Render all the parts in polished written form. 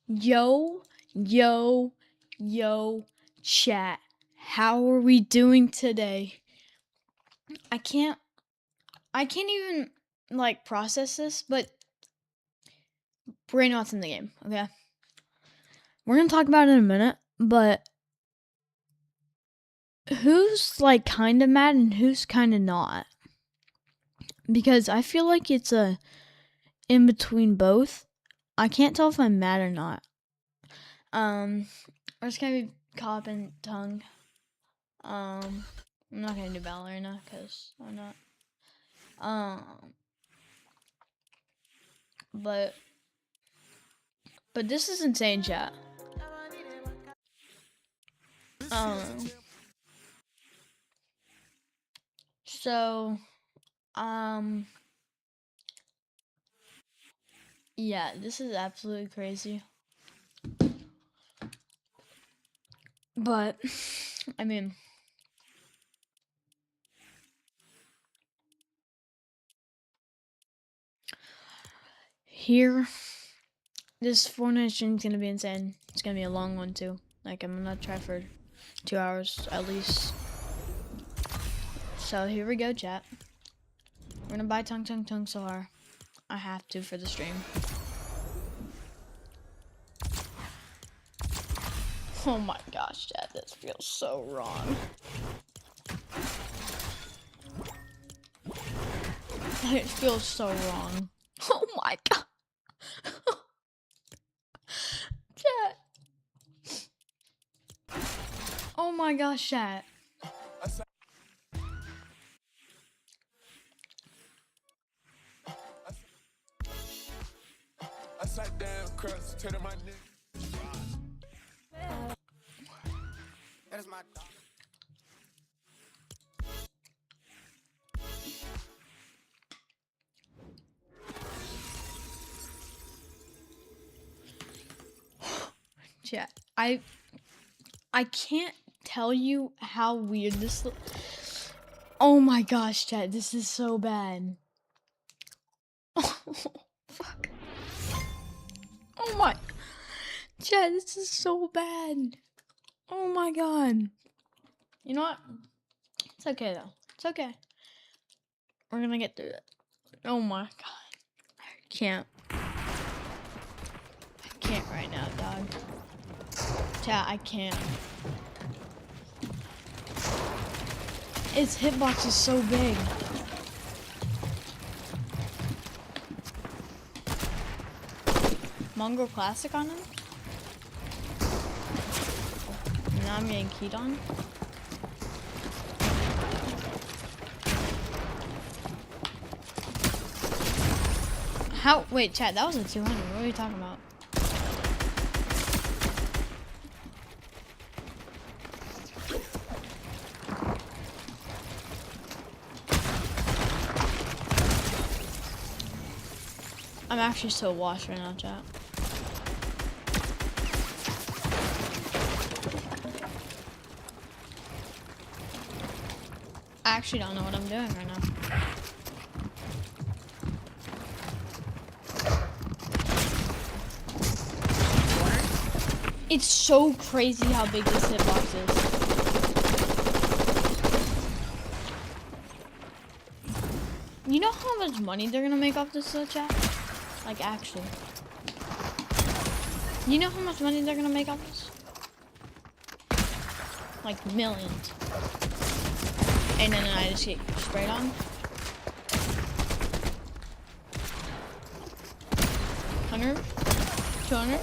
Yo, yo, yo, chat. How are we doing today? I can't even like process this, but BRAINROT's in the game, okay? We're gonna talk about it in a minute, but who's like kinda mad and who's kinda not? Because I feel like it's a in between both. I can't tell if I'm mad or not. We're just gonna be copping tongue. I'm not gonna do ballerina because I'm not. But this is insane, chat. So, yeah, this is absolutely crazy. But, I mean, here, this Fortnite stream is gonna be insane. It's gonna be a long one too. Like, I'm gonna try for 2 hours at least. So here we go, chat. We're gonna buy tongue SAHUR. I have to for the stream. Oh my gosh, chat, this feels so wrong. It feels so wrong. Oh my god. Chat. Oh my gosh, chat. I sat down, crust, to my neck. That is my dog. Chat, I can't tell you how weird this looks. Oh my gosh, chat, this is so bad. Oh, fuck. Oh my. Chat, this is so bad. Oh my god. You know what? It's okay though. It's okay. We're gonna get through it. Oh my god. I can't right now, dog. Chat, I can't. Its hitbox is so big. Mongrel Classic on him? Now I'm getting keyed on. How? Wait, chat, that was a 200. What are you talking about? I'm actually so washed right now, chat. I actually don't know what I'm doing right now. It's so crazy how big this hitbox is. You know how much money they're gonna make off this chat? Like, actually. You know how much money they're gonna make off this? Like, millions. And then I just get sprayed on. 100? 200?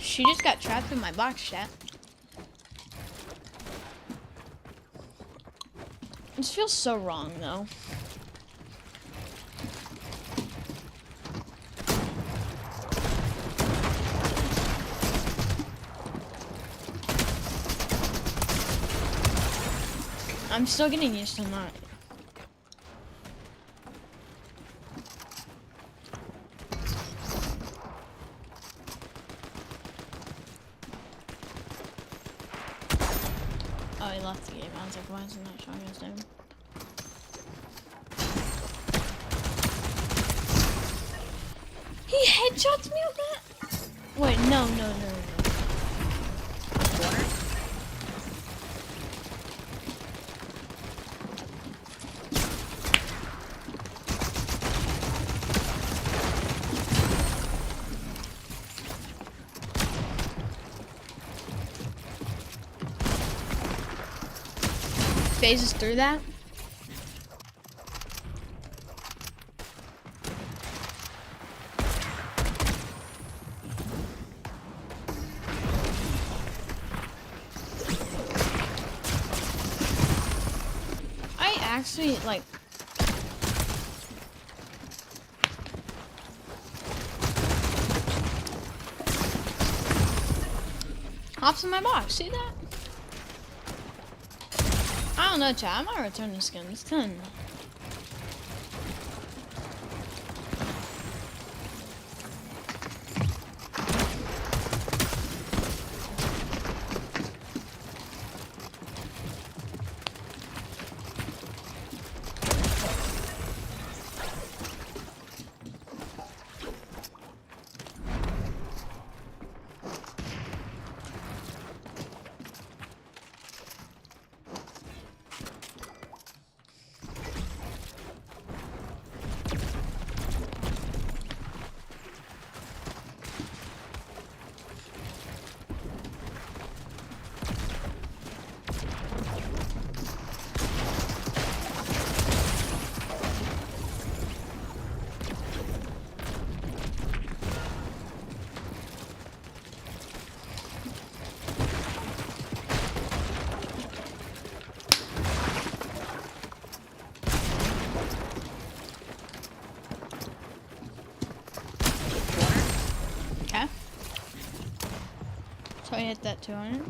She just got trapped in my box, chat. This feels so wrong, though. I'm still getting used to not. Oh, he left the game. I was like, why isn't that showing his name? He headshots me with that? Wait, no. Corner. Phases through that. I actually like. Hops in my box. See that? I don't know, chat. I might return the skin. It's 10. Okay. So I hit that 200.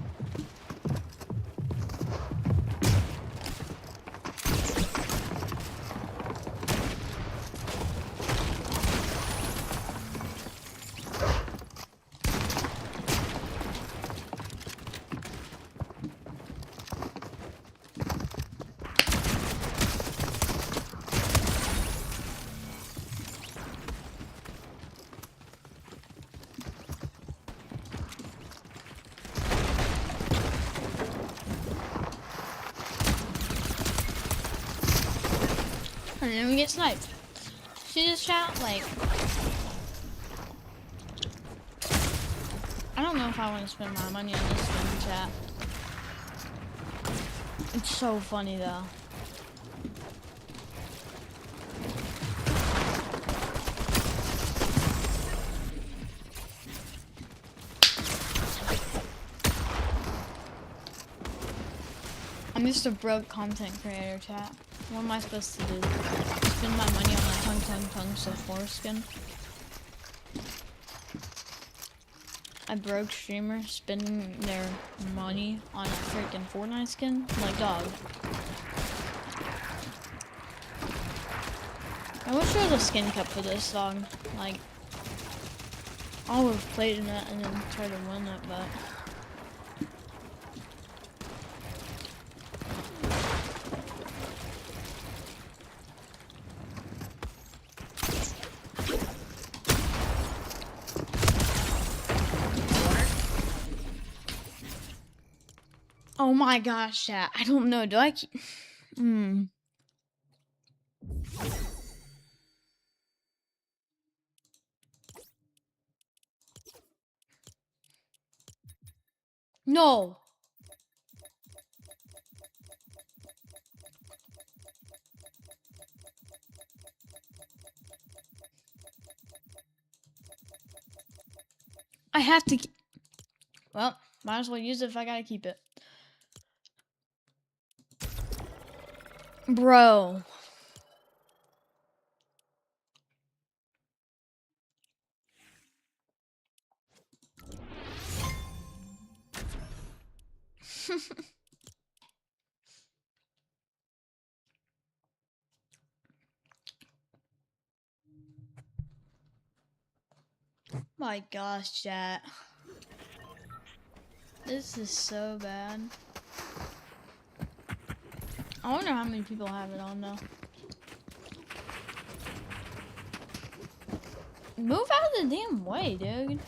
And then we get sniped. See this chat? Like, I don't know if I want to spend my money on this thing, chat. It's so funny though. I'm just a broke content creator, chat. What am I supposed to do? Spend my money on a tung SAHUR skin? A broke streamer spending their money on a freaking FORTNITE skin? Like, dog. I wish there was a skin cup for this, dog. Like, I would have played in it and then tried to win it, but... Oh my gosh, chat. I don't know. Do I keep... No. I have to... Well, might as well use it if I gotta keep it. Bro. My gosh, chat. This is so bad. I wonder how many people have it on though. Move out of the damn way, dude.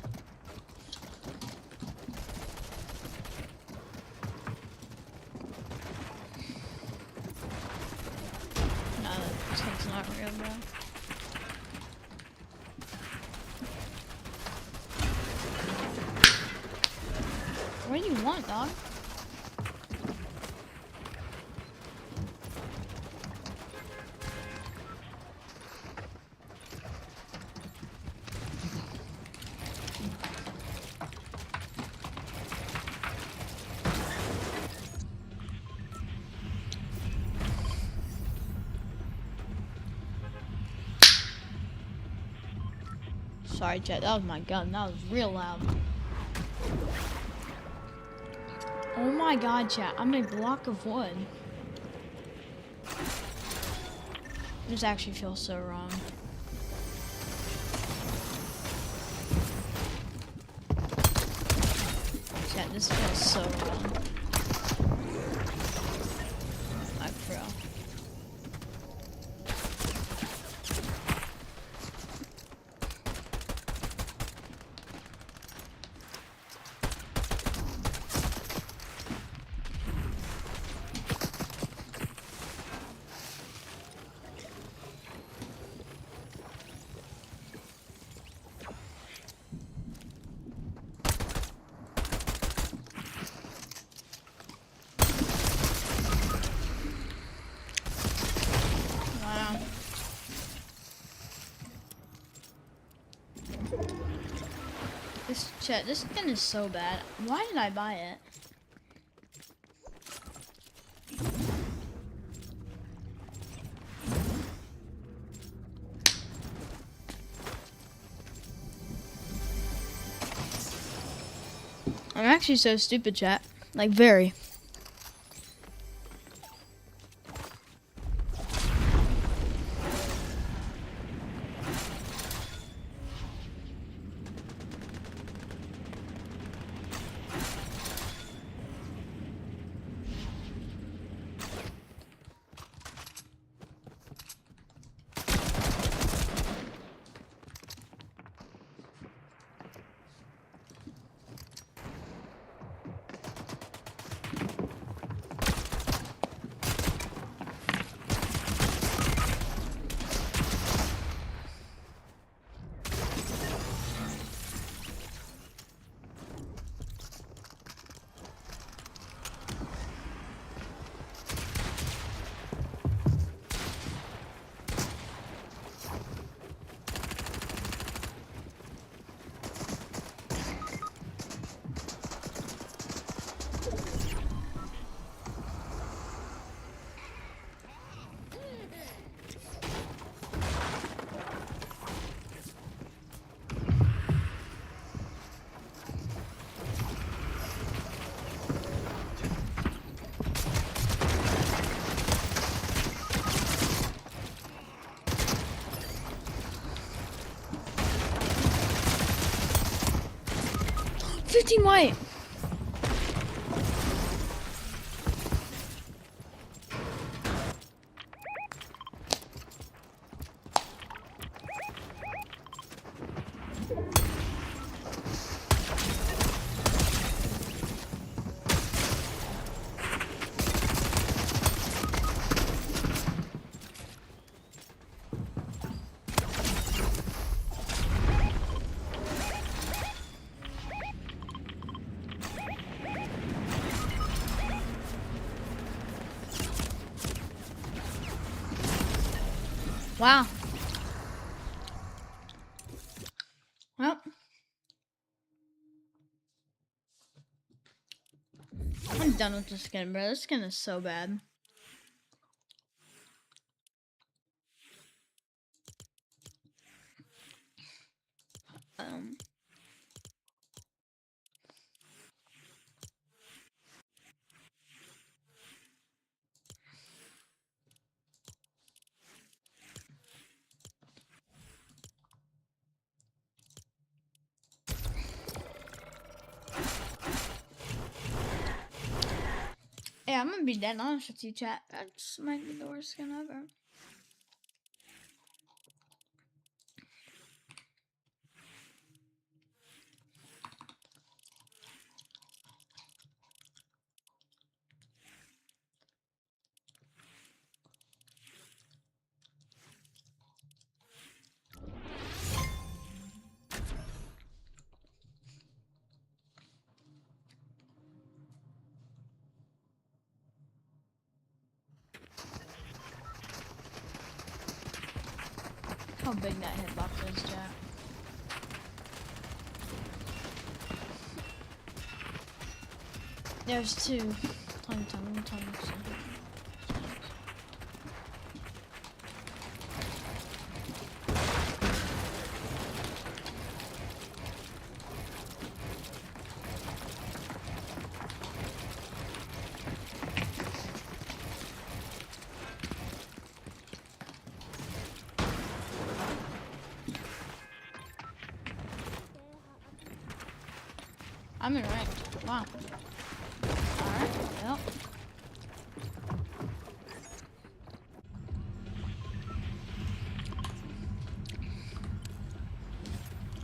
No, that's not real, bro. What do you want, dog? Sorry, chat. That was my gun. That was real loud. Oh my god, chat. I'm a block of wood. This actually feels so wrong. Chat, this feels so wrong. Like, bro. Wow. This skin is so bad. Why did I buy it? I'm actually so stupid, chat. Like, very. Team white. Wow. Well, I'm done with this skin, bro. This skin is so bad. Um. Yeah, I'm gonna be dead honest with you, chat. That's might be the worst skin ever. How big that hitbox is, chat. There's two. Tongue. I'm in ranked. Wow. Alright, yep.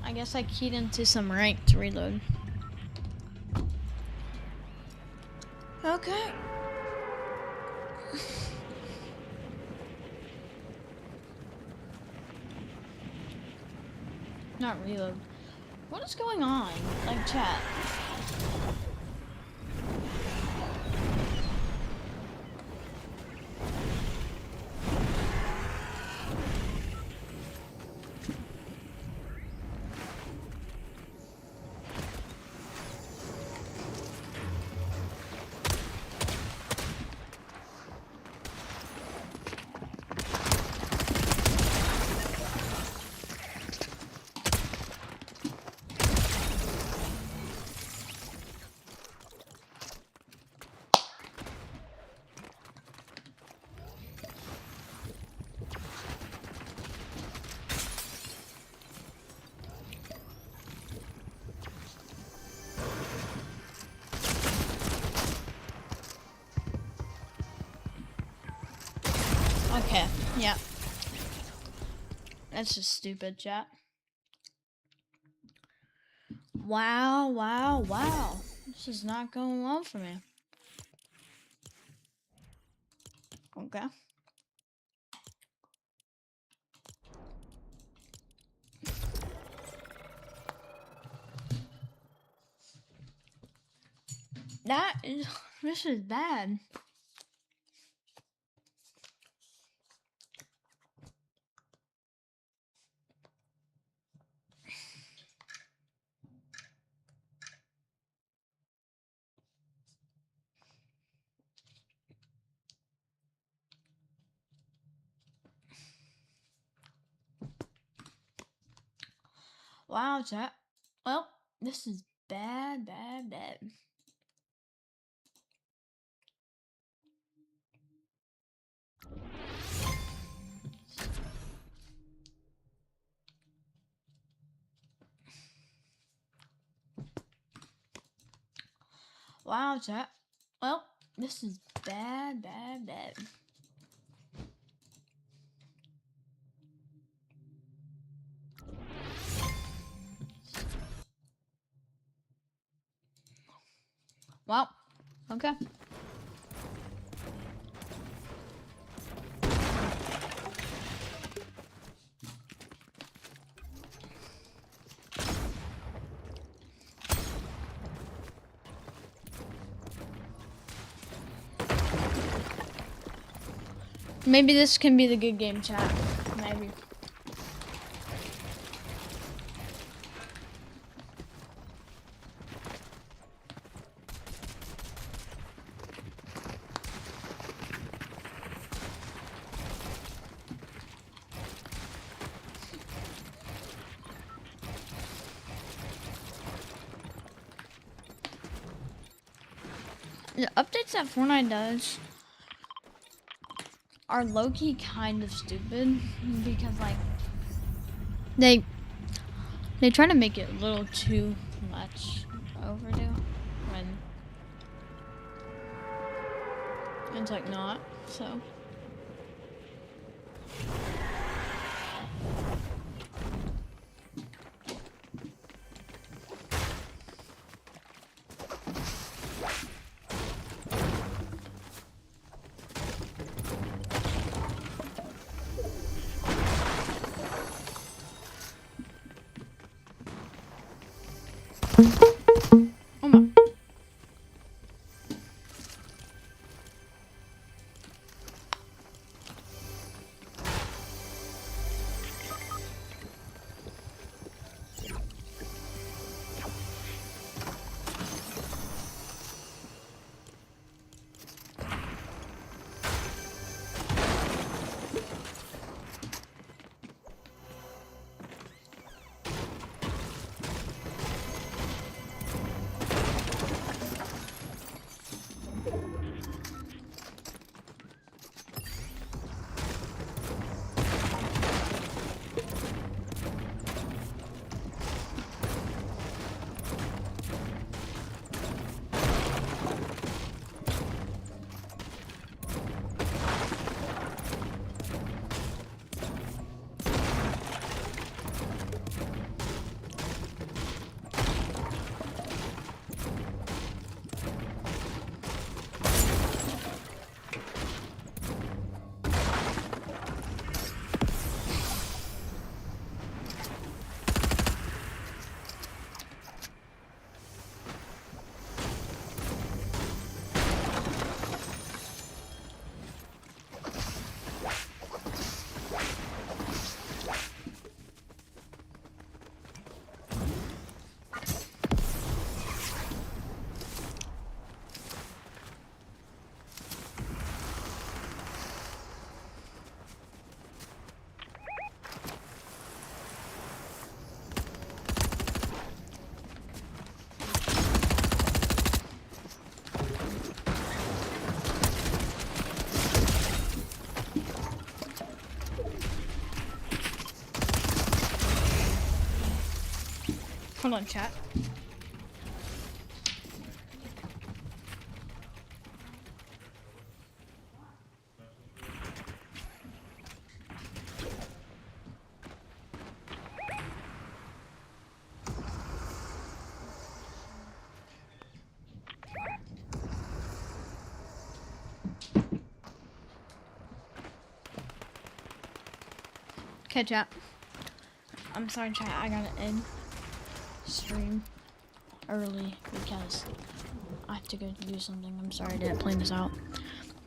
I guess I keyed into some rank to reload. Okay. Not reload. What is going on? Like, chat. Okay, yeah. That's just stupid, chat. Wow. This is not going well for me. Okay. This is bad. Wow, chat. Well, this is bad. Wow, chat. Well, this is bad. Well, okay. Maybe this can be the good game, chat. Maybe. The updates that Fortnite does are low-key kind of stupid because like they try to make it a little too much overdue when And it's like not, so. Oh my. Hold on, chat. Okay, chat. I'm sorry, chat. I gotta end stream early because I have to go do something. I'm sorry I didn't plan this out.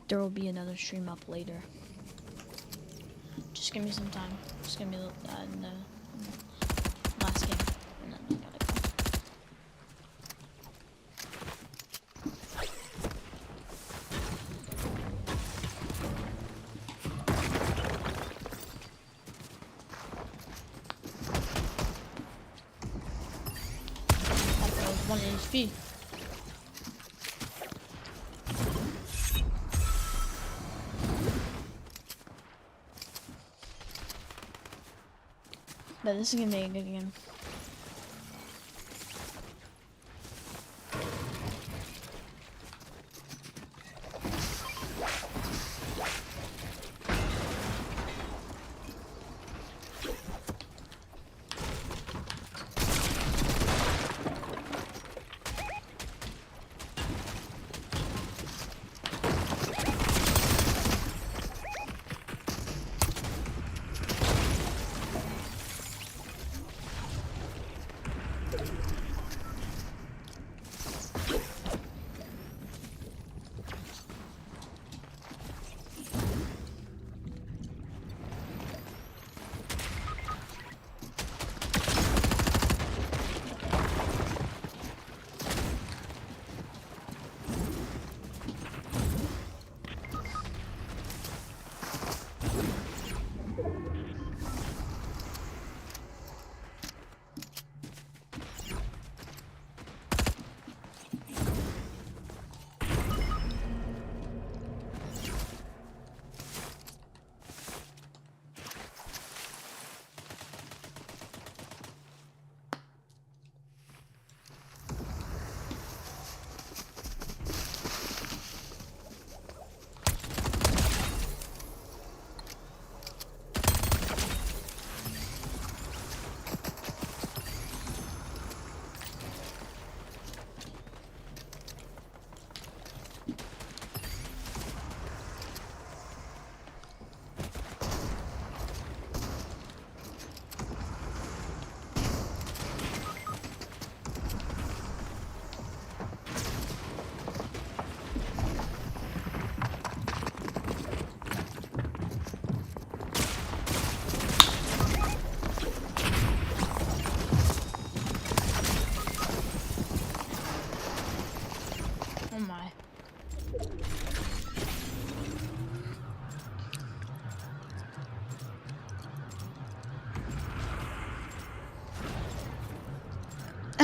There will be another stream up later. Just give me some time. Just give me the last game, and then I gotta go. That was 1 HP. But this is gonna be a good game.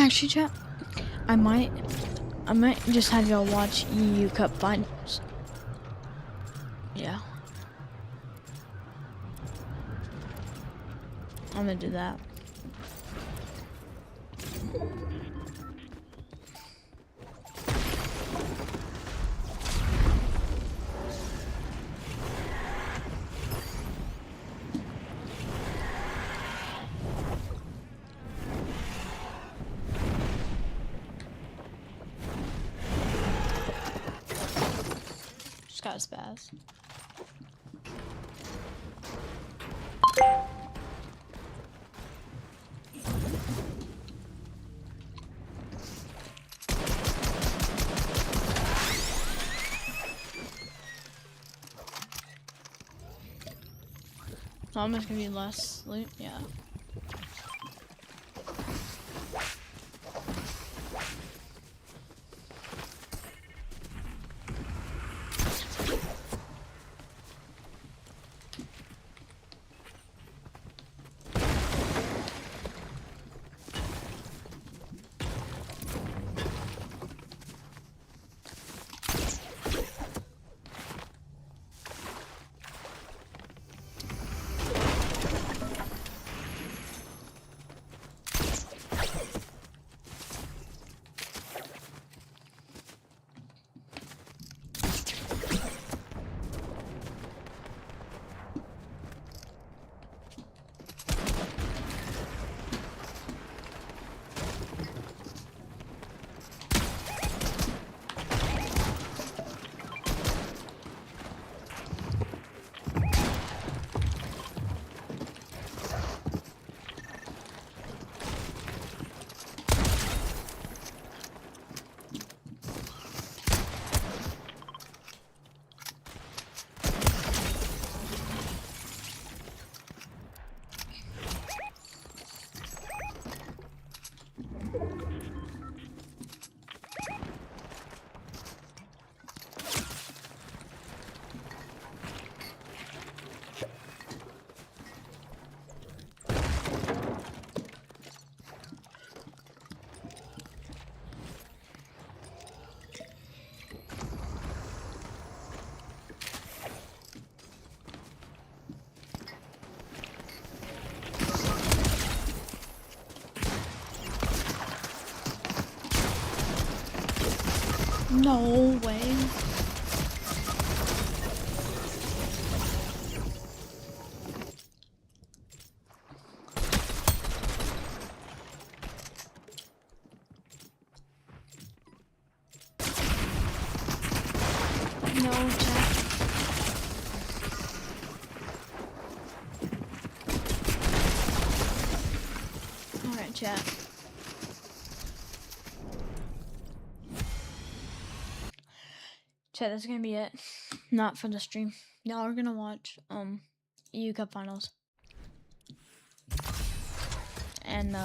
Actually, chat, I might just have y'all watch EU Cup finals. Yeah. I'm gonna do that. Just got a spaz. So I'm just gonna be less loot, yeah. No way. No, chat. Alright, chat. Chat, that's gonna be it. Not for the stream. Y'all are gonna watch EU Cup finals. And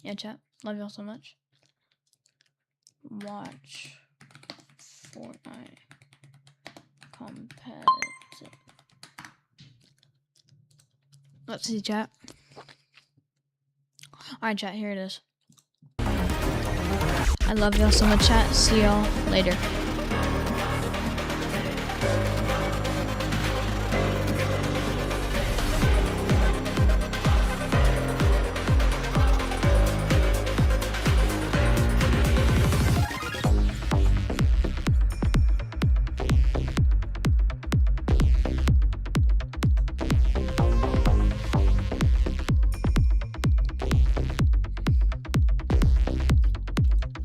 yeah, chat. Love y'all so much. Watch Fortnite competitive. Let's see, chat. Alright, chat, here it is. I love y'all so much, chat. See y'all later.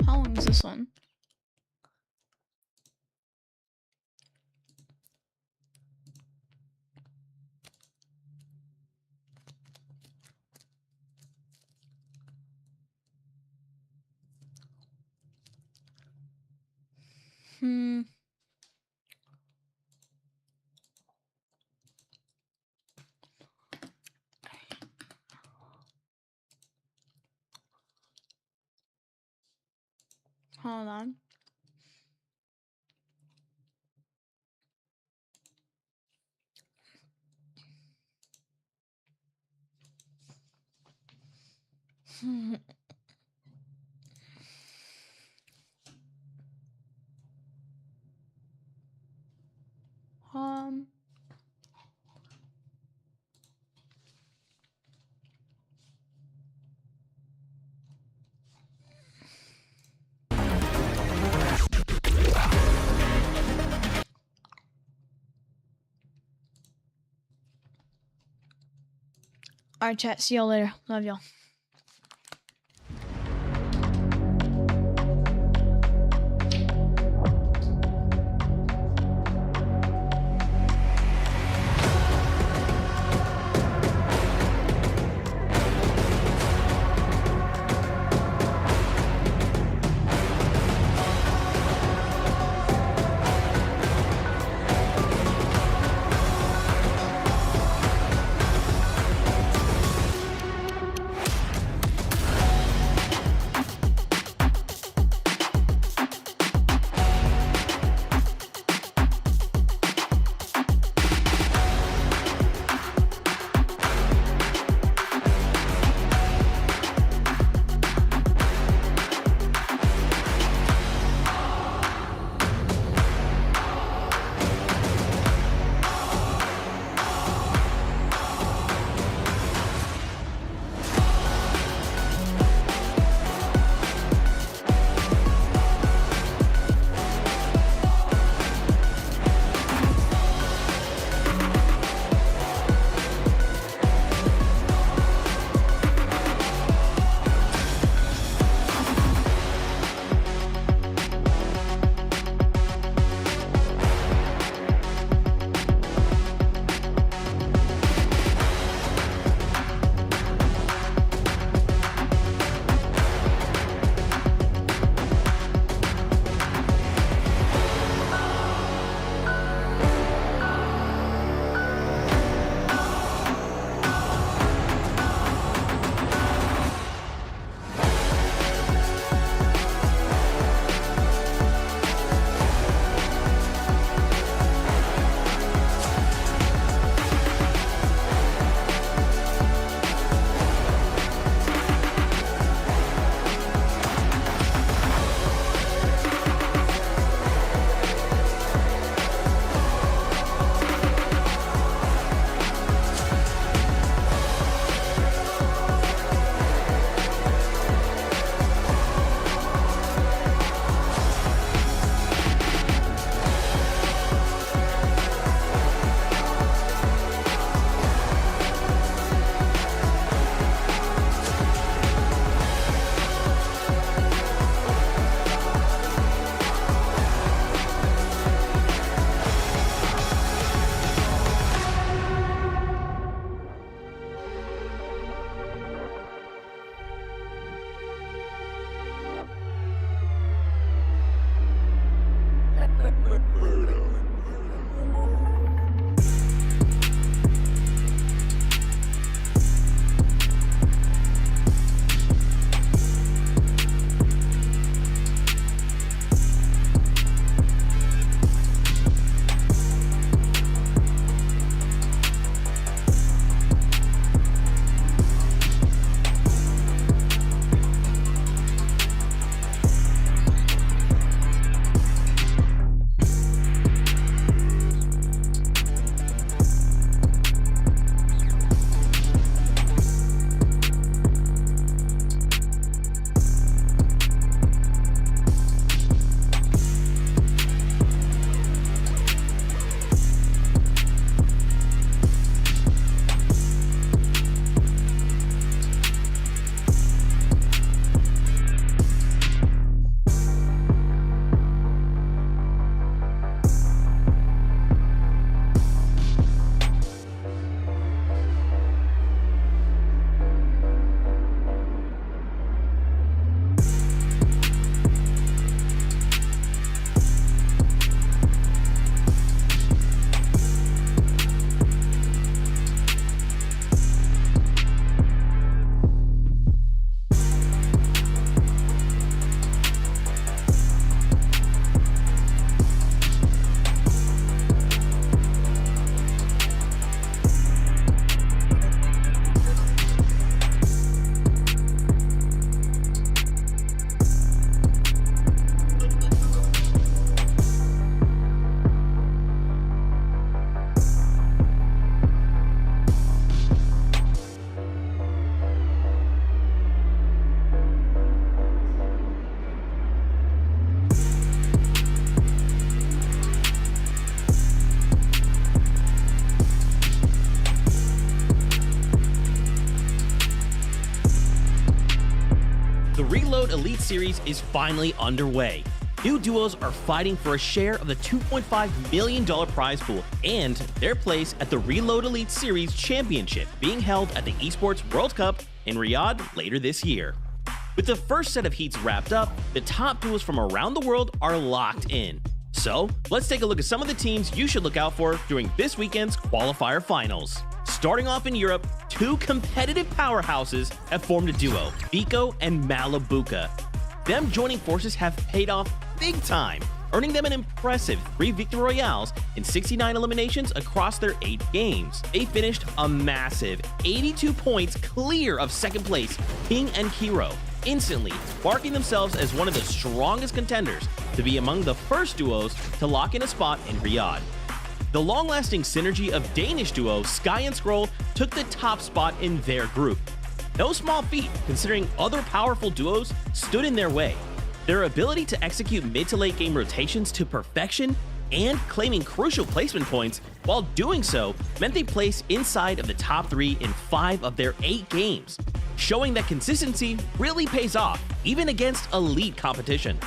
How long is this one? Hold on. All right, chat. See y'all later. Love y'all. Reload Elite Series is finally underway. New duos are fighting for a share of the $2.5 million prize pool and their place at the Reload Elite Series Championship being held at the Esports World Cup in Riyadh later this year. With the first set of heats wrapped up, the top duos from around the world are locked in. So, let's take a look at some of the teams you should look out for during this weekend's qualifier finals. Starting off in Europe, two competitive powerhouses have formed a duo, Vico and Malabuka. Them joining forces have paid off big time, earning them an impressive 3 victory royales in 69 eliminations across their 8 games. They finished a massive 82 points clear of second place, King and Kiro, instantly marking themselves as one of the strongest contenders to be among the first duos to lock in a spot in Riyadh. The long-lasting synergy of Danish duo Sky and Scroll took the top spot in their group. No small feat, considering other powerful duos stood in their way. Their ability to execute mid to late game rotations to perfection and claiming crucial placement points while doing so meant they placed inside of the top 3 in 5 of their 8 games, showing that consistency really pays off, even against elite competition.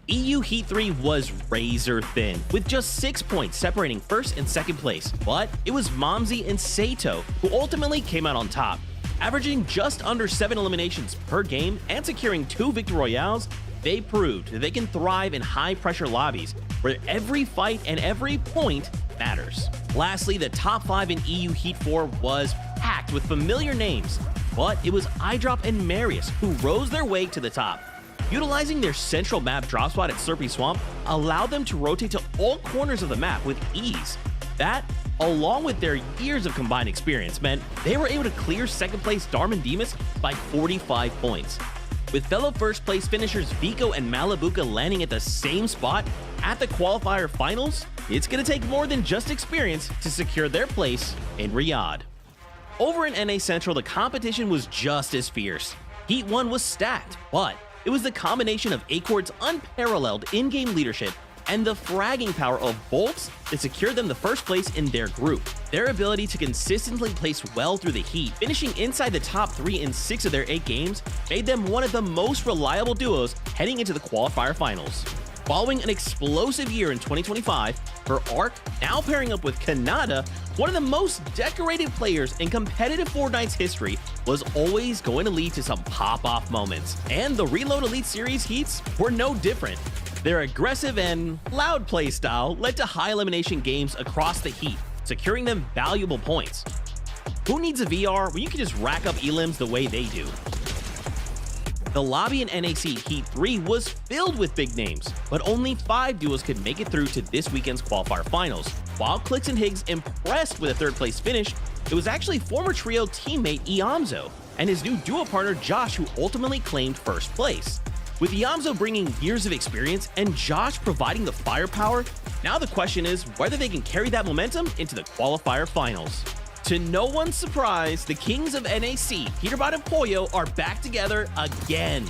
EU Heat 3 was razor thin, with just 6 points separating first and second place, but it was Momsy and Sato who ultimately came out on top. Averaging just under 7 eliminations per game and securing 2 victory royales, they proved that they can thrive in high-pressure lobbies where every fight and every point matters. Lastly, the top 5 in EU Heat 4 was packed with familiar names, but it was iDrop and Marius who rose their way to the top. Utilizing their central map drop spot at Slurpy Swamp allowed them to rotate to all corners of the map with ease. That, along with their years of combined experience, meant they were able to clear second place Darman Demas by 45 points. With fellow first place finishers Vico and Malabuka landing at the same spot at the qualifier finals, it's going to take more than just experience to secure their place in Riyadh. Over in NA Central, the competition was just as fierce. Heat 1 was stacked, but it was the combination of Acord's unparalleled in-game leadership and the fragging power of Bolts that secured them the first place in their group. Their ability to consistently place well through the heat, finishing inside the top 3 in 6 of their 8 games, made them one of the most reliable duos heading into the qualifier finals. Following an explosive year in 2025, for ARC, now pairing up with Kanata, one of the most decorated players in competitive Fortnite's history, was always going to lead to some pop-off moments. And the Reload Elite Series heats were no different. Their aggressive and loud play style led to high elimination games across the heat, securing them valuable points. Who needs a VR when you can just rack up elims the way they do? The lobby in NAC Heat 3 was filled with big names, but only 5 duos could make it through to this weekend's qualifier finals. While Clix and Higgs impressed with a 3rd place finish, it was actually former trio teammate Iamzo and his new duo partner Josh who ultimately claimed 1st place. With Iamzo bringing years of experience and Josh providing the firepower, now the question is whether they can carry that momentum into the qualifier finals. To no one's surprise, the kings of NAC, Peterbot and Pollo, are back together again.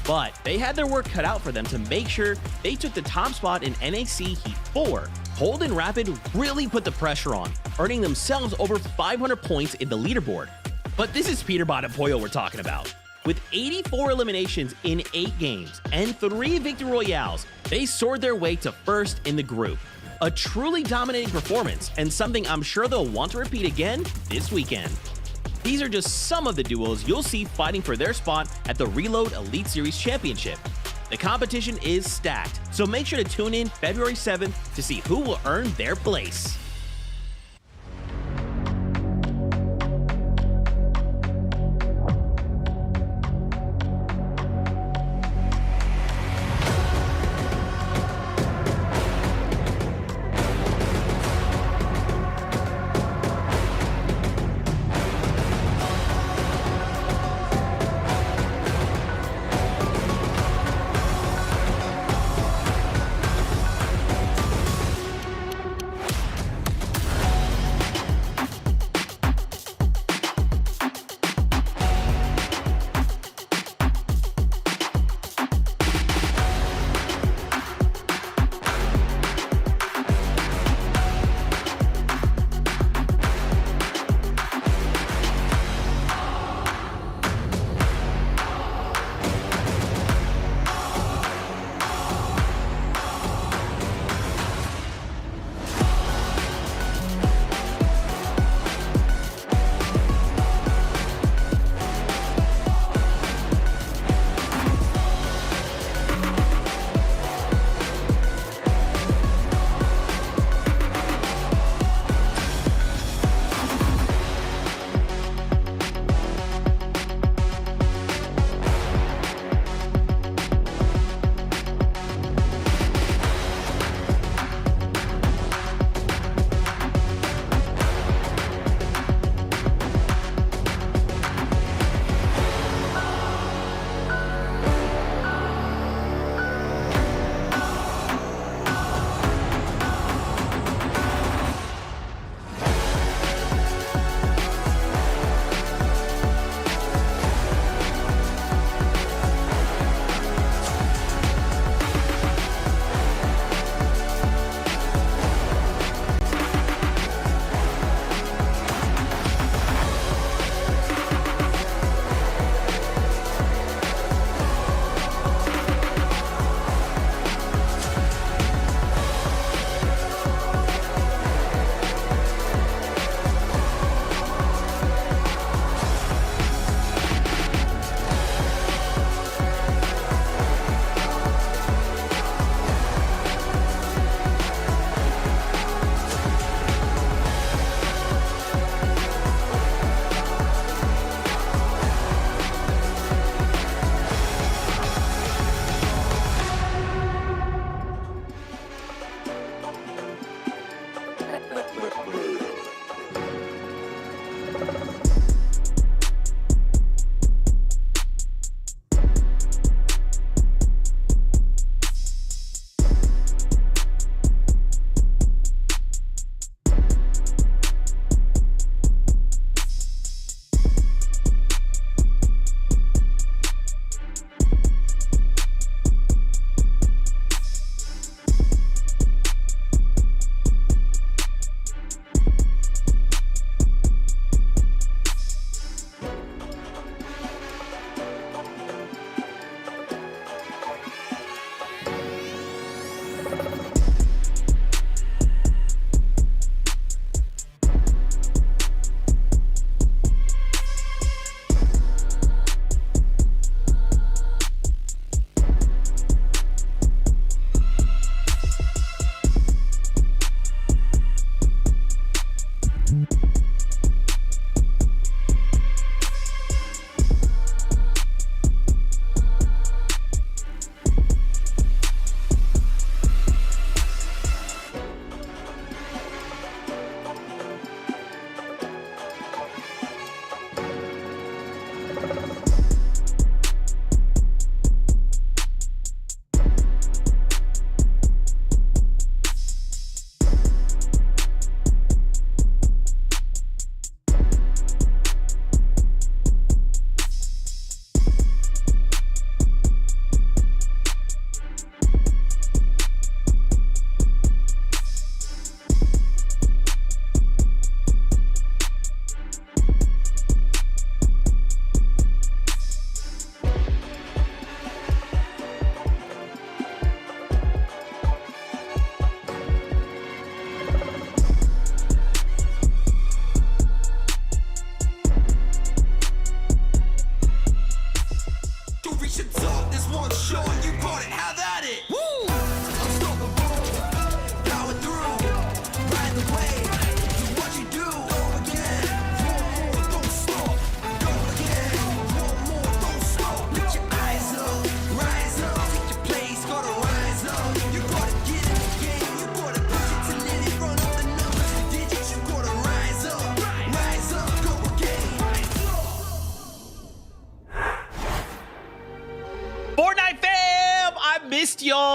But they had their work cut out for them to make sure they took the top spot in NAC Heat 4. Cold and Rapid really put the pressure on, earning themselves over 500 points in the leaderboard. But this is Peterbot and Pollo we're talking about. With 84 eliminations in 8 games and 3 victory royales, they soared their way to 1st in the group. A truly dominating performance, and something I'm sure they'll want to repeat again this weekend. These are just some of the duos you'll see fighting for their spot at the Reload Elite Series Championship. The competition is stacked, so make sure to tune in February 7th to see who will earn their place.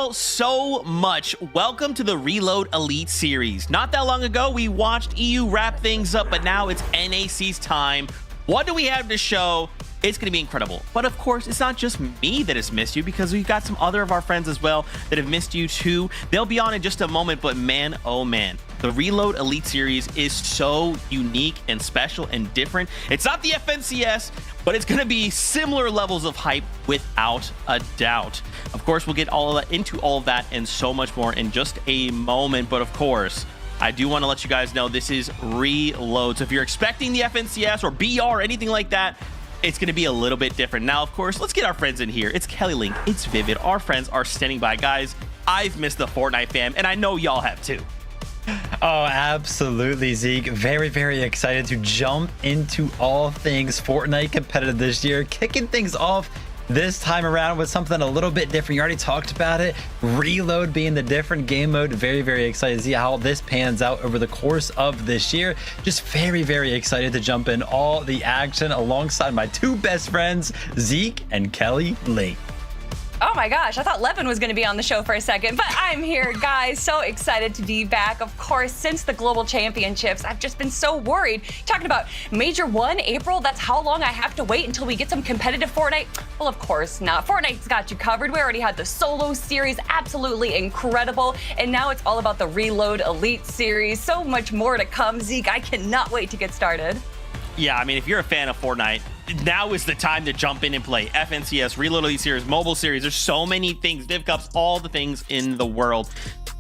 all so much. Welcome to the Reload Elite Series. Not that long ago, we watched EU wrap things up, but now it's NAC's time. What do we have to show? It's going to be incredible. But of course, it's not just me that has missed you, because we've got some other of our friends as well that have missed you too. They'll be on in just a moment, but man, oh man. The Reload Elite Series is so unique and special and different. It's not the FNCS, but it's going to be similar levels of hype without a doubt. Of course, we'll get into all of that and so much more in just a moment. But of course, I do want to let you guys know this is Reload. So if you're expecting the FNCS or BR or anything like that, it's going to be a little bit different. Now, of course, let's get our friends in here. It's Kelly Link, it's Vivid. Our friends are standing by. Guys, I've missed the Fortnite fam, and I know y'all have too. Oh, absolutely, Zeke. Very, very excited to jump into all things Fortnite competitive this year. Kicking things off this time around with something a little bit different. You already talked about it. Reload being the different game mode. Very, very excited to see how this pans out over the course of this year. Just very, very excited to jump in all the action alongside my two best friends, Zeke and Kelly Link. Oh my gosh, I thought Levin was going to be on the show for a second, but I'm here, guys. So excited to be back. Of course, since the Global Championships, I've just been so worried. Talking about Major 1, April, that's how long I have to wait until we get some competitive Fortnite? Well, of course not. Fortnite's got you covered. We already had the solo series, absolutely incredible. And now it's all about the Reload Elite series. So much more to come, Zeke. I cannot wait to get started. Yeah, I mean, if you're a fan of Fortnite, now is the time to jump in and play FNCS, Reload Elite Series, mobile series. There's so many things, Div Cups, all the things in the world.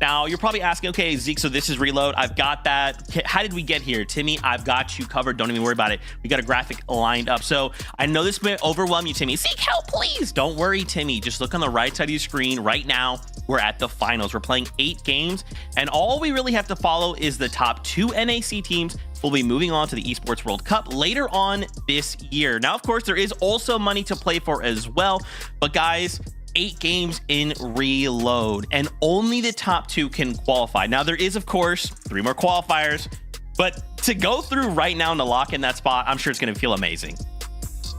Now, you're probably asking, okay, Zeke, so this is Reload. I've got that. How did we get here? Timmy, I've got you covered. Don't even worry about it. We got a graphic lined up. So I know this may overwhelm you, Timmy. Zeke, help, please. Don't worry, Timmy. Just look on the right side of your screen. Right now, we're at the finals. We're playing 8 games, and all we really have to follow is the top 2 NAC teams. We'll be moving on to the Esports World Cup later on this year. Now, of course, there is also money to play for as well. But guys, 8 games in Reload, and only the top 2 can qualify. Now, there is, of course, 3 more qualifiers. But to go through right now and to lock in that spot, I'm sure it's going to feel amazing.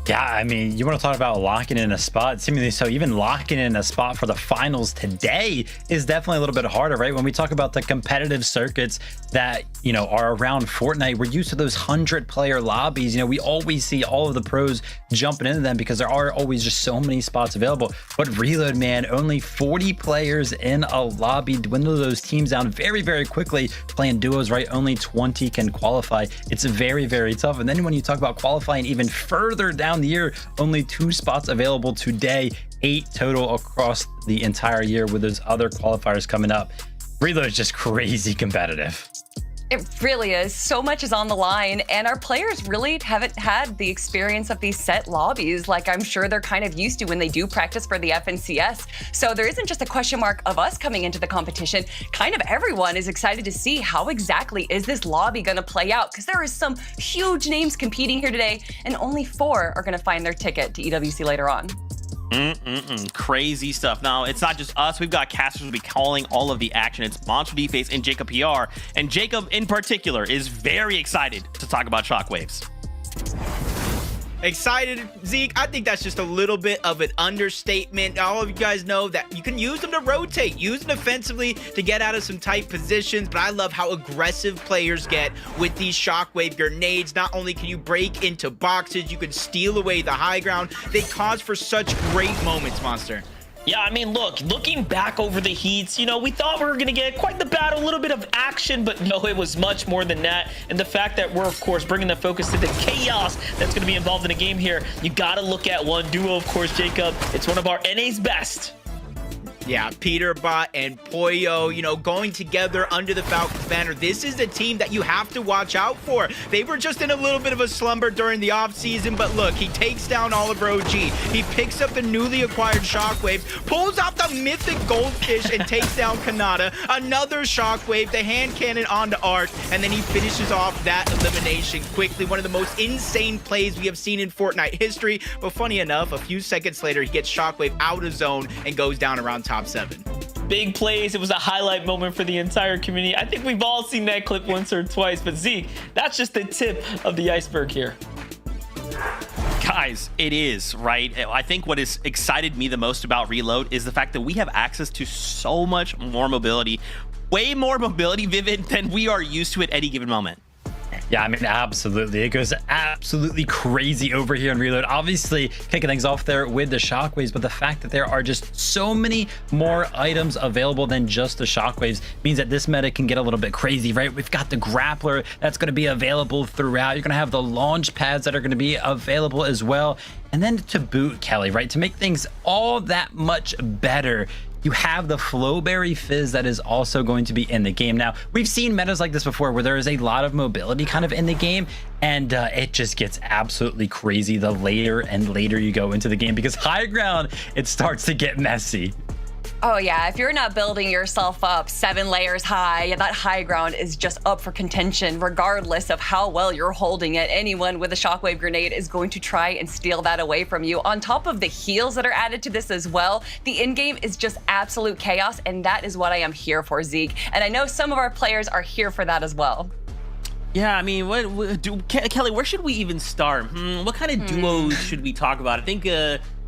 Yeah, I mean, you want to talk about locking in a spot, seemingly so. Even locking in a spot for the finals today is definitely a little bit harder, right? When we talk about the competitive circuits that, you know, are around Fortnite, we're used to those 100-player lobbies. You know, we always see all of the pros jumping into them because there are always just so many spots available. But Reload, man, only 40 players in a lobby, dwindle those teams down very, very quickly. Playing duos, right? Only 20 can qualify. It's very, very tough. And then when you talk about qualifying even further down the year, only 2 spots available today, 8 total across the entire year with those other qualifiers coming up. Reload is just crazy competitive. It really is. So much is on the line, and our players really haven't had the experience of these set lobbies like I'm sure they're kind of used to when they do practice for the FNCS. So there isn't just a question mark of us coming into the competition. Kind of everyone is excited to see how exactly is this lobby going to play out, because there is some huge names competing here today, and only 4 are going to find their ticket to EWC later on. Crazy stuff. Now, it's not just us. We've got casters who'll be calling all of the action. It's Monster D-Face and Jacob PR. And Jacob, in particular, is very excited to talk about Shockwaves. Excited, Zeke? I think that's just a little bit of an understatement. All of you guys know that you can use them to rotate, use them defensively to get out of some tight positions, but I love how aggressive players get with these Shockwave grenades. Not only can you break into boxes, you can steal away the high ground. They cause for such great moments, Monster. Yeah, I mean, look, looking back over the heats, you know, we thought we were going to get quite the battle, a little bit of action, but no, it was much more than that. And the fact that we're, of course, bringing the focus to the chaos that's going to be involved in a game here, you got to look at one duo, of course, Jacob. It's one of our NA's best. Yeah, Peterbot and Poyo, you know, going together under the Falcons banner. This is a team that you have to watch out for. They were just in a little bit of a slumber during the offseason, but look, he takes down Oliver OG. He picks up the newly acquired Shockwave, pulls out the mythic Goldfish and takes down Kanata. Another Shockwave, the hand cannon onto Arc, and then he finishes off that elimination quickly. One of the most insane plays we have seen in Fortnite history, but funny enough, a few seconds later, he gets Shockwave out of zone and goes down around top 7. Big plays. It was a highlight moment for the entire community. I think we've all seen that clip once or twice, but Zeke, that's just the tip of the iceberg here. Guys, it is, right? I think what has excited me the most about Reload is the fact that we have access to so much more mobility, way more mobility, Vivid, than we are used to at any given moment. Yeah, I mean, absolutely. It goes absolutely crazy over here in Reload. Obviously, kicking things off there with the shockwaves, but the fact that there are just so many more items available than just the shockwaves means that this meta can get a little bit crazy, right? We've got the grappler that's going to be available throughout. You're going to have the launch pads that are going to be available as well. And then to boot, Kelly, right? To make things all that much better, you have the Flowberry Fizz that is also going to be in the game. Now, we've seen metas like this before where there is a lot of mobility kind of in the game, and it just gets absolutely crazy the later and later you go into the game, because high ground, it starts to get messy. Oh yeah, if you're not building yourself up 7 layers high, that high ground is just up for contention regardless of how well you're holding it. Anyone with a shockwave grenade is going to try and steal that away from you. On top of the heals that are added to this as well, the in-game is just absolute chaos, and that is what I am here for, Zeke. And I know some of our players are here for that as well. Yeah, I mean, Kelly, where should we even start? What kind of duos should we talk about? I think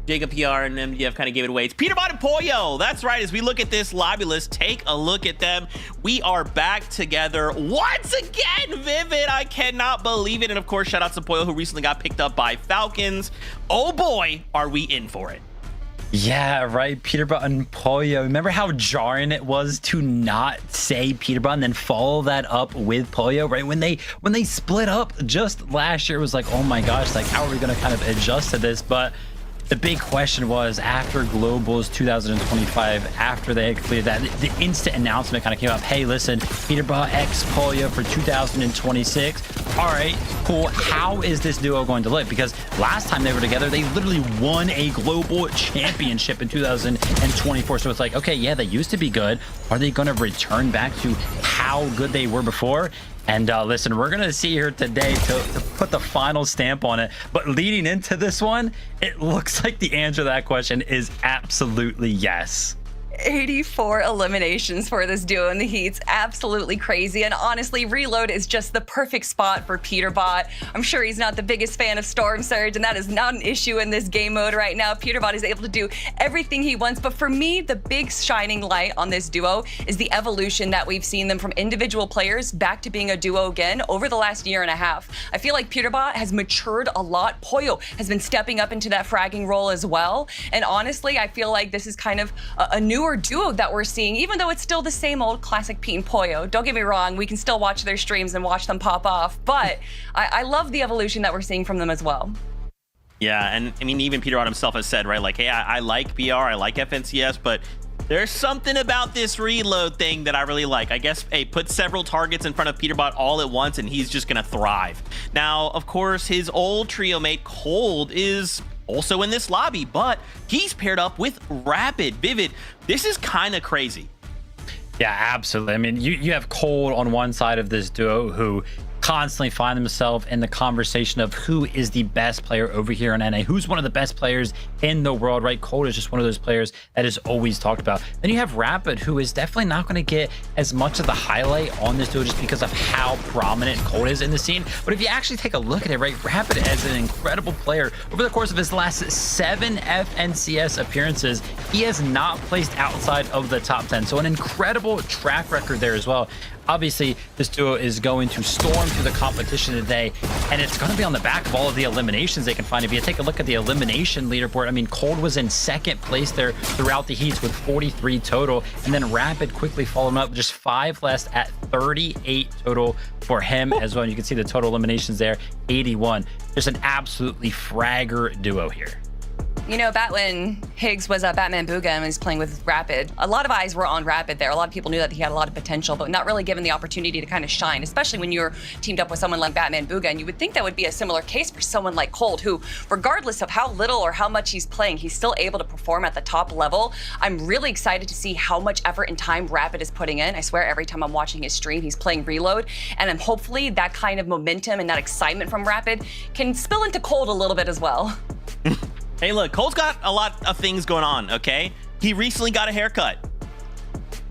Jacob PR and MDF kind of gave it away. It's Peterbot and Pollo. That's right. As we look at this lobby list, take a look at them. We are back together once again, Vivid. I cannot believe it. And of course, shout out to Pollo, who recently got picked up by Falcons. Oh boy, are we in for it. Yeah, right. Peterbot and Pollo. Remember how jarring it was to not say Peterbot and then follow that up with Pollo, right? When they split up just last year, it was like, oh my gosh, like how are we going to kind of adjust to this? But the big question was, after Globals 2025, after they had cleared that, the instant announcement kind of came up. Hey, listen, Peterbot X Pollo for 2026. All right, cool. How is this duo going to look? Because last time they were together, they literally won a global championship in 2024. So it's like, okay, yeah, they used to be good. Are they going to return back to how good they were before? And listen, we're going to see here today to put the final stamp on it. But leading into this one, it looks like the answer to that question is absolutely yes. 84 eliminations for this duo in the heats. Absolutely crazy. And honestly, Reload is just the perfect spot for Peterbot. I'm sure he's not the biggest fan of Storm Surge, and that is not an issue in this game mode right now. Peterbot is able to do everything he wants. But for me, the big shining light on this duo is the evolution that we've seen them from individual players back to being a duo again over the last year and a half. I feel like Peterbot has matured a lot. Pollo has been stepping up into that fragging role as well. And honestly, I feel like this is kind of a newer duo that we're seeing, even though it's still the same old classic Pete and Pollo. Don't get me wrong, we can still watch their streams and watch them pop off, but I love the evolution that we're seeing from them as well. Yeah, and I mean, even Peterbot himself has said, right, like, hey, I like BR, I like FNCS, but there's something about this Reload thing that I really like. I guess, hey, put several targets in front of Peterbot all at once and he's just gonna thrive. Now, of course, his old trio mate Cold is also in this lobby, but he's paired up with Rapid. Vivid, this is kind of crazy. Yeah, absolutely. I mean, you have Cold on one side of this duo who constantly find themselves in the conversation of who is the best player over here in NA, who's one of the best players in the world, right? Cold is just one of those players that is always talked about. Then you have Rapid, who is definitely not going to get as much of the highlight on this duo just because of how prominent Cold is in the scene. But if you actually take a look at it, right, Rapid is an incredible player. Over the course of his last 7 FNCS appearances, he has not placed outside of the top 10. So an incredible track record there as well. Obviously, this duo is going to storm through the competition today, and it's going to be on the back of all of the eliminations they can find. If you take a look at the elimination leaderboard, I mean, Cold was in 2nd place there throughout the heats with 43 total, and then Rapid quickly followed up, just 5 less at 38 total for him as well. And you can see the total eliminations there, 81. Just an absolutely fragger duo here. You know, back when Higgs was a Batman Booga and was playing with Rapid, a lot of eyes were on Rapid there. A lot of people knew that he had a lot of potential, but not really given the opportunity to kind of shine, especially when you're teamed up with someone like Batman Booga. And you would think that would be a similar case for someone like Cold, who, regardless of how little or how much he's playing, he's still able to perform at the top level. I'm really excited to see how much effort and time Rapid is putting in. I swear every time I'm watching his stream, he's playing Reload. And I'm hopefully that kind of momentum and that excitement from Rapid can spill into Cold a little bit as well. Hey, look, Cole's got a lot of things going on, okay? He recently got a haircut.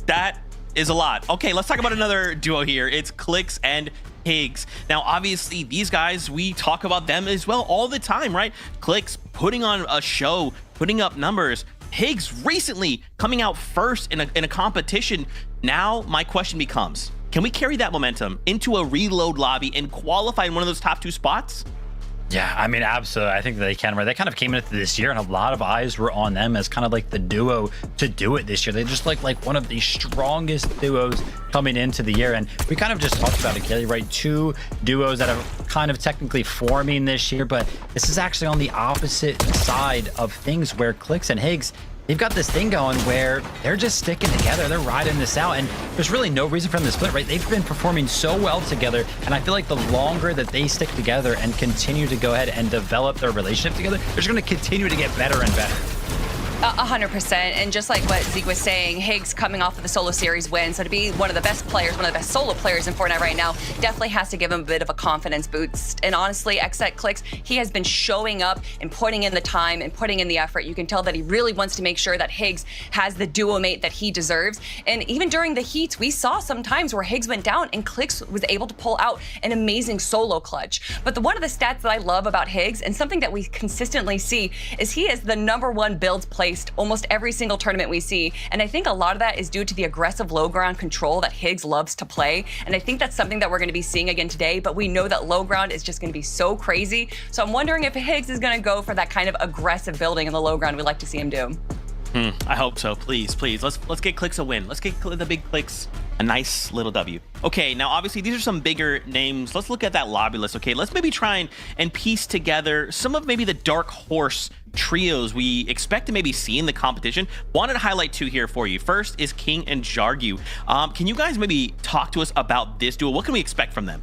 That is a lot. Okay, let's talk about another duo here. It's Clicks and Higgs. Now, obviously, these guys, we talk about them as well all the time, right? Clicks putting on a show, putting up numbers. Higgs recently coming out first in a competition. Now, my question becomes, can we carry that momentum into a reload lobby and qualify in one of those top 2 spots? Yeah, I mean, absolutely. I think they can. Right? They kind of came into this year, and a lot of eyes were on them as kind of like the duo to do it this year. They just like one of the strongest duos coming into the year. And we kind of just talked about it, Kelly, right? 2 duos that are kind of technically forming this year, but this is actually on the opposite side of things where Clicks and Higgs, they've got this thing going where they're just sticking together. They're riding this out, and there's really no reason for them to split, right? They've been performing so well together, and I feel like the longer that they stick together and continue to go ahead and develop their relationship together, they're just going to continue to get better and better. 100%. And just like what Zeke was saying, Higgs coming off of the solo series win, so to be one of the best players, one of the best solo players in Fortnite right now, definitely has to give him a bit of a confidence boost. And honestly, Xset Clicks, he has been showing up and putting in the time and putting in the effort. You can tell that he really wants to make sure that Higgs has the duo mate that he deserves. And even during the heats, we saw some times where Higgs went down and Clicks was able to pull out an amazing solo clutch. But one of the stats that I love about Higgs, and something that we consistently see, is he is the #1 builds placed almost every single tournament we see. And I think a lot of that is due to the aggressive low ground control that Higgs loves to play. And I think that's something that we're going to be seeing again today, but we know that low ground is just going to be so crazy. So I'm wondering if Higgs is going to go for that kind of aggressive building in the low ground we'd like to see him do. I hope so. Please. Let's get Clicks a win. Let's get the big Clicks a nice little W. Okay, now obviously these are some bigger names. Let's look at that lobby list. Okay, let's maybe try and piece together some of maybe the dark horse trios we expect to maybe see in the competition. Wanted to highlight 2 here for you. First is King and Jargu. Can you guys maybe talk to us about this duo? What can we expect from them?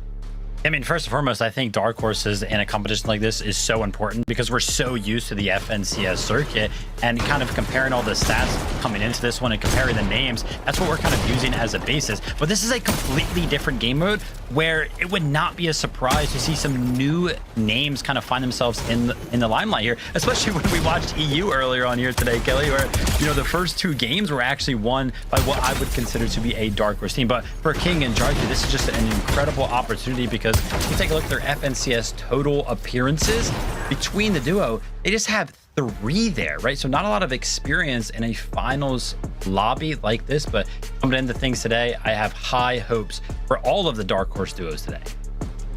I mean, first and foremost, I think dark horses in a competition like this is so important because we're so used to the FNCS circuit, and kind of comparing all the stats coming into this one and comparing the names, that's what we're kind of using as a basis. But this is a completely different game mode where it would not be a surprise to see some new names kind of find themselves in the limelight here, especially when we watched EU earlier on here today, Kelly, where, you know, the first 2 games were actually won by what I would consider to be a dark horse team. But for King and Jarky, this is just an incredible opportunity because if you take a look at their FNCS total appearances between the duo, they just have 3 there, right? So not a lot of experience in a finals lobby like this, but coming into things today, I have high hopes for all of the dark horse duos today.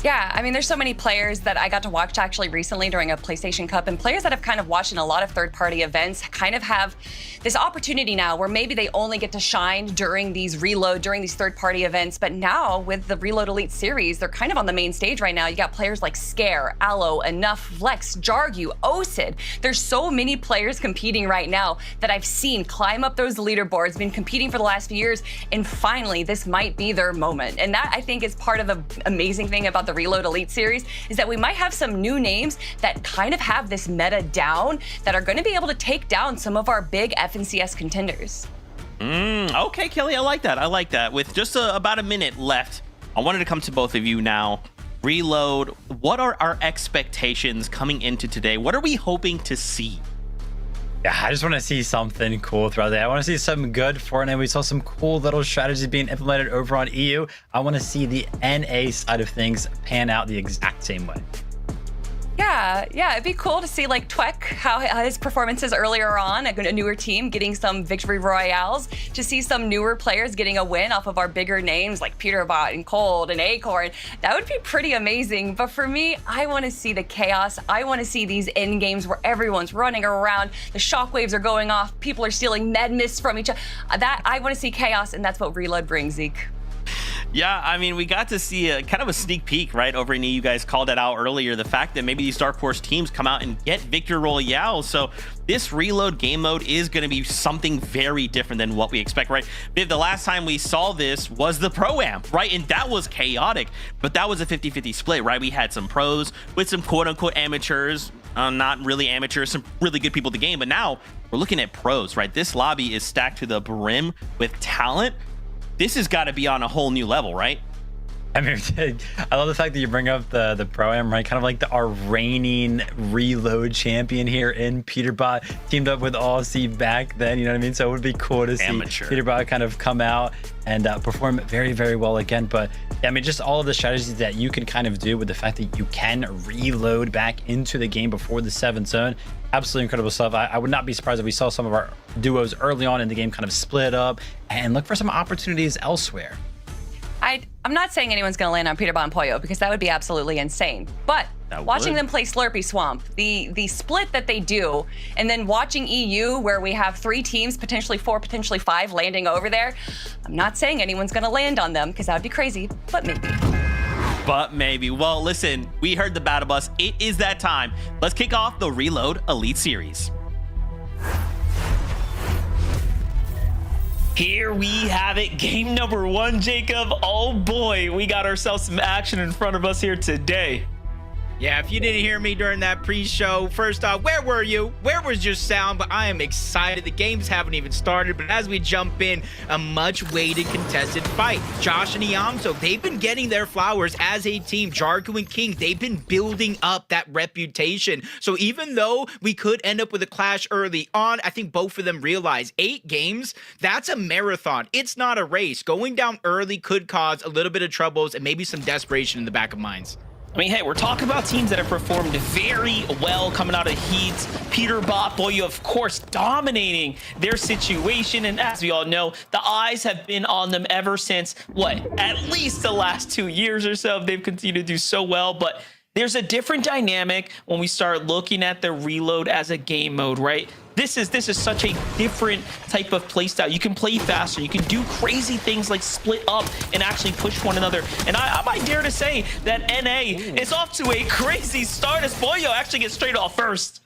Yeah, I mean, there's so many players that I got to watch actually recently during a PlayStation Cup, and players that have kind of watched in a lot of third-party events kind of have this opportunity now where maybe they only get to shine during these third-party events. But now with the Reload Elite Series, they're kind of on the main stage right now. You got players like Scare, Aloe, Enough, Flex, Jargu, Osid. There's so many players competing right now that I've seen climb up those leaderboards, been competing for the last few years, and finally this might be their moment. And that, I think, is part of the amazing thing about the Reload Elite Series, is that we might have some new names that kind of have this meta down that are going to be able to take down some of our big FNCS contenders. Okay, Kelly, I like that. With just about a minute left, I wanted to come to both of you now. Reload, what are our expectations coming into today? What are we hoping to see? Yeah, I just want to see something cool throughout there. I want to see some good Fortnite. We saw some cool little strategies being implemented over on EU. I want to see the NA side of things pan out the exact same way. Yeah, it'd be cool to see like Twek, how his performances earlier on, a newer team getting some victory royales, to see some newer players getting a win off of our bigger names like Peterbot and Cold and Acorn. That would be pretty amazing. But for me, I want to see the chaos. I want to see these end games where everyone's running around, the shockwaves are going off, people are stealing med mists from each other. That I want to see chaos, and that's what Reload brings, Zeke. Yeah, I mean, we got to see a kind of a sneak peek, right, over in EU. You guys called that out earlier, the fact that maybe these Dark Horse teams come out and get Victor Royale. So this Reload game mode is going to be something very different than what we expect, right? Viv, the last time we saw this was the Pro-Am, right? And that was chaotic, but that was a 50-50 split, right? We had some pros with some quote-unquote amateurs, not really amateurs, some really good people at the game, but now we're looking at pros, right? This lobby is stacked to the brim with talent. This has got to be on a whole new level, right? I mean, I love the fact that you bring up the pro-am, right? Kind of like our reigning reload champion here in Peterbot, teamed up with Aussie back then, you know what I mean? So it would be cool to see Peterbot kind of come out and perform very, very well again. But yeah, I mean, just all of the strategies that you can kind of do with the fact that you can reload back into the game before the 7th zone. Absolutely incredible stuff. I would not be surprised if we saw some of our duos early on in the game kind of split up and look for some opportunities elsewhere. I'm not saying anyone's going to land on Peterbot and Pollo because that would be absolutely insane. But watching them play Slurpy Swamp, the split that they do, and then watching EU where we have 3 teams, potentially 4, potentially 5 landing over there, I'm not saying anyone's going to land on them because that would be crazy, but maybe. But maybe. Well, listen, we heard the battle bus. It is that time. Let's kick off the Reload Elite Series. Here we have it, game number 1, Jacob. Oh boy, we got ourselves some action in front of us here today. Yeah, if you didn't hear me during that pre-show, first off, where were you? Where was your sound? But I am excited. The games haven't even started, but as we jump in, a much-awaited contested fight. Josh and Iamso, they've been getting their flowers as a team. Jarku and King, they've been building up that reputation. So even though we could end up with a clash early on, I think both of them realize 8 games, that's a marathon. It's not a race. Going down early could cause a little bit of troubles and maybe some desperation in the back of minds. I mean, hey, we're talking about teams that have performed very well coming out of heats. Peterbot, Boyo, of course, dominating their situation. And as we all know, the eyes have been on them ever since, at least the last 2 years or so. They've continued to do so well. But there's a different dynamic when we start looking at the reload as a game mode, right? This is such a different type of playstyle. You can play faster. You can do crazy things like split up and actually push one another. And I might dare to say that NA is off to a crazy start as Boyo actually gets straight off first.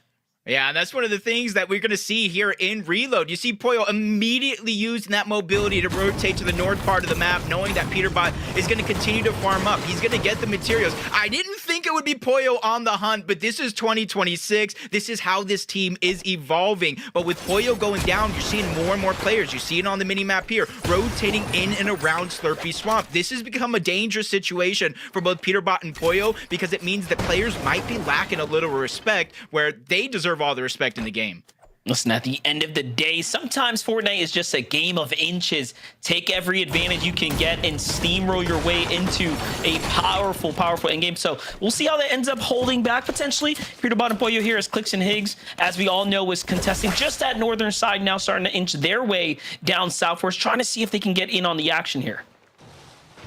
Yeah, and that's one of the things that we're going to see here in Reload. You see Pollo immediately using that mobility to rotate to the north part of the map, knowing that Peterbot is going to continue to farm up. He's going to get the materials. I didn't think it would be Pollo on the hunt, but this is 2026. This is how this team is evolving. But with Pollo going down, you're seeing more and more players. You see it on the mini-map here, rotating in and around Slurpy Swamp. This has become a dangerous situation for both Peterbot and Pollo because it means that players might be lacking a little respect where they deserve all the respect in the game. Listen, at the end of the day, sometimes Fortnite is just a game of inches. Take every advantage you can get and steamroll your way into a powerful endgame. So we'll see how that ends up holding back potentially. Peterbot and Pollo here as Clicks and Higgs, as we all know, was contesting just that northern side, now starting to inch their way down southwards, trying to see if they can get in on the action here.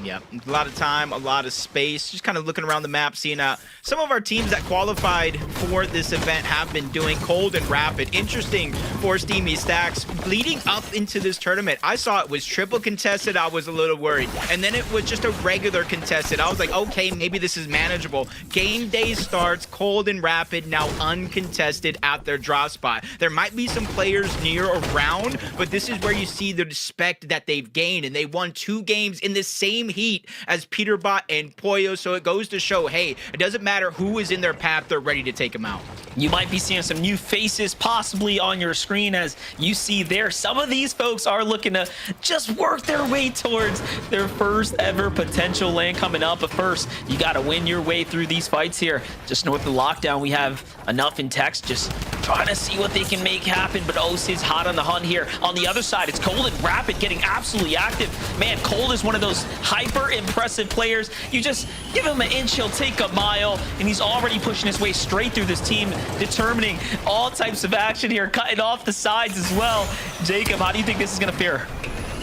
Yeah, a lot of time, a lot of space, just kind of looking around the map, seeing some of our teams that qualified for this event have been doing Cold and Rapid. Interesting for Steamy Stacks. Leading up into this tournament, I saw it was triple contested. I was a little worried. And then it was just a regular contested. I was like, okay, maybe this is manageable. Game day starts, Cold and Rapid now uncontested at their drop spot. There might be some players near or around, but this is where you see the respect that they've gained. And they won 2 games in the same heat as Peterbot and Pollo, so it goes to show, hey, it doesn't matter who is in their path, they're ready to take them out. You might be seeing some new faces possibly on your screen as you see there. Some of these folks are looking to just work their way towards their first ever potential land coming up. But first, you got to win your way through these fights here. Just north of the lockdown, we have enough in text, just trying to see what they can make happen. But Osid's hot on the hunt here. On the other side, it's Cold and Rapid getting absolutely active. Man, Cold is one of those hyper impressive players. You just give him an inch, he'll take a mile, and he's already pushing his way straight through this team, determining all types of action here, cutting off the sides as well. Jacob, how do you think this is going to fare?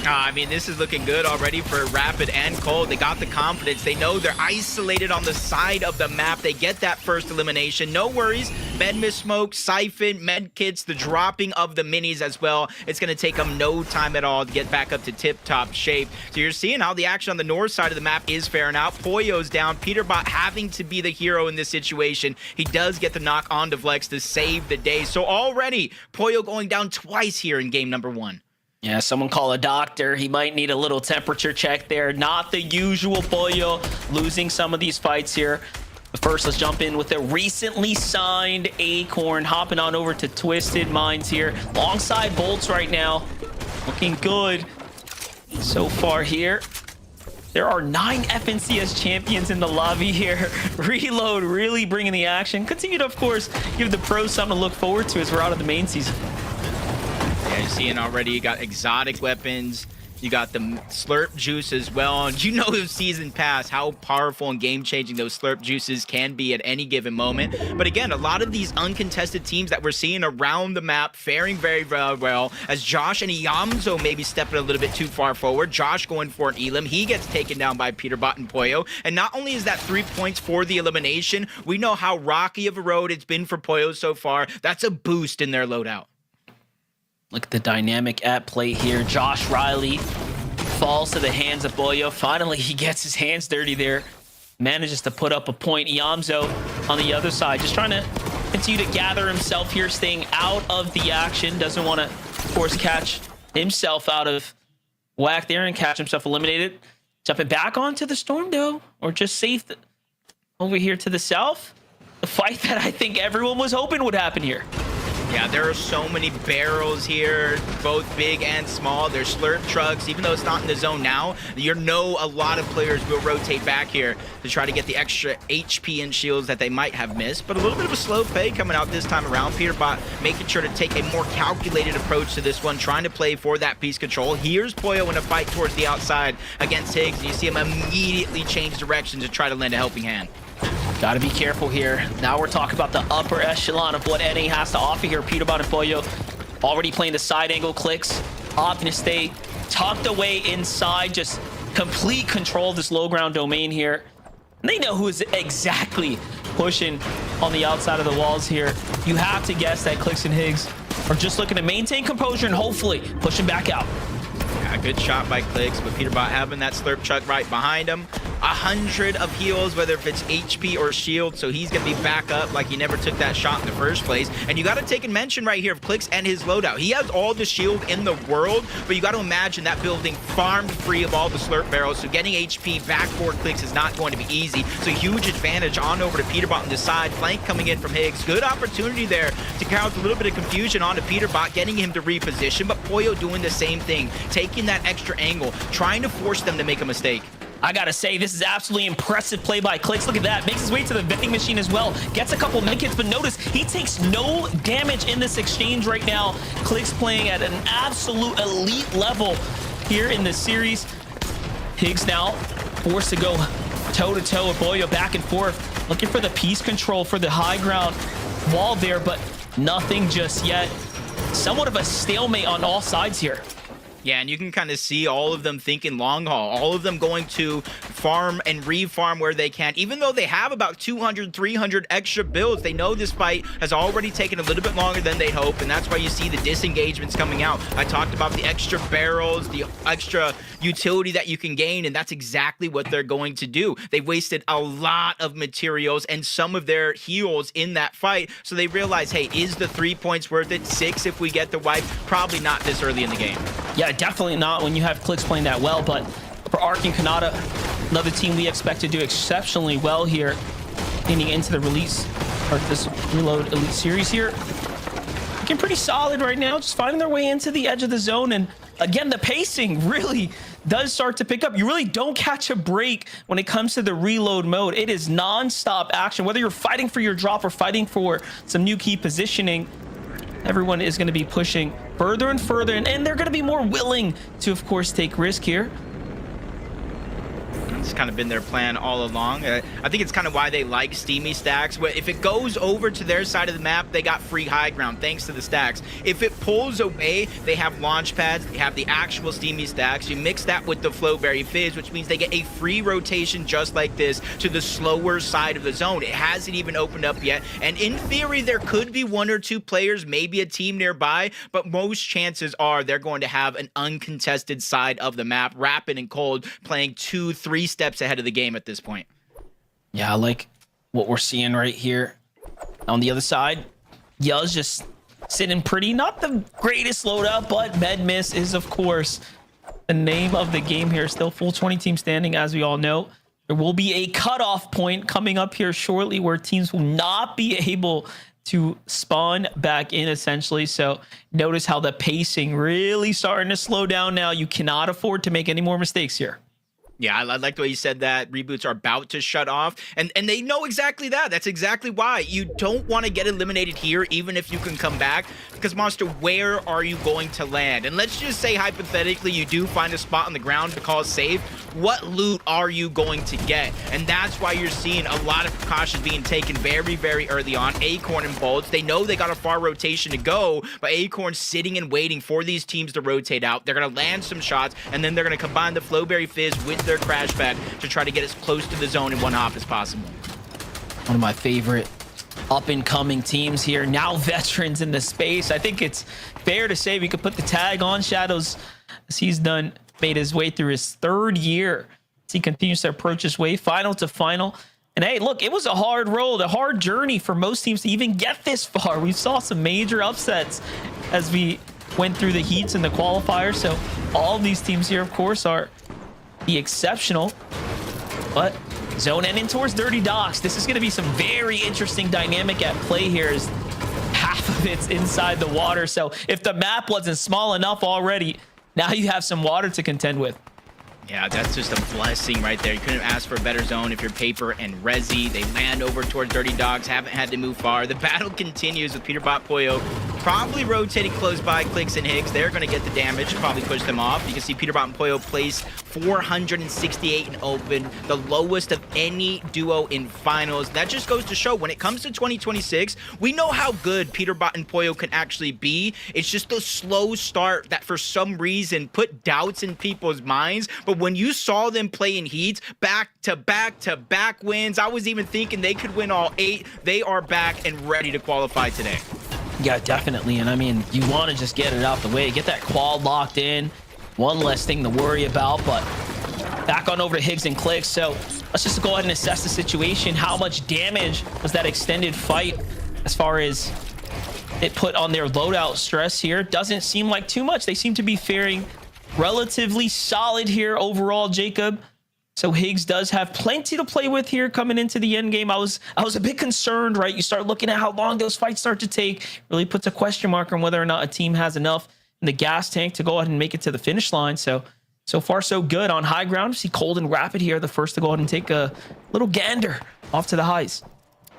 I mean, this is looking good already for Rapid and Cold. They got the confidence. They know they're isolated on the side of the map. They get that first elimination. No worries. Med Miss Smoke, Siphon, med kits, the dropping of the minis as well. It's going to take them no time at all to get back up to tip-top shape. So you're seeing how the action on the north side of the map is faring out. Pollo's down. Peterbot having to be the hero in this situation. He does get the knock on to Flex to save the day. So already, Pollo going down twice here in game number 1. Yeah, someone call a doctor. He might need a little temperature check there. Not the usual Pollo, losing some of these fights here. But first, let's jump in with a recently signed Acorn, hopping on over to Twisted Minds here. Alongside Bolts right now. Looking good so far here. There are 9 FNCS champions in the lobby here. Reload really bringing the action. Continue to, of course, give the pros something to look forward to as we're out of the main season. Yeah, you're seeing already, you got exotic weapons. You got the slurp juice as well. And you know in Season Pass how powerful and game-changing those slurp juices can be at any given moment. But again, a lot of these uncontested teams that we're seeing around the map faring very, very well. As Josh and Yamzo maybe stepping a little bit too far forward. Josh going for an Elim. He gets taken down by Peterbot and Poyo. And not only is that 3 points for the elimination, we know how rocky of a road it's been for Poyo so far. That's a boost in their loadout. Look at the dynamic at play here. Josh Riley falls to the hands of Boyo. Finally, he gets his hands dirty there. Manages to put up a point. Yamzo on the other side, just trying to continue to gather himself here, staying out of the action. Doesn't want to, of course, catch himself out of whack there and catch himself eliminated. Jumping back onto the storm, though, or just safe over here to the south. The fight that I think everyone was hoping would happen here. Yeah, there are so many barrels here, both big and small. There's slurp trucks. Even though it's not in the zone now, you know a lot of players will rotate back here to try to get the extra HP and shields that they might have missed. But a little bit of a slow pay coming out this time around. Peterbot making sure to take a more calculated approach to this one, trying to play for that piece control. Here's Poyo in a fight towards the outside against Higgs, and you see him immediately change direction to try to lend a helping hand. Got to be careful here. Now we're talking about the upper echelon of what NA has to offer here. Peterbot and Poyo already playing the side angle clicks, opting to stay tucked away inside, just complete control of this low ground domain here. And they know who is exactly pushing on the outside of the walls here. You have to guess that Clicks and Higgs are just looking to maintain composure and hopefully pushing back out. Yeah, good shot by Clicks, but Peterbot having that slurp chuck right behind him. 100 of heals, whether if it's HP or shield, so he's going to be back up like he never took that shot in the first place. And you got to take a mention right here of Clicks and his loadout. He has all the shield in the world, but you got to imagine that building farmed free of all the slurp barrels, so getting HP back for Clicks is not going to be easy. So huge advantage on over to Peterbot on the side. Flank coming in from Higgs. Good opportunity there to cause a little bit of confusion onto Peterbot, getting him to reposition, but Poyo doing the same thing, taking that extra angle, trying to force them to make a mistake. I gotta say, this is absolutely impressive play by Clicks. Look at that. Makes his way to the vending machine as well. Gets a couple medkits, but notice he takes no damage in this exchange right now. Clicks playing at an absolute elite level here in this series. Higgs now forced to go toe-to-toe with Boyo, back and forth. Looking for the piece control for the high ground wall there, but nothing just yet. Somewhat of a stalemate on all sides here. Yeah, and you can kind of see all of them thinking long haul, all of them going to farm and re-farm where they can. Even though they have about 200, 300 extra builds, they know this fight has already taken a little bit longer than they'd hope, and that's why you see the disengagements coming out. I talked about the extra barrels, the extra utility that you can gain, and that's exactly what they're going to do. They've wasted a lot of materials and some of their heals in that fight, so they realize, hey, is the 3 points worth it? 6 if we get the wipe? Probably not this early in the game. Yeah, definitely not when you have Clicks playing that well, but for Arc and Kanata, another team we expect to do exceptionally well here leading into the release or this Reload Elite Series here. Looking pretty solid right now, just finding their way into the edge of the zone, and again, the pacing really does start to pick up. You really don't catch a break when it comes to the reload mode. It is non-stop action, whether you're fighting for your drop or fighting for some new key positioning. Everyone is going to be pushing further and further, and they're going to be more willing to, of course, take risk here. It's kind of been their plan all along. I think it's kind of why they like steamy stacks. If it goes over to their side of the map, they got free high ground thanks to the stacks. If it pulls away, they have launch pads, they have the actual steamy stacks. You mix that with the Flowberry Fizz, which means they get a free rotation just like this to the slower side of the zone. It hasn't even opened up yet, and in theory, there could be 1 or 2 players, maybe a team nearby, but most chances are they're going to have an uncontested side of the map, Rapid and Cold playing 2-3 steps ahead of the game at this point. Yeah, I like what we're seeing right here. On the other side, Yell's just sitting pretty. Not the greatest loadout, but Med Miss is, of course, the name of the game here. Still full 20 team standing, as we all know. There will be a cutoff point coming up here shortly where teams will not be able to spawn back in, essentially. So notice how the pacing really starting to slow down now. You cannot afford to make any more mistakes here. Yeah, I like the way you said that. Reboots are about to shut off, and they know exactly that. That's exactly why you don't want to get eliminated here, even if you can come back. Because Monster, where are you going to land? And let's just say hypothetically you do find a spot on the ground to call safe. What loot are you going to get? And that's why you're seeing a lot of precautions being taken very, very early on. Acorn and Bolts, they know they got a far rotation to go, but Acorn's sitting and waiting for these teams to rotate out. They're going to land some shots, and then they're going to combine the Flowberry Fizz with their crash pad to try to get as close to the zone in one hop as possible. One of my favorite up-and-coming teams here, now veterans in the space. I think it's fair to say we could put the tag on Shadows, as he's made his way through his 3rd year as he continues to approach his way final to final. And hey, look, it was a hard road, a hard journey for most teams to even get this far. We saw some major upsets as we went through the heats and the qualifiers. So all of these teams here, of course, are the exceptional, but zone ending towards Dirty Docks. This is going to be some very interesting dynamic at play here, as half of it's inside the water. So if the map wasn't small enough already, now you have some water to contend with. Yeah, that's just a blessing right there. You couldn't ask for a better zone if you're Paper and Rezi. They land over towards Dirty Dogs, haven't had to move far. The battle continues with Peterbot Pollo probably rotating close by Clicks and Higgs. They're going to get the damage, probably push them off. You can see Peterbot and Pollo place 468 in open, the lowest of any duo in finals. That just goes to show when it comes to 2026, we know how good Peterbot and Pollo can actually be. It's just the slow start that for some reason put doubts in people's minds. But when you saw them play in heats, back-to-back-to-back wins, I was even thinking they could win all 8. They are back and ready to qualify today. Yeah, definitely. And I mean, you want to just get it out the way, get that quad locked in. One less thing to worry about, but back on over to Higgs and Clicks. So let's just go ahead and assess the situation. How much damage was that extended fight as far as it put on their loadout stress here? Doesn't seem like too much. They seem to be faring relatively solid here overall, Jacob. So Higgs does have plenty to play with here coming into the end game. I was a bit concerned, right? You start looking at how long those fights start to take. Really puts a question mark on whether or not a team has enough in the gas tank to go ahead and make it to the finish line. So far so good on high ground. See Cold and Rapid here, the first to go ahead and take a little gander off to the highs.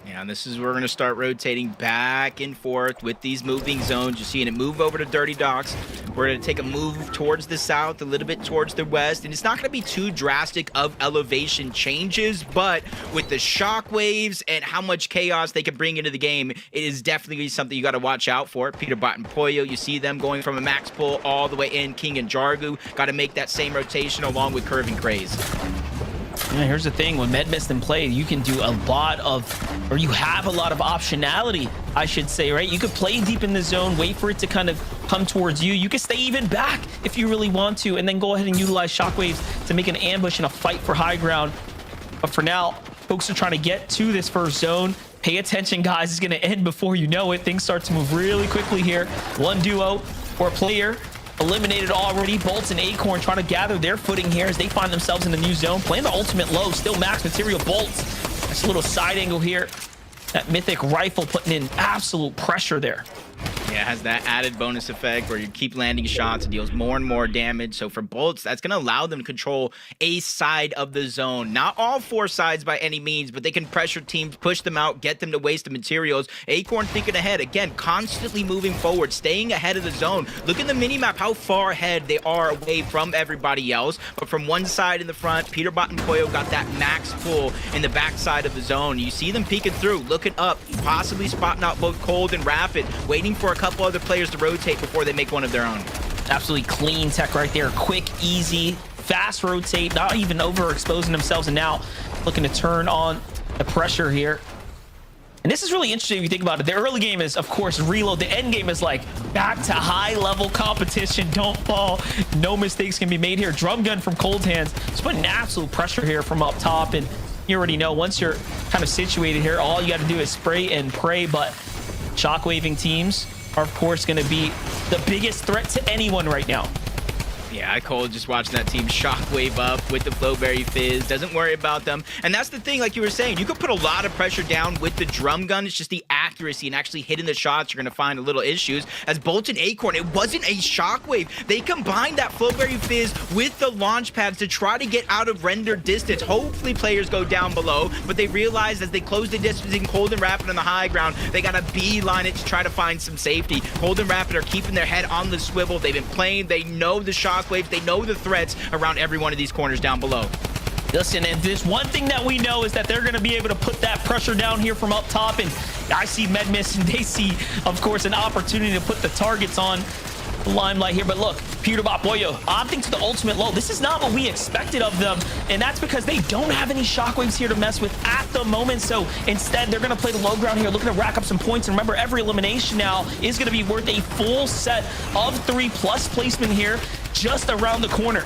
Yeah, and this is where we're going to start rotating back and forth with these moving zones. You're seeing it move over to Dirty Docks. We're going to take a move towards the south, a little bit towards the west. And it's not going to be too drastic of elevation changes, but with the shockwaves and how much chaos they can bring into the game, it is definitely something you got to watch out for. Peterbot and Pollo, you see them going from a max pull all the way in. King and Jargu got to make that same rotation along with Curve and Craze. Yeah, here's the thing, when Medmist in play, you can do a lot of, or you have a lot of optionality, I should say, right? You could play deep in the zone, wait for it to kind of come towards you. You can stay even back if you really want to, and then go ahead and utilize shockwaves to make an ambush and a fight for high ground. But for now, folks are trying to get to this first zone. Pay attention, guys. It's going to end before you know it. Things start to move really quickly here. One duo or player eliminated already. Bolts and Acorn trying to gather their footing here as they find themselves in the new zone. Playing the ultimate low, still max material. Bolts. That's a little side angle here. That mythic rifle putting in absolute pressure there. Yeah, it has that added bonus effect where you keep landing shots. It deals more and more damage. So for Bolts, that's going to allow them to control a side of the zone. Not all 4 sides by any means, but they can pressure teams, push them out, get them to waste the materials. Acorn thinking ahead. Again, constantly moving forward, staying ahead of the zone. Look at the minimap, how far ahead they are away from everybody else. But from one side in the front, Peterbot and Pollo got that max pull in the back side of the zone. You see them peeking through, looking up, possibly spotting out both Cold and Rapid, waiting for a couple other players to rotate before they make one of their own. Absolutely clean tech right there. Quick, easy, fast rotate, not even overexposing themselves, and now looking to turn on the pressure here. And this is really interesting if you think about it. The early game is, of course, reload. The end game is like back to high-level competition. Don't fall. No mistakes can be made here. Drum gun from Cold Hands. Just putting absolute pressure here from up top. And you already know, once you're kind of situated here, all you got to do is spray and pray. But shockwaving teams are, of course, going to be the biggest threat to anyone right now. Yeah, Cole just watching that team shockwave up with the Flowberry Fizz. Doesn't worry about them. And that's the thing, like you were saying, you could put a lot of pressure down with the drum gun. It's just the accuracy and actually hitting the shots you're going to find a little issues. As Bolt and Acorn, it wasn't a shockwave. They combined that Flowberry Fizz with the launch pads to try to get out of render distance. Hopefully players go down below, but they realized as they close the distance in Cold and Rapid on the high ground, they got to beeline it to try to find some safety. Cold and Rapid are keeping their head on the swivel. They've been playing. They know the shockwaves. They know the threats around every one of these corners down below. Listen, and this one thing that we know is that they're going to be able to put that pressure down here from up top, and I see Medmiss, and they see, of course, an opportunity to put the targets on the limelight here. But look, Peterbot Boyo opting to the ultimate low. This is not what we expected of them, and that's because they don't have any shockwaves here to mess with at the moment. So instead, they're going to play the low ground here, looking to rack up some points. And remember, every elimination now is going to be worth a full set of 3+ placement here just around the corner.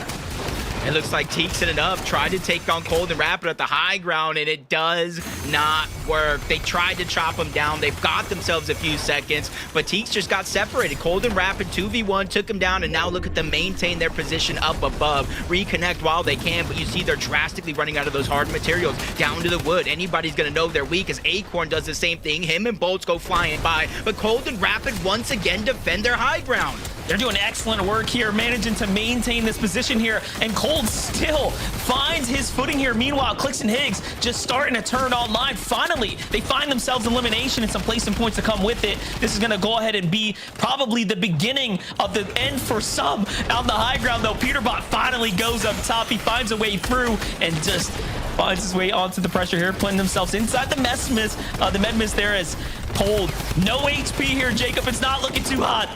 It looks like Teek's in it up, tried to take on Cold and Rapid at the high ground, and it does not work. They tried to chop him down. They've got themselves a few seconds, but Teek's just got separated. Cold and Rapid 2v1 took him down, and now look at them maintain their position up above, reconnect while they can, but you see they're drastically running out of those hard materials down to the wood. Anybody's going to know they're weak as Acorn does the same thing. Him and Bolts go flying by, but Cold and Rapid once again defend their high ground. They're doing excellent work here, managing to maintain this position here, and Cold still finds his footing here. Meanwhile, Clicks and Higgs just starting to turn online. Finally, they find themselves elimination and some placement points to come with it. This is going to go ahead and be probably the beginning of the end for some on the high ground, though. Peterbot finally goes up top. He finds a way through and just finds his way onto the pressure here, putting themselves inside the Medmiss there as Cold. No HP here, Jacob. It's not looking too hot.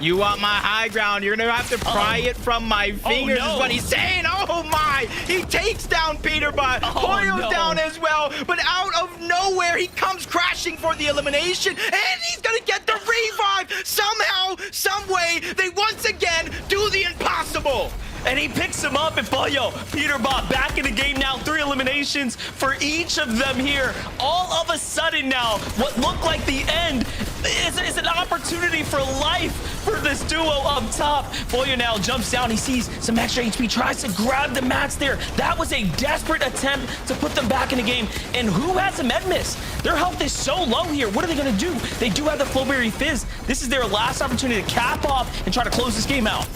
You want my high ground? You're gonna have to pry it from my fingers, is what he's saying. Oh my! He takes down Peterbot. Poyo's down as well, but out of nowhere, he comes crashing for the elimination, and he's gonna get the revive. Somehow, some way, they once again do the impossible. And he picks him up, and Boyo, Peterbot back in the game now. 3 eliminations for each of them here. All of a sudden now, what looked like the end is an opportunity for life for this duo up top. Boyo now jumps down. He sees some extra HP, tries to grab the mats there. That was a desperate attempt to put them back in the game. And who has a Medmiss? Their health is so low here. What are they going to do? They do have the Flowberry Fizz. This is their last opportunity to cap off and try to close this game out.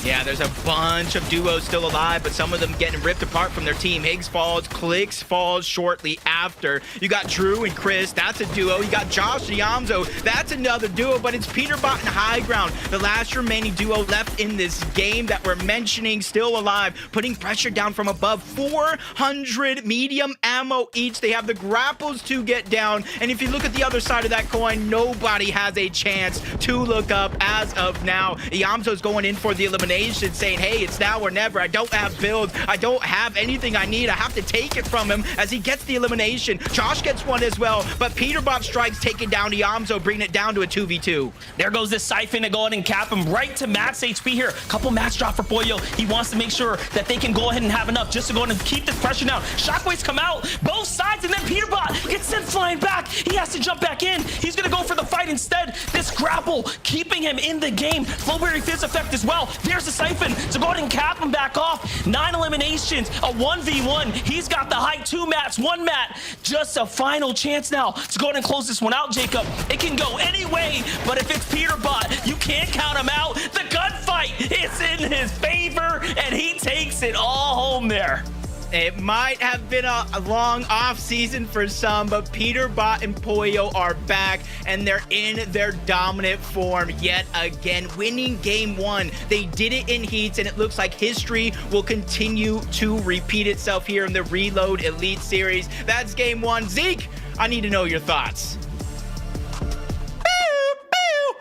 Yeah, there's a bunch of duos still alive, but some of them getting ripped apart from their team. Higgs falls, Clicks falls shortly after. You got Drew and Chris, that's a duo. You got Josh and Yamzo, that's another duo, but it's Peterbot and High Ground, the last remaining duo left in this game that we're mentioning, still alive, putting pressure down from above. 400 medium ammo each. They have the grapples to get down, and if you look at the other side of that coin, nobody has a chance to look up as of now. Yamzo's going in for the elimination, saying, hey, it's now or never. I don't have builds. I don't have anything I need. I have to take it from him as he gets the elimination. Josh gets one as well, but Peterbot strikes, taking down Yamzo, bringing it down to a 2v2. There goes the Siphon to go ahead and cap him right to max HP here. Couple max drop for Boyo. He wants to make sure that they can go ahead and have enough just to go ahead and keep this pressure down. Shockwaves come out both sides, and then Peterbot gets sent flying back. He has to jump back in. He's going to go for the fight instead. This grapple keeping him in the game. Flowberry Fizz effect as well. There's the Siphon to go ahead and cap him back off. 9 eliminations, a 1v1. He's got the height, 2 mats, 1 mat. Just a final chance now to go ahead and close this one out, Jacob. It can go any way, but if it's Peterbot, you can't count him out. The gunfight is in his favor, and he takes it all home there. It might have been a long off season for some, but Peterbot and Poyo are back, and they're in their dominant form yet again, winning game 1. They did it in heats, and it looks like history will continue to repeat itself here in the Reload Elite Series. That's game 1. Zeke, I need to know your thoughts.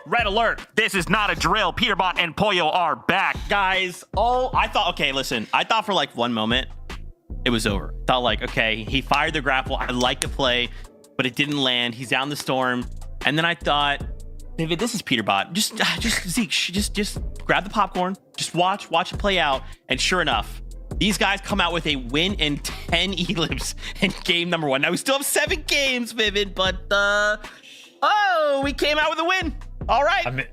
Red alert. This is not a drill. Peterbot and Poyo are back. Guys, I thought for like one moment, it was over. Thought like, okay, he fired the grapple. I like the play, but it didn't land. He's down the storm. And then I thought, David, this is Peterbot. Just Zeke, just grab the popcorn. Just watch it play out. And sure enough, these guys come out with a win and 10 elips in game number 1. Now we still have 7 games, Vivid, but we came out with a win. All right.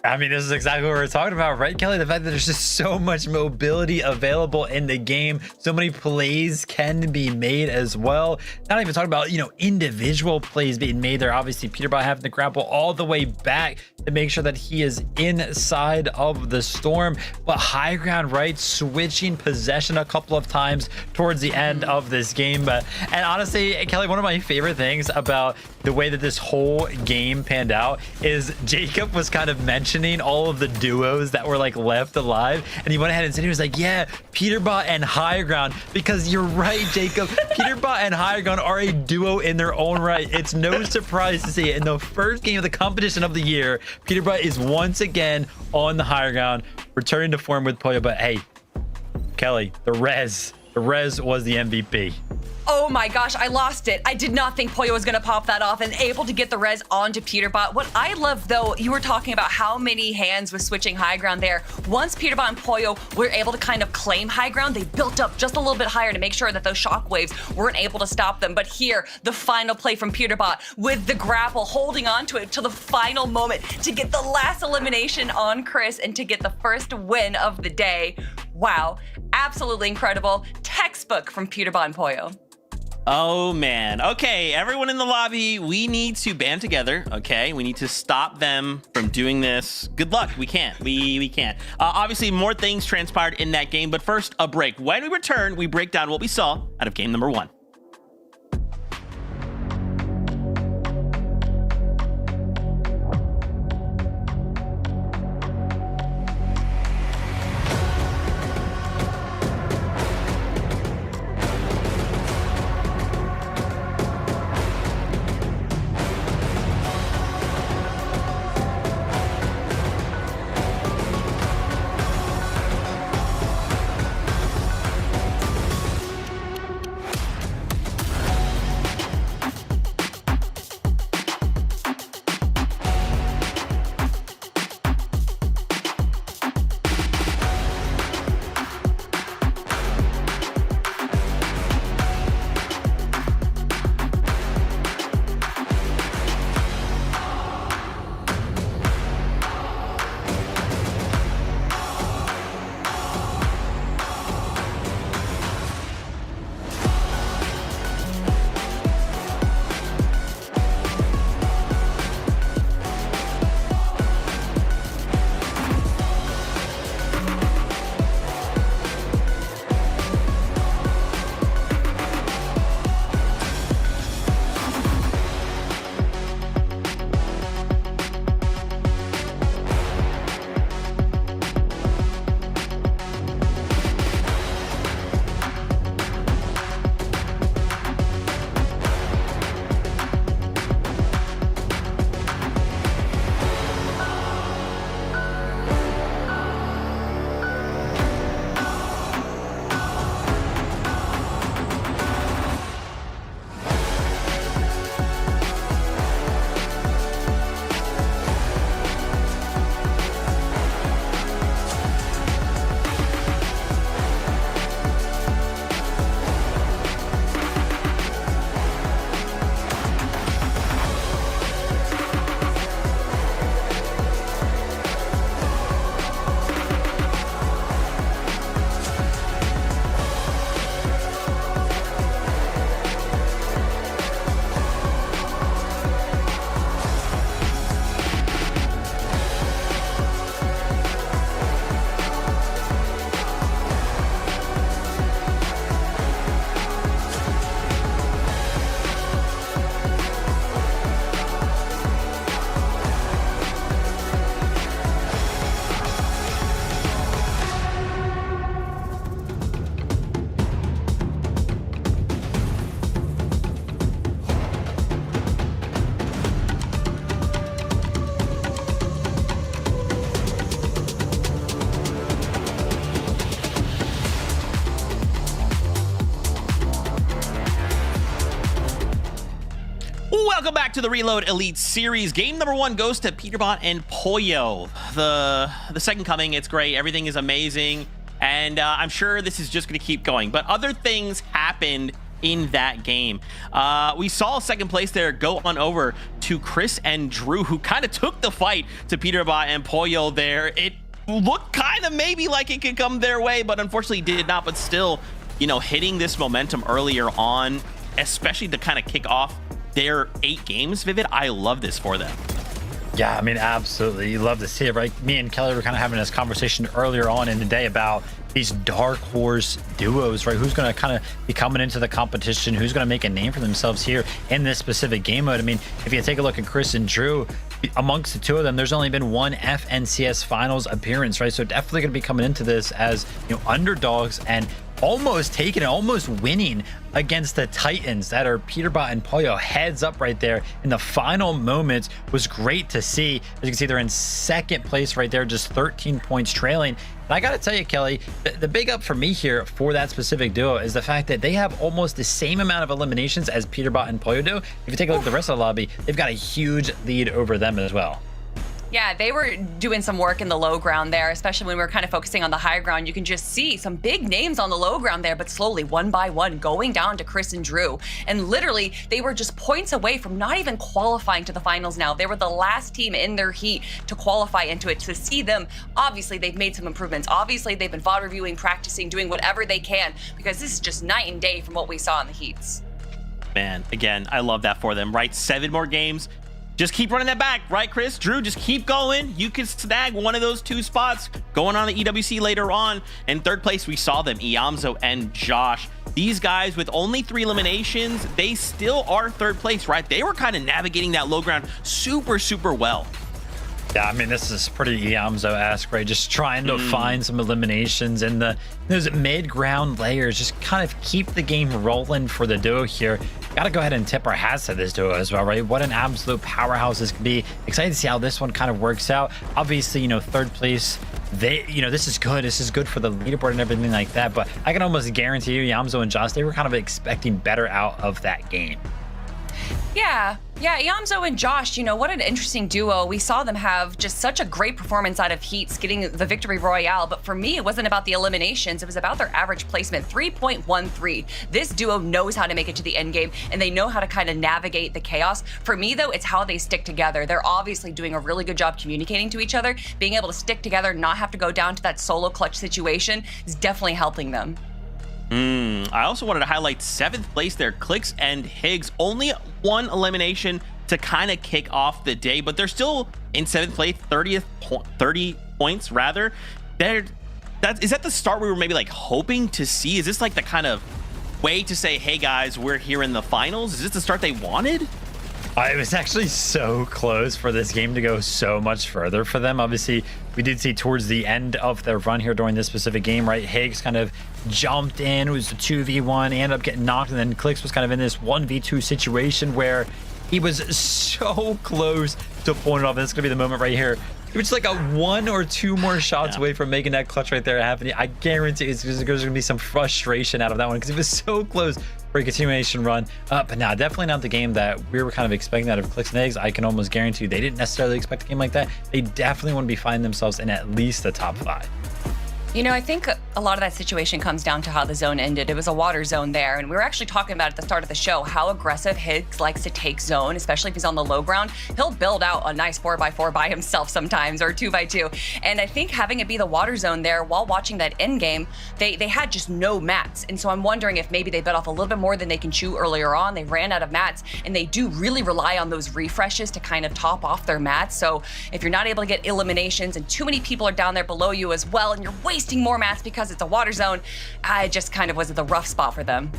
I mean, this is exactly what we're talking about, right, Kelly? The fact that there's just so much mobility available in the game. So many plays can be made as well. Not even talking about, individual plays being made there. Obviously, Peterbot having to grapple all the way back to make sure that he is inside of the storm. But high ground, right? Switching possession a couple of times towards the end of this game. And honestly, Kelly, one of my favorite things about the way that this whole game panned out is Jacob was kind of mentioning all of the duos that were like left alive, and he went ahead and said, he was like, yeah, Peterbot and high ground, because you're right, Jacob. Peterbot and high ground are a duo in their own right. It's no surprise to see it in the first game of the competition of the year. Peterbot is once again on the higher ground, returning to form with Pollo. But hey, Kelly, the res was the MVP. Oh my gosh, I lost it. I did not think Pollo was going to pop that off and able to get the res onto Peterbot. What I love, though, you were talking about how many hands was switching high ground there. Once Peterbot and Pollo were able to kind of claim high ground, they built up just a little bit higher to make sure that those shockwaves weren't able to stop them. But here, the final play from Peterbot with the grapple, holding on to it to the final moment to get the last elimination on Chris and to get the first win of the day. Wow, absolutely incredible. Textbook from Peterbot and Pollo. Oh man. Okay, everyone in the lobby, we need to band together. Okay, we need to stop them from doing this. Good luck. We can't. We can't. Obviously, more things transpired in that game, but first, a break. When we return, we break down what we saw out of game number 1. Welcome back to the Reload Elite Series. Game number 1 goes to Peterbot and Pollo. The second coming, it's great. Everything is amazing. And I'm sure this is just going to keep going. But other things happened in that game. We saw second place there go on over to Chris and Drew, who kind of took the fight to Peterbot and Pollo there. It looked kind of maybe like it could come their way, but unfortunately did not. But still, you know, hitting this momentum earlier on, especially to kind of kick off their 8 games, Vivid. I love this for them. Yeah, I mean, absolutely. You love to see it, right? Me and Kelly were kind of having this conversation earlier on in the day about these dark horse duos, right? Who's going to kind of be coming into the competition? Who's going to make a name for themselves here in this specific game mode? I mean, if you take a look at Chris and Drew, amongst the two of them, there's only been one FNCS finals appearance, right? So definitely going to be coming into this as, you know, underdogs and almost taking it, almost winning against the Titans that are Peterbot and Pollo. Heads up right there in the final moments was great to see. As you can see, they're in second place right there, just 13 points trailing. And I got to tell you, Kelly, the big up for me here for that specific duo is the fact that they have almost the same amount of eliminations as Peterbot and Pollo do. If you take a look at the rest of the lobby, they've got a huge lead over them as well. Yeah, they were doing some work in the low ground there, especially when we were kind of focusing on the high ground. You can just see some big names on the low ground there, but slowly, one by one, going down to Chris and Drew. And literally, they were just points away from not even qualifying to the finals now. They were the last team in their heat to qualify into it. To see them, obviously, they've made some improvements. Obviously, they've been VOD reviewing, practicing, doing whatever they can, because this is just night and day from what we saw in the heats. Man, again, I love that for them, right? 7 more games. Just keep running that back, right, Chris? Drew, just keep going. You can snag one of those 2 spots going on the EWC later on. In third place, we saw them, Iamzo and Josh. These guys with only 3 eliminations, they still are third place, right? They were kind of navigating that low ground super, super well. Yeah, I mean, this is pretty Iamzo-esque, right? Just trying to find some eliminations in those mid-ground layers. Just kind of keep the game rolling for the duo here. Got to go ahead and tip our hats to this duo as well, right? What an absolute powerhouse this could be. Excited to see how this one kind of works out. Obviously, you know, third place, this is good. This is good for the leaderboard and everything like that. But I can almost guarantee you, Iamzo and Josh, they were kind of expecting better out of that game. Yeah, Iamzo and Josh, you know, what an interesting duo. We saw them have just such a great performance out of heats, getting the victory royale. But for me, it wasn't about the eliminations. It was about their average placement, 3.13. This duo knows how to make it to the end game, and they know how to kind of navigate the chaos. For me, though, it's how they stick together. They're obviously doing a really good job communicating to each other. Being able to stick together, not have to go down to that solo clutch situation is definitely helping them. I also wanted to highlight 7th place there, Clicks and Higgs. Only 1 elimination to kind of kick off the day, but they're still in 7th place, 30 points rather. Is that the start we were maybe like hoping to see? Is this like the kind of way to say, hey guys, we're here in the finals? Is this the start they wanted? It was actually so close for this game to go so much further for them. Obviously, we did see towards the end of their run here during this specific game, right? Higgs kind of jumped in. It was a 2v1, ended up getting knocked, and then Clicks was kind of in this 1v2 situation where he was so close to pulling it off. This is going to be the moment right here. It was like a 1 or 2 more shots away from making that clutch right there happen. I guarantee there's going to be some frustration out of that one because it was so close for a continuation run. But now, definitely not the game that we were kind of expecting out of Clicks and Eggs. I can almost guarantee you they didn't necessarily expect a game like that. They definitely want to be finding themselves in at least the top 5. You know, I think a lot of that situation comes down to how the zone ended. It was a water zone there, and we were actually talking about at the start of the show how aggressive Higgs likes to take zone, especially if he's on the low ground. He'll build out a nice 4x4 by himself sometimes, or 2x2. And I think having it be the water zone there while watching that end game, they had just no mats. And so I'm wondering if maybe they bit off a little bit more than they can chew earlier on. They ran out of mats, and they do really rely on those refreshes to kind of top off their mats. So if you're not able to get eliminations and too many people are down there below you as well, and you're wasting more mats because it's a water zone, I just kind of was at the rough spot for them.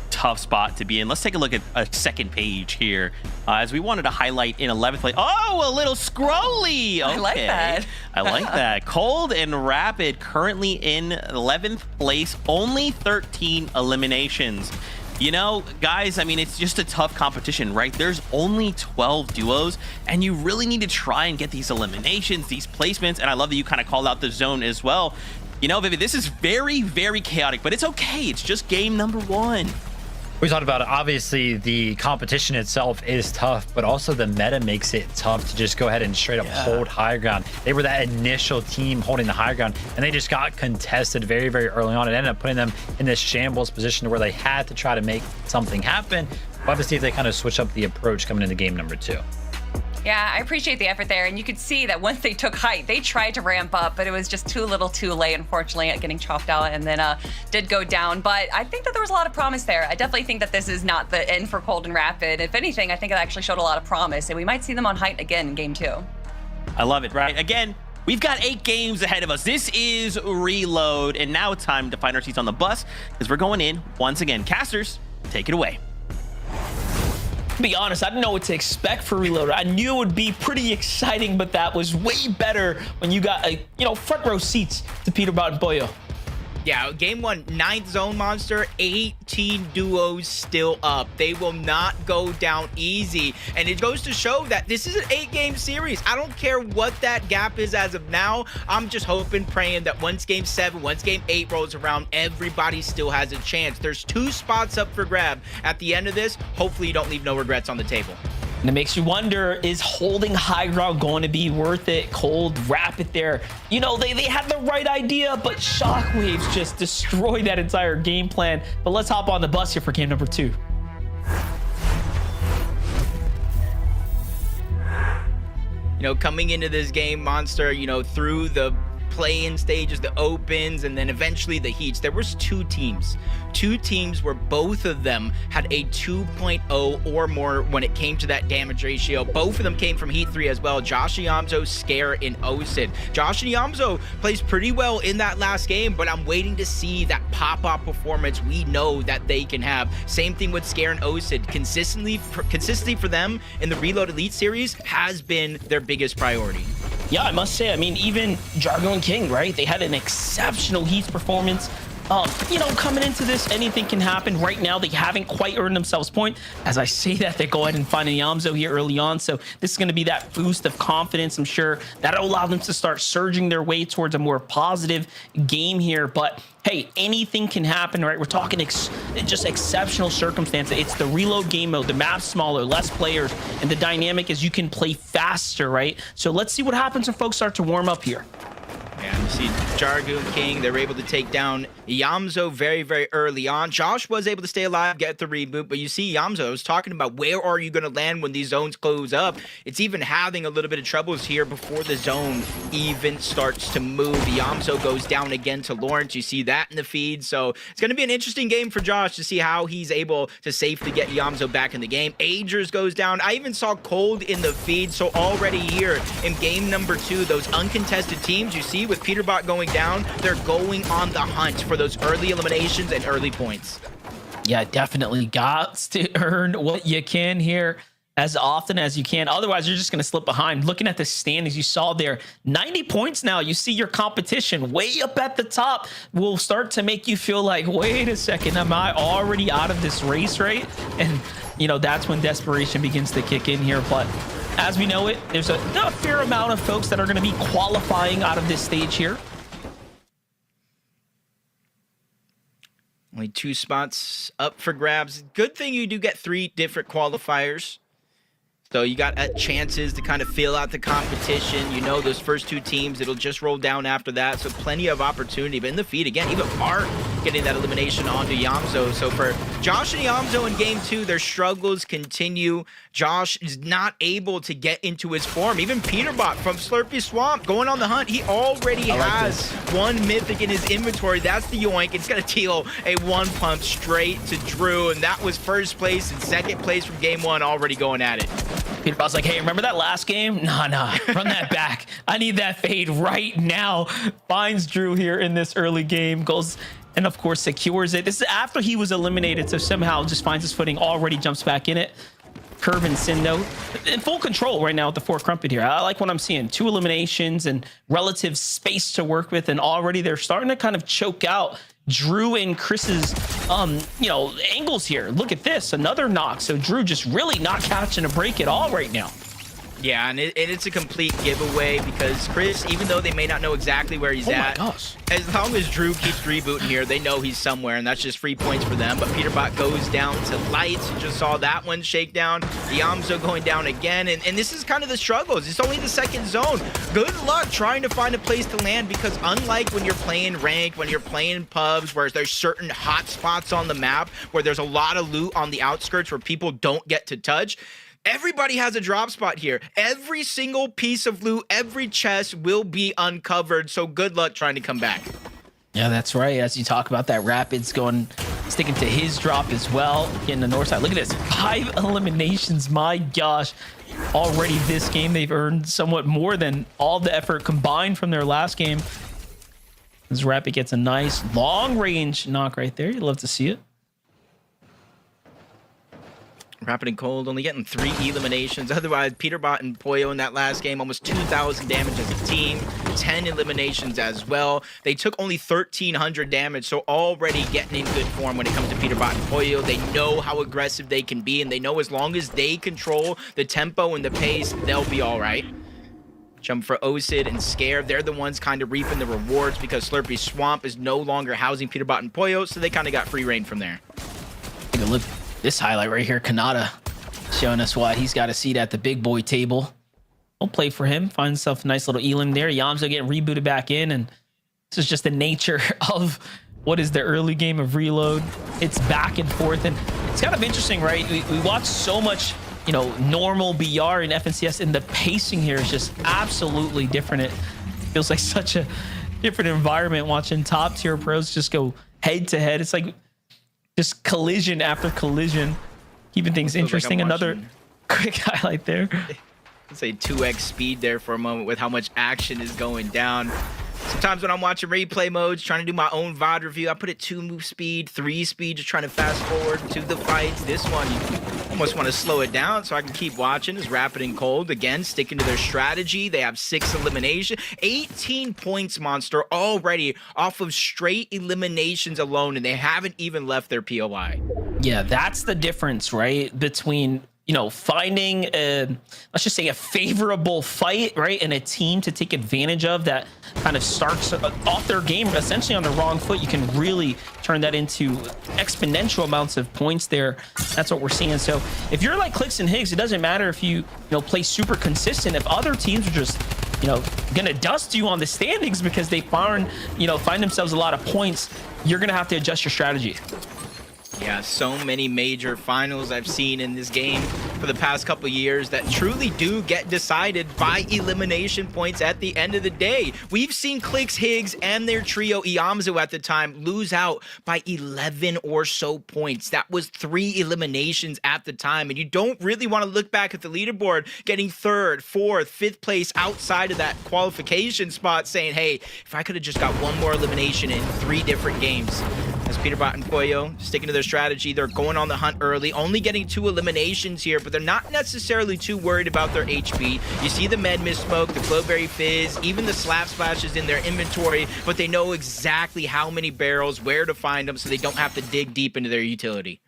Tough spot to be in. Let's take a look at a second page here, as we wanted to highlight in 11th place. Oh, a little scrolly. Okay. I like that. I like that. Cold and Rapid currently in 11th place, only 13 eliminations. You know, guys, I mean, it's just a tough competition, right? There's only 12 duos, and you really need to try and get these eliminations, these placements, and I love that you kind of called out the zone as well. You know, Vivid, this is very, very chaotic, but it's okay. It's just game number 1. We talked about it. Obviously, the competition itself is tough, but also the meta makes it tough to just go ahead and straight up hold high ground. They were that initial team holding the high ground, and they just got contested very, very early on. It ended up putting them in this shambles position where they had to try to make something happen. We'll have to see if they kind of switch up the approach coming into game number 2. Yeah, I appreciate the effort there. And you could see that once they took height, they tried to ramp up, but it was just too little too late, unfortunately, at getting chopped out and then did go down. But I think that there was a lot of promise there. I definitely think that this is not the end for Cold and Rapid. If anything, I think it actually showed a lot of promise, and we might see them on height again in game 2. I love it, right? Again, we've got 8 games ahead of us. This is Reload, and now it's time to find our seats on the bus because we're going in once again. Casters, take it away. To be honest, I didn't know what to expect for Reload. I knew it would be pretty exciting, but that was way better when you got a front row seats to Peterbot and Boyo. Yeah, game 1, 9th zone monster, 18 duos still up. They will not go down easy. And it goes to show that this is an 8-game series. I don't care what that gap is as of now. I'm just hoping, praying that once game 7, once game 8 rolls around, everybody still has a chance. There's 2 spots up for grab at the end of this. Hopefully you don't leave no regrets on the table. And it makes you wonder, is holding high ground going to be worth it? Cold, Rapid there. They had the right idea, but Shockwaves just destroyed that entire game plan. But let's hop on the bus here for game number 2. Coming into this game, Monster, through the play-in stages, the opens, and then eventually the heats, there was 2 teams where both of them had a 2.0 or more when it came to that damage ratio. Both of them came from Heat 3 as well. Josh Iamzo, Scare, and Osid. Josh Iamzo plays pretty well in that last game, but I'm waiting to see that pop-up performance we know that they can have. Same thing with Scare and Osid. Consistency for them in the Reload Elite Series has been their biggest priority. Yeah, I must say, even Jargo and King, right? They had an exceptional Heats performance. Coming into this, anything can happen. Right now, they haven't quite earned themselves point. As I say that, they go ahead and find a Yamzo here early on. So this is going to be that boost of confidence. I'm sure that'll allow them to start surging their way towards a more positive game here. But hey, anything can happen, right? We're talking just exceptional circumstances. It's the Reload game mode. The map's smaller, less players, and the dynamic is you can play faster, right? So let's see what happens when folks start to warm up here. And you see Jargo and King, they were able to take down Yamzo very, very early on. Josh was able to stay alive, get the reboot, but you see Yamzo, I was talking about where are you going to land when these zones close up. It's even having a little bit of troubles here before the zone even starts to move. Yamzo goes down again to Lawrence. You see that in the feed. So it's going to be an interesting game for Josh to see how he's able to safely get Yamzo back in the game. Agers goes down. I even saw Cold in the feed. So already here in game number 2, those uncontested teams you see with Peterbot going down, they're going on the hunt for those early eliminations and early points. Yeah, definitely got to earn what you can here as often as you can. Otherwise, you're just going to slip behind. Looking at the standings, you saw there 90 points now. You see your competition way up at the top will start to make you feel like, wait a second, am I already out of this race, right? And, that's when desperation begins to kick in here. But as we know it, there's a fair amount of folks that are going to be qualifying out of this stage here. Only 2 spots up for grabs. Good thing you do get 3 different qualifiers. So you got chances to kind of fill out the competition. Those first 2 teams, it'll just roll down after that. So plenty of opportunity. But in the feed, again, even Mark getting that elimination onto Yamzo. So for Josh and Yamzo in game 2, their struggles continue. Josh is not able to get into his form. Even Peterbot from Slurpy Swamp going on the hunt. He already has 1 mythic in his inventory. That's the yoink. It's going to deal a 1 pump straight to Drew. And that was first place and second place from game 1 already going at it. Peterbot's like, hey, remember that last game? Nah, run that back. I need that fade right now. Finds Drew here in this early game, goes and of course secures it. This is after he was eliminated, so somehow just finds his footing, already jumps back in it. Curve and Sindo in full control right now with the 4 Crumpet here. I like what I'm seeing. 2 eliminations and relative space to work with, and already they're starting to kind of choke out Drew and Chris's angles here. Look at this, another knock. So Drew just really not catching a break at all right now. Yeah, and it's a complete giveaway because Chris, even though they may not know exactly where he's at, gosh. as long as Drew keeps rebooting here, they know he's somewhere, and that's just free points for them. But Peterbot goes down to lights. You just saw that one shake down. Yamzo going down again, and this is kind of the struggles. It's only the second zone. Good luck trying to find a place to land because unlike when you're playing ranked, when you're playing pubs, where there's certain hot spots on the map, where there's a lot of loot on the outskirts where people don't get to touch, everybody has a drop spot here. Every single piece of loot, every chest will be uncovered. So good luck trying to come back. Yeah, that's right. As you talk about that, Rapids sticking to his drop as well, getting the north side. Look at this, 5 eliminations. My gosh, already this game they've earned somewhat more than all the effort combined from their last game. As Rapid gets a nice long range knock right there. You'd love to see it. Rapid and Cold only getting 3 eliminations. Otherwise, Peterbot and Poyo in that last game, almost 2,000 damage as a team, 10 eliminations as well. They took only 1,300 damage, so already getting in good form when it comes to Peterbot and Poyo. They know how aggressive they can be, and they know as long as they control the tempo and the pace, they'll be all right. Jump for Osid and Scare. They're the ones kind of reaping the rewards because Slurpy Swamp is no longer housing Peterbot and Poyo, so they kind of got free reign from there. Take a look. This highlight right here, Kanata showing us why he's got a seat at the big boy table. We'll play for him. Find himself a nice little elim there. Yamzo getting rebooted back in, and this is just the nature of what is the early game of Reload. It's back and forth, and it's kind of interesting, right? We watch so much, you know, normal BR and FNCS, and the pacing here is just absolutely different. It feels like such a different environment watching top tier pros just go head to head. It's like just collision after collision, keeping things interesting. Like another quick highlight there. Let's say 2x speed there for a moment with how much action is going down. Sometimes when I'm watching replay modes, trying to do my own VOD review, I put it 2 move speed, 3 speed, just trying to fast forward to the fights. This one, you almost want to slow it down so I can keep watching. Is Rapid and Cold again sticking to their strategy. They have 6 elimination, 18 points, Monster, already off of straight eliminations alone, and they haven't even left their POI. Yeah, that's the difference, right? Between, you know, finding let's just say a favorable fight, right, and a team to take advantage of that kind of starts off their game essentially on the wrong foot. You can really turn that into exponential amounts of points there. That's what we're seeing. So if you're like Clicks and Higgs, it doesn't matter if you play super consistent. If other teams are just gonna dust you on the standings because they find themselves a lot of points, you're gonna have to adjust your strategy. Yeah, so many major finals I've seen in this game for the past couple years that truly do get decided by elimination points at the end of the day. We've seen Clicks, Higgs, and their trio, Iamzo at the time, lose out by 11 or so points. That was 3 eliminations at the time, and you don't really want to look back at the leaderboard getting 3rd, 4th, 5th place outside of that qualification spot saying, hey, if I could have just got 1 more elimination in 3 different games. As Peterbot and Poyo sticking to their strategy, they're going on the hunt early, only getting 2 eliminations here, but they're not necessarily too worried about their HP. You see the Med Mist Smoke, the Glowberry Fizz, even the Slap Splashes in their inventory, but they know exactly how many barrels, where to find them, so they don't have to dig deep into their utility.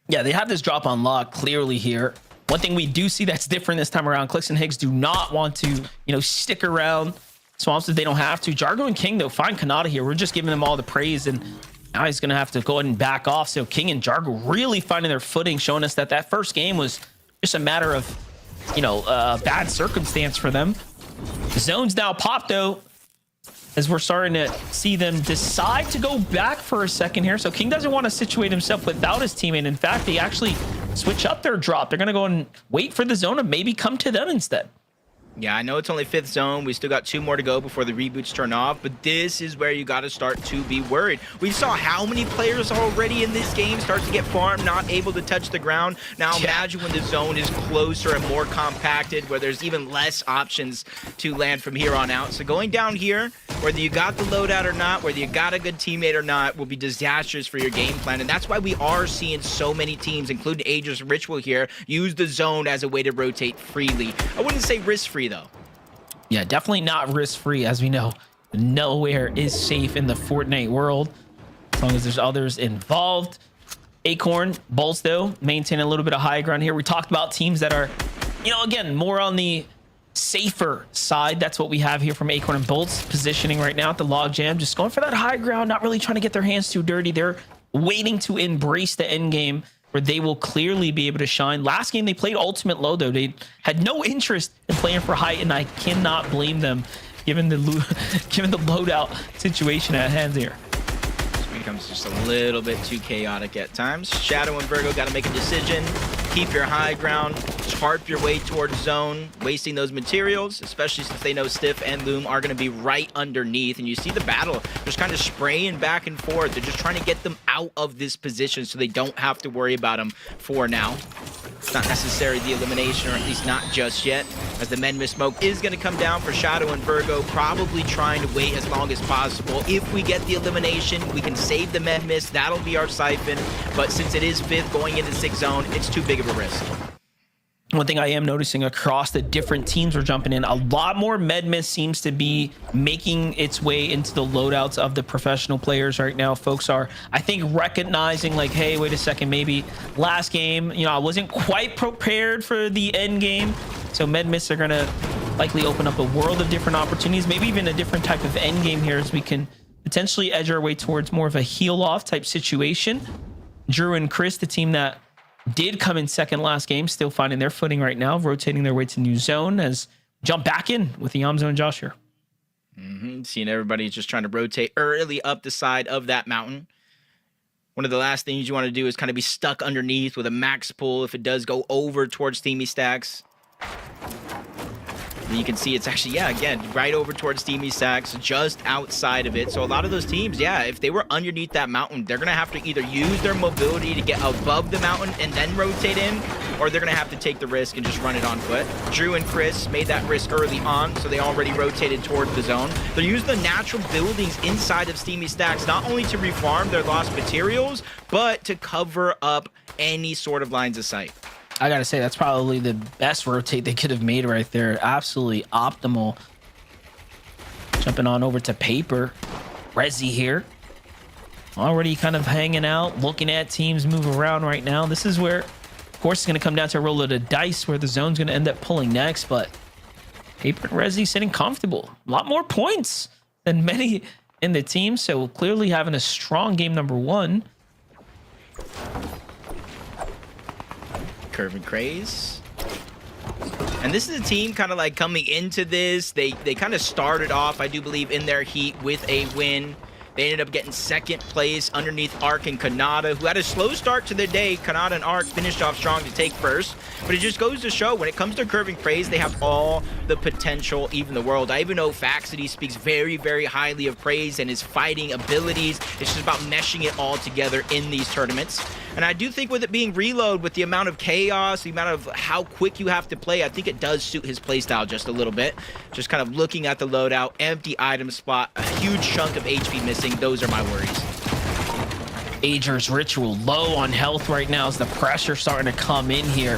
Yeah, they have this drop on lock clearly here. One thing we do see that's different this time around, Clicks and Higgs do not want to, stick around Swamps if they don't have to. Jargo and King, though, find Kanata here. We're just giving them all the praise, and now he's going to have to go ahead and back off. So King and Jargo really finding their footing, showing us that first game was just a matter of, bad circumstance for them. The zone's now popped, though, as we're starting to see them decide to go back for a second here. So King doesn't want to situate himself without his teammate. In fact, they actually switch up their drop. They're going to go and wait for the zone and maybe come to them instead. Yeah, I know it's only 5th zone. We still got 2 more to go before the reboots turn off, but this is where you got to start to be worried. We saw how many players already in this game start to get farmed, not able to touch the ground. Now imagine when the zone is closer and more compacted, where there's even less options to land from here on out. So going down here, whether you got the loadout or not, whether you got a good teammate or not, will be disastrous for your game plan. And that's why we are seeing so many teams, including Aegis Ritual here, use the zone as a way to rotate freely. I wouldn't say risk-free, though. Yeah, definitely not risk-free. As we know, nowhere is safe in the Fortnite world as long as there's others involved. Acorn, Bolts, though, maintain a little bit of high ground here. We talked about teams that are, again, more on the safer side. That's what we have here from Acorn and Bolts, positioning right now at the log jam, just going for that high ground, not really trying to get their hands too dirty. They're waiting to embrace the end game where they will clearly be able to shine. Last game they played ultimate low though. They had no interest in playing for height, and I cannot blame them given the given the loadout situation at hand here. Becomes just a little bit too chaotic at times. Shadow and Virgo got to make a decision. Keep your high ground, harp your way towards zone, wasting those materials, especially since they know Stiff and Loom are going to be right underneath. And you see the battle just kind of spraying back and forth. They're just trying to get them out of this position so they don't have to worry about them for now. It's not necessarily the elimination, or at least not just yet, as the Men Miss Smoke is going to come down for Shadow and Virgo, probably trying to wait as long as possible. If we get the elimination, we can save the Men Miss. That'll be our siphon. But since it is 5th going into 6th zone, it's too big of a risk. One thing I am noticing across the different teams we're jumping in, a lot more Medmiss seems to be making its way into the loadouts of the professional players right now. Folks are, I think, recognizing like, hey, wait a second, maybe last game, you know, I wasn't quite prepared for the end game. So Medmiss are going to likely open up a world of different opportunities, maybe even a different type of end game here as we can potentially edge our way towards more of a heal off type situation. Drew and Chris, the team that did come in second last game, still finding their footing right now, rotating their way to new zone as jump back in with Yamzo and Josh here. Seeing everybody just trying to rotate early up the side of that mountain. One of the last things you want to do is kind of be stuck underneath with a max pull if it does go over towards Steamy Stacks. And you can see it's actually, yeah, again, right over towards Steamy Stacks, just outside of it. So a lot of those teams, yeah, if they were underneath that mountain, they're going to have to either use their mobility to get above the mountain and then rotate in, or they're going to have to take the risk and just run it on foot. Drew and Chris made that risk early on, so they already rotated towards the zone. They used the natural buildings inside of Steamy Stacks, not only to refarm their lost materials, but to cover up any sort of lines of sight. I gotta say, that's probably the best rotate they could have made right there. Absolutely optimal. Jumping on over to Paper. Rezi here. Already kind of hanging out, looking at teams move around right now. This is where, of course, it's going to come down to a roll of the dice where the zone's going to end up pulling next. But Paper and Rezi sitting comfortable. A lot more points than many in the team. So clearly having a strong game number one. Curve and Craze. And this is a team kind of like coming into this. They kind of started off, I do believe, in their heat with a win. They ended up getting second place underneath Ark and Kanata, who had a slow start to their day. Kanata and Ark finished off strong to take first. But it just goes to show, when it comes to Curve and Craze, they have all the potential, even the world. I even know Faxity speaks very, very highly of Craze and his fighting abilities. It's just about meshing it all together in these tournaments. And I do think with it being reload, with the amount of chaos, the amount of how quick you have to play, I think it does suit his playstyle just a little bit. Just kind of looking at the loadout, empty item spot, a huge chunk of HP missing. Those are my worries. Ager's Ritual low on health right now as the pressure starting to come in here.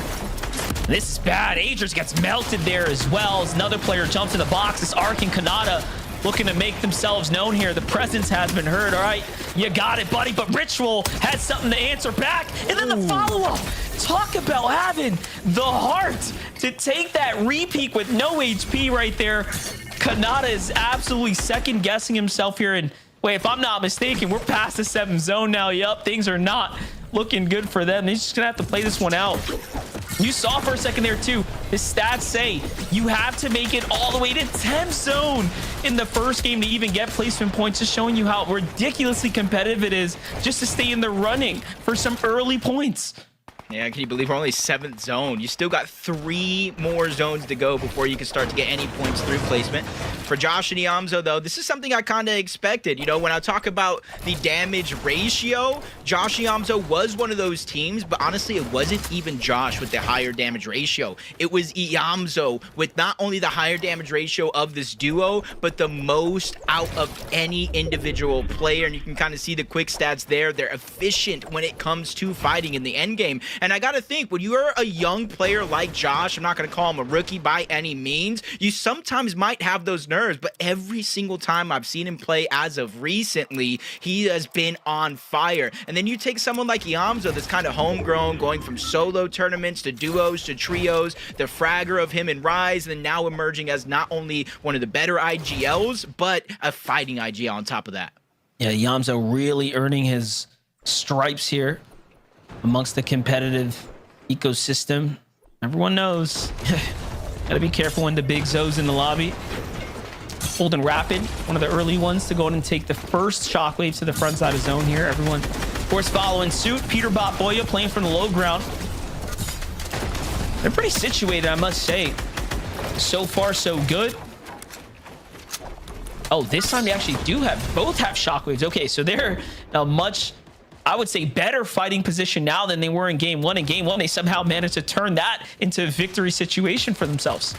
This is bad. Ager's gets melted there as well as another player jumps in the box. It's Ark and Kanata looking to make themselves known here. The presence has been heard. All right, you got it, buddy. But Ritual has something to answer back. And then the follow-up. Talk about having the heart to take that repeat with no HP right there. Kanata is absolutely second-guessing himself here. And wait, if I'm not mistaken, we're past the 7th zone now. Yup, things are not looking good for them. They're just going to have to play this one out. You saw for a second there too, the stats say you have to make it all the way to 10th zone in the first game to even get placement points, just showing you how ridiculously competitive it is just to stay in the running for some early points. Yeah, can you believe we're only 7th zone? You still got 3 more zones to go before you can start to get any points through placement. For Josh and Yamzo, though, this is something I kind of expected. You know, when I talk about the damage ratio, Josh and Yamzo was one of those teams, but honestly, it wasn't even Josh with the higher damage ratio. It was Yamzo with not only the higher damage ratio of this duo, but the most out of any individual player. And you can kind of see the quick stats there. They're efficient when it comes to fighting in the end game. And I got to think, when you're a young player like Josh, I'm not going to call him a rookie by any means, you sometimes might have those nerves, but every single time I've seen him play as of recently, he has been on fire. And then you take someone like Yamzo that's kind of homegrown, going from solo tournaments to duos to trios, the fragger of him in Rise, and then now emerging as not only one of the better IGLs, but a fighting IGL on top of that. Yeah, Yamzo really earning his stripes here amongst the competitive ecosystem. Everyone knows. Gotta be careful when the big Zoe's in the lobby. Golden Rapid, one of the early ones to go in and take the first shockwaves to the front side of zone here. Everyone, of course, following suit. Peterbot Boya playing from the low ground. They're pretty situated, I must say. So far, so good. Oh, this time they actually do both have shockwaves. Okay, so they're a much, I would say, better fighting position now than they were in game one. In game one, they somehow managed to turn that into a victory situation for themselves.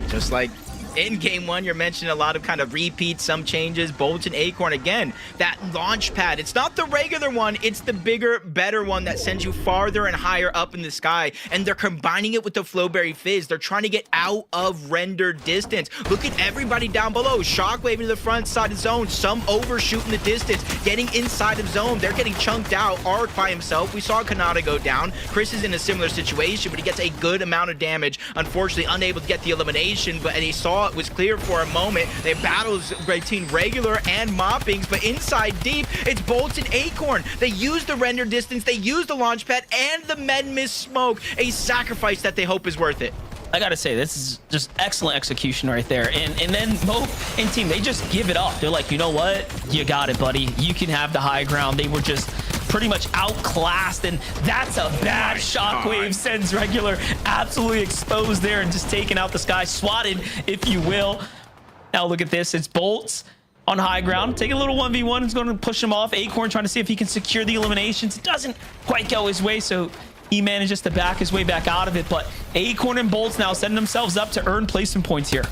Just like in game one, you're mentioning a lot of kind of repeats, some changes. Bolt and Acorn, again, that launch pad. It's not the regular one. It's the bigger, better one that sends you farther and higher up in the sky. And they're combining it with the Flowberry Fizz. They're trying to get out of render distance. Look at everybody down below. Shockwave to the front side of zone. Some overshooting the distance, getting inside of zone. They're getting chunked out. Arc by himself. We saw Kanata go down. Chris is in a similar situation, but he gets a good amount of damage. Unfortunately, unable to get the elimination, but he saw it was clear for a moment. They battles between regular and moppings, but inside deep, it's Bolt and Acorn. They use the render distance, they use the launch pad, and the med miss smoke. A sacrifice that they hope is worth it. I gotta say, this is just excellent execution right there. And then Mo and team, they just give it up. They're like, you know what? You got it, buddy. You can have the high ground. They were just pretty much outclassed, and that's a bad shockwave. Sends regular absolutely exposed there and just taking out the sky, swatted, if you will. Now look at this. It's Bolts on high ground. Take a little 1v1. It's going to push him off. Acorn trying to see if he can secure the eliminations. It doesn't quite go his way, so he manages to back his way back out of it. But Acorn and Bolts now setting themselves up to earn placement points here.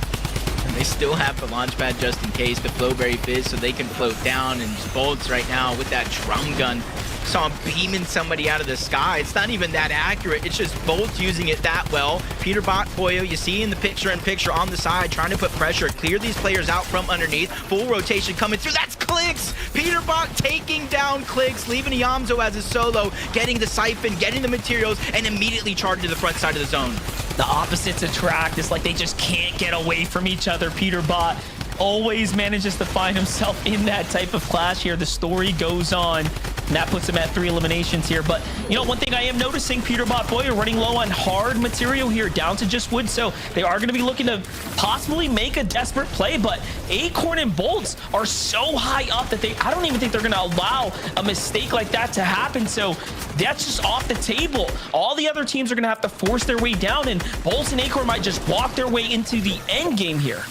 And they still have the launch pad just in case, the Flowberry Fizz, so they can float down. And Bolts right now with that drum gun. Saw him beaming somebody out of the sky. It's not even that accurate. It's just Bolt using it that well. Peterbot, Poyo, you see in the picture-in-picture on the side, trying to put pressure, clear these players out from underneath. Full rotation coming through. That's Clicks! Peterbot taking down Clicks, leaving Yamzo as a solo, getting the siphon, getting the materials, and immediately charging to the front side of the zone. The opposites attract. It's like they just can't get away from each other. Peterbot always manages to find himself in that type of clash here. The story goes on. And that puts him at 3 eliminations here. But, you know, one thing I am noticing, Peterbot Boya running low on hard material here, down to just wood. So they are going to be looking to possibly make a desperate play. But Acorn and Bolts are so high up that I don't even think they're going to allow a mistake like that to happen. So that's just off the table. All the other teams are going to have to force their way down. And Bolts and Acorn might just walk their way into the end game here.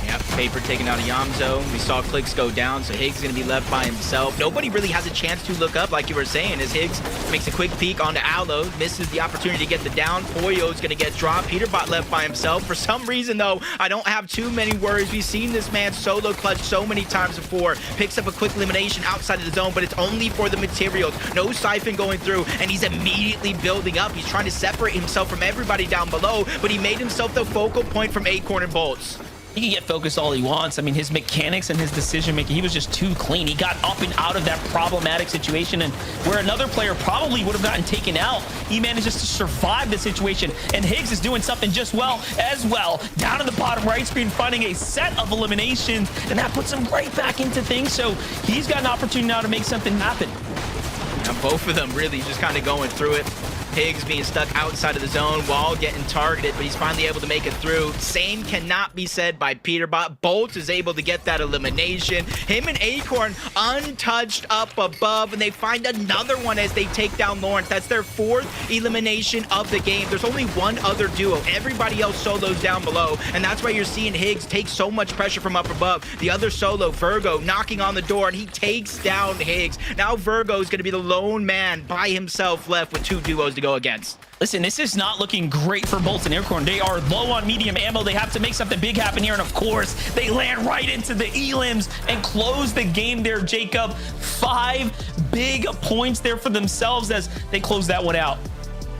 Yep, Paper taking out a Yamzo. We saw Clicks go down, so Higgs is going to be left by himself. Nobody really has a chance to look up, like you were saying, as Higgs makes a quick peek onto Aloe, misses the opportunity to get the down. Poyo's going to get dropped. Peterbot left by himself. For some reason, though, I don't have too many worries. We've seen this man solo clutch so many times before. Picks up a quick elimination outside of the zone, but it's only for the materials. No siphon going through, and he's immediately building up. He's trying to separate himself from everybody down below, but he made himself the focal point from Acorn and Bolts. He can get focused all he wants. I mean, his mechanics and his decision-making, he was just too clean. He got up and out of that problematic situation, and where another player probably would have gotten taken out, he manages to survive the situation. And Higgs is doing something just as well. Down in the bottom right screen, finding a set of eliminations, and that puts him right back into things. So he's got an opportunity now to make something happen. Now both of them really just kind of going through it. Higgs being stuck outside of the zone while getting targeted, but he's finally able to make it through. Same cannot be said by Peterbot. Bolt is able to get that elimination. Him and Acorn untouched up above, and they find another one as they take down Lawrence. That's their 4th elimination of the game. There's only one other duo. Everybody else solos down below, and that's why you're seeing Higgs take so much pressure from up above. The other solo, Virgo, knocking on the door, and he takes down Higgs. Now Virgo is going to be the lone man by himself left with 2 duos to go against. Listen, this is not looking great for Bolts and Acorn. They are low on medium ammo. They have to make something big happen here. And of course, they land right into the elims and close the game there, Jacob. 5 big points there for themselves as they close that one out.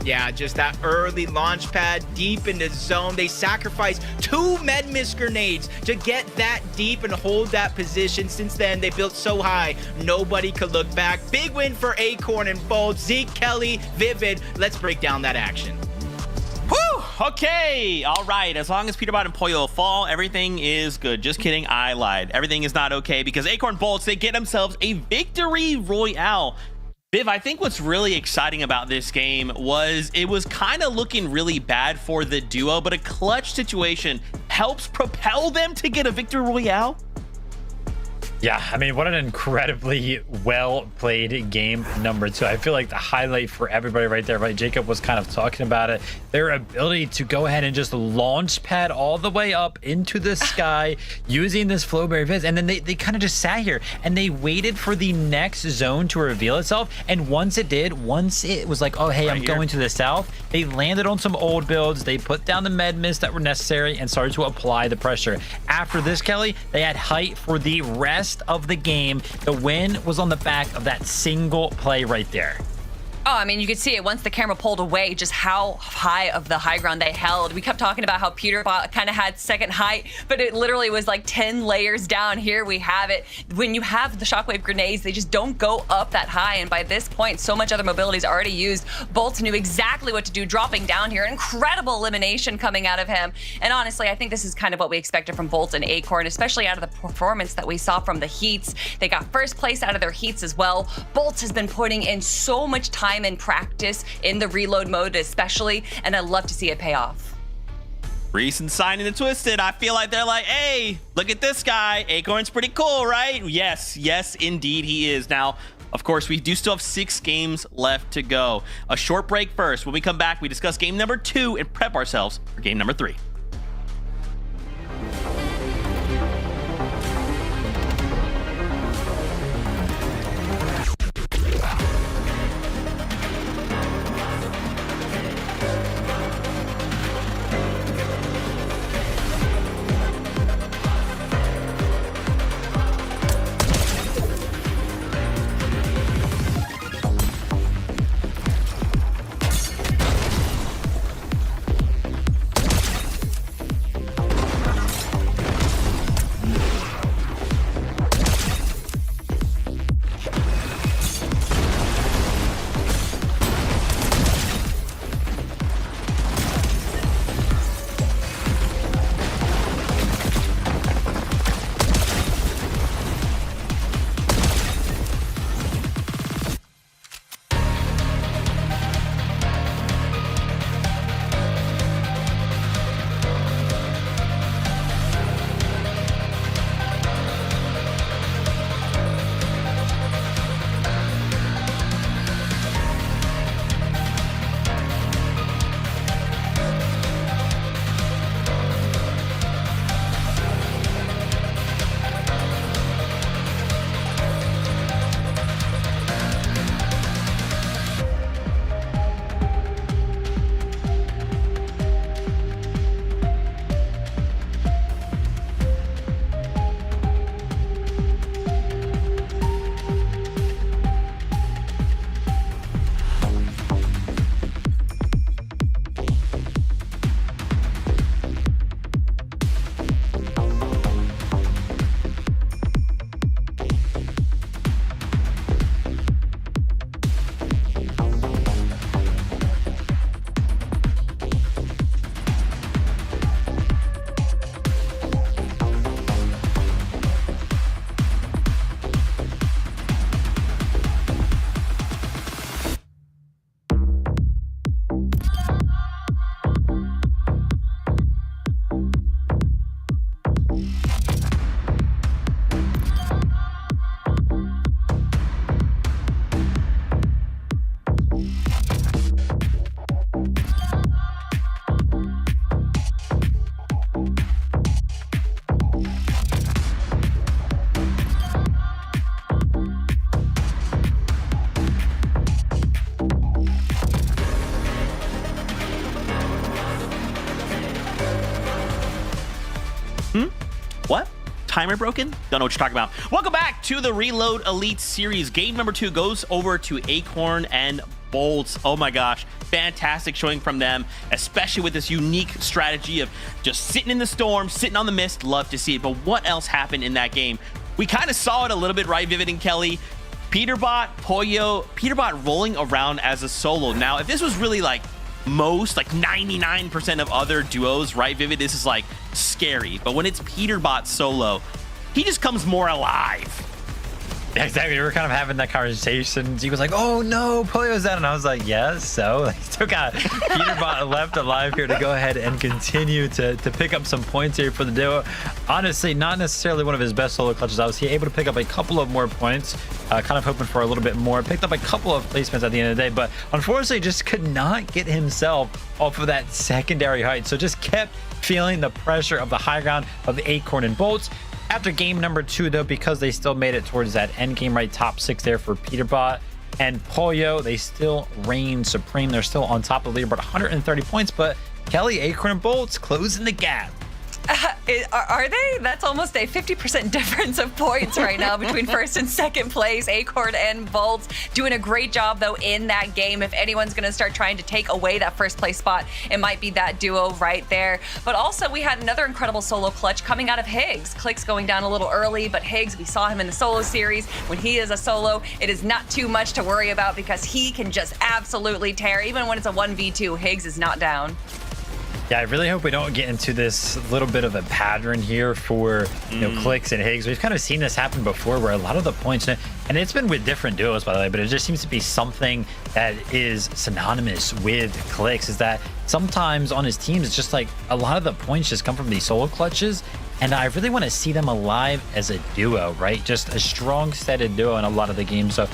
Yeah, just that early launch pad deep in the zone. They sacrificed 2 med miss grenades to get that deep and hold that position. Since then, they built so high, nobody could look back. Big win for Acorn and Bolt. Zeke, Kelly, Vivid. Let's break down that action. Whew! Okay, all right. As long as Peterbot and Pollo fall, everything is good. Just kidding, I lied. Everything is not okay because Acorn Bolts, they get themselves a victory royale. Viv, I think what's really exciting about this game was it was kind of looking really bad for the duo, but a clutch situation helps propel them to get a victory royale. Yeah, I mean, what an incredibly well-played game number 2. I feel like the highlight for everybody right there, right? Jacob was kind of talking about it. Their ability to go ahead and just launch pad all the way up into the sky using this Flowberry Fizz. And then they kind of just sat here and they waited for the next zone to reveal itself. And once it did, once it was like, oh, hey, I'm going to the south, they landed on some old builds. They put down the med miss that were necessary and started to apply the pressure. After this, Kelly, they had height for the rest of the game. The win was on the back of that single play right there. Oh, I mean, you could see it once the camera pulled away, just how high of the high ground they held. We kept talking about how Peterbot kind of had second height, but it literally was like 10 layers down. Here we have it. When you have the shockwave grenades, they just don't go up that high. And by this point, so much other mobility is already used. Bolt knew exactly what to do, dropping down here. Incredible elimination coming out of him. And honestly, I think this is kind of what we expected from Bolt and Acorn, especially out of the performance that we saw from the heats. They got first place out of their heats as well. Bolt has been putting in so much time in practice in the reload mode especially, and I love to see it pay off. Recent signing the Twisted, I feel like they're like, hey, look at this guy. Acorn's pretty cool, right? Yes, indeed he is. Now, of course, we do still have 6 games left to go. A short break first. When we come back, we discuss game number 2 and prep ourselves for game number 3. timer broken? Don't know what you're talking about. Welcome back to the Reload Elite Series. Game number 2 goes over to Acorn and Bolts. Oh my gosh, fantastic showing from them, especially with this unique strategy of just sitting in the storm, sitting on the mist. Love to see it. But what else happened in that game? We kind of saw it a little bit, right, Vivid and Kelly? Peterbot, Pollo, Peterbot rolling around as a solo. Now, if this was really like most, like 99% of other duos, right, Vivid, this is like scary. But when it's Peterbot solo, he just comes more alive. Yeah, exactly. We were kind of having that conversation. He was like, "Oh no, Pollo's out," and I was like, "Yeah." So he still got Peterbot left alive here to go ahead and continue to pick up some points here for the duo. Honestly, not necessarily one of his best solo clutches. I was able to pick up a couple of more points, kind of hoping for a little bit more. Picked up a couple of placements at the end of the day, but unfortunately, just could not get himself off of that secondary height. So just kept feeling the pressure of the high ground of the Acorn and Bolts. After game number 2, though, because they still made it towards that end game, right, top 6 there for Peterbot and Pollo, they still reign supreme. They're still on top of the leaderboard, 130 points, but Kelly, Acorn, and Bolts closing the gap. Are they? That's almost a 50% difference of points right now between first and second place. Acorn and Bolts doing a great job, though, in that game. If anyone's going to start trying to take away that first place spot, it might be that duo right there. But also, we had another incredible solo clutch coming out of Higgs. Clicks going down a little early, but Higgs, we saw him in the solo series. When he is a solo, it is not too much to worry about because he can just absolutely tear. Even when it's a 1v2, Higgs is not down. Yeah, I really hope we don't get into this little bit of a pattern here for Clicks and Higgs. We've kind of seen this happen before where a lot of the points, and it's been with different duos, by the way, but it just seems to be something that is synonymous with Clicks, is that sometimes on his teams, it's just like a lot of the points just come from these solo clutches. And I really want to see them alive as a duo, right? Just a strong, steady duo in a lot of the games. So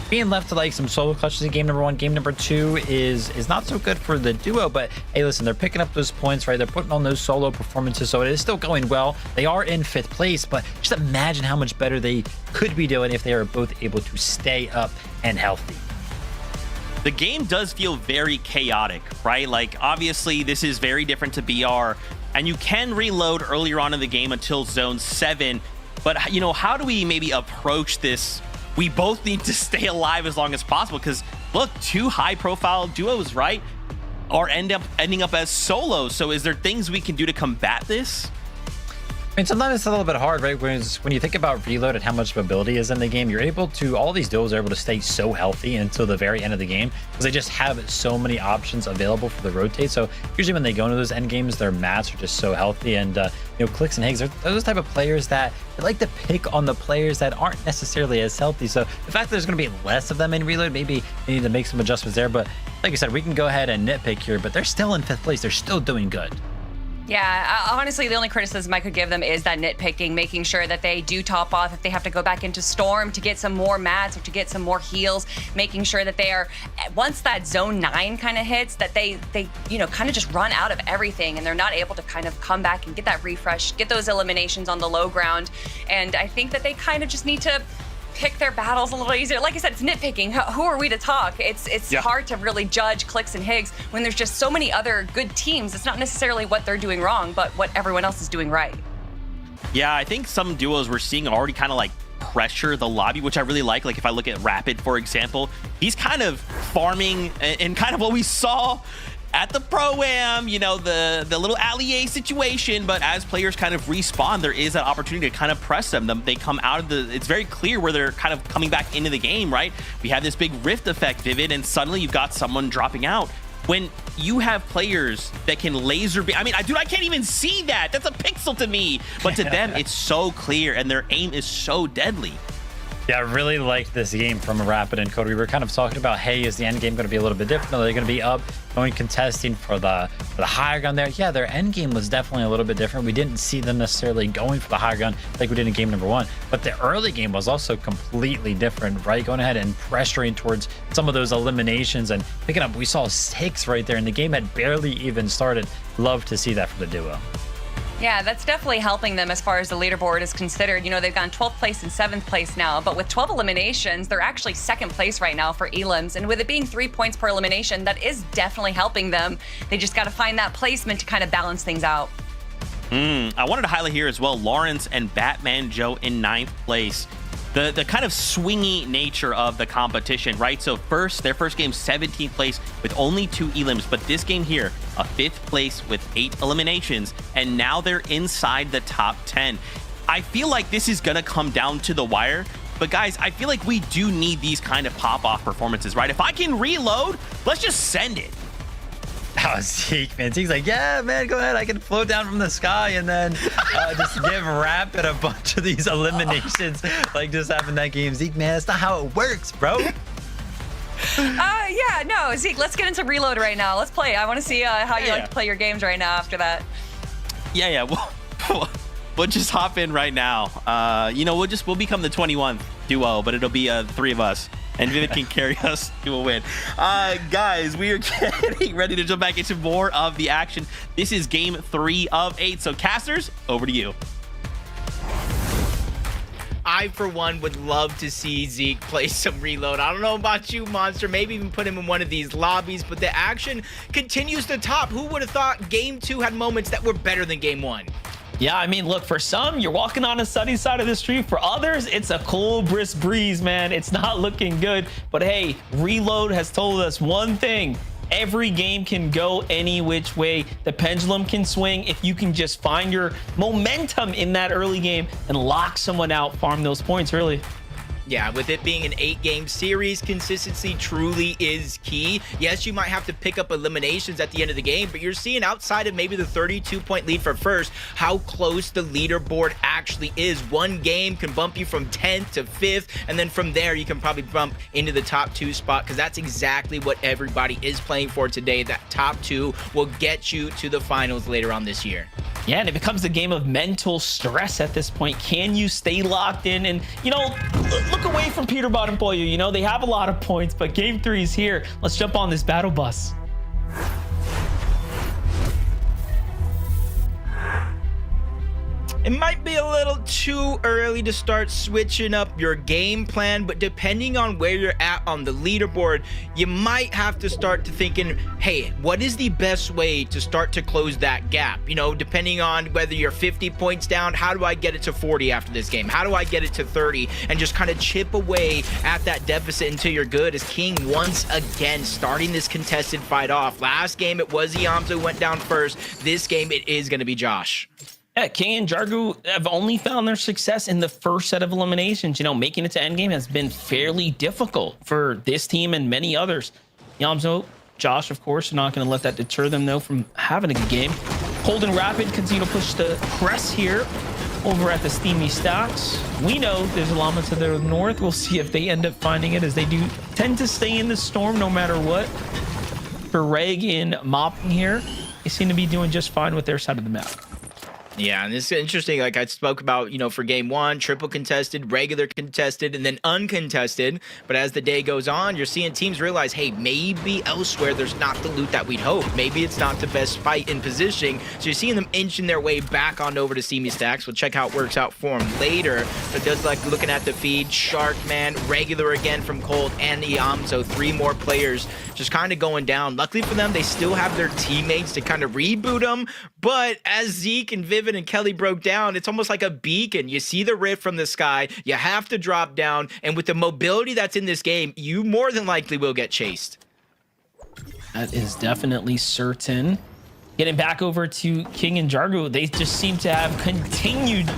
being left to like some solo clutches in game number 1, game number 2 is not so good for the duo. But hey, listen, they're picking up those points, right? They're putting on those solo performances, so it is still going well. They are in 5th place, but just imagine how much better they could be doing if they are both able to stay up and healthy. The game does feel very chaotic, right? Like, obviously, this is very different to BR, and you can reload earlier on in the game until zone 7. But, you know, how do we maybe approach this? We both need to stay alive as long as possible because, look, 2 high-profile duos, right, are ending up as solos. So is there things we can do to combat this? I mean, sometimes it's a little bit hard, right? When you think about reload and how much ability is in the game, you're able to, all these duos are able to stay so healthy until the very end of the game because they just have so many options available for the rotate. So usually when they go into those end games, their mats are just so healthy. And, Clicks and Higgs, they're those type of players that they like to pick on the players that aren't necessarily as healthy. So the fact that there's going to be less of them in reload, maybe they need to make some adjustments there. But like I said, we can go ahead and nitpick here, but they're still in 5th place. They're still doing good. Yeah, honestly, the only criticism I could give them is that nitpicking, making sure that they do top off if they have to go back into Storm to get some more mats or to get some more heals, making sure that they are, once that zone 9 kind of hits, that they kind of just run out of everything and they're not able to kind of come back and get that refresh, get those eliminations on the low ground. And I think that they kind of just need to pick their battles a little easier. Like I said, it's nitpicking. Who are we to talk? It's hard to really judge Clicks and Higgs when there's just so many other good teams. It's not necessarily what they're doing wrong, but what everyone else is doing right. Yeah, I think some duos we're seeing already kind of like pressure the lobby, which I really like. Like if I look at Rapid, for example, he's kind of farming and kind of what we saw at the Pro-Am, the little allié situation, but as players kind of respawn, there is that opportunity to kind of press them. They come out of it's very clear where they're kind of coming back into the game, right? We have this big rift effect, Vivid, and suddenly you've got someone dropping out. When you have players that can laser beam, I can't even see that. That's a pixel to me. But to them, it's so clear, and their aim is so deadly. Yeah, I really liked this game from Rapid and Code. We were kind of talking about, hey, is the end game going to be a little bit different? Are they going to be up, going contesting for the higher ground there? Yeah, their end game was definitely a little bit different. We didn't see them necessarily going for the higher ground like we did in game number 1, but the early game was also completely different, right? Going ahead and pressuring towards some of those eliminations and picking up. We saw 6 right there, and the game had barely even started. Love to see that for the duo. Yeah, that's definitely helping them as far as the leaderboard is considered. They've gone 12th place and 7th place now, but with 12 eliminations, they're actually 2nd place right now for elims. And with it being 3 points per elimination, that is definitely helping them. They just got to find that placement to kind of balance things out. I wanted to highlight here as well, Lawrence and Batman Joe in 9th place. The kind of swingy nature of the competition, right? So their first game, 17th place with only 2 elims, but this game here, a 5th place with 8 eliminations, and now they're inside the top 10. I feel like this is gonna come down to the wire, but guys, I feel like we do need these kind of pop-off performances, right? If I can reload, let's just send it. Oh, Zeke, man. Zeke's like, yeah, man, go ahead. I can float down from the sky and then just give Rapid a bunch of these eliminations. Like just having that game. Zeke, man, that's not how it works, bro. Yeah, no, Zeke, let's get into reload right now. Let's play. I want to see how you like to play your games right now after that. Yeah, we'll just hop in right now. You know, we'll become the 21th duo, but it'll be 3 of us. And Vivid can carry us to a win. Guys, we are getting ready to jump back into more of the action. This is game 3 of 8. So, casters, over to you. I, for one, would love to see Zeke play some reload. I don't know about you, Monster. Maybe even put him in one of these lobbies, but the action continues to top. Who would have thought game 2 had moments that were better than game 1? Yeah, I mean, look, for some, you're walking on a sunny side of the street. For others, it's a cool, brisk breeze, man. It's not looking good. But hey, Reload has told us one thing. Every game can go any which way. The pendulum can swing if you can just find your momentum in that early game and lock someone out, farm those points, really. Yeah, with it being an 8-game series, consistency truly is key. Yes, you might have to pick up eliminations at the end of the game, but you're seeing outside of maybe the 32-point lead for first, how close the leaderboard actually is. One game can bump you from 10th to 5th, and then from there, you can probably bump into the top 2 spot, because that's exactly what everybody is playing for today. That top 2 will get you to the finals later on this year. Yeah, and it becomes a game of mental stress at this point. Can you stay locked in? And, you know, look away from Peterbot and Pollo. You know, they have a lot of points, but game 3 is here. Let's jump on this battle bus. It might be a little too early to start switching up your game plan, but depending on where you're at on the leaderboard, you might have to start to thinking, hey, what is the best way to start to close that gap? You know, depending on whether you're 50 points down, how do I get it to 40 after this game? How do I get it to 30? And just kind of chip away at that deficit until you're good, as King once again starting this contested fight off. Last game, it was Iamzo who went down first. This game, it is going to be Josh. Yeah, King and Jargu have only found their success in the first set of eliminations. You know, making it to endgame has been fairly difficult for this team and many others. Iamzo, Josh, of course, are not going to let that deter them, though, from having a good game. Holden Rapid continue to push the press here over at the Steamy Stacks. We know there's a llama to the north. We'll see if they end up finding it, as they do tend to stay in the storm no matter what. For Reg in mopping here, they seem to be doing just fine with their side of the map. Yeah, and it's interesting, like I spoke about, you know, for game 1, triple contested, regular contested, and then uncontested. But as the day goes on, you're seeing teams realize, hey, maybe elsewhere there's not the loot that we'd hope. Maybe it's not the best fight in positioning. So you're seeing them inching their way back on over to Steamy Stacks. We'll check how it works out for them later. But it does like looking at the feed, Sharkman, regular again from Colt, and Iamzo, 3 more players just kind of going down. Luckily for them, they still have their teammates to kind of reboot them. But as Zeke and Vivid and Kelly broke down, it's almost like a beacon. You see the rift from the sky, you have to drop down, and with the mobility that's in this game, you more than likely will get chased. That is definitely certain. Getting back over to King and Jargo, they just seem to have continued.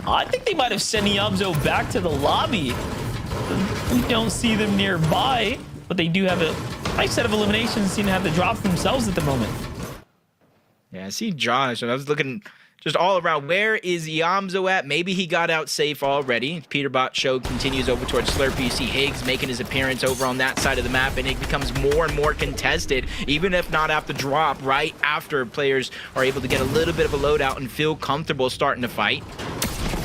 I think they might have sent Iamzo back to the lobby. We don't see them nearby, but they do have a nice set of eliminations, seem to have the drops themselves at the moment. Yeah, I see Josh, and I was looking just all around. Where is Iamzo at? Maybe he got out safe already. Peterbot show continues over towards Slurpee. You see Higgs making his appearance over on that side of the map, and it becomes more and more contested, even if not at the drop, right after players are able to get a little bit of a loadout and feel comfortable starting to fight.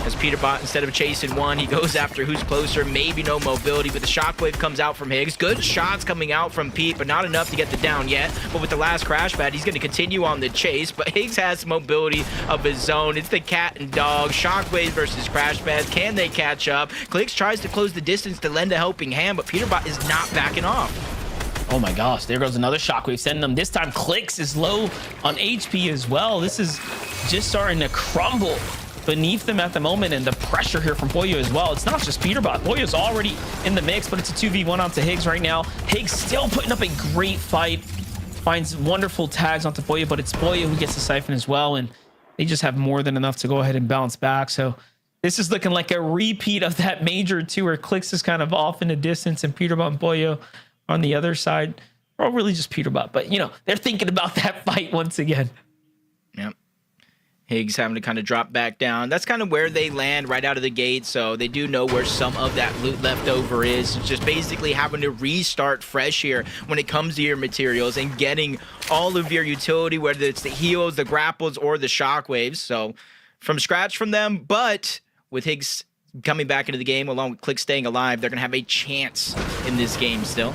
As Peterbot, instead of chasing one, he goes after who's closer. Maybe no mobility, but the shockwave comes out from Higgs. Good shots coming out from Pete, but not enough to get the down yet. But with the last crash pad, he's going to continue on the chase, but Higgs has mobility of his own. It's the cat and dog. Shockwave versus crash pad. Can they catch up? Clicks tries to close the distance to lend a helping hand, but Peterbot is not backing off. Oh my gosh, there goes another shockwave, sending them. This time Clicks is low on HP as well. This is just starting to crumble beneath them at the moment, and the pressure here from Pollo as well. It's not just Peterbot. Pollo's already in the mix, but it's a 2v1 onto Higgs right now. Higgs still putting up a great fight. Finds wonderful tags onto Pollo, but it's Pollo who gets the siphon as well, and they just have more than enough to go ahead and bounce back. So this is looking like a repeat of that Major 2 where Clicks is kind of off in the distance and Peterbot and Pollo on the other side. Or really just Peterbot, but you know, they're thinking about that fight once again. Yep. Higgs having to kind of drop back down. That's kind of where they land right out of the gate, so they do know where some of that loot left over is. It's just basically having to restart fresh here when it comes to your materials and getting all of your utility, whether it's the heals, the grapples, or the shockwaves. So from scratch from them, but with Higgs coming back into the game along with Click staying alive, they're going to have a chance in this game still.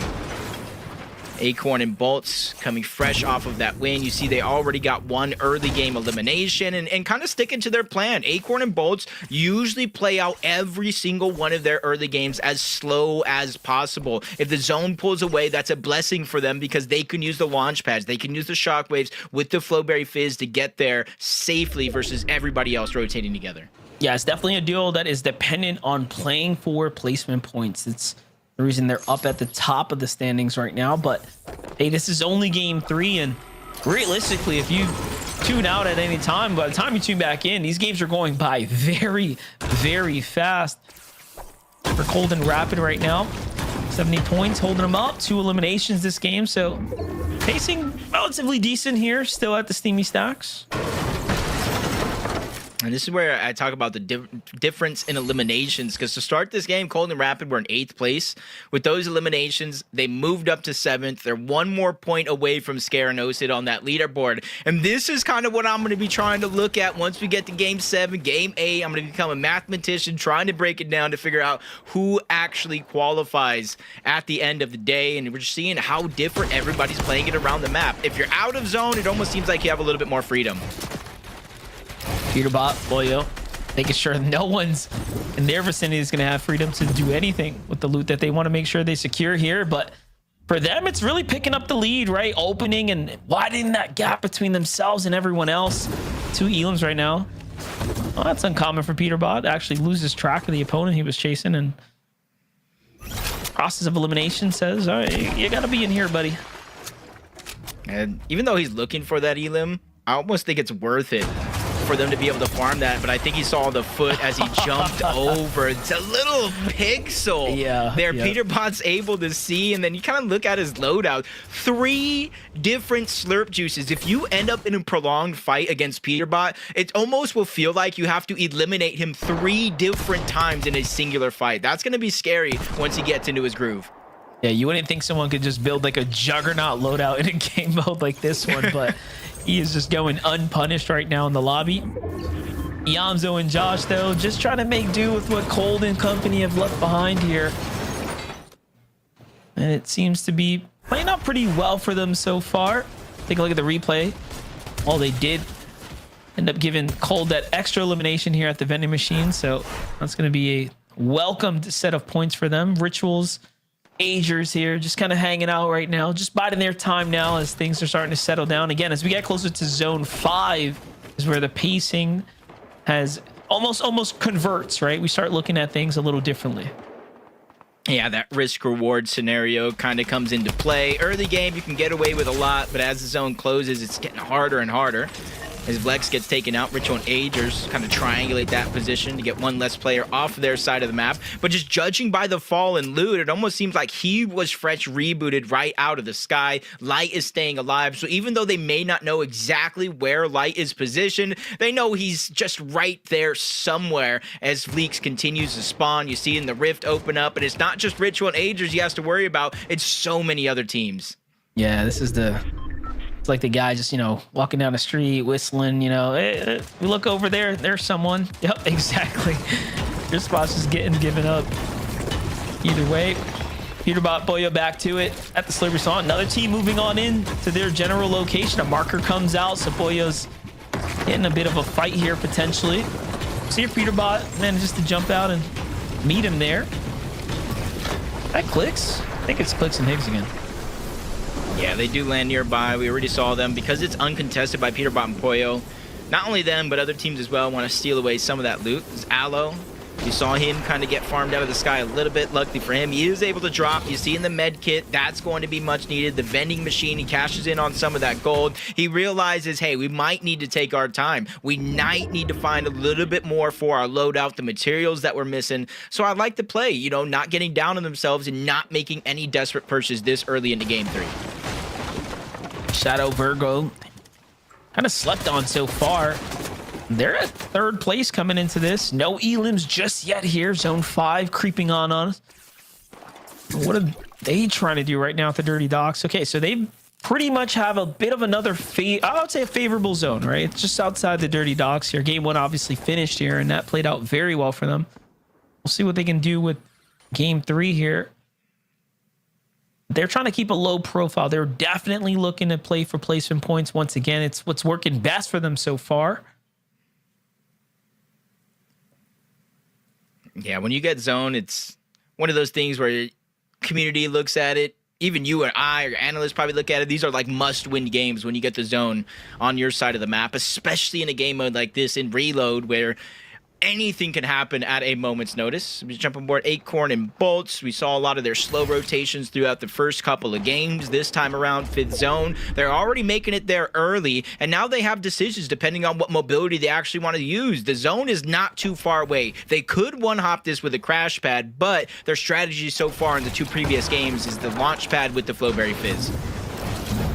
Acorn and Bolts coming fresh off of that win. You see they already got one early game elimination and kind of sticking to their plan. Acorn and Bolts usually play out every single one of their early games as slow as possible. If the zone pulls away, that's a blessing for them because they can use the launch pads. They can use the shockwaves with the Flowberry Fizz to get there safely versus everybody else rotating together. Yeah, it's definitely a duo that is dependent on playing for placement points. It's the reason they're up at the top of the standings right now. But hey, this is only game 3, and realistically, if you tune out at any time, by the time you tune back in, these games are going by very, very fast. For Cold and Rapid right now, 70 points, holding them up. 2 eliminations this game, so pacing relatively decent here, still at the steamy stacks. And this is where I talk about the difference in eliminations, because to start this game, Cold and Rapid were in 8th place. With those eliminations, they moved up to 7th. They're 1 more point away from Scare and Osid on that leaderboard. And this is kind of what I'm going to be trying to look at once we get to Game 7, Game 8. I'm going to become a mathematician, trying to break it down to figure out who actually qualifies at the end of the day. And we're just seeing how different everybody's playing it around the map. If you're out of zone, it almost seems like you have a little bit more freedom. Peterbot, Pollo, making sure no one's in their vicinity is going to have freedom to do anything with the loot that they want to make sure they secure here. But for them, it's really picking up the lead, right? Opening and widening that gap between themselves and everyone else. 2 elims right now. Well, that's uncommon for Peterbot. Actually loses track of the opponent he was chasing, and process of elimination says, all right, you got to be in here, buddy. And even though he's looking for that elim, I almost think it's worth it for them to be able to farm that, but I think he saw the foot as he jumped over. It's a little pixel there. Yeah. Peterbot's able to see, and then you kind of look at his loadout. 3 different slurp juices. If you end up in a prolonged fight against Peterbot, it almost will feel like you have to eliminate him 3 different times in a singular fight. That's going to be scary once he gets into his groove. Yeah, you wouldn't think someone could just build like a juggernaut loadout in a game mode like this one, but he is just going unpunished right now in the lobby. Yamzo and Josh, though, just trying to make do with what Cold and company have left behind here. And it seems to be playing out pretty well for them so far. Take a look at the replay. Well, they did end up giving Cold that extra elimination here at the vending machine, so that's going to be a welcomed set of points for them. Rituals, Agers here just kind of hanging out right now, just biding their time now as things are starting to settle down. Again, as we get closer to zone 5 is where the pacing has almost converts, right? We start looking at things a little differently. Yeah, that risk reward scenario kind of comes into play. Early game, you can get away with a lot, but as the zone closes, it's getting harder and harder. As Vlex gets taken out, Ritual and Agers kind of triangulate that position to get 1 less player off their side of the map. But just judging by the fall and loot, it almost seems like he was fresh rebooted right out of the sky. Light is staying alive, so even though they may not know exactly where Light is positioned, they know he's just right there somewhere. As Vlex continues to spawn, you see in the rift open up, and it's not just Ritual and Agers he has to worry about, it's so many other teams. Yeah, this is it's like the guy just, you know, walking down the street, whistling, you know, hey, we look over there, there's someone. Yep, exactly. Your spot's just getting given up. Either way, Peterbot, Pollo back to it at the Slurpee Saw. Another team moving on in to their general location. A marker comes out, so Pollo's getting a bit of a fight here, potentially. See if Peterbot manages to jump out and meet him there. That clicks. I think it's Clicks and Higgs again. Yeah, they do land nearby. We already saw them. Because it's uncontested by Peterbot and Pollo, not only them, but other teams as well want to steal away some of that loot. This Aloe, you saw him kind of get farmed out of the sky a little bit. Luckily for him, he is able to drop. You see in the med kit, that's going to be much needed. The vending machine, he cashes in on some of that gold. He realizes, hey, we might need to take our time. We might need to find a little bit more for our loadout, the materials that we're missing. So I like to play, you know, not getting down on themselves and not making any desperate purchases this early into game 3. Shadow Virgo kind of slept on so far. They're at 3rd place coming into this. No elims just yet here. Zone 5 creeping on us. What are they trying to do right now at the Dirty Docks? Okay, so they pretty much have a bit of another, I would say a favorable zone, right? It's just outside the Dirty Docks here. Game 1 obviously finished here, and that played out very well for them. We'll see what they can do with Game 3 here. They're trying to keep a low profile. They're definitely looking to play for placement points once again. It's what's working best for them so far. Yeah, when you get zone, it's one of those things where community looks at it. Even you or I or analysts probably look at it. These are like must-win games when you get the zone on your side of the map, especially in a game mode like this in Reload where anything can happen at a moment's notice. We jump on board Acorn and Bolts. We saw a lot of their slow rotations throughout the first couple of games. This time around, 5th zone. They're already making it there early, and now they have decisions depending on what mobility they actually want to use. The zone is not too far away. They could one-hop this with a crash pad, but their strategy so far in the 2 previous games is the launch pad with the Flowberry Fizz.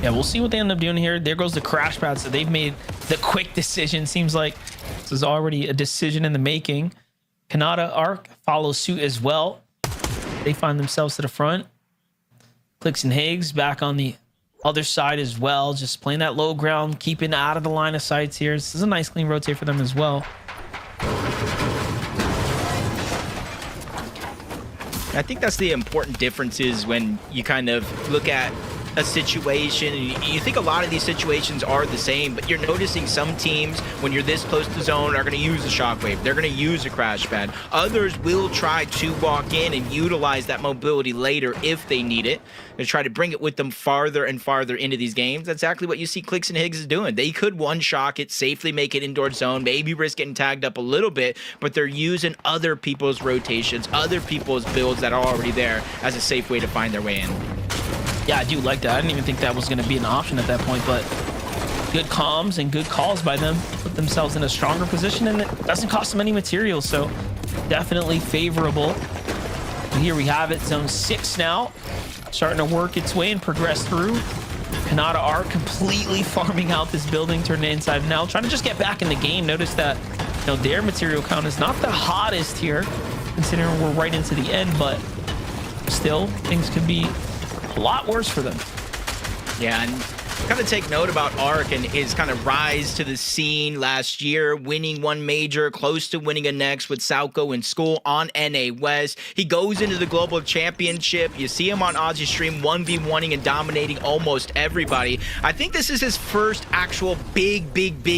Yeah, we'll see what they end up doing here. There goes the crash pad, so they've made the quick decision. Seems like this is already a decision in the making. Kanata Arc follows suit as well. They find themselves to the front. Clicks and Higgs back on the other side as well. Just playing that low ground, keeping out of the line of sights here. This is a nice clean rotate for them as well. I think that's the important differences when you kind of look at a situation, and you think a lot of these situations are the same, but you're noticing some teams, when you're this close to zone, are going to use a shockwave. They're going to use a crash pad. Others will try to walk in and utilize that mobility later if they need it. They try to bring it with them farther and farther into these games. That's exactly what you see Clicks and Higgs is doing. They could one-shock it, safely make it indoor zone, maybe risk getting tagged up a little bit, but they're using other people's rotations, other people's builds that are already there as a safe way to find their way in. Yeah, I do like that. I didn't even think that was going to be an option at that point, but good comms and good calls by them. Put themselves in a stronger position, and it doesn't cost them any materials, so definitely favorable. And here we have it, zone 6 now. Starting to work its way and progress through. Kanata are completely farming out this building, turning it inside and out. Trying to just get back in the game. Notice that, you know, their material count is not the hottest here, considering we're right into the end, but still, things could be a lot worse for them. Yeah, and kind of take note about Ark and his kind of rise to the scene last year, winning one major, close to winning a next with Sauco in school on NA West. He goes into the global championship. You see him on Aussie stream 1v1ing and dominating almost everybody. I think this is his first actual big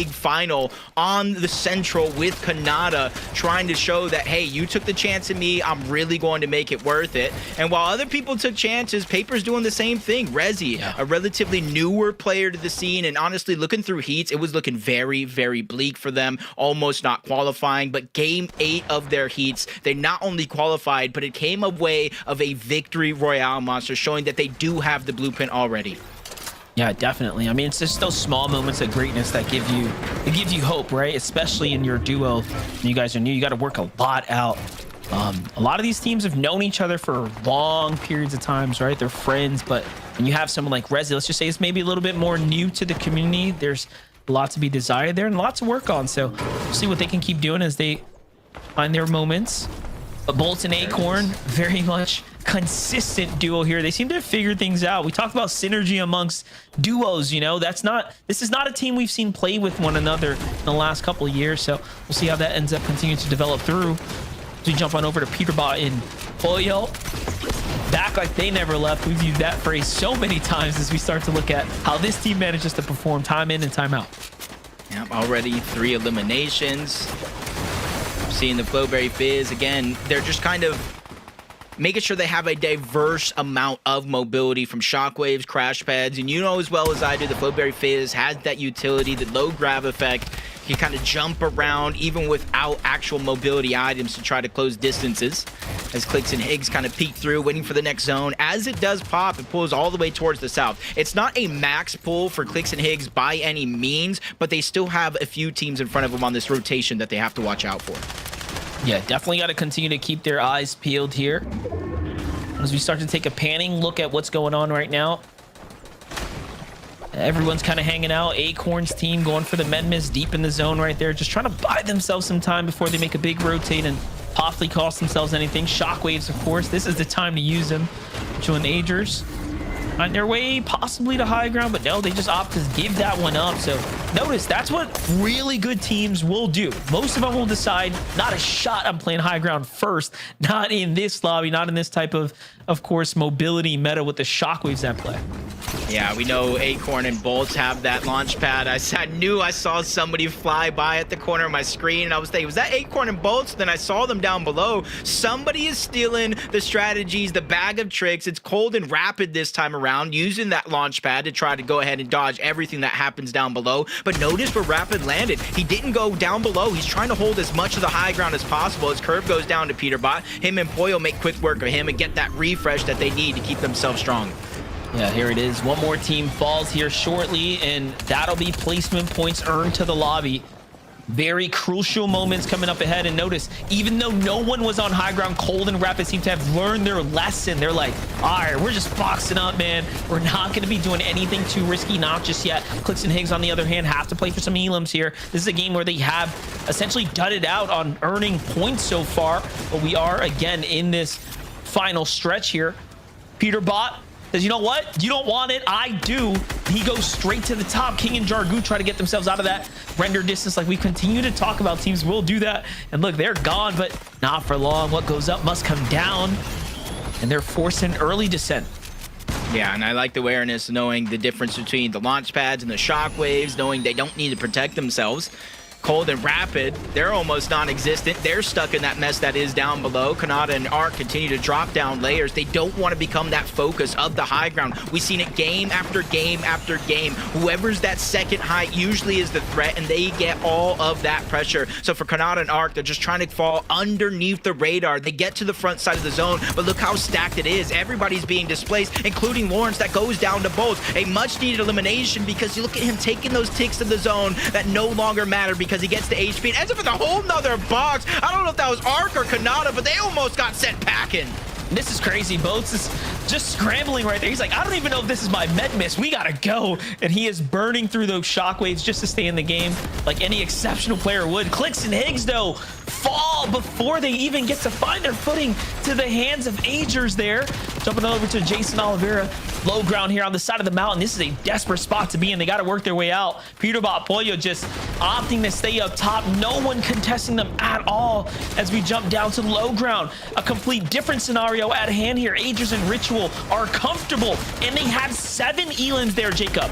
final on the Central with Kanata, trying to show that, hey, you took the chance in me, I'm really going to make it worth it. And while other people took chances, Paper's doing the same thing. Rezi, a relatively newer player to the scene, and honestly, looking through heats, it was looking very bleak for them, almost not qualifying. But game 8 of their heats, they not only qualified, but it came away of a victory royale monster, showing that they do have the blueprint already. Yeah, definitely. I mean, it's just those small moments of greatness that give you hope, right? Especially in your duo. When you guys are new, you got to work a lot out. A lot of these teams have known each other for long periods of times, right? They're friends, but when you have someone like Rezi, let's just say it's maybe a little bit more new to the community, there's a lot to be desired there and lots to work on. So we'll see what they can keep doing as they find their moments. But Bolt and Acorn, very much consistent duo here. They seem to have figured things out. We talked about synergy amongst duos, you know, this is not a team we've seen play with one another in the last couple of years. So we'll see how that ends up continuing to develop through. So we jump on over to Peterbot in Pollo. Back like they never left. We've used that phrase so many times as we start to look at how this team manages to perform time in and time out. Yep, already 3 eliminations. Seeing the Flowberry Fizz, again, they're just kind of making sure they have a diverse amount of mobility from shockwaves, crash pads, and you know as well as I do, the Flowberry Fizz has that utility, the low grab effect. can kind of jump around even without actual mobility items to try to close distances. As Clicks and Higgs kind of peek through, waiting for the next zone. As it does pop, it pulls all the way towards the south. It's not a max pull for Clicks and Higgs by any means, but they still have a few teams in front of them on this rotation that they have to watch out for. Yeah, definitely got to continue to keep their eyes peeled here as we start to take a panning look at what's going on right now. Everyone's kind of hanging out. Acorn's team going for the Medmis deep in the zone right there, just trying to buy themselves some time before they make a big rotate and possibly cost themselves anything. Shockwaves, of course. This is the time to use them. Join Agers on their way possibly to high ground, but no, they just opt to give that one up. So notice that's what really good teams will do. Most of them will decide, not a shot, I'm playing high ground first. Not in this lobby, not in this type of course, mobility meta with the Shockwaves that play. Yeah, we know Acorn and Bolts have that launch pad. I knew I saw somebody fly by at the corner of my screen, and I was thinking, was that Acorn and Bolts? Then I saw them down below. Somebody is stealing the strategies, the bag of tricks. It's cold and rapid this time around, using that launch pad to try to go ahead and dodge everything that happens down below. But notice where Rapid landed. He didn't go down below. He's trying to hold as much of the high ground as possible. His curve goes down to Peterbot. Him and Poyo make quick work of him and get that refresh that they need to keep themselves strong. Yeah, here it is. One more team falls here shortly, and that'll be placement points earned to the lobby. Very crucial moments coming up ahead. And notice, even though no one was on high ground, Cold and Rapid seem to have learned their lesson. They're like, all right, we're just boxing up, man. We're not going to be doing anything too risky, not just yet. Clicks and Higgs, on the other hand, have to play for some elims here. This is a game where they have essentially dudded out on earning points so far, but we are, again, in this final stretch here. Peterbot says, you know what? You don't want it. I do. He goes straight to the top. King and Jargu try to get themselves out of that render distance. Like we continue to talk about, teams will do that. And look, they're gone, but not for long. What goes up must come down. And they're forced an early descent. Yeah, and I like the awareness, knowing the difference between the launch pads and the shockwaves, knowing they don't need to protect themselves. Cold and Rapid, they're almost non-existent. They're stuck in that mess that is down below. Kanata and Arc continue to drop down layers. They don't want to become that focus of the high ground. We've seen it game after game after game. Whoever's that second height usually is the threat, and they get all of that pressure. So for Kanata and Arc, they're just trying to fall underneath the radar. They get to the front side of the zone, but look how stacked it is. Everybody's being displaced, including Lawrence that goes down to Bolts. A much-needed elimination, because you look at him taking those ticks to the zone that no longer matter, because he gets the HP and ends up with a whole nother box. I don't know if that was Arc or Kanata, but they almost got sent packing. This is crazy. Bolts is just scrambling right there. He's like, I don't even know if this is my med miss. We gotta go. And he is burning through those shockwaves just to stay in the game like any exceptional player would. Clicks and Higgs, though, fall before they even get to find their footing to the hands of Agers there. Jumping over to Jason Oliveira. Low ground here on the side of the mountain. This is a desperate spot to be in. They got to work their way out. Peterbot, Pollo just opting to stay up top. No one contesting them at all as we jump down to low ground. A complete different scenario at hand here. Agers and Ritual are comfortable, and they have 7 Elans there, Jacob.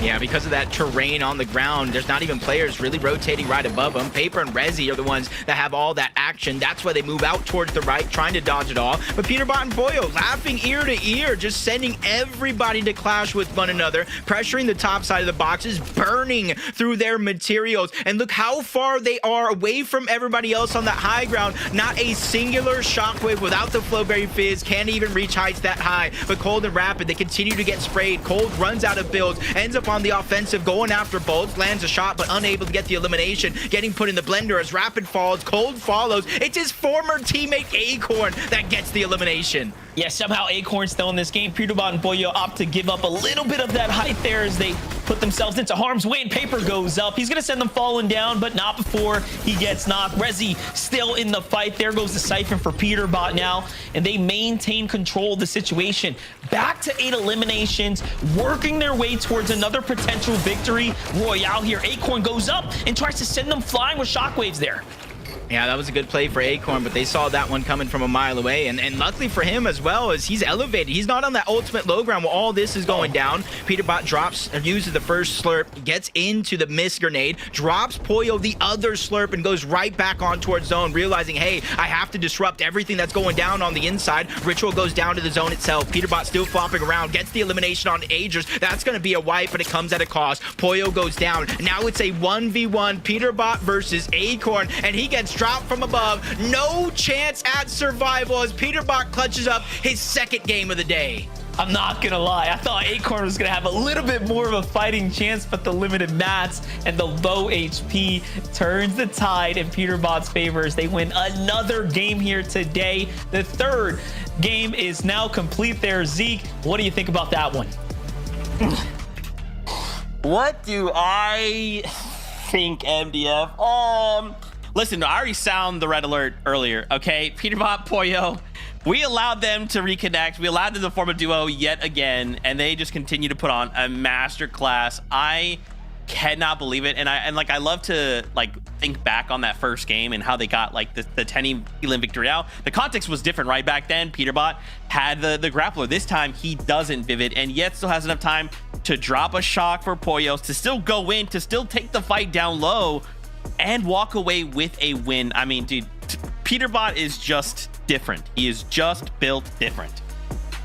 Yeah, because of that terrain on the ground, there's not even players really rotating right above them. Paper and Rezi are the ones that have all that action. That's why they move out towards the right, trying to dodge it all. But Peterbot and Boyo laughing ear to ear, just sending everybody to clash with one another, pressuring the top side of the boxes, burning through their materials. And look how far they are away from everybody else on that high ground. Not a singular shockwave without the Flowberry Fizz can't even reach heights that high. But Cold and Rapid, they continue to get sprayed. Cold runs out of builds, ends up on the offensive, going after Bolts, lands a shot, but unable to get the elimination, getting put in the blender as Rapid falls. Cold follows. It's his former teammate Acorn that gets the elimination. Yeah, somehow Acorn's still in this game. Peterbot and Boyo opt to give up a little bit of that height there as they put themselves into harm's way, and Paper goes up. He's gonna send them falling down, but not before he gets knocked. Rezi still in the fight. There goes the Siphon for Peterbot now, and they maintain control of the situation. Back to 8 eliminations, working their way towards another potential victory royale here. Acorn goes up and tries to send them flying with shockwaves there. Yeah, that was a good play for Acorn, but they saw that one coming from a mile away. And luckily for him as well, as he's elevated. He's not on that ultimate low ground where all this is going down. Peterbot drops and uses the first slurp, gets into the miss grenade, drops Poyo the other slurp, and goes right back on towards zone, realizing, hey, I have to disrupt everything that's going down on the inside. Ritual goes down to the zone itself. Peterbot still flopping around, gets the elimination on Agers. That's going to be a wipe, but it comes at a cost. Poyo goes down. Now it's a 1v1 Peterbot versus Acorn, and he gets dropped from above. No chance at survival as Peterbot clutches up his second game of the day. I'm not gonna lie, I thought Acorn was gonna have a little bit more of a fighting chance, but the limited mats and the low HP turns the tide in Peterbot's favor as they win another game here today. The third game is now complete there. Zeke, what do you think about that one? What do I think, MDF? Listen, I already sound the red alert earlier, okay? Peterbot, Poyo, we allowed them to reconnect. We allowed them to form a duo yet again, and they just continue to put on a masterclass. I cannot believe it. And I love to think back on that first game and how they got the 10 elim victory out. The context was different, right? Back then, Peterbot had the grappler. This time he doesn't, Vivid, and yet still has enough time to drop a shock for Poyos, to still go in, to still take the fight down low and walk away with a win. I mean, dude, Peterbot is just different. He is just built different.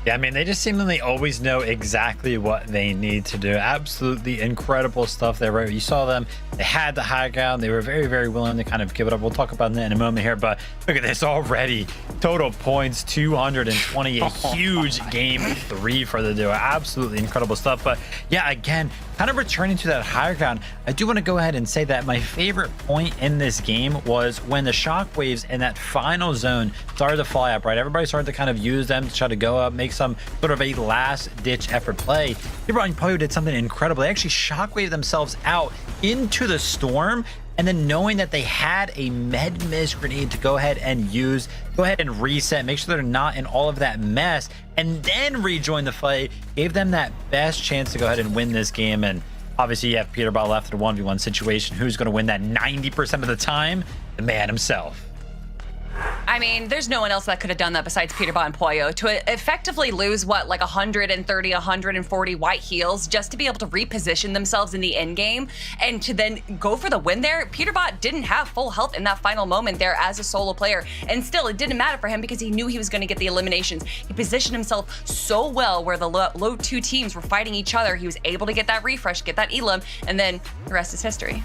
Yeah, I mean, they just seemingly always know exactly what they need to do. Absolutely incredible stuff there, right? You saw them, they had the high ground. They were very, very willing to kind of give it up. We'll talk about that in a moment here, but look at this already. Total points, 220, a huge game 3 for the duo. Absolutely incredible stuff. But yeah, again, kind of returning to that higher ground, I do want to go ahead and say that my favorite point in this game was when the shockwaves in that final zone started to fly up, right? Everybody started to kind of use them to try to go up, make some sort of a last-ditch effort play. Peterbot and Poyo did something incredible. They actually shockwaved themselves out into the storm, and then knowing that they had a med miss grenade to go ahead and use, go ahead and reset, make sure they're not in all of that mess, and then rejoin the fight, gave them that best chance to go ahead and win this game. And obviously you have Peterbot left in a 1v1 situation. Who's going to win that 90% of the time? The man himself. I mean, there's no one else that could have done that besides Peterbot and Poyo. To effectively lose, what, like 130, 140 white heals just to be able to reposition themselves in the end game and to then go for the win there. Peterbot didn't have full health in that final moment there as a solo player, and still it didn't matter for him because he knew he was going to get the eliminations. He positioned himself so well where the low two teams were fighting each other. He was able to get that refresh, get that elim, and then the rest is history.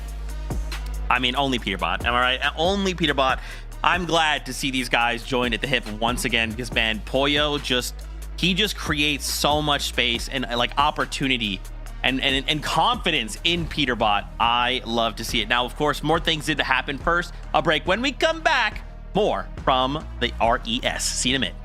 I mean, only Peterbot, am I right? Only Peterbot. I'm glad to see these guys join at the hip once again because, man, Poyo he just creates so much space and opportunity and confidence in Peterbot. I love to see it. Now, of course, more things did happen. First, a break. When we come back, more from the RES. See you in a minute.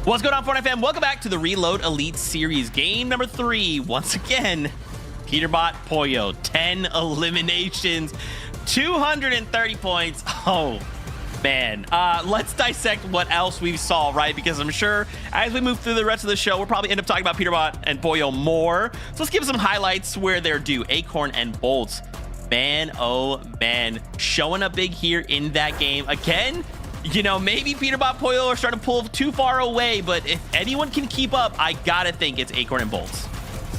What's going on, Fortnite fam? Welcome back to the Reload Elite Series, game number 3. Once again, Peterbot, Pollo, 10 eliminations, 230 points. Oh, man. Let's dissect what else we saw, right? Because I'm sure as we move through the rest of the show, we'll probably end up talking about Peterbot and Pollo more. So let's give some highlights where they're due. Acorn and Bolts. Man, oh, man. Showing up big here in that game. Again, you know, maybe Peterbot, Pollo are starting to pull too far away, but if anyone can keep up, I gotta think it's Acorn and Bolts.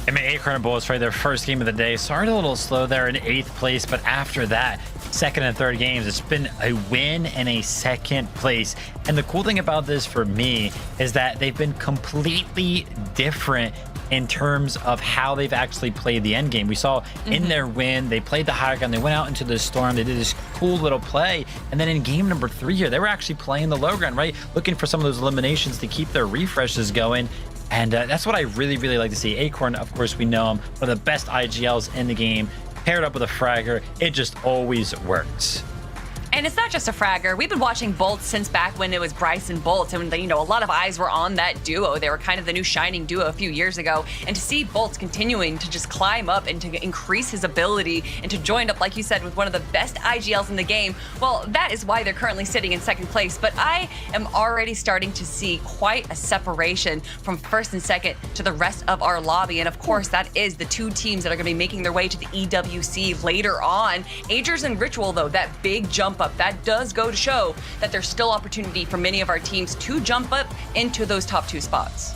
I mean, Acorn and Bolts, right, their first game of the day. Started a little slow there in 8th place, but after that, second and third games, it's been a win and a second place. And the cool thing about this for me is that they've been completely different in terms of how they've actually played the end game. We saw in their win, they played the high ground, they went out into the storm, they did this cool little play, and then in game number 3 here, they were actually playing the low ground, right? Looking for some of those eliminations to keep their refreshes going. And that's what I really, really like to see. Acorn, of course, we know him, one of the best IGLs in the game, paired up with a fragger, it just always works. And it's not just a fragger. We've been watching Bolts since back when it was Bryce and Bolts, and you know, a lot of eyes were on that duo. They were kind of the new shining duo a few years ago. And to see Bolts continuing to just climb up and to increase his ability and to join up, like you said, with one of the best IGLs in the game, well, that is why they're currently sitting in second place. But I am already starting to see quite a separation from first and second to the rest of our lobby. And of course, that is the two teams that are going to be making their way to the EWC later on. Agers and Ritual, though, that big jump up, that does go to show that there's still opportunity for many of our teams to jump up into those top 2 spots.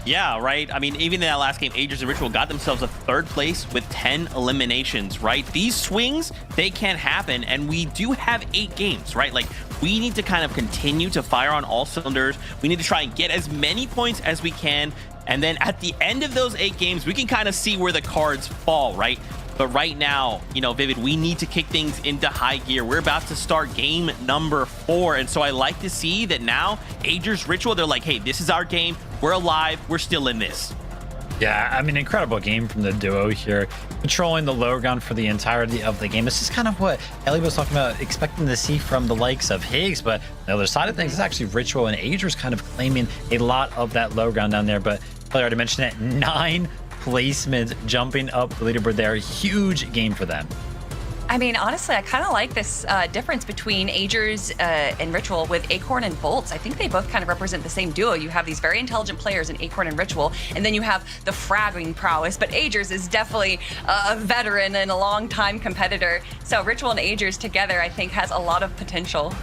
Yeah, right. I mean, even in that last game, Agers and Ritual got themselves a 3rd place with 10 eliminations, right? These swings, they can happen, and we do have 8 games, right? Like, we need to kind of continue to fire on all cylinders. We need to try and get as many points as we can, and then at the end of those 8 games, we can kind of see where the cards fall, right? But right now, you know, Vivid, we need to kick things into high gear. We're about to start game number 4. And so I like to see that now Agers Ritual, they're like, hey, this is our game. We're alive. We're still in this. Yeah, I mean, incredible game from the duo here, controlling the low ground for the entirety of the game. This is kind of what Ellie was talking about, expecting to see from the likes of Higgs, but the other side of things is actually Ritual and Agers kind of claiming a lot of that low ground down there. But I already mentioned it, 9 placements jumping up the leaderboard there. Huge game for them. I mean, honestly, I kind of like this difference between Agers and Ritual with Acorn and Bolts. I think they both kind of represent the same duo. You have these very intelligent players in Acorn and Ritual, and then you have the fragging prowess. But Agers is definitely a veteran and a long-time competitor. So Ritual and Agers together, I think, has a lot of potential.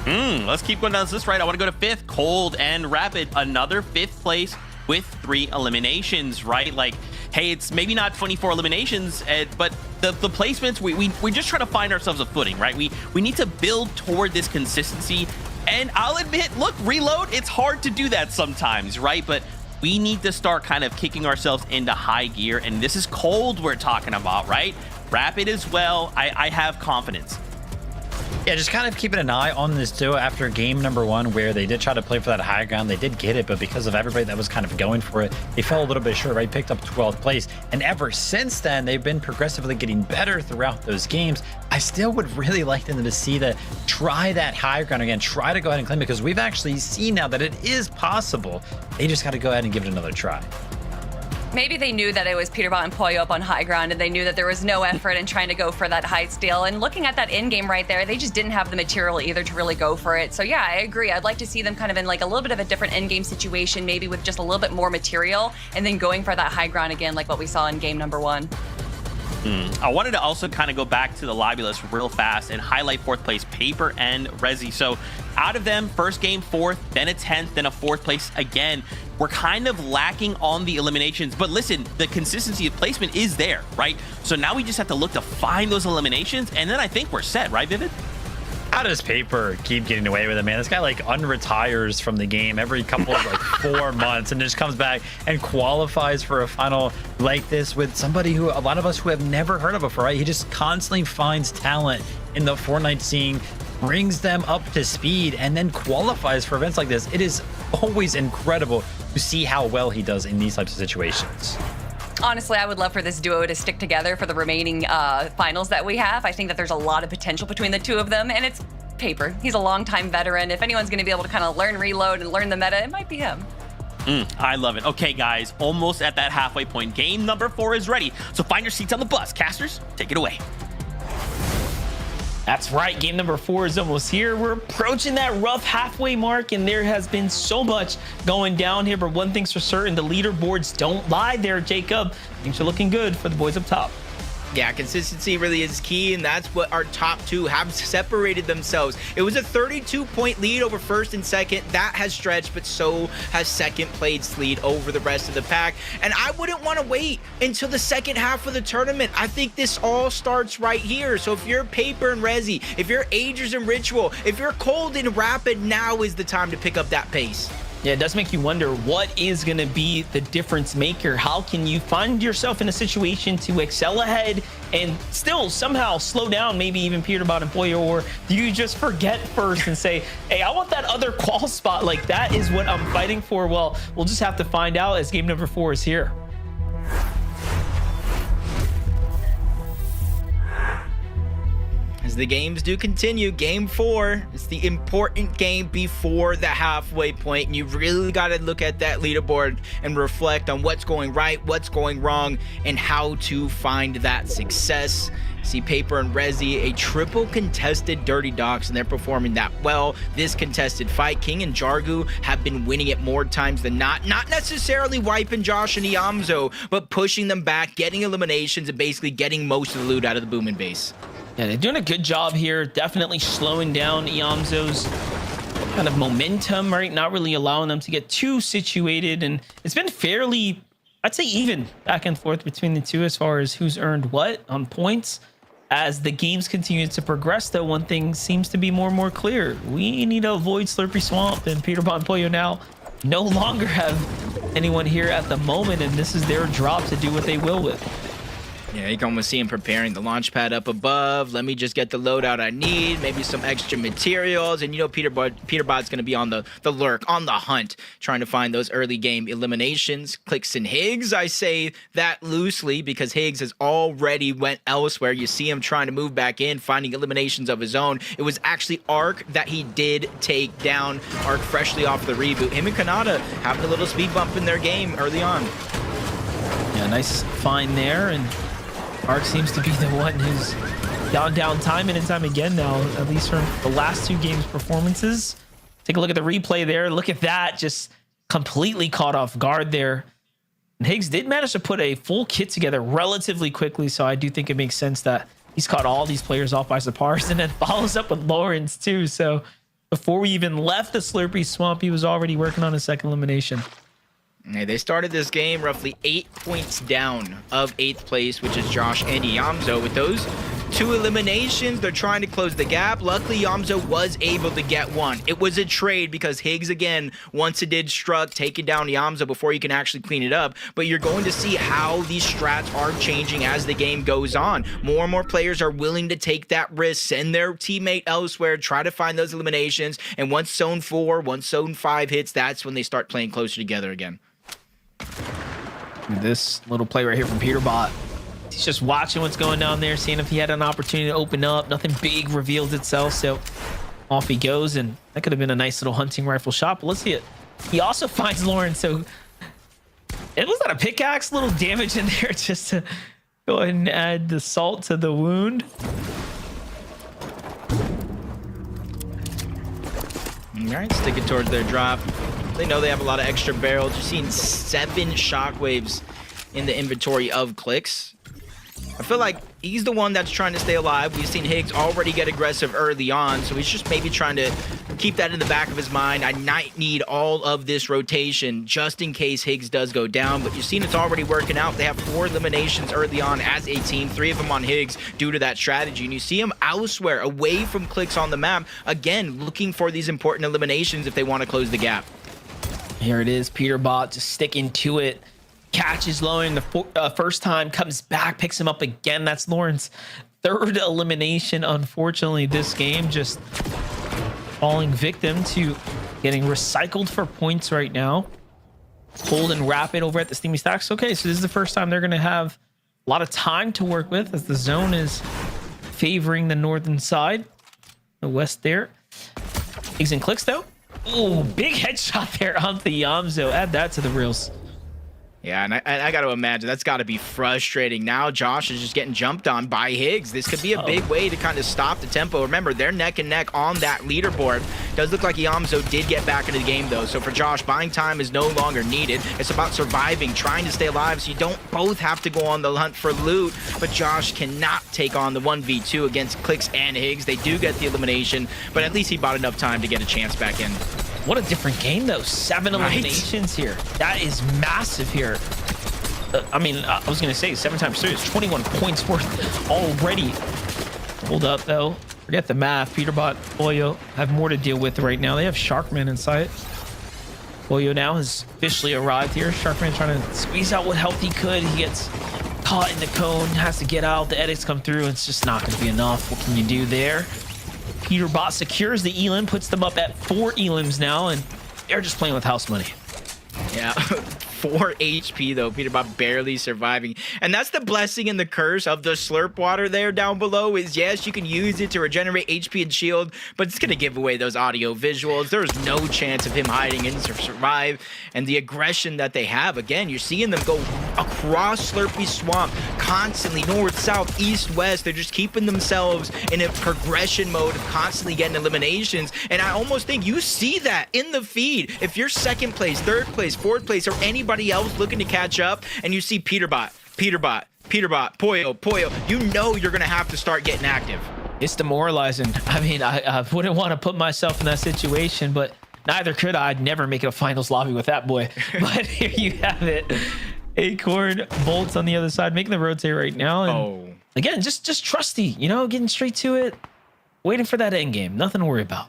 Let's keep going down this right. I want to go to 5th, Cold and Rapid. Another 5th place with 3 eliminations, right? Like, hey, it's maybe not 24 eliminations, but the placements, we just try to find ourselves a footing, right? We need to build toward this consistency. And I'll admit, look, Reload, it's hard to do that sometimes, right? But we need to start kind of kicking ourselves into high gear. And this is Cold we're talking about, right? Rapid as well. I have confidence. Yeah, just kind of keeping an eye on this duo after game number 1, where they did try to play for that high ground. They did get it, but because of everybody that was kind of going for it, they fell a little bit short, right? Picked up 12th place. And ever since then, they've been progressively getting better throughout those games. I still would really like them to see that, try that high ground again, try to go ahead and claim it, because we've actually seen now that it is possible. They just got to go ahead and give it another try. Maybe they knew that it was Peterbot and Pollo up on high ground, and they knew that there was no effort in trying to go for that high steal. And looking at that in game right there, they just didn't have the material either to really go for it. So yeah, I agree. I'd like to see them kind of in like a little bit of a different in game situation, maybe with just a little bit more material, and then going for that high ground again, like what we saw in game number 1. I wanted to also kind of go back to the lobby list real fast and highlight 4th place, Paper and Resi. So out of them, first game 4th, then a 10th, then a 4th place again. We're kind of lacking on the eliminations, but listen, the consistency of placement is there, right? So now we just have to look to find those eliminations, and then I think we're set, right, Vivid? How does Paper keep getting away with it, man? This guy like unretires from the game every couple of like 4 months and just comes back and qualifies for a final like this with somebody who a lot of us who have never heard of before, right? He just constantly finds talent in the Fortnite scene, brings them up to speed, and then qualifies for events like this. It is always incredible to see how well he does in these types of situations. Honestly, I would love for this duo to stick together for the remaining finals that we have. I think that there's a lot of potential between the two of them, and it's Paper. He's a longtime veteran. If anyone's going to be able to kind of learn reload and learn the meta, it might be him. I love it. Okay, guys, almost at that halfway point. Game number 4 is ready. So find your seats on the bus. Casters, take it away. That's right. Game number 4 is almost here. We're approaching that rough halfway mark, and there has been so much going down here. But one thing's for certain, the leaderboards don't lie there, Jacob. Things are looking good for the boys up top. Yeah, consistency really is key, and that's what our top 2 have separated themselves. It was a 32-point lead over first and second. That has stretched, but so has second place lead over the rest of the pack. And I wouldn't want to wait until the second half of the tournament. I think this all starts right here. So if you're Paper and Rezi, if you're Agers and Ritual, if you're Cold and Rapid, now is the time to pick up that pace. Yeah, it does make you wonder what is going to be the difference maker. How can you find yourself in a situation to excel ahead and still somehow slow down, maybe even Peterbot and Poyo, or do you just forget first and say, hey, I want that other qual spot? Like, that is what I'm fighting for. Well, we'll just have to find out as game number 4 is here. As the games do continue, game 4 is the important game before the halfway point, and you really got to look at that leaderboard and reflect on what's going right, what's going wrong, and how to find that success. See Paper and Rezi, a triple contested Dirty Docks, and they're performing that well. This contested fight, King and Jargu have been winning it more times than not necessarily wiping Josh and Iamzo, but pushing them back, getting eliminations, and basically getting most of the loot out of the booming base. Yeah, they're doing a good job here, definitely slowing down Iamzo's kind of momentum, right? Not really allowing them to get too situated, and it's been fairly, I'd say, even back and forth between the two as far as who's earned what on points. As the games continue to progress, though, one thing seems to be more and more clear. We need to avoid Slurpy Swamp, and Peterbot and Poyo now no longer have anyone here at the moment, and this is their drop to do what they will with. Yeah, you can almost see him preparing the launch pad up above. Let me just get the loadout I need, maybe some extra materials. And you know Peterbot's going to be on the lurk, on the hunt, trying to find those early game eliminations. Clicks and Higgs, I say that loosely because Higgs has already went elsewhere. You see him trying to move back in, finding eliminations of his own. It was actually Arc that he did take down. Arc freshly off the reboot. Him and Kanata having a little speed bump in their game early on. Yeah, nice find there, and Arc seems to be the one who's gone down time and time again now, at least from the last 2 games' performances. Take a look at the replay there. Look at that. Just completely caught off guard there. And Higgs did manage to put a full kit together relatively quickly, so I do think it makes sense that he's caught all these players off by surprise and then follows up with Lawrence too. So before we even left the Slurpy Swamp, he was already working on his second elimination. Hey, they started this game roughly 8 points down of 8th place, which is Josh and Iamzo. With those 2 eliminations, they're trying to close the gap. Luckily, Iamzo was able to get one. It was a trade because Higgs, again, once it did struck, taking down Iamzo before you can actually clean it up. But you're going to see how these strats are changing as the game goes on. More and more players are willing to take that risk, send their teammate elsewhere, try to find those eliminations. And once Zone 4, once Zone 5 hits, that's when they start playing closer together again. This little play right here from Peterbot. He's just watching what's going down there, seeing if he had an opportunity to open up. Nothing big reveals itself, so off he goes, and that could have been a nice little hunting rifle shot, but let's see it. He also finds Lawrence, so it was not a pickaxe, little damage in there just to go ahead and add the salt to the wound. All right, stick it towards their drop. They know they have a lot of extra barrels. You're seeing 7 shockwaves in the inventory of Clicks. I feel like he's the one that's trying to stay alive. We've seen Higgs already get aggressive early on, so he's just maybe trying to keep that in the back of his mind. I might need all of this rotation just in case Higgs does go down, but you've seen it's already working out. They have 4 eliminations early on as a team, 3 of them on Higgs due to that strategy, and you see him elsewhere, away from Clicks on the map, again, looking for these important eliminations if they want to close the gap. Here it is, Peterbot just sticking to it. Catches Lowen the first time, comes back, picks him up again. That's Lawrence's 3rd elimination, unfortunately, this game. Just falling victim to getting recycled for points right now. Cold and Rapid over at the Steamy Stacks. Okay, so this is the first time they're going to have a lot of time to work with as the zone is favoring the northern side. The West there. Eggs and clicks though. Oh, big headshot there onto the Yamzo. Add that to the reels. Yeah, and I got to imagine that's got to be frustrating. Now Josh is just getting jumped on by Higgs. This could be a big way to kind of stop the tempo. Remember, they're neck and neck on that leaderboard. Does look like Yamzo did get back into the game, though. So for Josh, buying time is no longer needed. It's about surviving, trying to stay alive, so you don't both have to go on the hunt for loot. But Josh cannot take on the 1v2 against Clicks and Higgs. They do get the elimination, but at least he bought enough time to get a chance back in. What a different game, though. 7 eliminations here. That is massive here. I mean, I was going to say 7 times 3 is 21 points worth already. Hold up, though. Forget the math. Peterbot, Boyo have more to deal with right now. They have Sharkman in sight. Boyo now has officially arrived here. Sharkman trying to squeeze out what health he could. He gets caught in the cone, has to get out. The edits come through. It's just not going to be enough. What can you do there? Peterbot secures the elim, puts them up at 4 elims now, and they're just playing with house money. Yeah, 4 HP though. Peterbot barely surviving. And that's the blessing and the curse of the slurp water there down below is, yes, you can use it to regenerate HP and shield, but it's going to give away those audio visuals. There's no chance of him hiding in to survive. And the aggression that they have, again, you're seeing them go across Slurpy Swamp constantly, north, south, east, west. They're just keeping themselves in a progression mode of constantly getting eliminations. And I almost think you see that in the feed. If you're second place, third place, fourth place, or anybody else looking to catch up, and you see Peterbot, Poyo, you know you're going to have to start getting active. It's demoralizing. I mean, I wouldn't want to put myself in that situation, but neither could I. I'd never make a finals lobby with that boy. But here you have it. Acorn, Bolts on the other side, making the rotate right now. And again, just trusty, you know, getting straight to it, waiting for that end game. Nothing to worry about.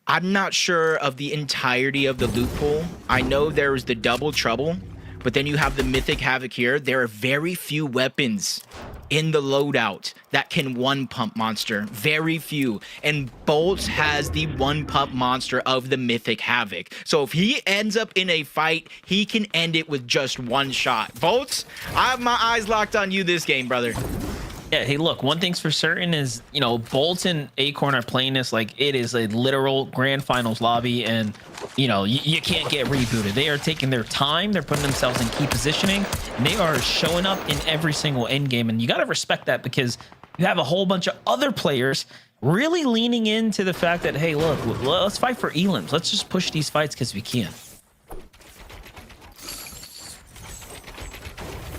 I'm not sure of the entirety of the loot pool. I know there is the double trouble, but then you have the Mythic Havoc here. There are very few weapons in the loadout that can one pump monster. Very few. And Bolts has the one pump monster of the Mythic Havoc. So if he ends up in a fight, he can end it with just one shot. Bolts, I have my eyes locked on you this game, brother. Yeah, hey, look, one thing's for certain is, you know, Bolt and Acorn are playing this like it is a literal grand finals lobby, and, you know, you can't get rebooted. They are taking their time. They're putting themselves in key positioning, and they are showing up in every single end game. And you got to respect that because you have a whole bunch of other players really leaning into the fact that, hey, look, let's fight for elims. Let's just push these fights because we can.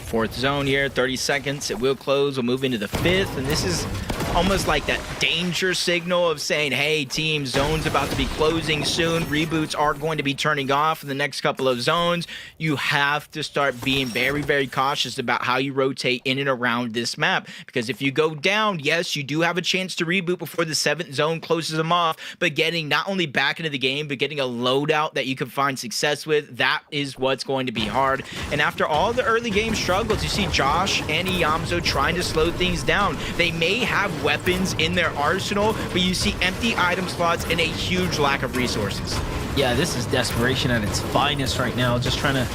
Fourth zone here, 30 seconds. It will close. We'll move into the 5th. And this is almost like that danger signal of saying, hey, team, zone's about to be closing soon. Reboots are going to be turning off in the next couple of zones. You have to start being very, very cautious about how you rotate in and around this map. Because if you go down, yes, you do have a chance to reboot before the 7th zone closes them off. But getting not only back into the game, but getting a loadout that you can find success with, that is what's going to be hard. And after all the early game struggles, you see Josh and Yamzo trying to slow things down. They may have weapons in their arsenal, but you see empty item slots and a huge lack of resources. Yeah, this is desperation at its finest right now. Just trying to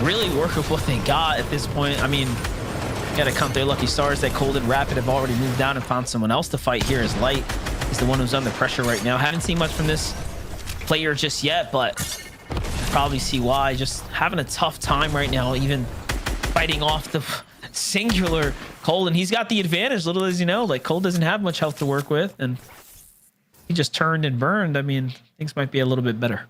really work with what they got at this point. I mean, gotta count their lucky stars that Cold and Rapid have already moved down and found someone else to fight here, as Light is the one who's under pressure right now. Haven't seen much from this player just yet, but you probably see why. Just having a tough time right now, even fighting off the singular Cole, and he's got the advantage, little as you know. Like, Cole doesn't have much health to work with, and he just turned and burned. I mean, things might be a little bit better.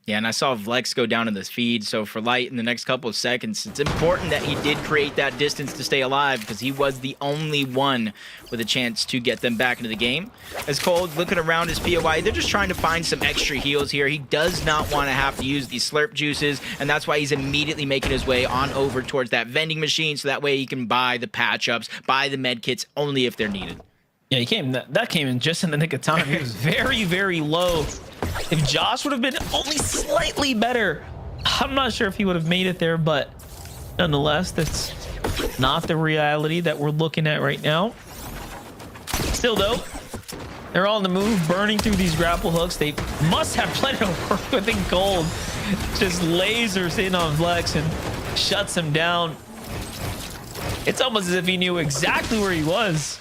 Yeah, and I saw Vlex go down in this feed, so for Light in the next couple of seconds, it's important that he did create that distance to stay alive because he was the only one with a chance to get them back into the game. As Cole looking around his POI, they're just trying to find some extra heals here. He does not want to have to use these slurp juices, and that's why he's immediately making his way on over towards that vending machine, so that way he can buy the patch-ups, buy the med kits only if they're needed. Yeah, that came in just in the nick of time. He was very, very low. If Josh would have been only slightly better, I'm not sure if he would have made it there, but nonetheless, that's not the reality that we're looking at right now. Still, though, they're all on the move, burning through these grapple hooks. They must have plenty of work within Cold. Just lasers in on Flex and shuts him down. It's almost as if he knew exactly where he was.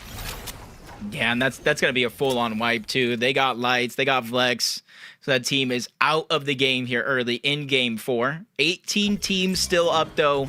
Yeah, and that's going to be a full-on wipe, too. They got lights, they got Flex. So that team is out of the game here early in Game 4. 18 teams still up, though.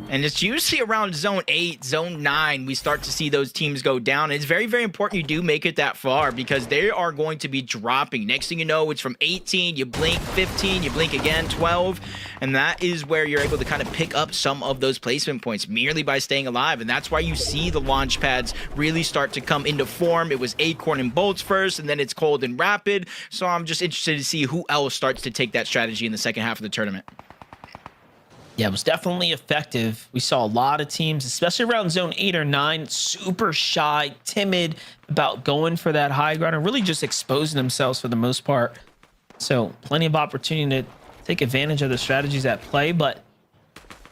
And it's usually around Zone 8, Zone 9, we start to see those teams go down. It's very, very important you do make it that far because they are going to be dropping. Next thing you know, it's from 18, you blink 15, you blink again 12. And that is where you're able to kind of pick up some of those placement points merely by staying alive. And that's why you see the launch pads really start to come into form. It was Acorn and Bolts first, and then it's Cold and Rapid. So I'm just interested to see who else starts to take that strategy in the second half of the tournament. Yeah, it was definitely effective. We saw a lot of teams, especially around zone 8 or 9, super shy, timid about going for that high ground and really just exposing themselves for the most part. So plenty of opportunity to take advantage of the strategies at play. But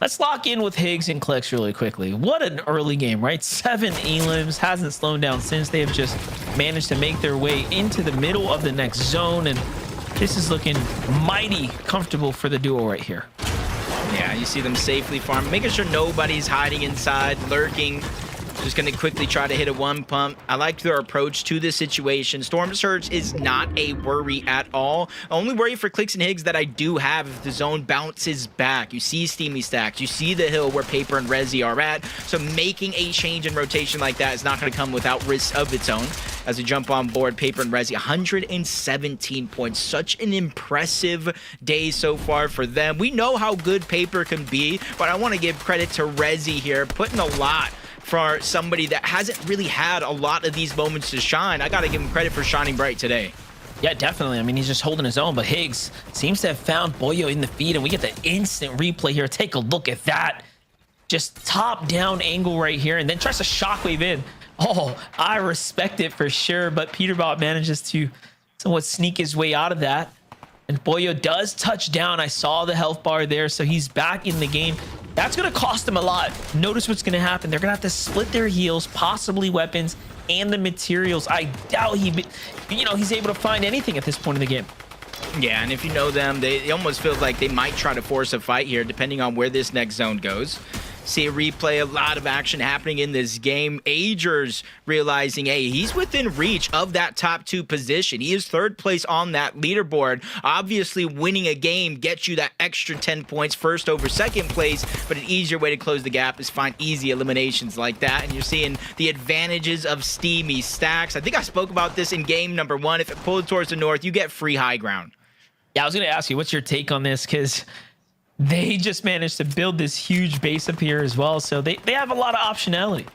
let's lock in with Higgs and Clicks really quickly. What an early game, right? 7 elims, hasn't slowed down since. They have just managed to make their way into the middle of the next zone. And this is looking mighty comfortable for the duo right here. Yeah, you see them safely farm, making sure nobody's hiding inside, lurking. Just going to quickly try to hit a one pump. I like their approach to this situation. Storm Surge is not a worry at all. Only worry for Clicks and Higgs that I do have if the zone bounces back. You see Steamy Stacks. You see the hill where Paper and Rezi are at. So making a change in rotation like that is not going to come without risk of its own. As we jump on board, Paper and Rezi, 117 points. Such an impressive day so far for them. We know how good Paper can be, but I want to give credit to Rezi here, putting a lot for somebody that hasn't really had a lot of these moments to shine. I got to give him credit for shining bright today. Yeah, definitely. I mean, he's just holding his own, but Higgs seems to have found Boyo in the feed, and we get the instant replay here. Take a look at that. Just top-down angle right here, and then tries to shockwave in. Oh, I respect it for sure, but Peterbot manages to somewhat sneak his way out of that. And Boyo does touch down. I saw the health bar there, so he's back in the game. That's going to cost them a lot. Notice what's going to happen. They're going to have to split their heals, possibly weapons, and the materials. I doubt he's able to find anything at this point in the game. Yeah, and if you know them, they almost feel like they might try to force a fight here, depending on where this next zone goes. See a replay, a lot of action happening in this game. Agers realizing, hey, he's within reach of that top 2 position. He is 3rd place on that leaderboard. Obviously, winning a game gets you that extra 10 points, first over 2nd place, but an easier way to close the gap is find easy eliminations like that. And you're seeing the advantages of Steamy Stacks. I think I spoke about this in game number 1. If it pulled towards the north, you get free high ground. Yeah, I was going to ask you, what's your take on this? Because they just managed to build this huge base up here as well. So they have a lot of optionality.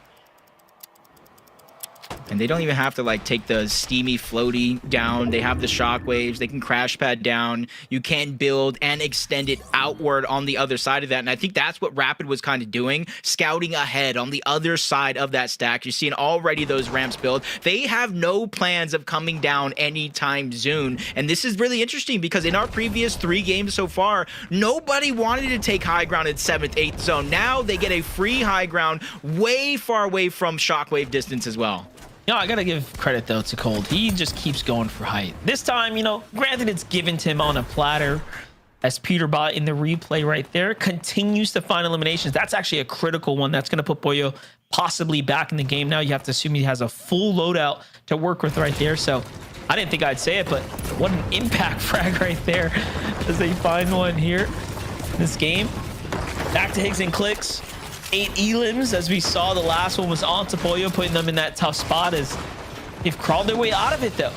And they don't even have to like take the steamy floaty down. They have the shockwaves. They can crash pad down. You can build and extend it outward on the other side of that. And I think that's what Rapid was kind of doing, scouting ahead on the other side of that stack. You're seeing already those ramps build. They have no plans of coming down anytime soon. And this is really interesting because in our previous 3 games so far, nobody wanted to take high ground in 7th, 8th zone. Now they get a free high ground way far away from shockwave distance as well. I gotta give credit though to Cold. He just keeps going for height. This time, granted it's given to him on a platter, as Peterbot in the replay right there continues to find eliminations. That's actually a critical one. That's gonna put Boyo possibly back in the game now. You have to assume he has a full loadout to work with right there. So I didn't think I'd say it, but what an impact frag right there as they find one here in this game. Back to Higgs and Clicks. 8 elims, as we saw. The last one was on to Boyo, putting them in that tough spot as they've crawled their way out of it, though.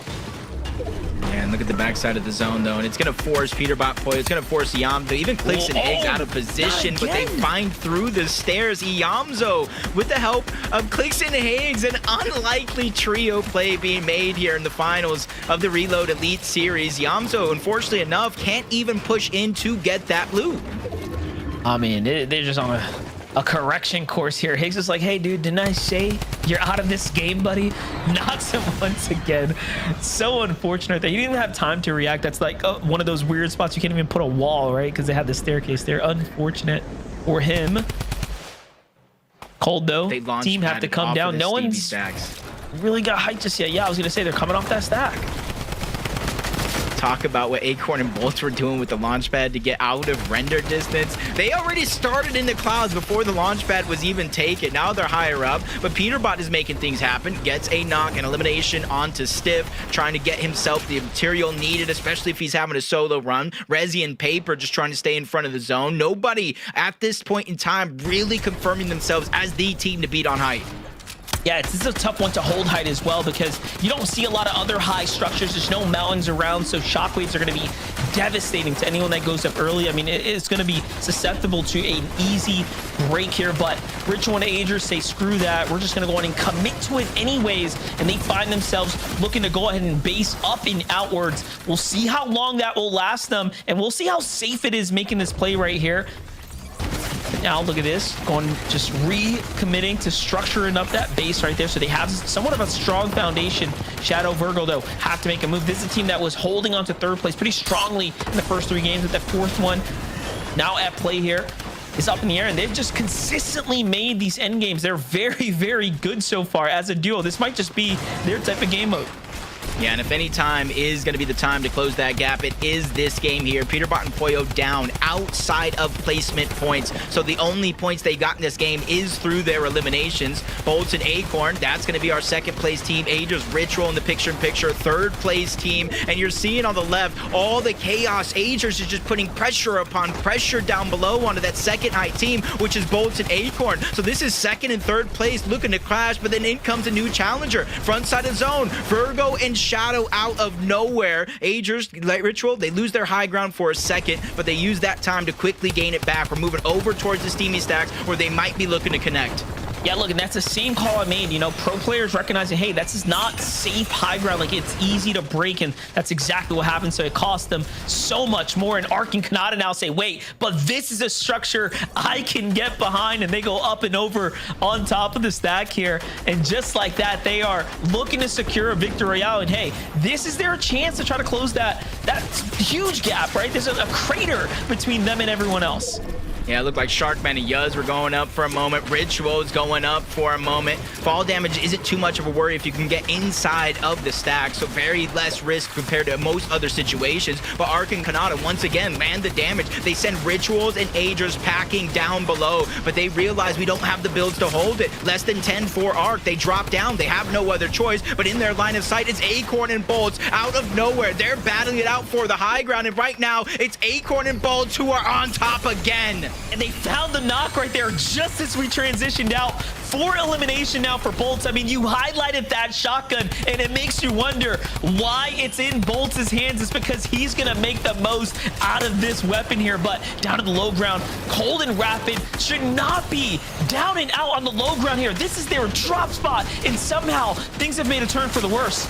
And look at the backside of the zone, though, and it's going to force Peterbot Boyo. It's going to force Iamzo. Even Clicks and Higgs out of position, but they find through the stairs. Iamzo, with the help of Clicks and Higgs, an unlikely trio play being made here in the finals of the Reload Elite Series. Iamzo, unfortunately enough, can't even push in to get that blue. I mean, they're just on a correction course here. Higgs is like, hey dude, didn't I say you're out of this game, buddy? Knocks him once again. So unfortunate that he didn't have time to react. That's like one of those weird spots you can't even put a wall, right? Because they had the staircase there. Unfortunate for him. Cold though. Team have to come down. No one's really got height just yet. Yeah, I was gonna say they're coming off that stack. talk about what Acorn and Bolts were doing with the launch pad to get out of render distance. They already started in the clouds before the launch pad was even taken. Now they're higher up, but Peterbot is making things happen. Gets a knock and elimination onto Stiff, trying to get himself the material needed, especially if he's having a solo run. Rezi and Paper just trying to stay in front of the zone. Nobody at this point in time really confirming themselves as the team to beat on height. Yeah, this is a tough one to hold height as well because you don't see a lot of other high structures. There's no mountains around, so shockwaves are going to be devastating to anyone that goes up early. I mean, it's going to be susceptible to an easy break here, but Ritual and Ager say, screw that. We're just going to go ahead and commit to it anyways, and they find themselves looking to go ahead and base up and outwards. We'll see how long that will last them, and we'll see how safe it is making this play right here. Now look at this, going just recommitting to structuring up that base right there, so they have somewhat of a strong foundation. Shadow, Virgo though have to make a move. This is a team that was holding on to third place pretty strongly in the first 3 games, with that 4th one now at play here is up in the air, and they've just consistently made these end games. They're very, very good so far as a duo. This might just be their type of game mode. Yeah, and if any time is going to be the time to close that gap, it is this game here. Peterbot and Poyo down outside of placement points. So the only points they got in this game is through their eliminations. Bolts and Acorn, that's going to be our 2nd place team. Ager's Ritual in the picture-in-picture, 3rd place team. And you're seeing on the left, all the chaos. Ager's is just putting pressure upon pressure down below onto that 2nd high team, which is Bolts and Acorn. So this is 2nd and 3rd place looking to clash, but then in comes a new challenger. Front side of zone, Virgo and Shadow out of nowhere. Ager's Light Ritual, they lose their high ground for a second, but they use that time to quickly gain it back. We're moving over towards the Steamy Stacks where they might be looking to connect. Yeah, look, and that's the same call I made. You know, pro players recognizing, hey, that's just not safe high ground. Like, it's easy to break, and that's exactly what happened. So it cost them so much more. And Ark and Kanata now say, wait, but this is a structure I can get behind, and they go up and over on top of the stack here. And just like that, they are looking to secure a victory royale. And hey, this is their chance to try to close that huge gap, right? There's a crater between them and everyone else. Yeah, it looked like Sharkman and Yuz were going up for a moment. Ritual is going up for a moment. Fall damage isn't too much of a worry if you can get inside of the stack, so very less risk compared to most other situations. But Ark and Kanata, once again, land the damage. They send Rituals and Agers packing down below, but they realize we don't have the builds to hold it. Less than 10 for Ark. They drop down. They have no other choice, but in their line of sight is Acorn and Bolts out of nowhere. They're battling it out for the high ground, and right now, it's Acorn and Bolts who are on top again. And they found the knock right there just as we transitioned out for elimination now for Bolts. I mean, you highlighted that shotgun, and it makes you wonder why it's in Bolts' hands. It's because he's going to make the most out of this weapon here. But down to the low ground, Cold and Rapid should not be down and out on the low ground here. This is their drop spot, and somehow things have made a turn for the worse.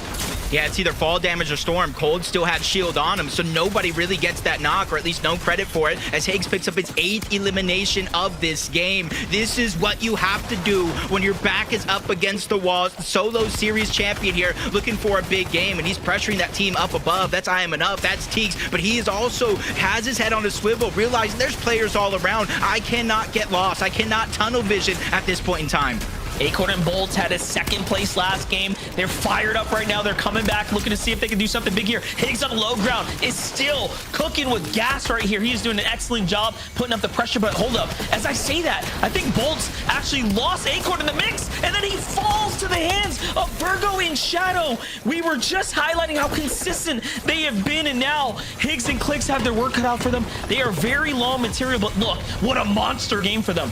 Yeah, it's either fall damage or storm. Cold still had shield on him, so nobody really gets that knock, or at least no credit for it, as Higgs picks up his 8th elimination of this game. This is what you have to do when your back is up against the wall. Solo series champion here, looking for a big game, and he's pressuring that team up above. That's I Am Enough, that's Teeks, but he is also has his head on a swivel, realizing there's players all around. I cannot get lost. I cannot tunnel vision at this point in time. Acorn and Bolts had a 2nd place last game. They're fired up right now. They're coming back, looking to see if they can do something big here. Higgs on the low ground is still cooking with gas right here. He's doing an excellent job putting up the pressure, but hold up. As I say that, I think Bolts actually lost Acorn in the mix, and then he falls to the hands of Virgo in Shadow. We were just highlighting how consistent they have been, and now Higgs and Clicks have their work cut out for them. They are very low on material, but look, what a monster game for them.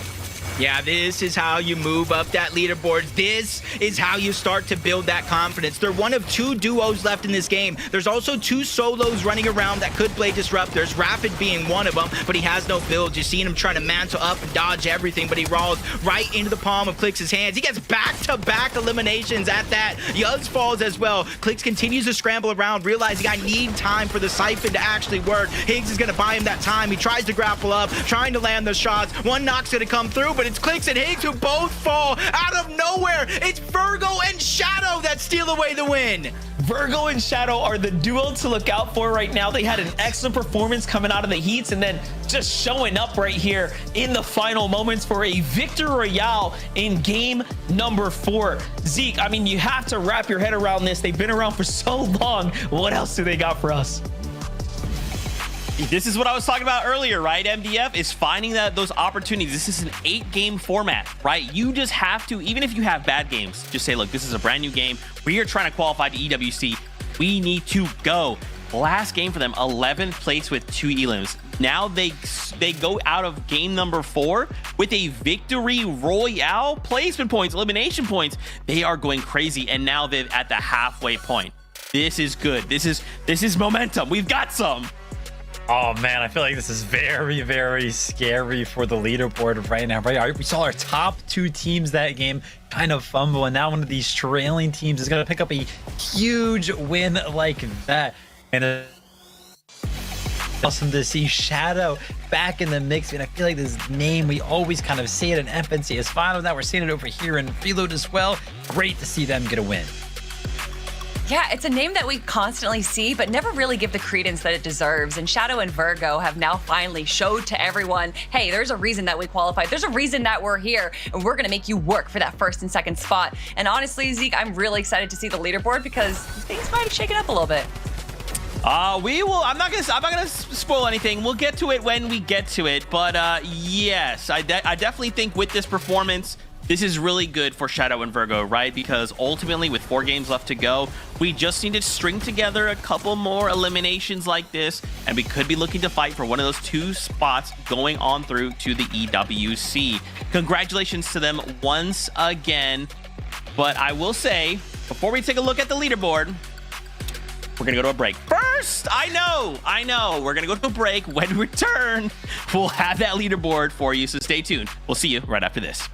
Yeah, this is how you move up that leaderboard. This is how you start to build that confidence. They're one of 2 duos left in this game. There's also 2 solos running around that could play disruptors, Rapid being one of them, but he has no builds. You've seen him trying to mantle up and dodge everything, but he rolls right into the palm of Clicks' hands. He gets back-to-back eliminations at that. Yuz falls as well. Clicks continues to scramble around, realizing I need time for the siphon to actually work. Higgs is going to buy him that time. He tries to grapple up, trying to land the shots. One knock's going to come through, but it's Clicks and Higgs who both fall out of nowhere. It's Virgo and Shadow that steal away the win. Virgo and Shadow are the duo to look out for right now. They had an excellent performance coming out of the heats, and then just showing up right here in the final moments for a victory royale in game number 4. Zeke, I mean, you have to wrap your head around this. They've been around for so long. What else do they got for us? This is what I was talking about earlier, right? MDF is finding those opportunities. This is an 8-game format, right? You just have to, even if you have bad games, just say, look, this is a brand new game. We are trying to qualify to EWC. We need to go. Last game for them, 11th place with 2 elims. Now they go out of game number 4 with a victory royale, placement points, elimination points. They are going crazy, and now they're at the halfway point. This is good. This is momentum. We've got some. Oh man, I feel like this is very, very scary for the leaderboard right now, right? We saw our top 2 teams that game kind of fumble, and now one of these trailing teams is going to pick up a huge win like that. And awesome to see Shadow back in the mix. And I feel like this name, we always kind of see it in FNCS Final. Now we're seeing it over here in Reload as well. Great to see them get a win. Yeah, it's a name that we constantly see, but never really give the credence that it deserves. And Shadow and Virgo have now finally showed to everyone, hey, there's a reason that we qualified. There's a reason that we're here, and we're going to make you work for that 1st and 2nd spot. And honestly, Zeke, I'm really excited to see the leaderboard because things might have shaken up a little bit. We will. I'm not gonna spoil anything. We'll get to it when we get to it. But yes, I definitely think with this performance, this is really good for Shadow and Virgo, right? Because ultimately, with 4 games left to go, we just need to string together a couple more eliminations like this, and we could be looking to fight for one of those 2 spots going on through to the EWC. Congratulations to them once again. But I will say, before we take a look at the leaderboard, we're gonna go to a break. First, I know. We're gonna go to a break. When we return, we'll have that leaderboard for you, so stay tuned. We'll see you right after this.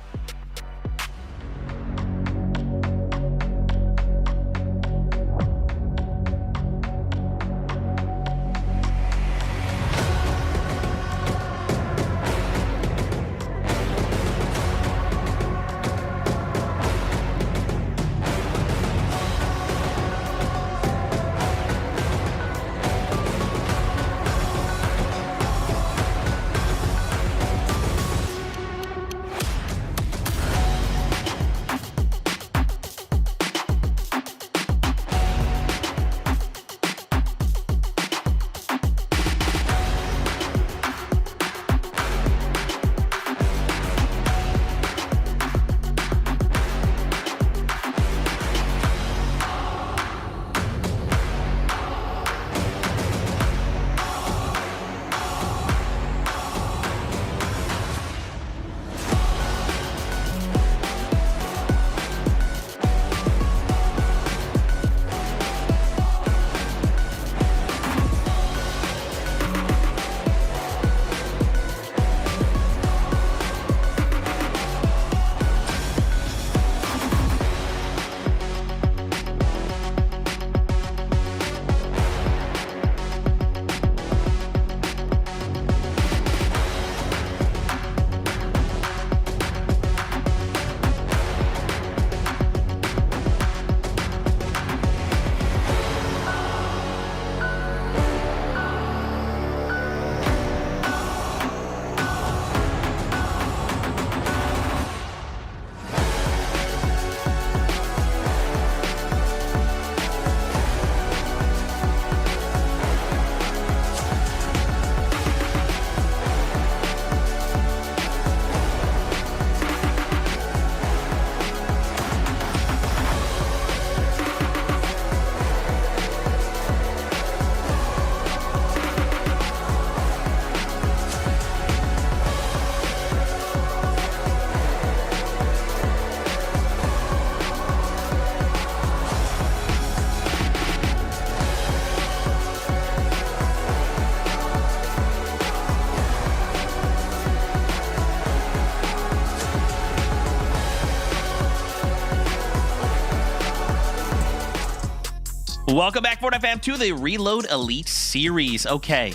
Welcome back, Fortnite fam, to the Reload Elite Series. Okay,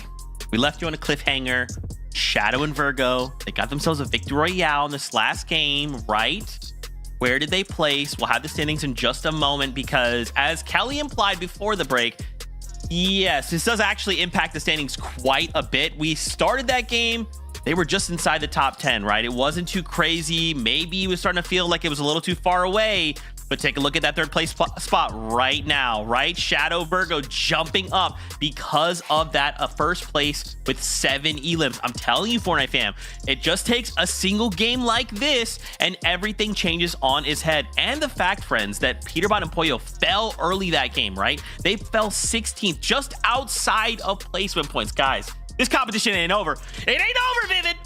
we left you on a cliffhanger. Shadow and Virgo, they got themselves a victory royale in this last game, right? Where did they place? We'll have the standings in just a moment because, as Kelly implied before the break, yes, this does actually impact the standings quite a bit. We started that game, they were just inside the top 10, right? It wasn't too crazy. Maybe it was starting to feel like it was a little too far away. But take a look at that third place spot right now, right? Shadow Virgo jumping up because of that first place with 7 elims. I'm telling you, Fortnite fam, it just takes a single game like this and everything changes on its head. And the fact, friends, that Peterbot and Pollo fell early that game, right? They fell 16th, just outside of placement points. Guys, this competition ain't over. It ain't over, Vivid.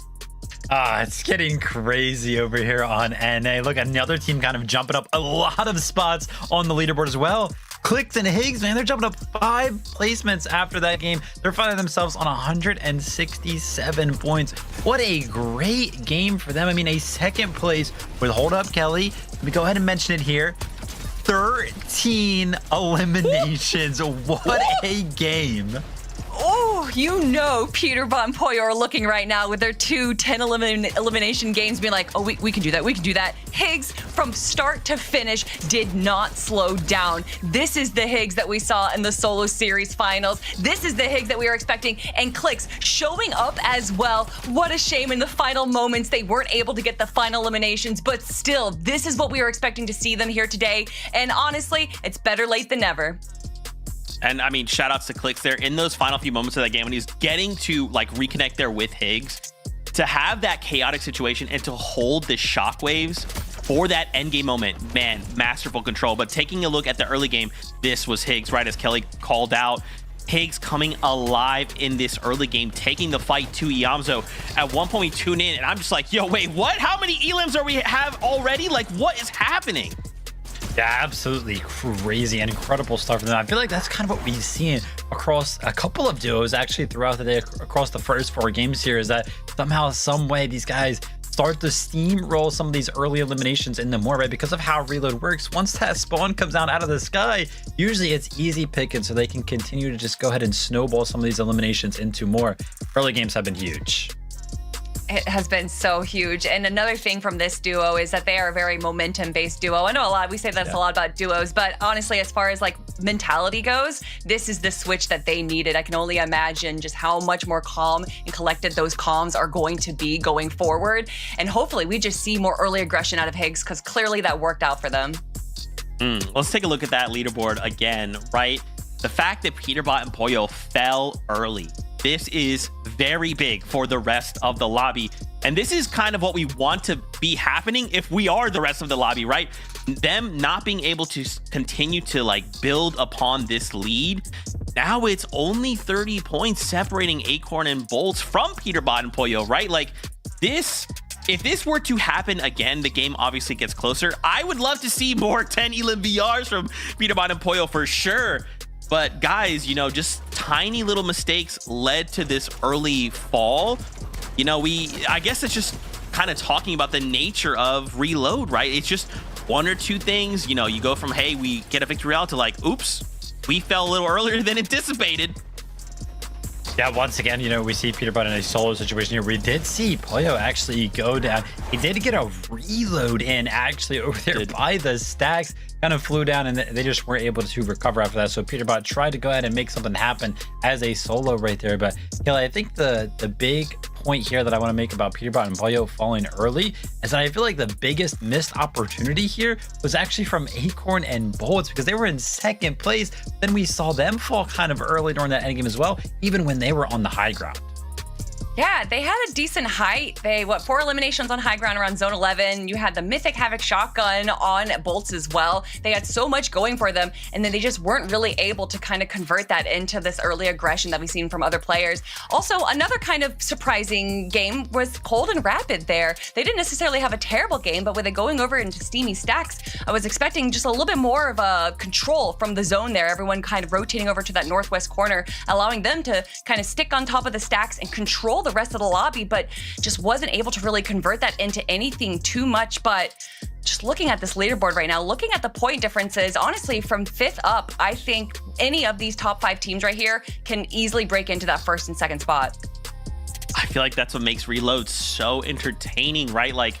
It's getting crazy over here on NA. Look, another team kind of jumping up a lot of spots on the leaderboard as well. Clicks and Higgs, man, they're jumping up 5 placements after that game. They're finding themselves on 167 points. What a great game for them. I mean, a second place with Hold Up Kelly. Let me go ahead and mention it here. 13 eliminations. What a game. Oh, you know Peterbot and Pollo are looking right now with their 2 10 elimination games being like, oh, we can do that, we can do that. Higgs, from start to finish, did not slow down. This is the Higgs that we saw in the solo series finals. This is the Higgs that we were expecting, and Clicks showing up as well. What a shame in the final moments they weren't able to get the final eliminations, but still, this is what we were expecting to see them here today, and honestly, it's better late than never. And I mean, shout outs to Clicks there in those final few moments of that game when he's getting to like reconnect there with Higgs, to have that chaotic situation and to hold the shockwaves for that end game moment. Man, masterful control. But taking a look at the early game, this was Higgs, right as Kelly called out. Higgs coming alive in this early game, taking the fight to Iamzo. At one point we tune in and I'm just like, yo, wait, what? How many elims are we have already? Like, what is happening? Yeah, absolutely crazy and incredible stuff from them. I feel like that's kind of what we've seen across a couple of duos actually throughout the day, across the first 4 games here, is that somehow, some way, these guys start to steamroll some of these early eliminations in the more, right? Because of how Reload works, once that spawn comes down out of the sky, usually it's easy picking, so they can continue to just go ahead and snowball some of these eliminations into more. Early games have been huge. It has been so huge. And another thing from this duo is that they are a very momentum-based duo. I know we say that's a lot about duos, but honestly, as far as like mentality goes, this is the switch that they needed. I can only imagine just how much more calm and collected those comms are going to be going forward. And hopefully we just see more early aggression out of Higgs, because clearly that worked out for them. Let's take a look at that leaderboard again, right? The fact that Peterbot and Pollo fell early, this is very big for the rest of the lobby. And this is kind of what we want to be happening if we are the rest of the lobby, right? Them not being able to continue to like build upon this lead. Now it's only 30 points separating Acorn and Bolts from Peterbot and Pollo, right? Like this, if this were to happen again, the game obviously gets closer. I would love to see more 10 elim VRs from Peterbot and Pollo for sure. But guys, you know, just tiny little mistakes led to this early fall. You know, I guess it's just kind of talking about the nature of Reload, right? It's just 1 or 2 things. You know, you go from, hey, we get a victory out to like, oops, we fell a little earlier than anticipated. Yeah, once again, you know, we see Peterbot in a solo situation here. We did see Pollo actually go down. He did get a reload in actually over there by the stacks. Kind of flew down and they just weren't able to recover after that. So Peterbot tried to go ahead and make something happen as a solo right there. But Kelly, I think the big point here that I want to make about Peterbot and Pollo falling early is that I feel like the biggest missed opportunity here was actually from Acorn and Bolts, because they were in second place. Then we saw them fall kind of early during that endgame as well, even when they were on the high ground. Yeah, they had a decent height. They, 4 eliminations on high ground around zone 11. You had the Mythic Havoc shotgun on Bolts as well. They had so much going for them, and then they just weren't really able to kind of convert that into this early aggression that we've seen from other players. Also, another kind of surprising game was Cold and Rapid there. They didn't necessarily have a terrible game, but with it going over into steamy stacks, I was expecting just a little bit more of a control from the zone there. Everyone kind of rotating over to that northwest corner, allowing them to kind of stick on top of the stacks and control the rest of the lobby, but just wasn't able to really convert that into anything too much. But just looking at this leaderboard right now, looking at the point differences, honestly, from 5th up, I think any of these top 5 teams right here can easily break into that 1st and 2nd spot. I feel like that's what makes Reload so entertaining, right? Like,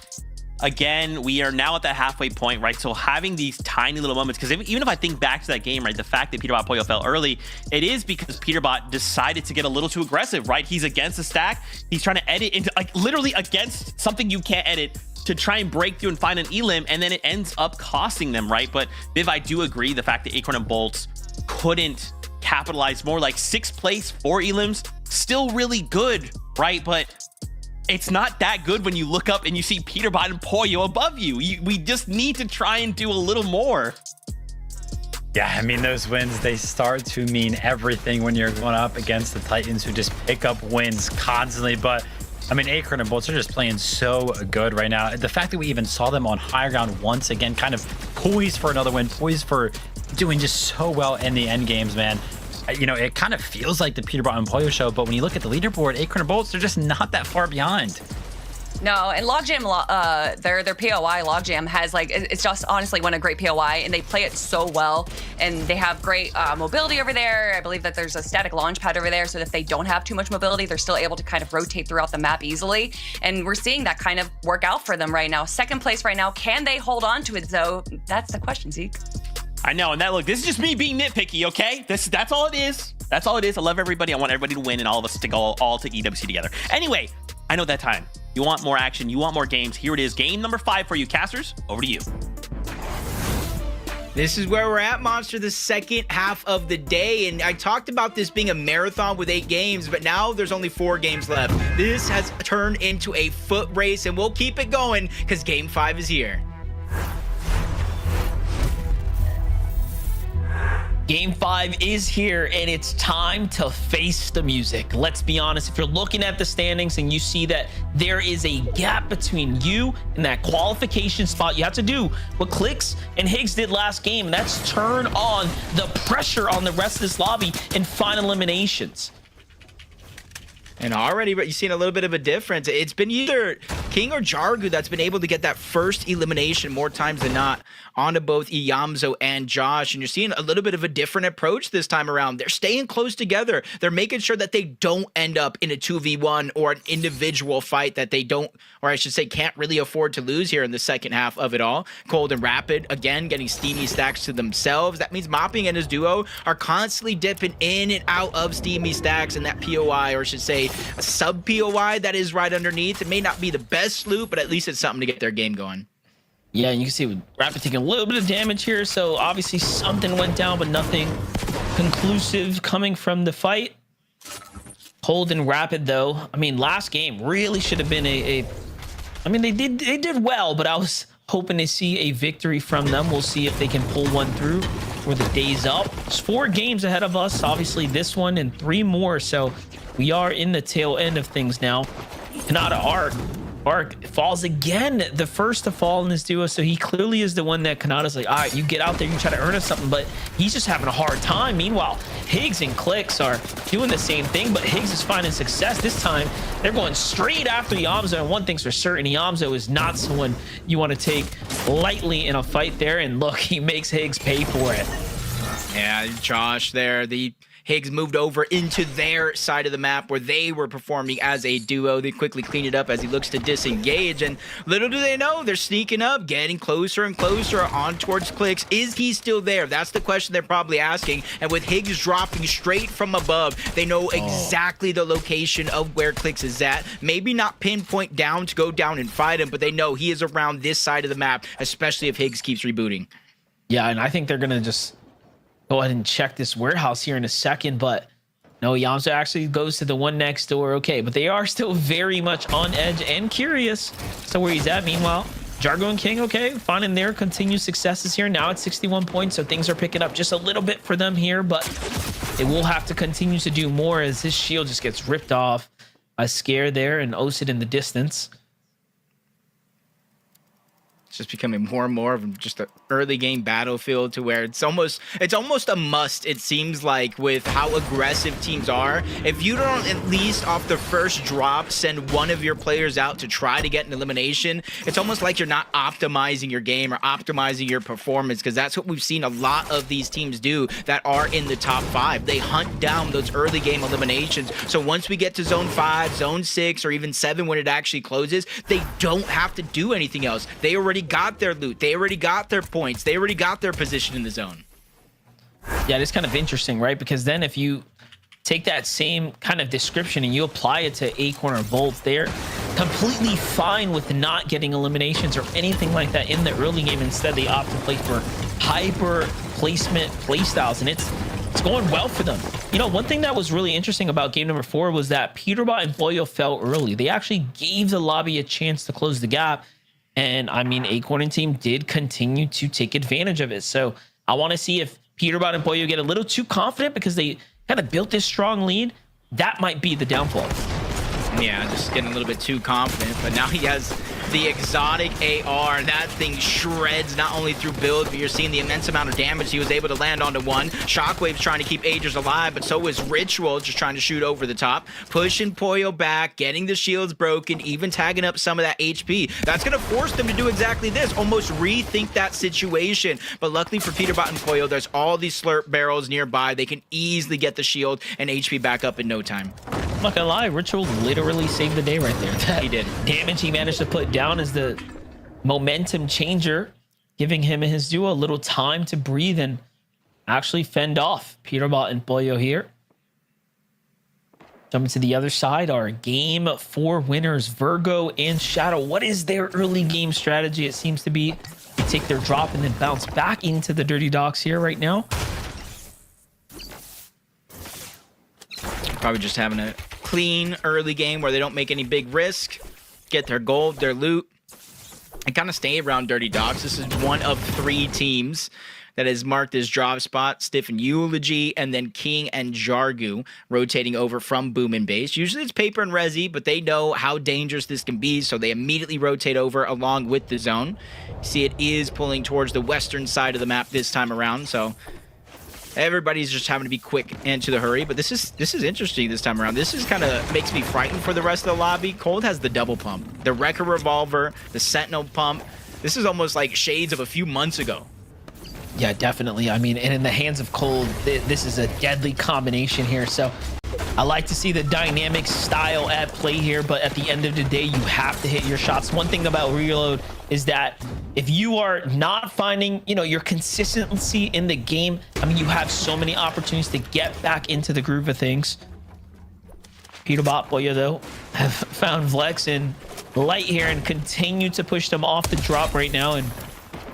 again, we are now at that halfway point, right? So having these tiny little moments, because even if I think back to that game, right, the fact that Peterbot Pollo fell early, it is because Peterbot decided to get a little too aggressive, right? He's against the stack. He's trying to edit into, like, literally against something you can't edit. to try and break through and find an elim, and then it ends up costing them, right? But Viv, I do agree, the fact that Acorn and Bolts couldn't capitalize more, like 6th place, 4 elims, still really good, right? But it's not that good when you look up and you see Peterbot and Poyo above you. We just need to try and do a little more. Yeah, I mean, those wins, they start to mean everything when you're going up against the Titans, who just pick up wins constantly. But I mean, Acorn and Bolts are just playing so good right now. The fact that we even saw them on higher ground once again, kind of poised for another win, poised for doing just so well in the end games, man. You know, it kind of feels like the Peterbot and Poyo show, but when you look at the leaderboard, Acorn and Bolts, they're just not that far behind. No, and Logjam, their POI Logjam has like, it's just honestly won a great POI, and they play it so well, and they have great mobility over there. I believe that there's a static launch pad over there, so that if they don't have too much mobility, they're still able to kind of rotate throughout the map easily, and we're seeing that kind of work out for them right now. 2nd place right now. Can they hold on to it though? That's the question, Zeke. I know, and that, look, this is just me being nitpicky, okay? That's all it is. That's all it is. I love everybody. I want everybody to win and all of us to go all to EWC together. Anyway, I know that time. You want more action. You want more games. Here it is. Game number 5 for you, casters. Over to you. This is where we're at, Monster, the second half of the day. And I talked about this being a marathon with 8 games, but now there's only 4 games left. This has turned into a foot race, and we'll keep it going because game 5 is here. Game 5 is here, and it's time to face the music. Let's be honest, if you're looking at the standings and you see that there is a gap between you and that qualification spot, you have to do what Clicks and Higgs did last game, and that's turn on the pressure on the rest of this lobby in final eliminations. And already, but you've seen a little bit of a difference. It's been either King or Jargu that's been able to get that first elimination more times than not onto both Iyamzo and Josh. And you're seeing a little bit of a different approach this time around. They're staying close together. They're making sure that they don't end up in a 2v1 or an individual fight that they don't, or I should say, can't really afford to lose here in the second half of it all. Cold and Rapid, again, getting steamy stacks to themselves. That means Mopping and his duo are constantly dipping in and out of steamy stacks, and that POI, or I should say, a sub POI that is right underneath. It may not be the best loot, but at least it's something to get their game going. Yeah, and you can see with Rapid taking a little bit of damage here, so obviously something went down, but nothing conclusive coming from the fight. Cold and Rapid, though, I mean, last game really should have been I mean, they did well, but I was hoping to see a victory from them. We'll see if they can pull one through for the days up. There's 4 games ahead of us, obviously this one and 3 more, so we are in the tail end of things now. Kanata Arc falls again, the first to fall in this duo, so he clearly is the one that Kanata's like, all right, you get out there, you try to earn us something, but he's just having a hard time. Meanwhile, Higgs and Clicks are doing the same thing, but Higgs is finding success. This time, they're going straight after Iyamzo, and one thing's for certain, Iyamzo is not someone you want to take lightly in a fight there, and look, he makes Higgs pay for it. Yeah, Josh there, the Higgs moved over into their side of the map where they were performing as a duo. They quickly clean it up as he looks to disengage, and little do they know, they're sneaking up, getting closer and closer on towards Clicks. Is he still there? That's the question they're probably asking, and with Higgs dropping straight from above, they know exactly the location of where Clicks is at. Maybe not pinpoint down to go down and fight him, but they know he is around this side of the map, especially if Higgs keeps rebooting. Yeah, and I think they're going to just go ahead and check this warehouse here in a second, but no, Iyamzo actually goes to the one next door. Okay, but they are still very much on edge and curious to where he's at. Meanwhile, Jargo and King, okay, finding their continued successes here. Now at 61 points, so things are picking up just a little bit for them here, but they will have to continue to do more as his shield just gets ripped off. A scare there and Osid in the distance. It's just becoming more and more of just an early game battlefield to where it's almost a must, it seems like, with how aggressive teams are. If you don't at least off the first drop send one of your players out to try to get an elimination, it's almost like you're not optimizing your game or optimizing your performance, because that's what we've seen a lot of these teams do that are in the top 5. They hunt down those early game eliminations. So once we get to zone 5, zone 6, or even 7 when it actually closes, they don't have to do anything else. They already got their loot. They already got their points. They already got their position in the zone. Yeah, it's kind of interesting, right? Because then if you take that same kind of description and you apply it to Acorn or Bolt, they're completely fine with not getting eliminations or anything like that in the early game. Instead, they opt to play for hyper placement playstyles, and it's going well for them. You know, one thing that was really interesting about game number 4 was that Peterbot and Boyo fell early. They actually gave the lobby a chance to close the gap. And I mean, Acorn and team did continue to take advantage of it. So I want to see if Peterbot and Boyo get a little too confident because they kind of built this strong lead. That might be the downfall. Yeah, just getting a little bit too confident, but now he has the exotic AR, and that thing shreds not only through build, but you're seeing the immense amount of damage he was able to land onto one. Shockwave's trying to keep Agers alive, but so is Ritual, just trying to shoot over the top, pushing Poyo back, getting the shields broken, even tagging up some of that HP. That's going to force them to do exactly this, almost rethink that situation. But luckily for Peterbot and Poyo, there's all these slurp barrels nearby. They can easily get the shield and HP back up in no time. I'm not gonna lie, Ritual literally saved the day right there. That he did. Damage he managed to put down is the momentum changer, giving him and his duo a little time to breathe and actually fend off Peterbot and Boyo here. Jumping to the other side, our game 4 winners, Virgo and Shadow. What is their early game strategy? It seems to be they take their drop and then bounce back into the Dirty Docks here right now. Probably just having a clean early game where they don't make any big risk, get their gold, their loot, and kind of stay around Dirty Docks. This is one of 3 teams that has marked this drop spot. Stiff and Eulogy, and then King and Jargu rotating over from Boom and Base. Usually it's Paper and Resi, but they know how dangerous this can be, so they immediately rotate over along with the zone. See, it is pulling towards the western side of the map this time around, so everybody's just having to be quick and to the hurry. But this is interesting this time around. This is kind of makes me frightened for the rest of the lobby. Cold has the double pump, the Wrecker Revolver, the Sentinel pump. This is almost like shades of a few months ago. Yeah, definitely. I mean, and in the hands of Cold, this is a deadly combination here. So I like to see the dynamic style at play here, but at the end of the day, you have to hit your shots. One thing about Reload is that if you are not finding, you know, your consistency in the game, I mean, you have so many opportunities to get back into the groove of things. Peterbot, Boyo, though, have found Vlex and Light here and continue to push them off the drop right now. And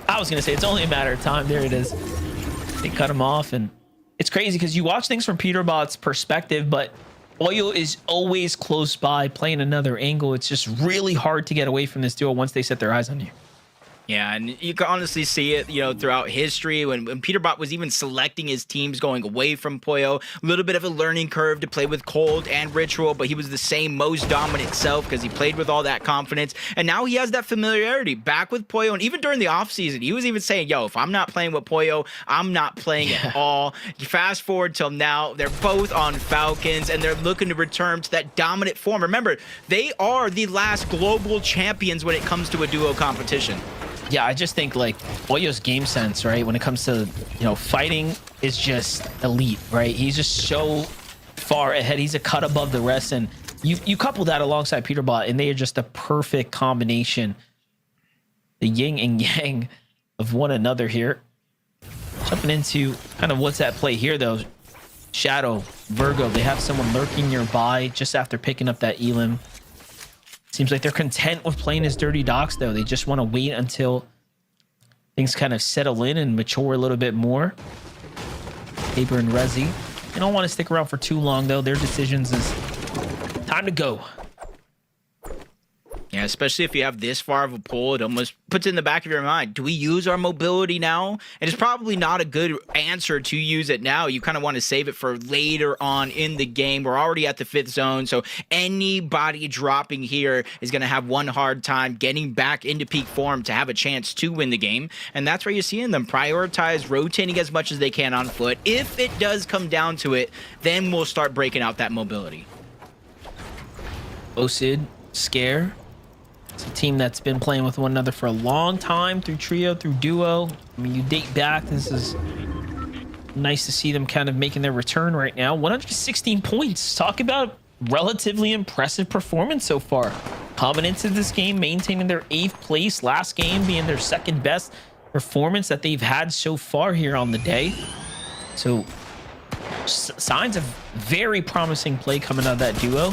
I was going to say, it's only a matter of time. There it is. They cut him off, and it's crazy because you watch things from Peterbot's perspective, but Boyo is always close by playing another angle. It's just really hard to get away from this duo once they set their eyes on you. Yeah, and you can honestly see it, you know, throughout history when Peterbot was even selecting his teams going away from Poyo. A little bit of a learning curve to play with Cold and Ritual, but he was the same most dominant self because he played with all that confidence. And now he has that familiarity back with Poyo. And even during the offseason, he was even saying, yo, if I'm not playing with Poyo, I'm not playing at all. Fast forward till now, they're both on Falcons and they're looking to return to that dominant form. Remember, they are the last global champions when it comes to a duo competition. Yeah, I just think like Boyo's game sense, right, when it comes to, you know, fighting is just elite, right? He's just so far ahead. He's a cut above the rest, and you couple that alongside Peterbot, and they are just a perfect combination, the yin and yang of one another here. Jumping into kind of what's at play here, though. Shadow, Virgo, they have someone lurking nearby just after picking up that Elim. Seems like they're content with playing as Dirty Docks, though. They just want to wait until things kind of settle in and mature a little bit more. Paper and Resi. They don't want to stick around for too long, though. Their decisions is time to go. Yeah, especially if you have this far of a pull, it almost puts in the back of your mind, do we use our mobility now? And it's probably not a good answer to use it now. You kind of want to save it for later on in the game. We're already at the 5th zone, so anybody dropping here is going to have one hard time getting back into peak form to have a chance to win the game. And that's where you're seeing them prioritize rotating as much as they can on foot. If it does come down to it, then we'll start breaking out that mobility. Osid, Scare. It's a team that's been playing with one another for a long time, through trio, through duo. I mean, you date back. This is nice to see them kind of making their return right now. 116 points. Talk about relatively impressive performance so far. Coming into this game, maintaining their 8th place. Last game being their 2nd best performance that they've had so far here on the day. So signs of very promising play coming out of that duo.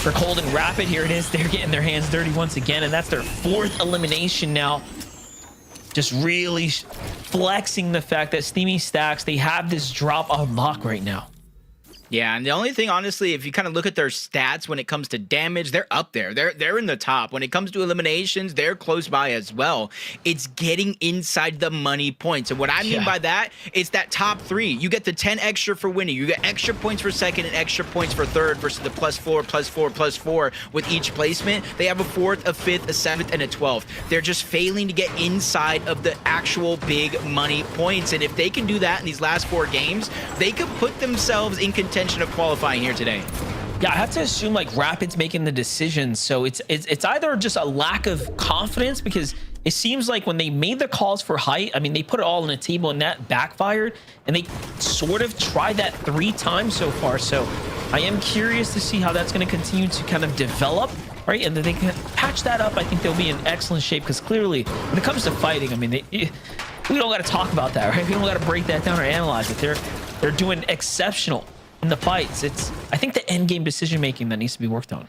for Cold and Rapid. Here it is. They're getting their hands dirty once again, and that's their 4th elimination now. Just really flexing the fact that Steamy Stacks, they have this drop on lock right now. Yeah, and the only thing, honestly, if you kind of look at their stats when it comes to damage, they're up there. They're in the top. When it comes to eliminations, they're close by as well. It's getting inside the money points. And what I mean by that is that top 3. You get the 10 extra for winning. You get extra points for second and extra points for third versus the +4, +4, +4 with each placement. They have a 4th, a 5th, a 7th, and a 12th. They're just failing to get inside of the actual big money points. And if they can do that in these last 4 games, they could put themselves in contention of qualifying here today. Yeah, I have to assume like Rapid's making the decisions, so it's either just a lack of confidence, because it seems like when they made the calls for height, I mean, they put it all on the table and that backfired, and they sort of tried that 3 times so far. So I am curious to see how that's going to continue to kind of develop, right? And then they can patch that up. I think they'll be in excellent shape, because clearly when it comes to fighting, I mean, we don't got to talk about that, right? We don't got to break that down or analyze it. They're doing exceptional in the fights. It's, I think, the end game decision making that needs to be worked on.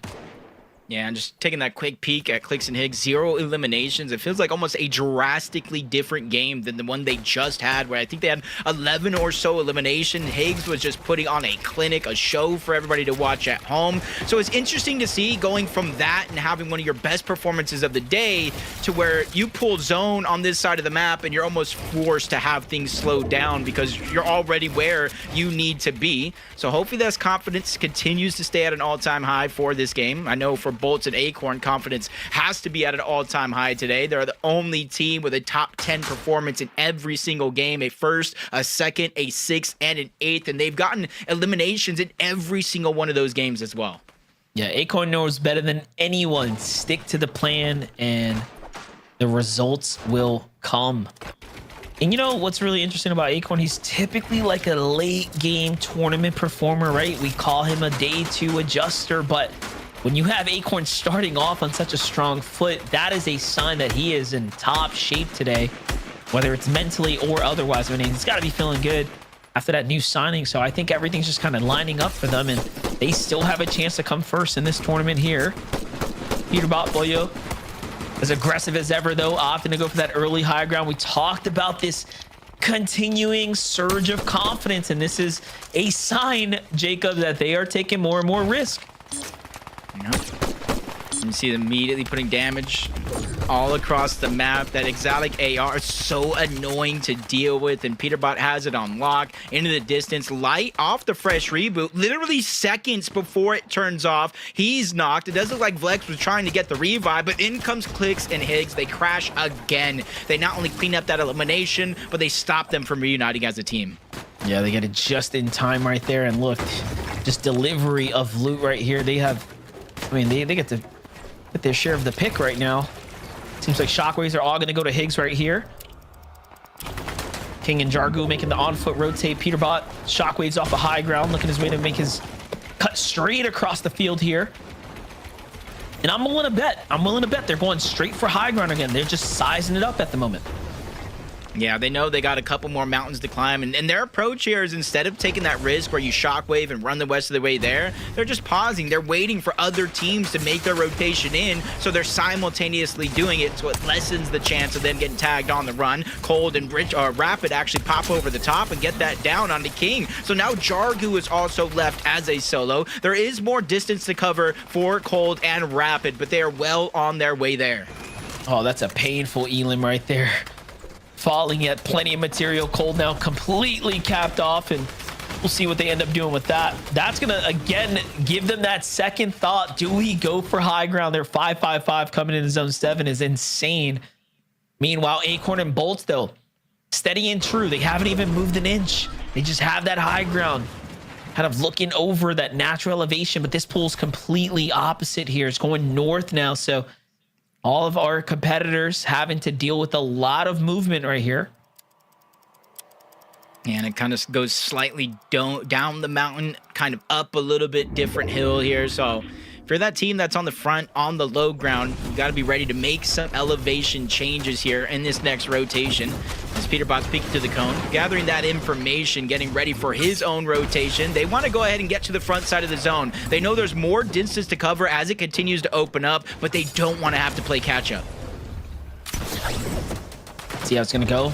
Yeah, and just taking that quick peek at Clix and Higgs, 0 eliminations. It feels like almost a drastically different game than the one they just had, where I think they had 11 or so elimination. Higgs was just putting on a clinic, a show for everybody to watch at home. So it's interesting to see going from that and having one of your best performances of the day to where you pull zone on this side of the map and you're almost forced to have things slowed down because you're already where you need to be. So hopefully this confidence continues to stay at an all-time high for this game. I know for Bolts and Acorn, confidence has to be at an all-time high today. They're the only team with a top 10 performance in every single game, a 1st, a 2nd, a 6th, and an 8th, and they've gotten eliminations in every single one of those games as well. Yeah, Acorn knows better than anyone. Stick to the plan and the results will come. And you know what's really interesting about Acorn? He's typically like a late game tournament performer, right? We call him a day 2 adjuster, but when you have Acorn starting off on such a strong foot, that is a sign that he is in top shape today, whether it's mentally or otherwise. I mean, he's got to be feeling good after that new signing. So I think everything's just kind of lining up for them, and they still have a chance to come first in this tournament here. Peterbot Boyo, as aggressive as ever, though, opting to go for that early high ground. We talked about this continuing surge of confidence, and this is a sign, Jacob, that they are taking more and more risk. Yep. You see them immediately putting damage all across the map. That exotic AR is so annoying to deal with, and Peterbot has it on lock into the distance. Light off the fresh reboot, literally seconds before it turns off. He's knocked. It does look like Vlex was trying to get the revive, but in comes Clix and Higgs. They crash again. They not only clean up that elimination, but they stop them from reuniting as a team. Yeah, they get it just in time right there, and look, just delivery of loot right here. They have, I mean, they get to get their share of the pick right now. Seems like shockwaves are all going to go to Higgs right here. King and Jargu making the on-foot rotate. Peterbot, shockwaves off the high ground, looking his way to make his cut straight across the field here. And I'm willing to bet they're going straight for high ground again. They're just sizing it up at the moment. Yeah, they know they got a couple more mountains to climb, and their approach here is, instead of taking that risk where you shockwave and run the rest of the way there, they're just pausing. They're waiting for other teams to make their rotation in, so they're simultaneously doing it, so it lessens the chance of them getting tagged on the run. Cold and Rapid actually pop over the top and get that down onto King. So now Jargu is also left as a solo. There is more distance to cover for Cold and Rapid, but they are well on their way there. Oh, that's a painful elim right there. Falling at plenty of material. Cold now completely capped off, and we'll see what they end up doing with that. That's gonna again give them that second thought. Do we go for high ground? They're 5-5-5 coming into zone 7 is insane. Meanwhile, Acorn and Bolts, though, steady and true. They haven't even moved an inch. They just have that high ground, kind of looking over that natural elevation. But this pool's completely opposite here. It's going north now, so all of our competitors having to deal with a lot of movement right here. And it kind of goes slightly down the mountain, kind of up a little bit, different hill here. So if you're that team that's on the front, on the low ground, you got to be ready to make some elevation changes here in this next rotation. As as Peterbot's peeking through the cone, gathering that information, getting ready for his own rotation. They want to go ahead and get to the front side of the zone. They know there's more distance to cover as it continues to open up, but they don't want to have to play catch-up. See how it's gonna go.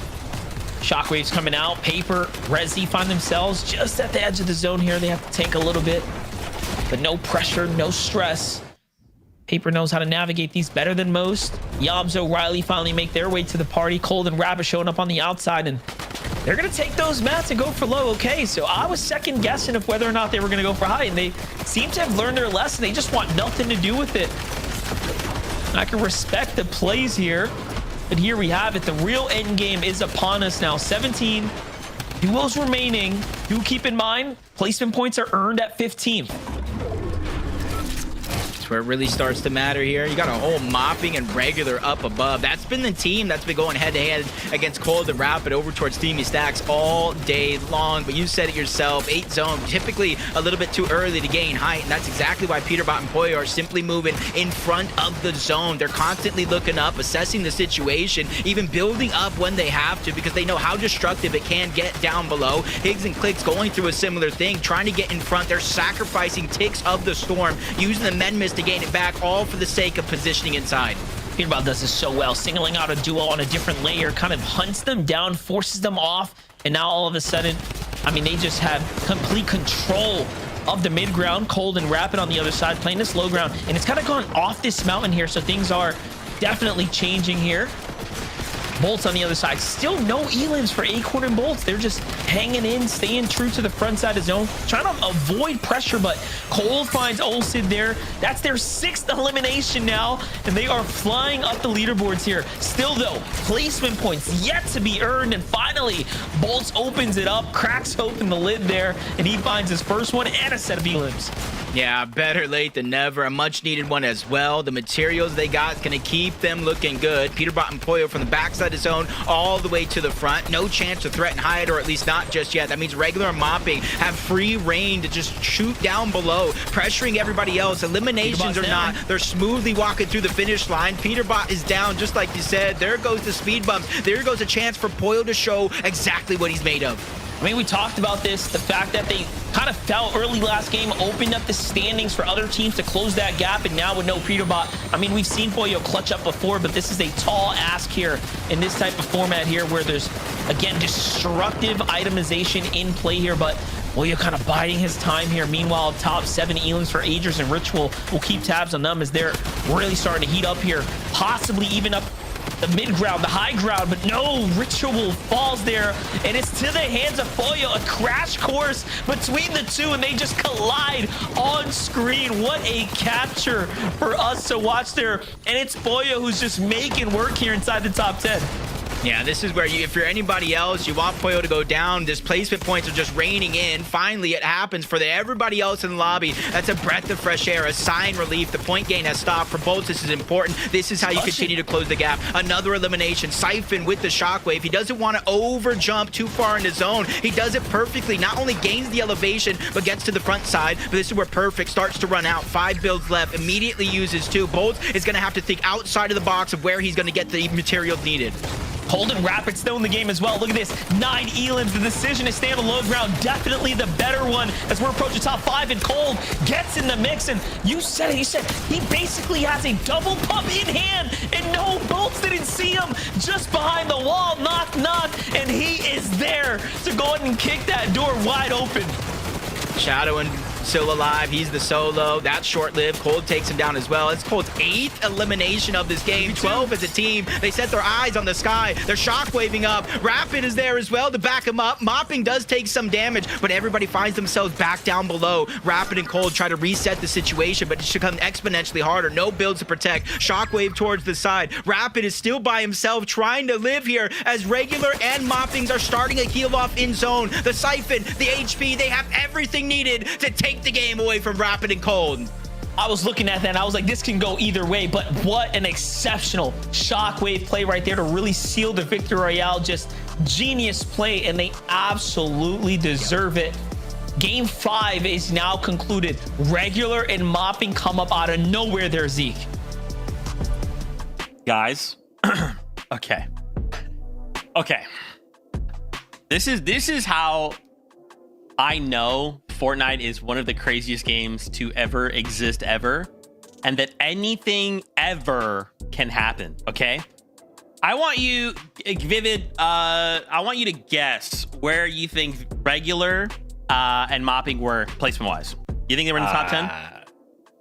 Shockwave's coming out. Paper, Resi find themselves just at the edge of the zone here. They have to tank a little bit, but no pressure, no stress. Paper knows how to navigate these better than most. Yobs, O'Reilly finally make their way to the party. Cold and Rabbit showing up on the outside, and they're gonna take those mats and go for low. Okay, so I was second guessing of whether or not they were gonna go for high, and they seem to have learned their lesson. They just want nothing to do with it. I can respect the plays here. But here we have it. The real end game is upon us now. 17 duos remaining. Do keep in mind, placement points are earned at 15th. That's where it really starts to matter here. You got a whole mopping and regular up above. That's been the team that's been going head-to-head against Cold and Rapid over towards Steamy Stacks all day long. But you said it yourself, 8 zone, typically a little bit too early to gain height. And that's exactly why Peterbot and Poyo are simply moving in front of the zone. They're constantly looking up, assessing the situation, even building up when they have to, because they know how destructive it can get down below. Higgs and Clicks going through a similar thing, trying to get in front. They're sacrificing ticks of the storm, using the Menmis to gain it back, all for the sake of positioning inside. Peterbot does this so well, singling out a duo on a different layer, kind of hunts them down, forces them off, and now all of a sudden, I mean, they just have complete control of the mid ground. Cold and Rapid on the other side, playing this low ground, and it's kind of gone off this mountain here, so things are definitely changing here. Bolts on the other side. Still no elims for Acorn and Bolts. They're just hanging in, staying true to the front side of zone, trying to avoid pressure, but Cole finds Olsid there. That's their 6th elimination now, and they are flying up the leaderboards here. Still, though, placement points yet to be earned, and finally, Bolts opens it up, cracks open the lid there, and he finds his first one and a set of elims. Yeah, better late than never. A much-needed one as well. The materials they got is going to keep them looking good. Peterbot and Poyo from the backside of the zone all the way to the front. No chance to threaten hide, or at least not just yet. That means regular and mopping have free reign to just shoot down below, pressuring everybody else. Eliminations or not, they're smoothly walking through the finish line. Peterbot is down, just like you said. There goes the speed bumps. There goes a chance for Poyo to show exactly what he's made of. I mean, we talked about this, the fact that they kind of fell early last game, opened up the standings for other teams to close that gap, and now with no Peterbot, I mean, we've seen Poyo clutch up before, but this is a tall ask here in this type of format here where there's, again, destructive itemization in play here, but Poyo kind of biding his time here. Meanwhile, top 7 elims for Agers and Ritual will keep tabs on them as they're really starting to heat up here, possibly even up the mid ground, the high ground, but no, Ritual falls there, and it's to the hands of Poyo. A crash course between the two, and they just collide on screen. What a capture for us to watch there, and it's Poyo who's just making work here inside the top 10. Yeah, this is where if you're anybody else, you want Poyo to go down. Displacement points are just raining in. Finally, it happens for everybody else in the lobby. That's a breath of fresh air, a sign relief. The point gain has stopped. For Bolts, this is important. This is how you continue to close the gap. Another elimination. Siphon with the shockwave. He doesn't want to over jump too far in his zone. He does it perfectly. Not only gains the elevation, but gets to the front side. But this is where Perfect starts to run out. 5 builds left. Immediately uses 2. Bolts is going to have to think outside of the box of where he's going to get the materials needed. Cold and Rapid still in the game as well. Look at this, 9 elims. The decision to stay on the low ground, definitely the better one as we're approaching top 5, and Cold gets in the mix, and you said it, you said he basically has a double pump in hand, and no, Bolts didn't see him just behind the wall. Knock, knock, and he is there to go ahead and kick that door wide open. Shadow and still alive. He's the solo. That's short-lived. Cold takes him down as well. It's Cold's 8th elimination of this game. 12 as a team. They set their eyes on the sky. They're shockwaving up. Rapid is there as well to back him up. Mopping does take some damage, but everybody finds themselves back down below. Rapid and Cold try to reset the situation, but it should come exponentially harder. No builds to protect. Shockwave towards the side. Rapid is still by himself trying to live here as regular and moppings are starting to heal off in zone. The Siphon, the HP, they have everything needed to take the game away from Rapid and Cold. I was looking at that and I was like, this can go either way, but what an exceptional shockwave play right there to really seal the victory royale. Just genius play, and they absolutely deserve it. Game 5 is now concluded. Regular and mopping come up out of nowhere there, Zeke. Guys, okay. This is how I know Fortnite is one of the craziest games to ever exist ever, and that anything ever can happen. Okay, I want you, Vivid. I want you to guess where you think regular and mopping were placement wise. You think they were in the top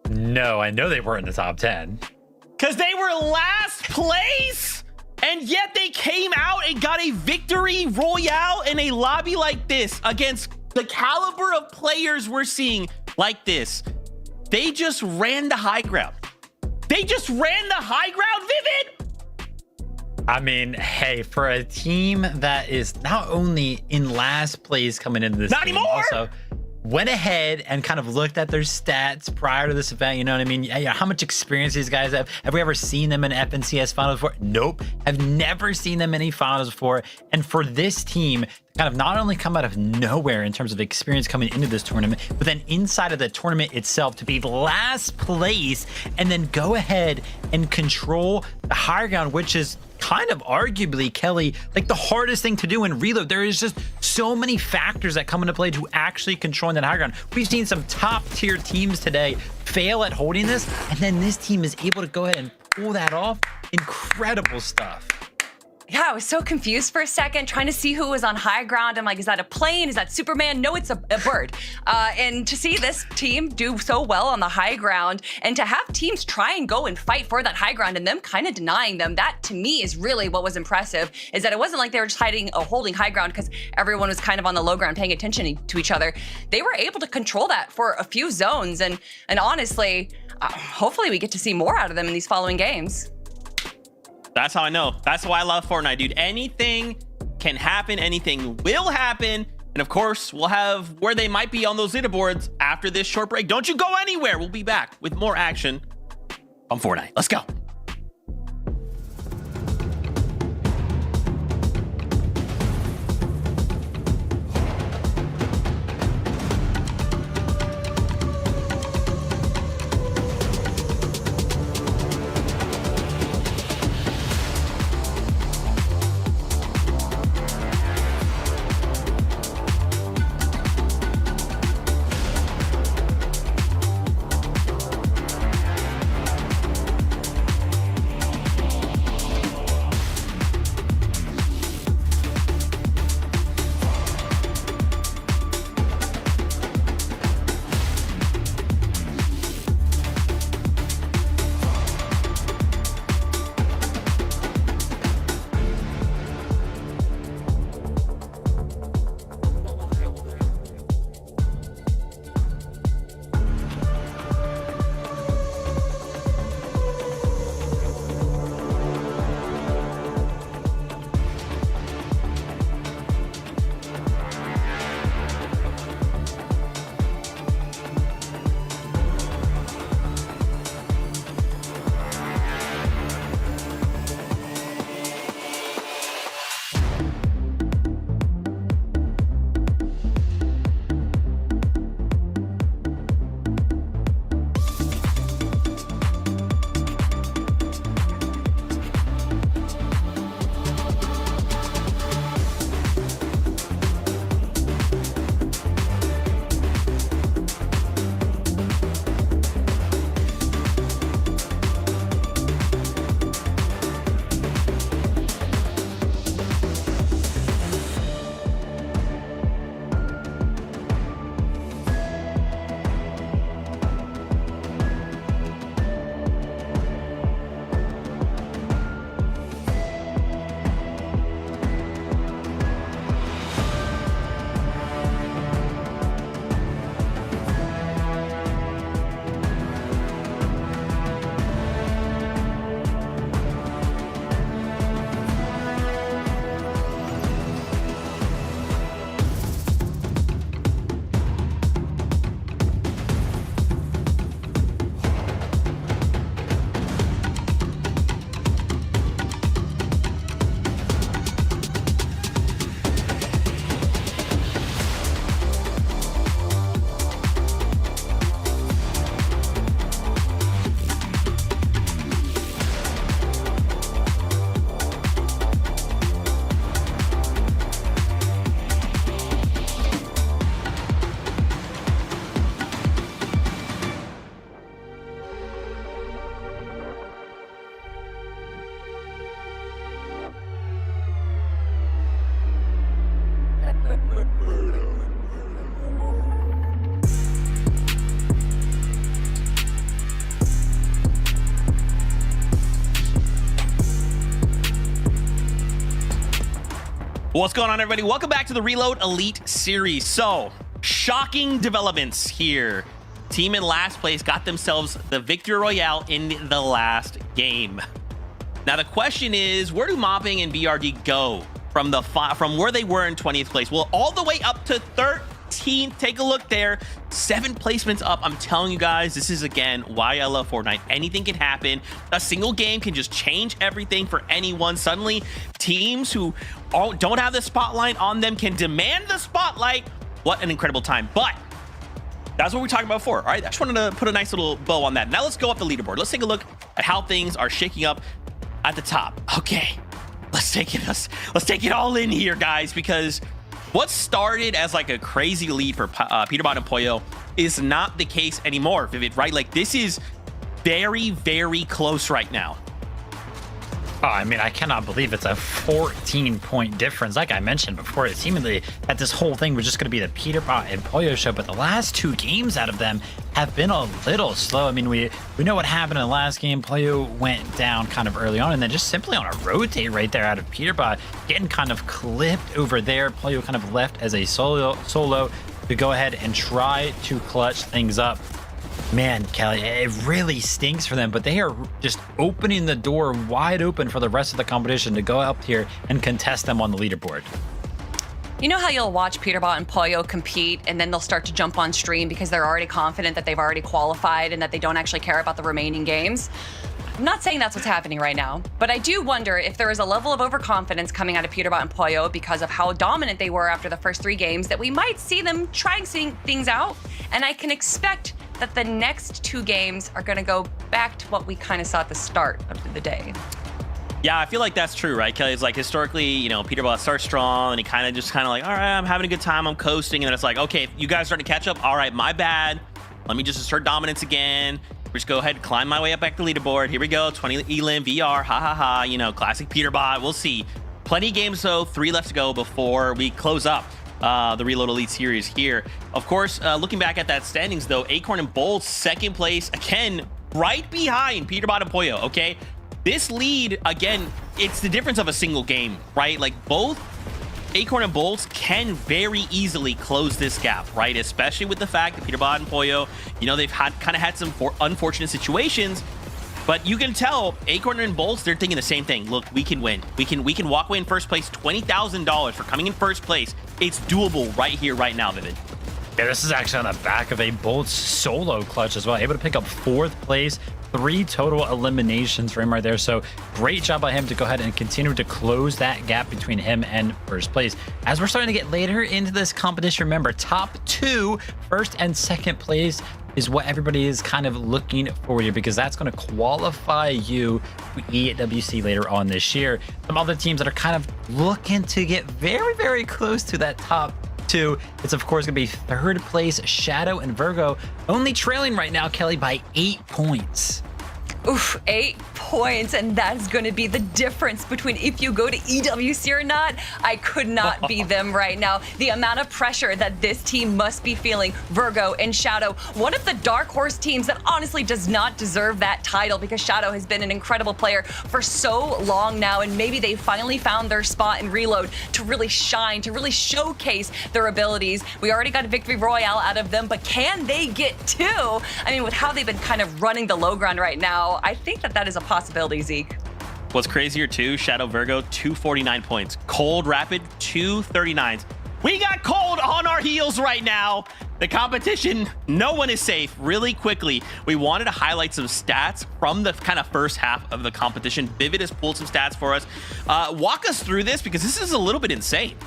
10? No, I know they weren't in the top 10. Because they were last place, and yet they came out and got a victory royale in a lobby like this against the caliber of players we're seeing like this. They just ran the high ground. They just ran the high ground, Vivid. I mean, hey, for a team that is not only in last place coming into this Not game, anymore! also went ahead and kind of looked at their stats prior to this event. You know what I mean? Yeah, how much experience these guys have. Have we ever seen them in FNCS finals before? Nope. Have never seen them in any finals before. And for this team, kind of not only come out of nowhere in terms of experience coming into this tournament, but then inside of the tournament itself to be last place and then go ahead and control the higher ground, which is kind of arguably, Kelly, like the hardest thing to do in Reload. There is just so many factors that come into play to actually controlling that high ground. We've seen some top tier teams today fail at holding this, and then this team is able to go ahead and pull that off. Incredible stuff. Yeah, I was so confused for a second, trying to see who was on high ground. I'm like, is that a plane? Is that Superman? No, it's a bird. And to see this team do so well on the high ground, and to have teams try and go and fight for that high ground and them kind of denying them, that to me is really what was impressive, is that it wasn't like they were just holding high ground because everyone was kind of on the low ground paying attention to each other. They were able to control that for a few zones, and honestly, hopefully we get to see more out of them in these following games. That's how I know. That's why I love Fortnite, dude. Anything can happen. Anything will happen. And of course, we'll have where they might be on those leaderboards after this short break. Don't you go anywhere. We'll be back with more action on Fortnite. Let's go. What's going on, everybody? Welcome back to the Reload Elite Series. So, shocking developments here. Team in last place got themselves the Victory Royale in the last game. Now, the question is, where do Mopping and BRD go from where they were in 20th place? Well, all the way up to 13th. Take a look there. 7 placements up. I'm telling you guys, this is, again, why I love Fortnite. Anything can happen. A single game can just change everything for anyone. Suddenly, teams who don't have the spotlight on them can demand the spotlight. What an incredible time. But that's what we're talking about before. All right, I just wanted to put a nice little bow on that. Now let's go up the leaderboard. Let's take a look at how things are shaking up at the top. Okay, let's take it all in here, guys, because what started as like a crazy lead for Peterbot and Pollo is not the case anymore, Vivid, right? Like, this is very, very close right now. Oh, I mean, I cannot believe it's a 14-point difference. Like I mentioned before, it seemingly that this whole thing was just going to be the Peterbot and Pollo show, but the last 2 games out of them have been a little slow. I mean, we know what happened in the last game. Pollo went down kind of early on, and then just simply on a rotate right there out of Peterbot, getting kind of clipped over there. Pollo kind of left as a solo to go ahead and try to clutch things up. Man, Kelly, it really stinks for them, but they are just opening the door wide open for the rest of the competition to go up here and contest them on the leaderboard. You know how you'll watch Peterbot and Pollo compete, and then they'll start to jump on stream because they're already confident that they've already qualified and that they don't actually care about the remaining games? I'm not saying that's what's happening right now, but I do wonder if there is a level of overconfidence coming out of Peterbot and Pollo because of how dominant they were after the first 3 games that we might see them trying things out, and I can expect that the next 2 games are going to go back to what we kind of saw at the start of the day. Yeah, I feel like that's true, right? Kelly, it's like historically, you know, Peterbot starts strong and he kind of like, all right, I'm having a good time, I'm coasting. And then it's like, okay, you guys starting to catch up. All right, my bad. Let me just assert dominance again. Just go ahead and climb my way up back to the leaderboard. Here we go, 20 Elim, VR, ha ha ha. You know, classic Peterbot. We'll see. Plenty of games, though. 3 left to go before we close up the Reload Elite Series here. Of course, looking back at that standings, though, Acorn and Bold, 2nd place, again, right behind Peterbot and Pollo, okay? This lead, again, it's the difference of a single game, right? Like, both Acorn and Bolts can very easily close this gap, right? Especially with the fact that Peterbot and Pollo, you know, they've kind of had some unfortunate situations, but you can tell Acorn and Bolts, they're thinking the same thing. Look, we can win. We can walk away in first place. $20,000 for coming in first place. It's doable right here, right now, Vivid. Yeah, this is actually on the back of a Bolts solo clutch as well. Able to pick up 4th place. 3 total eliminations for him right there. So great job by him to go ahead and continue to close that gap between him and first place. As we're starting to get later into this competition, remember, top 2, 1st and 2nd place, is what everybody is kind of looking for you, because that's going to qualify you to EWC later on this year. Some other teams that are kind of looking to get very, very close to that top 2, it's of course going to be 3rd place Shadow and Virgo, only trailing right now, Kelly, by 8 points. Oof, 8 points, and that's going to be the difference between if you go to EWC or not. I could not be them right now. The amount of pressure that this team must be feeling, Virgo and Shadow, one of the dark horse teams that honestly does not deserve that title, because Shadow has been an incredible player for so long now, and maybe they finally found their spot in Reload to really shine, to really showcase their abilities. We already got a Victory Royale out of them, but can they get 2? I mean, with how they've been kind of running the low ground right now, I think that is a possibility, Zeke. What's crazier too, Shadow Virgo, 249 points. Cold Rapid, 239s. We got Cold on our heels right now. The competition, no one is safe. Really quickly, we wanted to highlight some stats from the kind of first half of the competition. Vivid has pulled some stats for us. Walk us through this, because this is a little bit insane.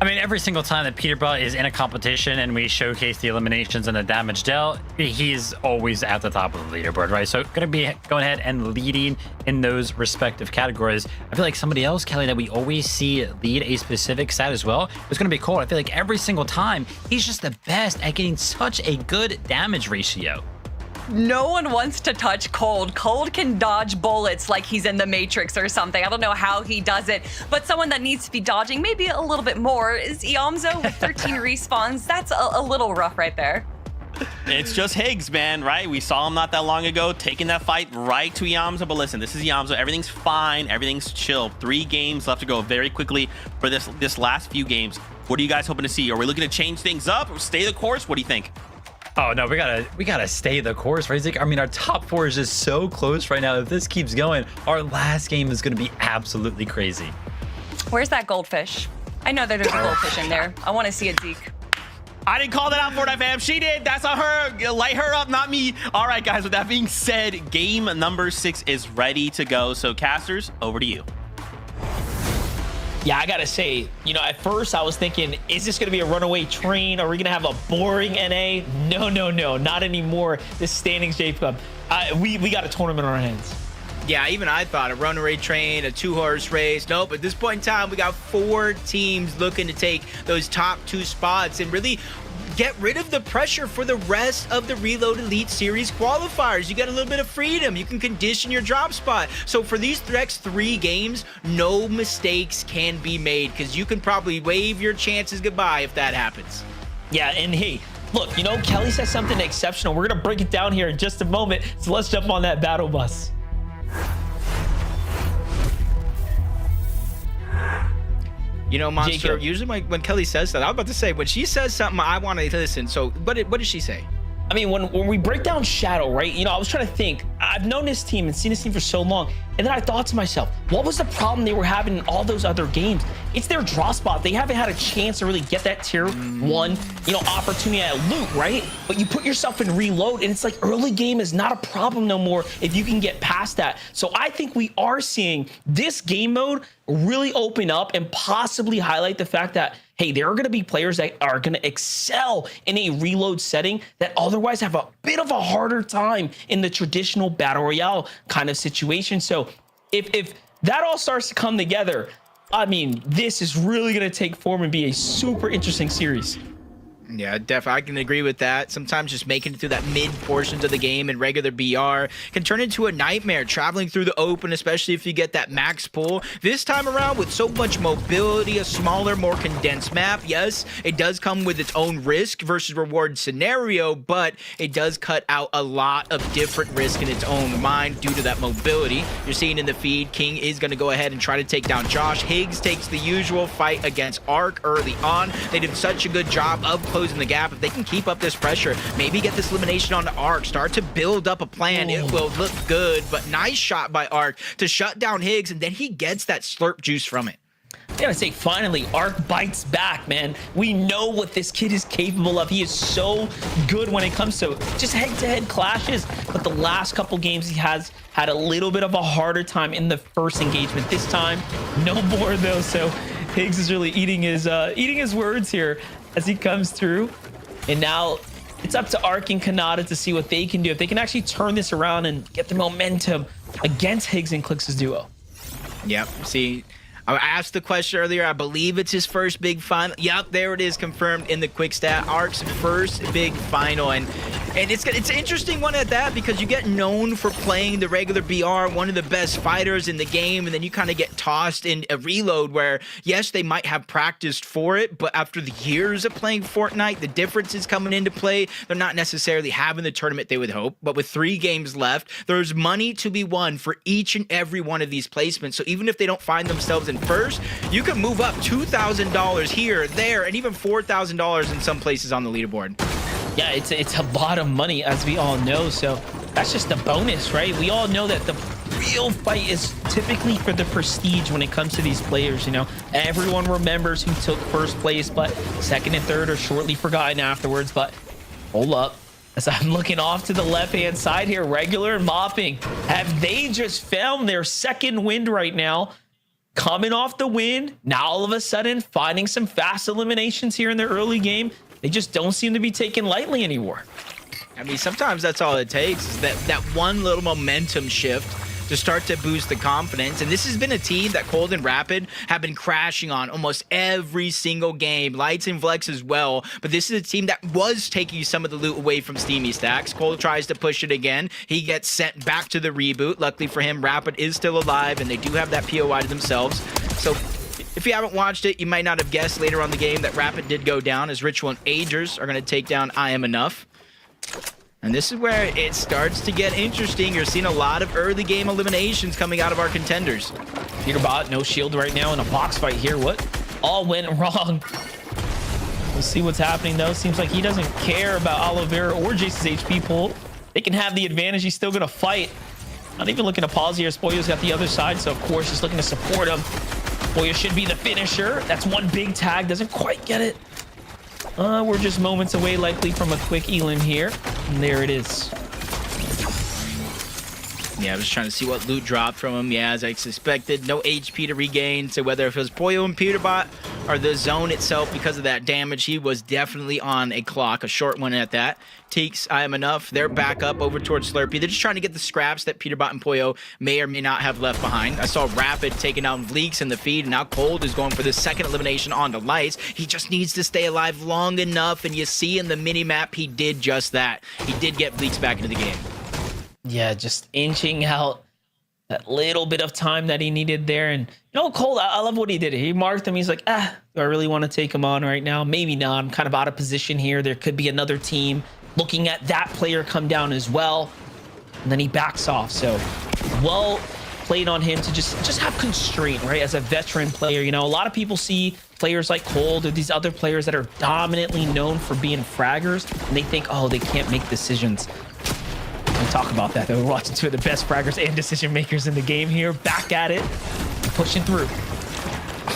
I mean, every single time that Peterbot is in a competition and we showcase the eliminations and the damage dealt, he's always at the top of the leaderboard, right? So going to be going ahead and leading in those respective categories. I feel like somebody else, Kelly, that we always see lead a specific stat as well is going to be Cold. I feel like every single time he's just the best at getting such a good damage ratio. No one wants to touch Cold. Cold can dodge bullets like he's in the Matrix or something. I don't know how he does it, but someone that needs to be dodging maybe a little bit more is Iamzo with 13 respawns. That's a little rough right there. It's just Higgs, man, right? We saw him not that long ago taking that fight right to Yamza. But listen, this is Yamza. Everything's fine. Everything's chill. 3 games left to go very quickly for this last few games. What are you guys hoping to see? Are we looking to change things up or stay the course? What do you think? Oh no, we gotta stay the course, right? Like, I mean, our top 4 is just so close right now. If this keeps going, our last game is gonna be absolutely crazy. Where's that goldfish? I know that there's a goldfish in there. I want to see it, Zeke. I didn't call that out, Fortnite fam. She did. That's on her. Light her up, not me. All right, guys. With that being said, game number 6 is ready to go. So, casters, over to you. Yeah, I gotta say, you know, at first I was thinking, is this gonna be a runaway train? Are we gonna have a boring NA? No, not anymore. This standings J-Club. We got a tournament on our hands. Yeah, even I thought a runaway train, a 2-horse race. Nope, at this point in time, we got 4 teams looking to take those top 2 spots and really get rid of the pressure for the rest of the Reload Elite Series qualifiers. You got a little bit of freedom. You can condition your drop spot. So for these next 3 games, no mistakes can be made because you can probably wave your chances goodbye if that happens. Yeah, and hey, look, you know, Kelly says something exceptional. We're gonna break it down here in just a moment. So let's jump on that battle bus. You know, Monster, Jacob. usually when Kelly says that, I was about to say, when she says something, I want to listen. So what did she say? I mean, when we break down Shadow, right? You know, I was trying to think. I've known this team and seen this team for so long. And then I thought to myself, what was the problem they were having in all those other games? It's their draw spot. They haven't had a chance to really get that tier 1, you know, opportunity at loot, right? But you put yourself in reload and it's like early game is not a problem no more if you can get past that. So I think we are seeing this game mode really open up and possibly highlight the fact that, hey, there are going to be players that are going to excel in a reload setting that otherwise have a bit of a harder time in the traditional battle royale kind of situation. So if that all starts to come together, I mean, this is really going to take form and be a super interesting series. Yeah, definitely. I can agree with that. Sometimes just making it through that mid portions of the game in regular BR can turn into a nightmare traveling through the open, especially if you get that max pull. This time around, with so much mobility, a smaller, more condensed map, yes, it does come with its own risk versus reward scenario, but it does cut out a lot of different risk in its own mind due to that mobility. You're seeing in the feed, King is going to go ahead and try to take down Josh. Higgs takes the usual fight against Ark early on. They did such a good job of closing the gap. If they can keep up this pressure, maybe get this elimination on the Ark, start to build up a plan, it will look good. But nice shot by Ark to shut down Higgs, and then he gets that slurp juice from it. I gotta say, finally, Ark bites back, man. We know what this kid is capable of. He is so good when it comes to just head-to-head clashes, but the last couple games he has had a little bit of a harder time in the first engagement. This time, no more though, so Higgs is really eating his words here as he comes through. And now it's up to Ark and Kanata to see what they can do. If they can actually turn this around and get the momentum against Higgs and Clix' duo. Yep, see, I asked the question earlier. I believe it's his first big final. Yep, there it is, confirmed in the quick stat. Ark's first big final, and it's an interesting one at that, because you get known for playing the regular BR, one of the best fighters in the game, and then you kind of get tossed in a reload where, yes, they might have practiced for it, but after the years of playing Fortnite, the differences coming into play, they're not necessarily having the tournament they would hope. But with 3 games left, there's money to be won for each and every one of these placements. So even if they don't find themselves in first, you can move up $2,000 here, there, and even $4,000 in some places on the leaderboard. Yeah, it's a lot of money, as we all know. So that's just a bonus, right? We all know that the real fight is typically for the prestige when it comes to these players. You know, everyone remembers who took first place, but second and third are shortly forgotten afterwards. But hold up, as I'm looking off to the left-hand side here, Regular and Mopping, have they just found their second win right now? Coming off the win, now all of a sudden finding some fast eliminations here in the early game. They just don't seem to be taken lightly anymore. I mean, sometimes that's all it takes, is that one little momentum shift to start to boost the confidence. And this has been a team that Cold and Rapid have been crashing on almost every single game. Lights and Flex as well. But this is a team that was taking some of the loot away from Steamy Stacks. Cold tries to push it again. He gets sent back to the reboot. Luckily for him, Rapid is still alive, and they do have that POI to themselves. So if you haven't watched it, you might not have guessed later on the game that Rapid did go down, as Ritual and Agers are going to take down I Am Enough. And this is where it starts to get interesting. You're seeing a lot of early game eliminations coming out of our contenders. Peterbot, no shield right now in a box fight here. What all went wrong? We'll see what's happening though. Seems like he doesn't care about Oliveira or Jace's HP pull. They can have the advantage. He's still gonna fight. Not even looking to pause here. Spoyo's got the other side, so of course he's looking to support him. Spoyo should be the finisher. That's one big tag. Doesn't quite get it. We're just moments away likely from a quick elim here. And there it is. Yeah, I was trying to see what loot dropped from him. Yeah, as I suspected, no HP to regain. So whether it was Poyo and Peterbot or the zone itself, because of that damage, he was definitely on a clock, a short one at that. Teeks, I am enough. They're back up over towards Slurpee. They're just trying to get the scraps that Peterbot and Poyo may or may not have left behind. I saw Rapid taking out Vleeks in the feed, and now Cold is going for the second elimination on the Lights. He just needs to stay alive long enough, and you see in the mini-map, he did just that. He did get Vleeks back into the game. Yeah, just inching out that little bit of time that he needed there. And, you know, Cole, I love what he did. He marked him. He's like, do I really want to take him on right now? Maybe not. I'm kind of out of position here. There could be another team looking at that player come down as well. And then he backs off. So, well played on him to just have constraint, right? As a veteran player, you know, a lot of people see players like Cold or these other players that are dominantly known for being fraggers, and they think, oh, they can't make decisions. We'll talk about that though. We're watching two of the best fraggers and decision makers in the game here. Back at it, pushing through.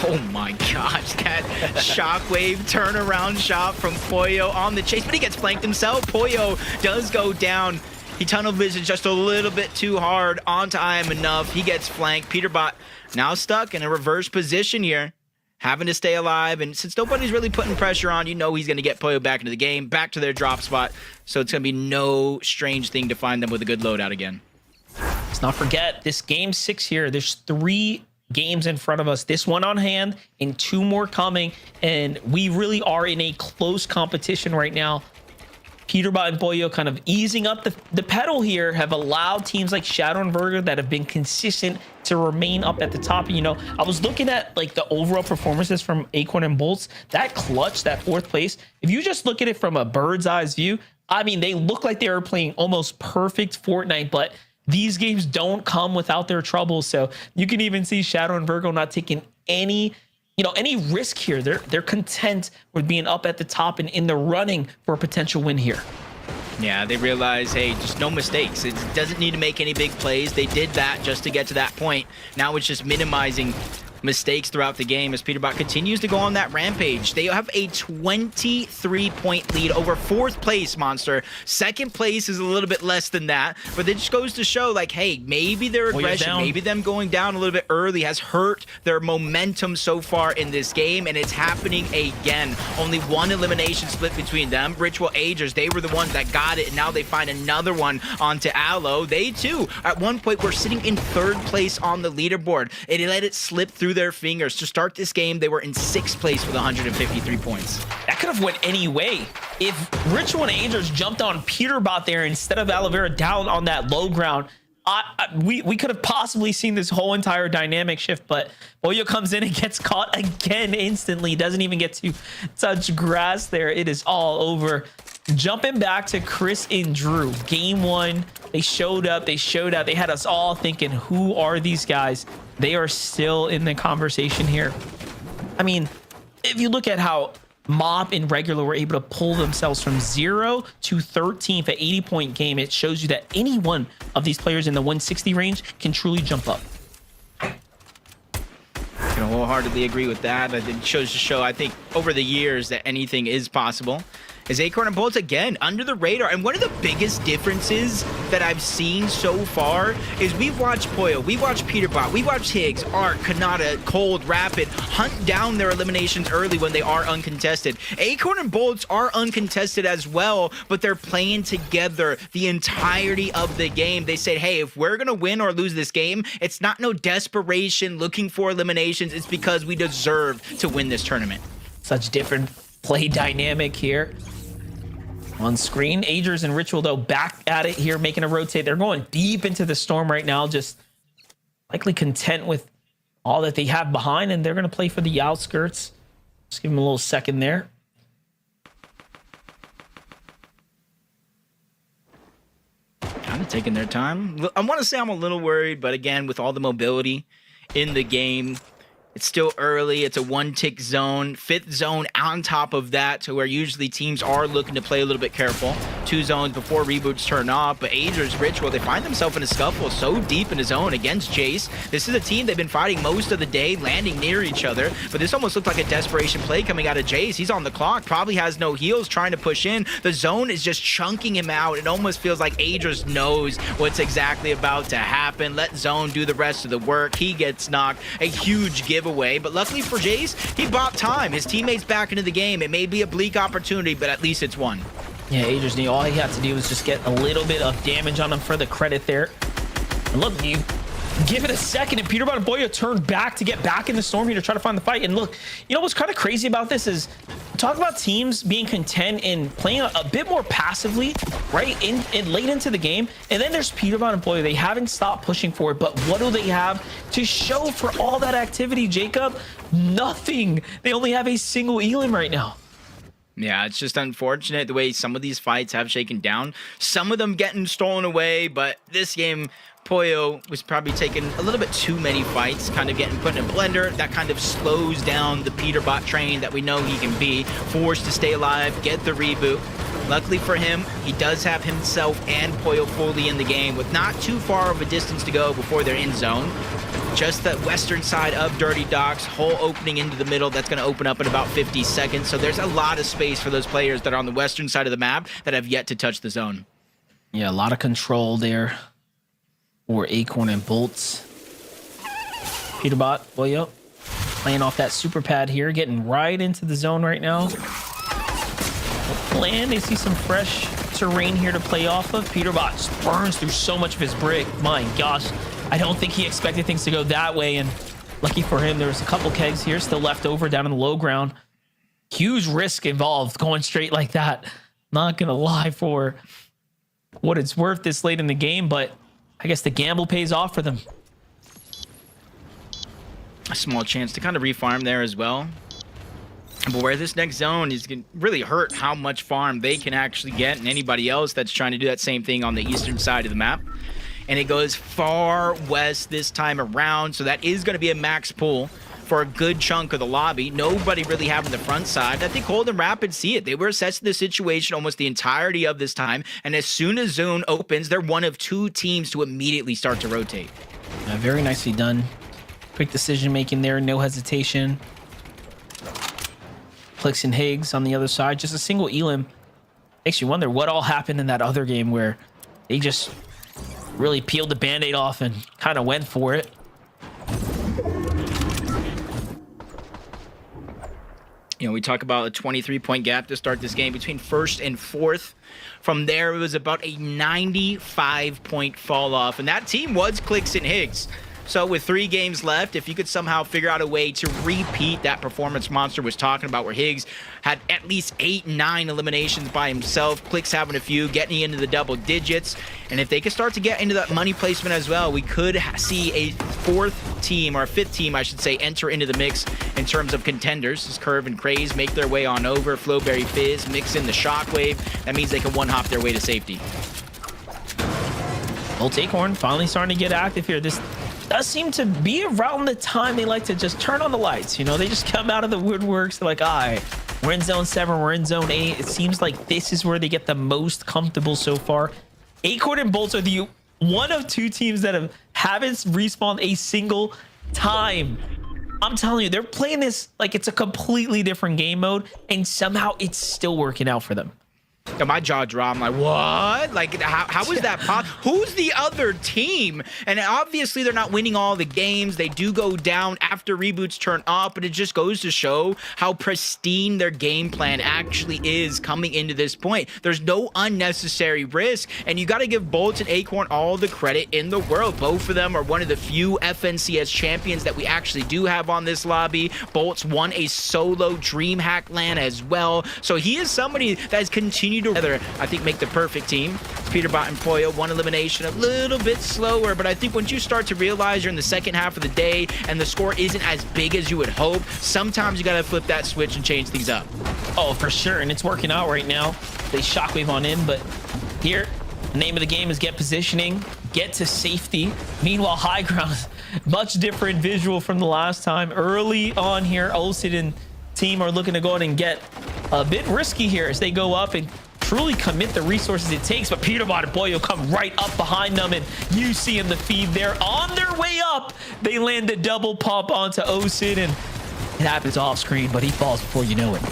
Oh my gosh, that shockwave turnaround shot from Poyo on the chase, but he gets flanked himself. Poyo does go down. He tunnel vision just a little bit too hard onto I am enough. He gets flanked. Peterbot now stuck in a reverse position here, having to stay alive. And since nobody's really putting pressure on, you know he's going to get Poyo back into the game, back to their drop spot. So it's going to be no strange thing to find them with a good loadout again. Let's not forget this game 6 here. There's 3 games in front of us. This one on hand and 2 more coming. And we really are in a close competition right now. Peterbot and Poyo kind of easing up the pedal here have allowed teams like Shadow and Virgo that have been consistent to remain up at the top. You know, I was looking at like the overall performances from Acorn and Bolts. That clutch, that 4th place, if you just look at it from a bird's eye view, I mean, they look like they were playing almost perfect Fortnite, but these games don't come without their troubles. So you can even see Shadow and Virgo not taking any risk here. They're content with being up at the top and in the running for a potential win here. Yeah, they realize, hey, just no mistakes. It doesn't need to make any big plays. They did that just to get to that point. Now it's just minimizing mistakes throughout the game as Peterbot continues to go on that rampage. They have a 23-point lead over 4th place, Monster. 2nd place is a little bit less than that, but it just goes to show, like, hey, maybe their aggression, maybe them going down a little bit early has hurt their momentum so far in this game, and it's happening again. Only 1 elimination split between them. Ritual Agers, they were the ones that got it, and now they find another one onto Aloe. They, too, at one point, were sitting in 3rd place on the leaderboard. It let it slip through their fingers. To start this game, they were in 6th place with 153 points. That could have went any way. If Ritual and Angels jumped on Peterbot there instead of Oliveira down on that low ground, we could have possibly seen this whole entire dynamic shift, but Poyo comes in and gets caught again instantly. Doesn't even get to touch grass there. It is all over. Jumping back to Chris and Drew. Game 1, they showed up. They showed out. They had us all thinking, who are these guys? They are still in the conversation here. I mean, if you look at how Mop and Regular were able to pull themselves from 0 to 13th at 80-point game, it shows you that any one of these players in the 160 range can truly jump up. I can wholeheartedly agree with that. It shows to show, I think, over the years that anything is possible. Is Acorn and Bolts again under the radar. And one of the biggest differences that I've seen so far is we've watched Poyo, we've watched Peterbot, we've watched Higgs, Arc, Kanata, Cold, Rapid hunt down their eliminations early when they are uncontested. Acorn and Bolts are uncontested as well, but they're playing together the entirety of the game. They said, hey, if we're gonna win or lose this game, it's not no desperation looking for eliminations. It's because we deserve to win this tournament. Such different play dynamic here. On screen, Agers and Ritual, though, back at it here, making a rotate. They're going deep into the storm right now, just likely content with all that they have behind, and they're going to play for the outskirts. Just give them a little second there. taking their time. I want to say I'm a little worried, but again, with all the mobility in the game, it's still early. It's a one-tick zone, 5th zone on top of that, to where usually teams are looking to play a little bit careful. 2 zones before reboots turn off, but Ager's Ritual, they find themselves in a scuffle so deep in a zone against Jace. This is a team they've been fighting most of the day, landing near each other, but this almost looked like a desperation play coming out of Jace. He's on the clock, probably has no heals, trying to push in. The zone is just chunking him out. It almost feels like Ager's knows what's exactly about to happen. Let zone do the rest of the work. He gets knocked. A huge giveaway, but luckily for Jace, he bought time. His teammates back into the game. It may be a bleak opportunity, but at least it's one. Yeah, Ager's knee, all he had to do was just get a little bit of damage on him for the credit there. And look, you give it a second, and Peterbot and Boyo turned back to get back in the storm here to try to find the fight. And look, you know what's kind of crazy about this is, talk about teams being content in playing a bit more passively, right, in late into the game. And then there's Peterbot and Boyo. They haven't stopped pushing for it, but what do they have to show for all that activity, Jacob? Nothing. They only have a single Elim right now. Yeah, it's just unfortunate the way some of these fights have shaken down. Some of them getting stolen away, but this game, Poyo was probably taking a little bit too many fights, kind of getting put in a blender. That kind of slows down the Peterbot train that we know he can be. Forced to stay alive, get the reboot. Luckily for him, he does have himself and Poyo fully in the game with not too far of a distance to go before they're in zone. Just the western side of Dirty Docks, hole opening into the middle, that's going to open up in about 50 seconds. So there's a lot of space for those players that are on the western side of the map that have yet to touch the zone. Yeah, a lot of control there for Acorn and Bolts. Peterbot, Boyo, playing off that super pad here, getting right into the zone right now. Plan, they see some fresh terrain here to play off of. Peterbot just burns through so much of his brick. My gosh, I don't think he expected things to go that way, and lucky for him, there was a couple kegs here still left over down in the low ground. Huge risk involved going straight like that. Not gonna lie, for what it's worth this late in the game, but I guess the gamble pays off for them. A small chance to kind of refarm there as well. But where this next zone is going to really hurt how much farm they can actually get, and anybody else that's trying to do that same thing on the eastern side of the map. And it goes far west this time around, so that is going to be a max pull for a good chunk of the lobby. Nobody really having the front side. I think Cold and Rapid see it. They were assessing the situation almost the entirety of this time, and as soon as zone opens, they're one of 2 teams to immediately start to rotate. Very nicely done. Quick decision making there, no hesitation. Plix and Higgs on the other side, just a single Elim. Makes you wonder what all happened in that other game where they just really peeled the band-aid off and kind of went for it. You know, we talk about a 23-point gap to start this game between first and fourth. From there, it was about a 95-point fall off, and that team was Clicks and Higgs. So with 3 games left, if you could somehow figure out a way to repeat that performance Monster was talking about, where Higgs had at least 8-9 eliminations by himself, Clicks having a few, getting into the double digits, and if they could start to get into that money placement as well, we could see a 4th team, or a 5th team, I should say, enter into the mix in terms of contenders. As Curve and Craze make their way on over, Flowberry Fizz mix in the Shockwave. That means they can one-hop their way to safety. Old Acorn finally starting to get active here. This does seem to be around the time they like to just turn on the lights. You know, they just come out of the woodworks. They're like, all right, we're in zone 7, we're in zone 8. It seems like this is where they get the most comfortable so far. Acorn and Bolts are the one of 2 teams that haven't respawned a single time. I'm telling you, they're playing this like it's a completely different game mode, and somehow it's still working out for them. And my jaw dropped. I'm like, what? Like, how is that possible? Who's the other team? And obviously, they're not winning all the games. They do go down after reboots turn off, but it just goes to show how pristine their game plan actually is coming into this point. There's no unnecessary risk, and you got to give Bolts and Acorn all the credit in the world. Both of them are one of the few FNCS champions that we actually do have on this lobby. Bolts won a solo DreamHack LAN as well, so he is somebody that has continued to, I think, make the perfect team. Peterbot and Poyo, 1 elimination, a little bit slower, but I think once you start to realize you're in the second half of the day and the score isn't as big as you would hope, sometimes you got to flip that switch and change things up. Oh, for sure, and it's working out right now. They Shockwave on in, but here, The name of the game is get positioning, get to safety. Meanwhile, high ground, much different visual from the last time. Early on here, Olsen and team are looking to go ahead and get a bit risky here as they go up and truly commit the resources it takes. But Peterbot and Boyo come right up behind them, and you see in the feed there on their way up, they land a double pump onto Osid, and it happens off screen, but he falls before you know it.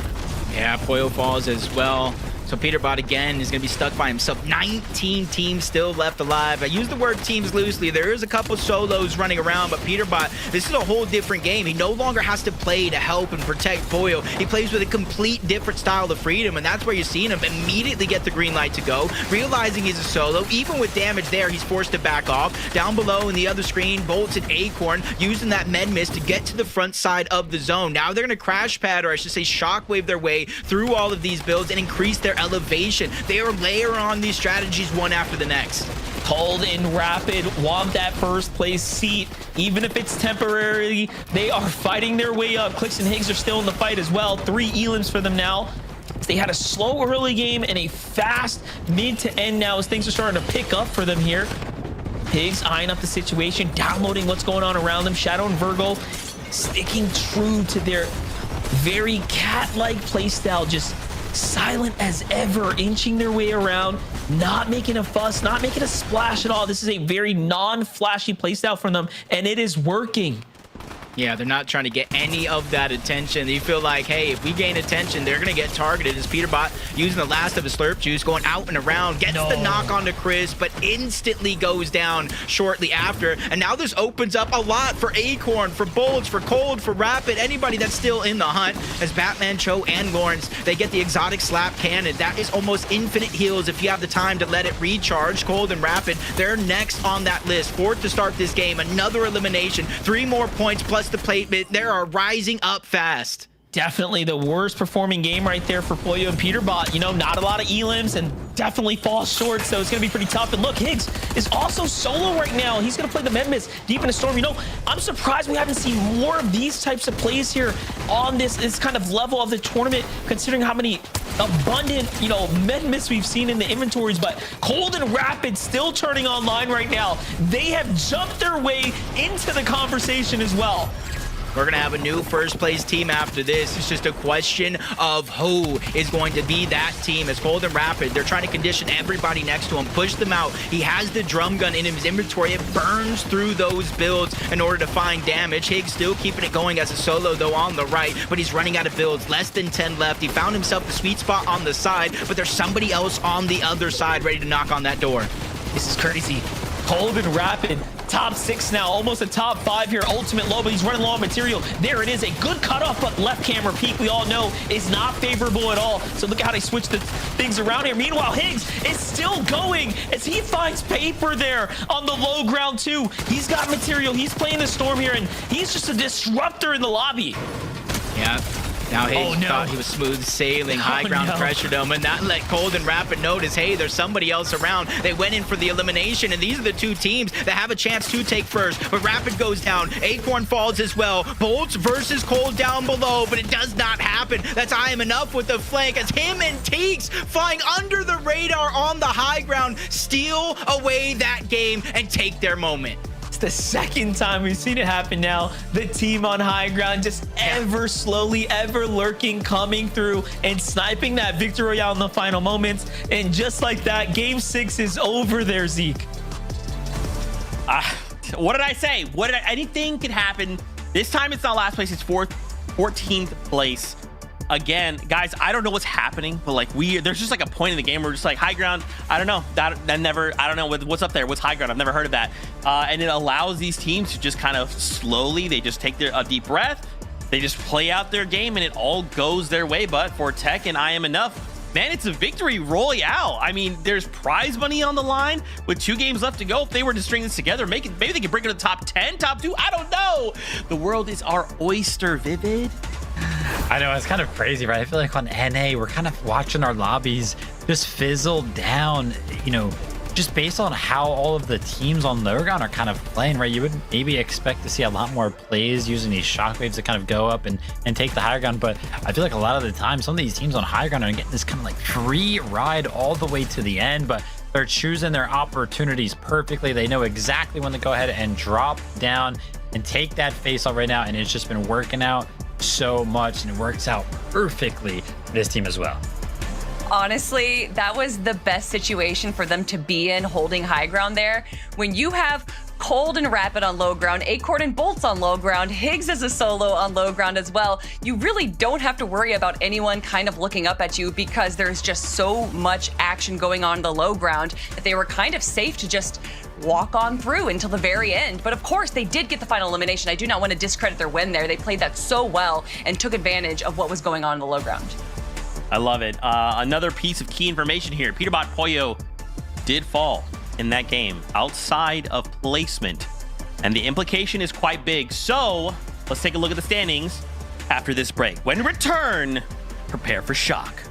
Yeah, Poyo falls as well. So Peterbot again is going to be stuck by himself. 19 teams still left alive. I use the word teams loosely. There is a couple solos running around, but Peterbot, this is a whole different game. He no longer has to play to help and protect Poyo. He plays with a complete different style of freedom, and that's where you're seeing him immediately get the green light to go, realizing he's a solo. Even with damage there, he's forced to back off. Down below in the other screen, Bolts and Acorn using that med mist to get to the front side of the zone. Now they're going to crash pad, or I should say shockwave their way through all of these builds and increase their elevation. They are layering on these strategies one after the next. Cold and Rapid want that first place seat, even if it's temporarily. They are fighting their way up. Clicks and Higgs are still in the fight as well. 3 elims for them now. They had a slow early game and a fast mid to end now as things are starting to pick up for them here. Higgs eyeing up the situation, downloading what's going on around them. Shadow and Virgo sticking true to their very cat-like playstyle, just silent as ever, inching their way around, not making a fuss, not making a splash at all. This is a very non-flashy playstyle from them, and it is working. Yeah, they're not trying to get any of that attention. You feel like, hey, if we gain attention, they're going to get targeted. As Peterbot using the last of his slurp juice, going out and around, gets the knock onto Chris, but instantly goes down shortly after. And now this opens up a lot for Acorn, for Bullets, for Cold, for Rapid, anybody that's still in the hunt. As Batman, Cho, and Lawrence, they get the exotic slap cannon. That is almost infinite heals if you have the time to let it recharge. Cold and Rapid, they're next on that list. 4th to start this game, another elimination, 3 more points plus the plate. They are rising up fast. Definitely the worst performing game right there for Poyo and Peterbot. You know, not a lot of elims and definitely falls short, so it's going to be pretty tough. And look, Higgs is also solo right now. He's going to play the med mist deep in the storm. You know, I'm surprised we haven't seen more of these types of plays here on this kind of level of the tournament, considering how many abundant, you know, med mists we've seen in the inventories. But Cold and Rapid still turning online right now. They have jumped their way into the conversation as well. We're going to have a new first place team after this. It's just a question of who is going to be that team. As Cold and Rapid, they're trying to condition everybody next to him, push them out. He has the drum gun in his inventory. It burns through those builds in order to find damage. Higgs still keeping it going as a solo, though, on the right, but he's running out of builds. Less than 10 left. He found himself the sweet spot on the side, but there's somebody else on the other side ready to knock on that door. This is crazy. Cold and Rapid, top 6 now, almost a top 5 here. Ultimate low, but he's running low on material. There it is, a good cutoff, but left camera peak, we all know, is not favorable at all. So look at how they switch the things around here. Meanwhile, Higgs is still going as he finds paper there on the low ground too. He's got material, he's playing the storm here, and he's just a disruptor in the lobby. Yeah. Now Higgs thought he was smooth sailing, high ground pressured him, and that let Cold and Rapid notice, hey, there's somebody else around. They went in for the elimination, and these are the 2 teams that have a chance to take first. But Rapid goes down, Acorn falls as well. Bolts versus Cold down below, but it does not happen. That's I Am Enough with the flank as him and Teeks flying under the radar on the high ground steal away that game and take their moment. It's the second time we've seen it happen now. The team on high ground just ever slowly, ever lurking, coming through and sniping that victory royale in the final moments. And just like that, game 6 is over there, Zeke. What did I say? Anything could happen. This time it's not last place, it's 14th place. Again, guys, I don't know what's happening, but like there's just like a point in the game where we're just like high ground. I don't know I don't know what's up there. What's high ground? I've never heard of that. And it allows these teams to just kind of slowly, they just take a deep breath. They just play out their game and it all goes their way. But for Tech and I Am Enough, man, it's a victory royale. I mean, there's prize money on the line with 2 games left to go. If they were to string this together, maybe they could bring it to the top 10, top 2. I don't know. The world is our oyster, Vivid. I know, it's kind of crazy, right? I feel like on NA, we're kind of watching our lobbies just fizzle down, you know, just based on how all of the teams on low ground are kind of playing, right? You would maybe expect to see a lot more plays using these shockwaves to kind of go up and take the higher ground. But I feel like a lot of the time, some of these teams on high ground are getting this kind of like free ride all the way to the end. But They're choosing their opportunities perfectly. They know exactly when to go ahead and drop down and take that face off right now. And it's just been working out so much, and it works out perfectly for this team as well. Honestly, that was the best situation for them to be in, holding high ground there. When you have Cold and Rapid on low ground, Acorn and Bolts on low ground, Higgs as a solo on low ground as well, you really don't have to worry about anyone kind of looking up at you because there's just so much action going on the low ground that they were kind of safe to just walk on through until the very end. But of course, they did get the final elimination. I do not want to discredit their win there. They played that so well and took advantage of what was going on in the low ground. I love it. Another piece of key information here. Peterbot Poyo did fall in that game outside of placement, and the implication is quite big. So let's take a look at the standings after this break. When we return, prepare for shock.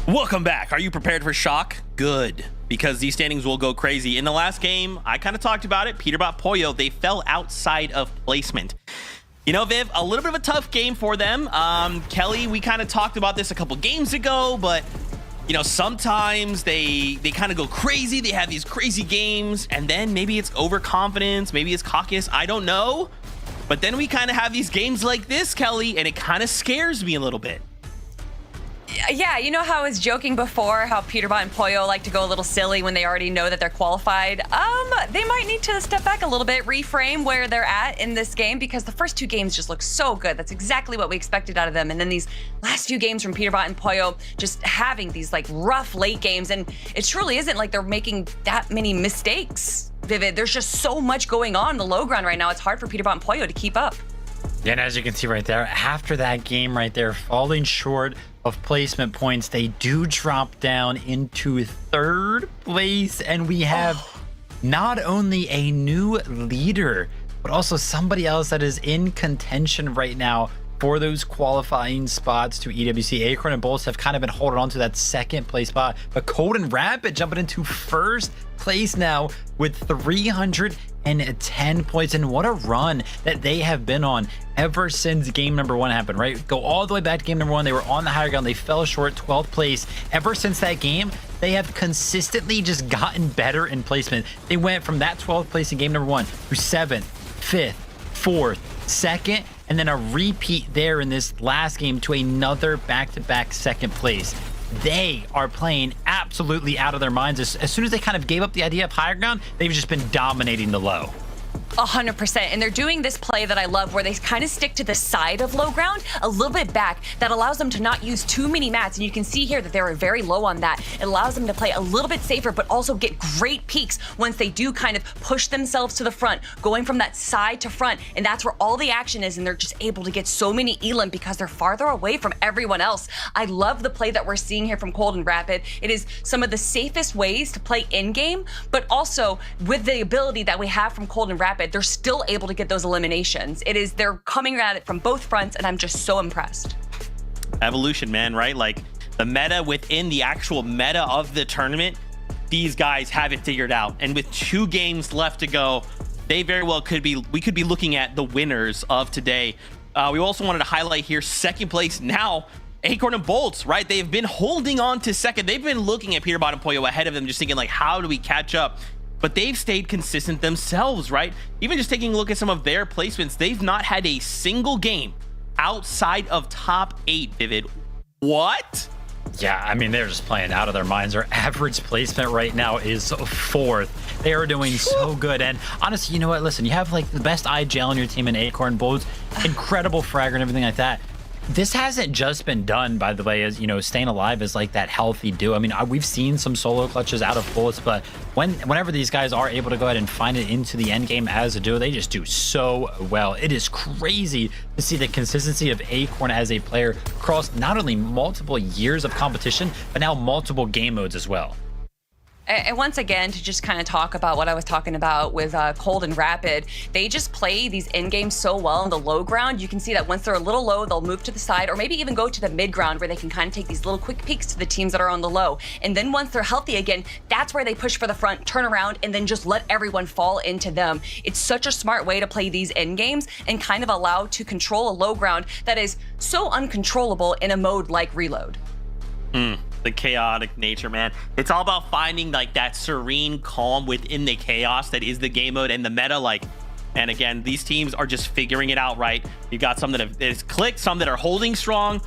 Welcome back. Are you prepared for shock? Good, because these standings will go crazy. In the last game, I kind of talked about it. Peterbot Poyo, they fell outside of placement. You know, Viv, a little bit of a tough game for them. Kelly, we kind of talked about this a couple games ago, but you know, sometimes they kind of go crazy. They have these crazy games, and then maybe it's overconfidence, maybe it's cockiness. I don't know. But then we kind of have these games like this, Kelly, and it kind of scares me a little bit. Yeah, you know how I was joking before how Peterbot and Pollo like to go a little silly when they already know that they're qualified? They might need to step back a little bit, reframe where they're at in this game, because the first 2 games just look so good. That's exactly what we expected out of them. And then these last few games from Peterbot and Pollo just having these like rough late games, and it truly isn't like they're making that many mistakes, Vivid. There's just so much going on in the low ground right now. It's hard for Peterbot and Pollo to keep up. Yeah, and as you can see right there, after that game right there, falling short of placement points, they do drop down into 3rd place, and we have not only a new leader, but also somebody else that is in contention right now for those qualifying spots to EWC. Acorn and Bolts have kind of been holding on to that 2nd place spot, but Cold and Rapid jumping into 1st place now with 310 points. And what a run that they have been on ever since game number 1 happened, right? Go all the way back to game number 1. They were on the higher ground. They fell short, 12th place. Ever since that game, they have consistently just gotten better in placement. They went from that 12th place in game number 1 to 7th, 5th, 4th, 2nd, and then a repeat there in this last game to another back-to-back 2nd place. They are playing absolutely out of their minds. As soon as they kind of gave up the idea of higher ground, they've just been dominating the low. 100%. And they're doing this play that I love where they kind of stick to the side of low ground a little bit back. That allows them to not use too many mats. And you can see here that they're very low on that. It allows them to play a little bit safer, but also get great peaks once they do kind of push themselves to the front, going from that side to front. And that's where all the action is. And they're just able to get so many elim because they're farther away from everyone else. I love the play that we're seeing here from Cold and Rapid. It is some of the safest ways to play in game, but also with the ability that we have from Cold and Rapid, they're still able to get those eliminations. They're coming at it from both fronts, and I'm just so impressed. Evolution, man, right? Like the meta within the actual meta of the tournament, these guys have it figured out. And with 2 games left to go, they very well we could be looking at the winners of today. We also wanted to highlight here 2nd place now, Acorn and Bolts, right? They've been holding on to 2nd. They've been looking at Peterbot and Pollo ahead of them, just thinking like, how do we catch up? But they've stayed consistent themselves, right? Even just taking a look at some of their placements, they've not had a single game outside of top 8, Vivid. What? Yeah, I mean, they're just playing out of their minds. Their average placement right now is 4th. They are doing so good. And honestly, you know what? Listen, you have like the best IGL on your team in Acorn, Bolts, incredible fragger and everything like that. This hasn't just been done, by the way, as you know, staying alive is like that healthy duo. I mean, we've seen some solo clutches out of Bullets, but whenever these guys are able to go ahead and find it into the end game as a duo, they just do so well. It is crazy to see the consistency of Acorn as a player across not only multiple years of competition, but now multiple game modes as well. And once again, to just kind of talk about what I was talking about with Cold and Rapid, they just play these end games so well in the low ground. You can see that once they're a little low, they'll move to the side or maybe even go to the mid ground where they can kind of take these little quick peeks to the teams that are on the low. And then once they're healthy again, that's where they push for the front, turn around, and then just let everyone fall into them. It's such a smart way to play these end games and kind of allow to control a low ground that is so uncontrollable in a mode like Reload. The chaotic nature, man. It's all about finding like that serene calm within the chaos that is the game mode and the meta. Like, and again, these teams are just figuring it out, right? You got some that is clicked, some that are holding strong.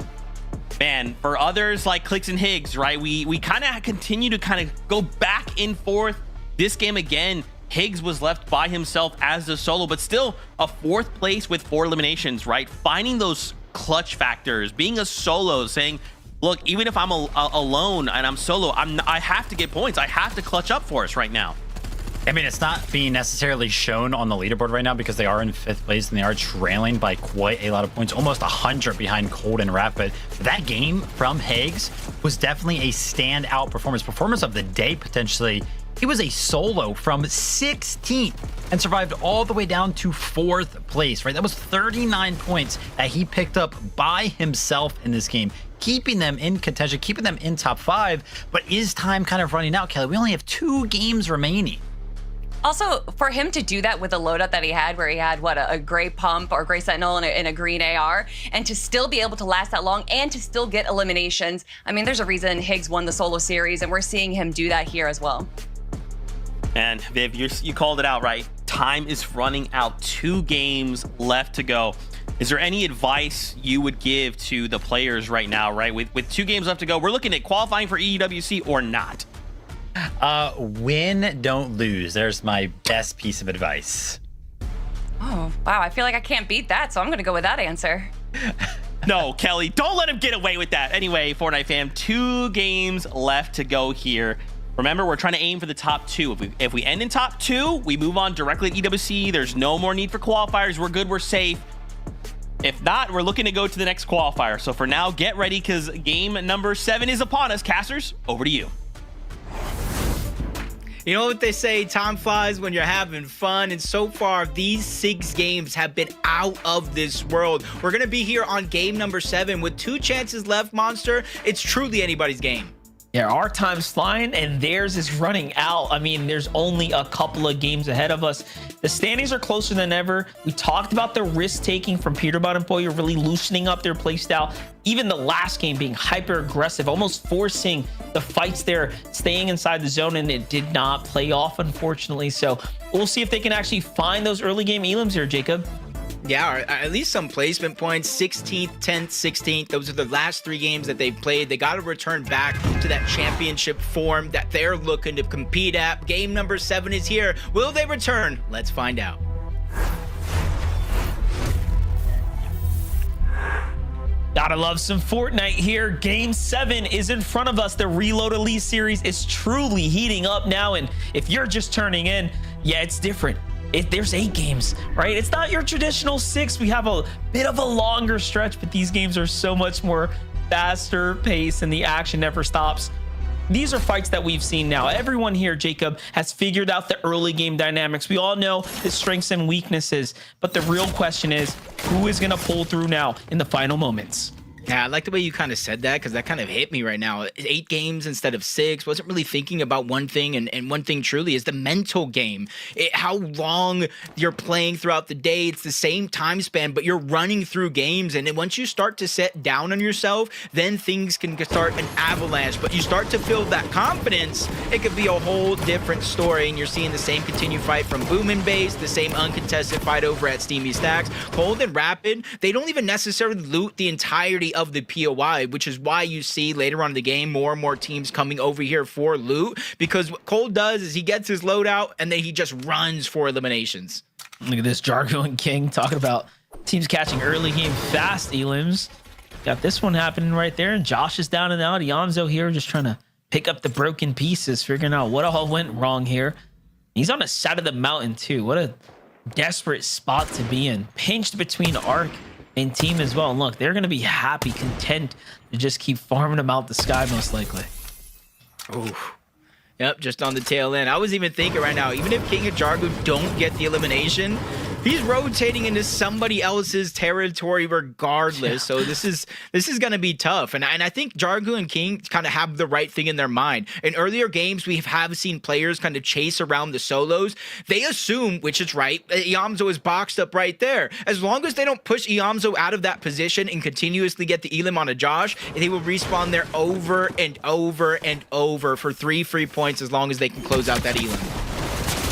Man, for others like Clicks and Higgs, right? We kind of continue to kind of go back and forth. This game again, Higgs was left by himself as the solo, but still a 4th place with 4 eliminations, right? Finding those clutch factors, being a solo, saying, look, even if I'm alone and I'm solo, I have to get points. I have to clutch up for us right now. I mean, it's not being necessarily shown on the leaderboard right now because they are in 5th place and they are trailing by quite a lot of points, almost 100 behind Cold and Rapid. That game from Higgs was definitely a standout performance of the day, potentially. He was a solo from 16th and survived all the way down to 4th place, right? That was 39 points that he picked up by himself in this game, keeping them in contention, keeping them in top 5. But is time kind of running out, Kelly? We only have 2 games remaining. Also, for him to do that with the loadout that he had, where he had, what, a gray pump or gray sentinel and a green AR, and to still be able to last that long and to still get eliminations. I mean, there's a reason Higgs won the solo series, and we're seeing him do that here as well. And Viv, you called it out, right? Time is running out. 2 games left to go. Is there any advice you would give to the players right now, right? With 2 games left to go, we're looking at qualifying for EUWC or not. Win, don't lose. There's my best piece of advice. Oh, wow. I feel like I can't beat that, so I'm going to go with that answer. No, Kelly, don't let him get away with that. Anyway, Fortnite fam, 2 games left to go here. Remember, we're trying to aim for the top 2. If we end in top 2, we move on directly to EWC. There's no more need for qualifiers. We're good. We're safe. If not, we're looking to go to the next qualifier. So for now, get ready because game number 7 is upon us. Casters, over to you. You know what they say, time flies when you're having fun, and so far these 6 games have been out of this world. We're gonna be here on game number 7 with 2 chances left, Monster. It's truly anybody's game. Yeah, our time's flying and theirs is running out. I mean, there's only a couple of games ahead of us. The standings are closer than ever. We talked about the risk taking from Peterbot and Poyo, really loosening up their playstyle. Even the last game being hyper aggressive, almost forcing the fights there, staying inside the zone, and it did not play off, unfortunately. So we'll see if they can actually find those early game elims here, Jacob. Yeah, or at least some placement points. 16th, 10th, 16th. Those are the last 3 games that they've played. They got to return back to that championship form that they're looking to compete at. Game number 7 is here. Will they return? Let's find out. Gotta love some Fortnite here. Game 7 is in front of us. The Reload Elite series is truly heating up now. And if you're just turning in, yeah, it's different. There's 8 games, right? It's not your traditional 6. We have a bit of a longer stretch, but these games are so much more faster pace and the action never stops. These are fights that we've seen now. Everyone here, Jacob, has figured out the early game dynamics. We all know the strengths and weaknesses, but the real question is, who is going to pull through now in the final moments? Yeah, I like the way you kind of said that because that kind of hit me right now. 8 games instead of 6. Wasn't really thinking about one thing, and one thing truly is the mental game. How long you're playing throughout the day. It's the same time span, but you're running through games. And then once you start to set down on yourself, then things can start an avalanche. But you start to feel that confidence, it could be a whole different story. And you're seeing the same continued fight from Boom and Base, the same uncontested fight over at Steamy Stacks. Cold and Rapid, they don't even necessarily loot the entirety of the POI, which is why you see later on in the game more and more teams coming over here for loot, because what Cole does is he gets his loadout and then he just runs for eliminations. Look at this, Jargo and King talking about teams catching early game fast elims. Got this one happening right there, and Josh is down and out. Ionzo here just trying to pick up the broken pieces, figuring out what all went wrong here. He's on the side of the mountain too. What a desperate spot to be in. Pinched between Arc and team as well. And look, they're going to be happy, content to just keep farming them out the sky, most likely. Ooh. Yep, just on the tail end. I was even thinking right now, even if King and Jargo don't get the elimination, he's rotating into somebody else's territory regardless. So this is going to be tough. And I think Jargo and King kind of have the right thing in their mind. In earlier games, we have seen players kind of chase around the solos. They assume, which is right, that Iamzo is boxed up right there. As long as they don't push Iamzo out of that position and continuously get the elim on a Josh, they will respawn there over and over and over for 3 free points as long as they can close out that elim.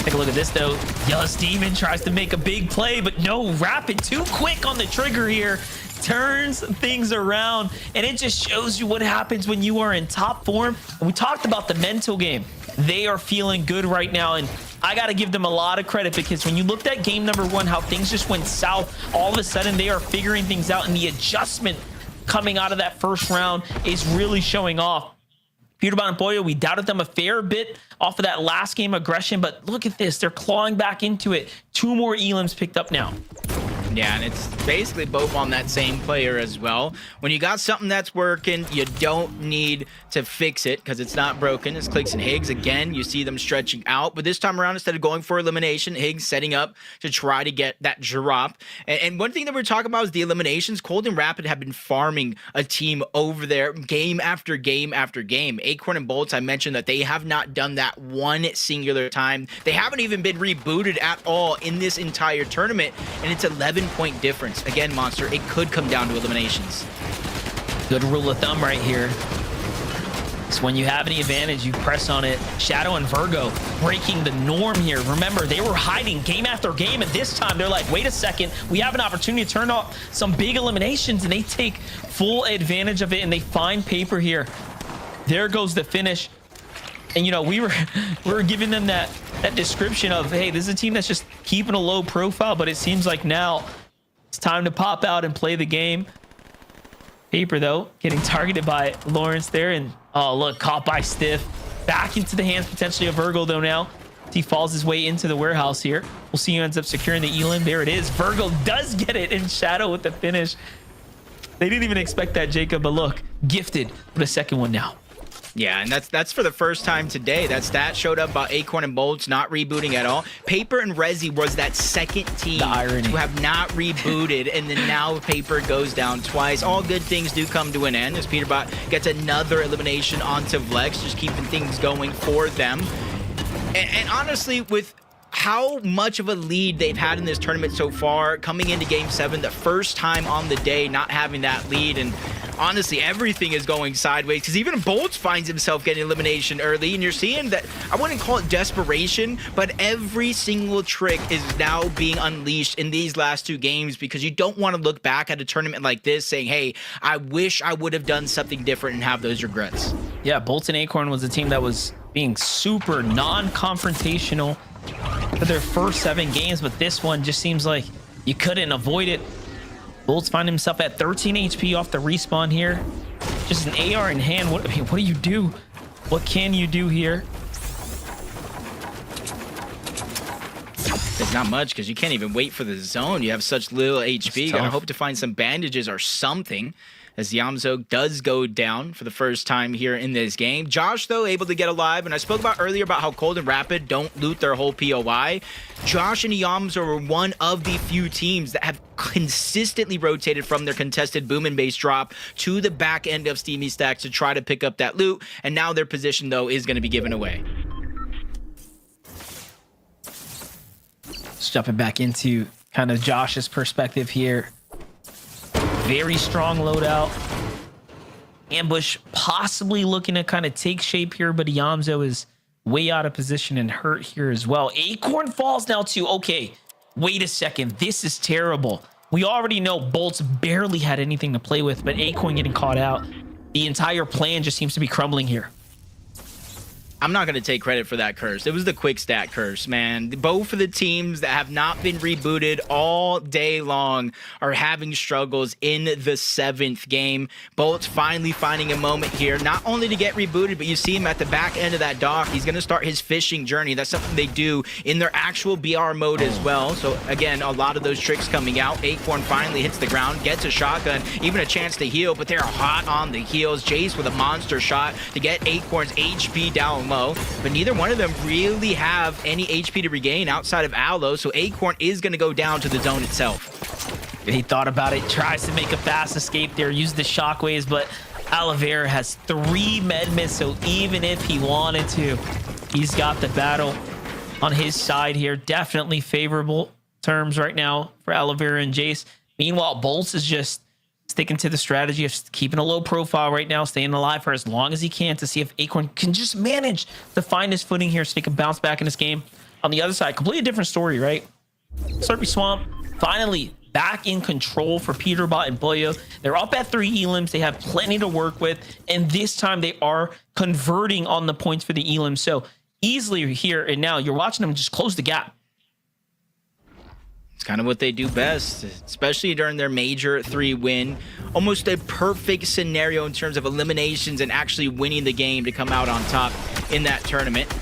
Take a look at this though. Yellow Demon tries to make a big play, but no, Rapid too quick on the trigger here. Turns things around, and it just shows you what happens when you are in top form. And we talked about the mental game. They are feeling good right now, and I got to give them a lot of credit, because when you looked at game number 1, how things just went south, all of a sudden they are figuring things out, and the adjustment coming out of that first round is really showing off. Peterbot and Poyo, we doubted them a fair bit off of that last game aggression, but look at this. They're clawing back into it. 2 more elims picked up now. Yeah, and it's basically both on that same player as well. When you got something that's working, you don't need to fix it because it's not broken. It's Clicks and Higgs. Again, you see them stretching out. But this time around, instead of going for elimination, Higgs setting up to try to get that drop. And one thing that we're talking about is the eliminations. Cold and Rapid have been farming a team over there game after game after game. Acorn and Bolts, I mentioned that they have not done that one singular time. They haven't even been rebooted at all in this entire tournament. And it's 11-point difference. Again, Monster, it could come down to eliminations. Good rule of thumb right here. So when you have any advantage, you press on it. Shadow and Virgo breaking the norm here. Remember, they were hiding game after game, and this time they're like, wait a second, we have an opportunity to turn off some big eliminations, and they take full advantage of it, and they find Paper here. There goes the finish. And, you know, we were giving them that description of, hey, this is a team that's just keeping a low profile, but it seems like now it's time to pop out and play the game. Paper, though, getting targeted by Lawrence there. And, oh, look, caught by Stiff. Back into the hands, potentially, of Virgo, though, now. He falls his way into the warehouse here. We'll see who ends up securing the Elim. There it is. Virgo does get it in Shadow with the finish. They didn't even expect that, Jacob, but look, gifted with a second one now. Yeah, and that's for the first time today. That stat showed up about Acorn and Bolts not rebooting at all. Paper and Rezi was that second team to have not rebooted, and then now Paper goes down twice. All good things do come to an end as Peterbot gets another elimination onto Vlex, just keeping things going for them. And honestly, with how much of a lead they've had in this tournament so far, coming into Game 7, the first time on the day not having that lead, and honestly, everything is going sideways because even Bolts finds himself getting elimination early, and you're seeing that, I wouldn't call it desperation, but every single trick is now being unleashed in these last two games because you don't want to look back at a tournament like this saying, hey, I wish I would have done something different and have those regrets. Yeah, Bolts and Acorn was a team that was being super non-confrontational for their first 7 games, but this one just seems like you couldn't avoid it. Bolts find himself at 13 HP off the respawn here. Just an AR in hand. What do you do? What can you do here? There's not much because you can't even wait for the zone. You have such little HP. Gonna hope to find some bandages or something, as Yamzo does go down for the first time here in this game. Josh, though, able to get alive. And I spoke about earlier about how Cold and Rapid don't loot their whole POI. Josh and Yamzo were one of the few teams that have consistently rotated from their contested boom and base drop to the back end of Steamy Stacks to try to pick up that loot. And now their position, though, is going to be given away. Just jumping back into kind of Josh's perspective here. Very strong loadout. Ambush possibly looking to kind of take shape here, but Yamzo is way out of position and hurt here as well. Acorn falls now too. Okay, wait a second. This is terrible. We already know Bolts barely had anything to play with, but Acorn getting caught out. The entire plan just seems to be crumbling here. I'm not going to take credit for that curse. It was the quick stat curse, man. Both of the teams that have not been rebooted all day long are having struggles in the 7th game. Bolt's finally finding a moment here, not only to get rebooted, but you see him at the back end of that dock. He's going to start his fishing journey. That's something they do in their actual BR mode as well. So again, a lot of those tricks coming out. Acorn finally hits the ground, gets a shotgun, even a chance to heal, but they're hot on the heels. Jace with a monster shot to get Acorn's HP down low. But neither one of them really have any HP to regain outside of Aloe, so Acorn is going to go down to the zone itself. He thought about it, tries to make a fast escape there, use the shockwaves, but Oliveira has 3 med miss, so even if he wanted to, he's got the battle on his side here. Definitely favorable terms right now for Oliveira and Jace. Meanwhile, Bolts is just sticking to the strategy of keeping a low profile right now, staying alive for as long as he can to see if Acorn can just manage to find his footing here so he can bounce back in this game. On the other side, completely different story, right? Slurpy Swamp finally back in control for Peterbot and Boyo. They're up at 3 elims. They have plenty to work with, and this time they are converting on the points for the elims. So easily here and now, you're watching them just close the gap. It's kind of what they do best, especially during their Major 3 win. Almost a perfect scenario in terms of eliminations and actually winning the game to come out on top in that tournament.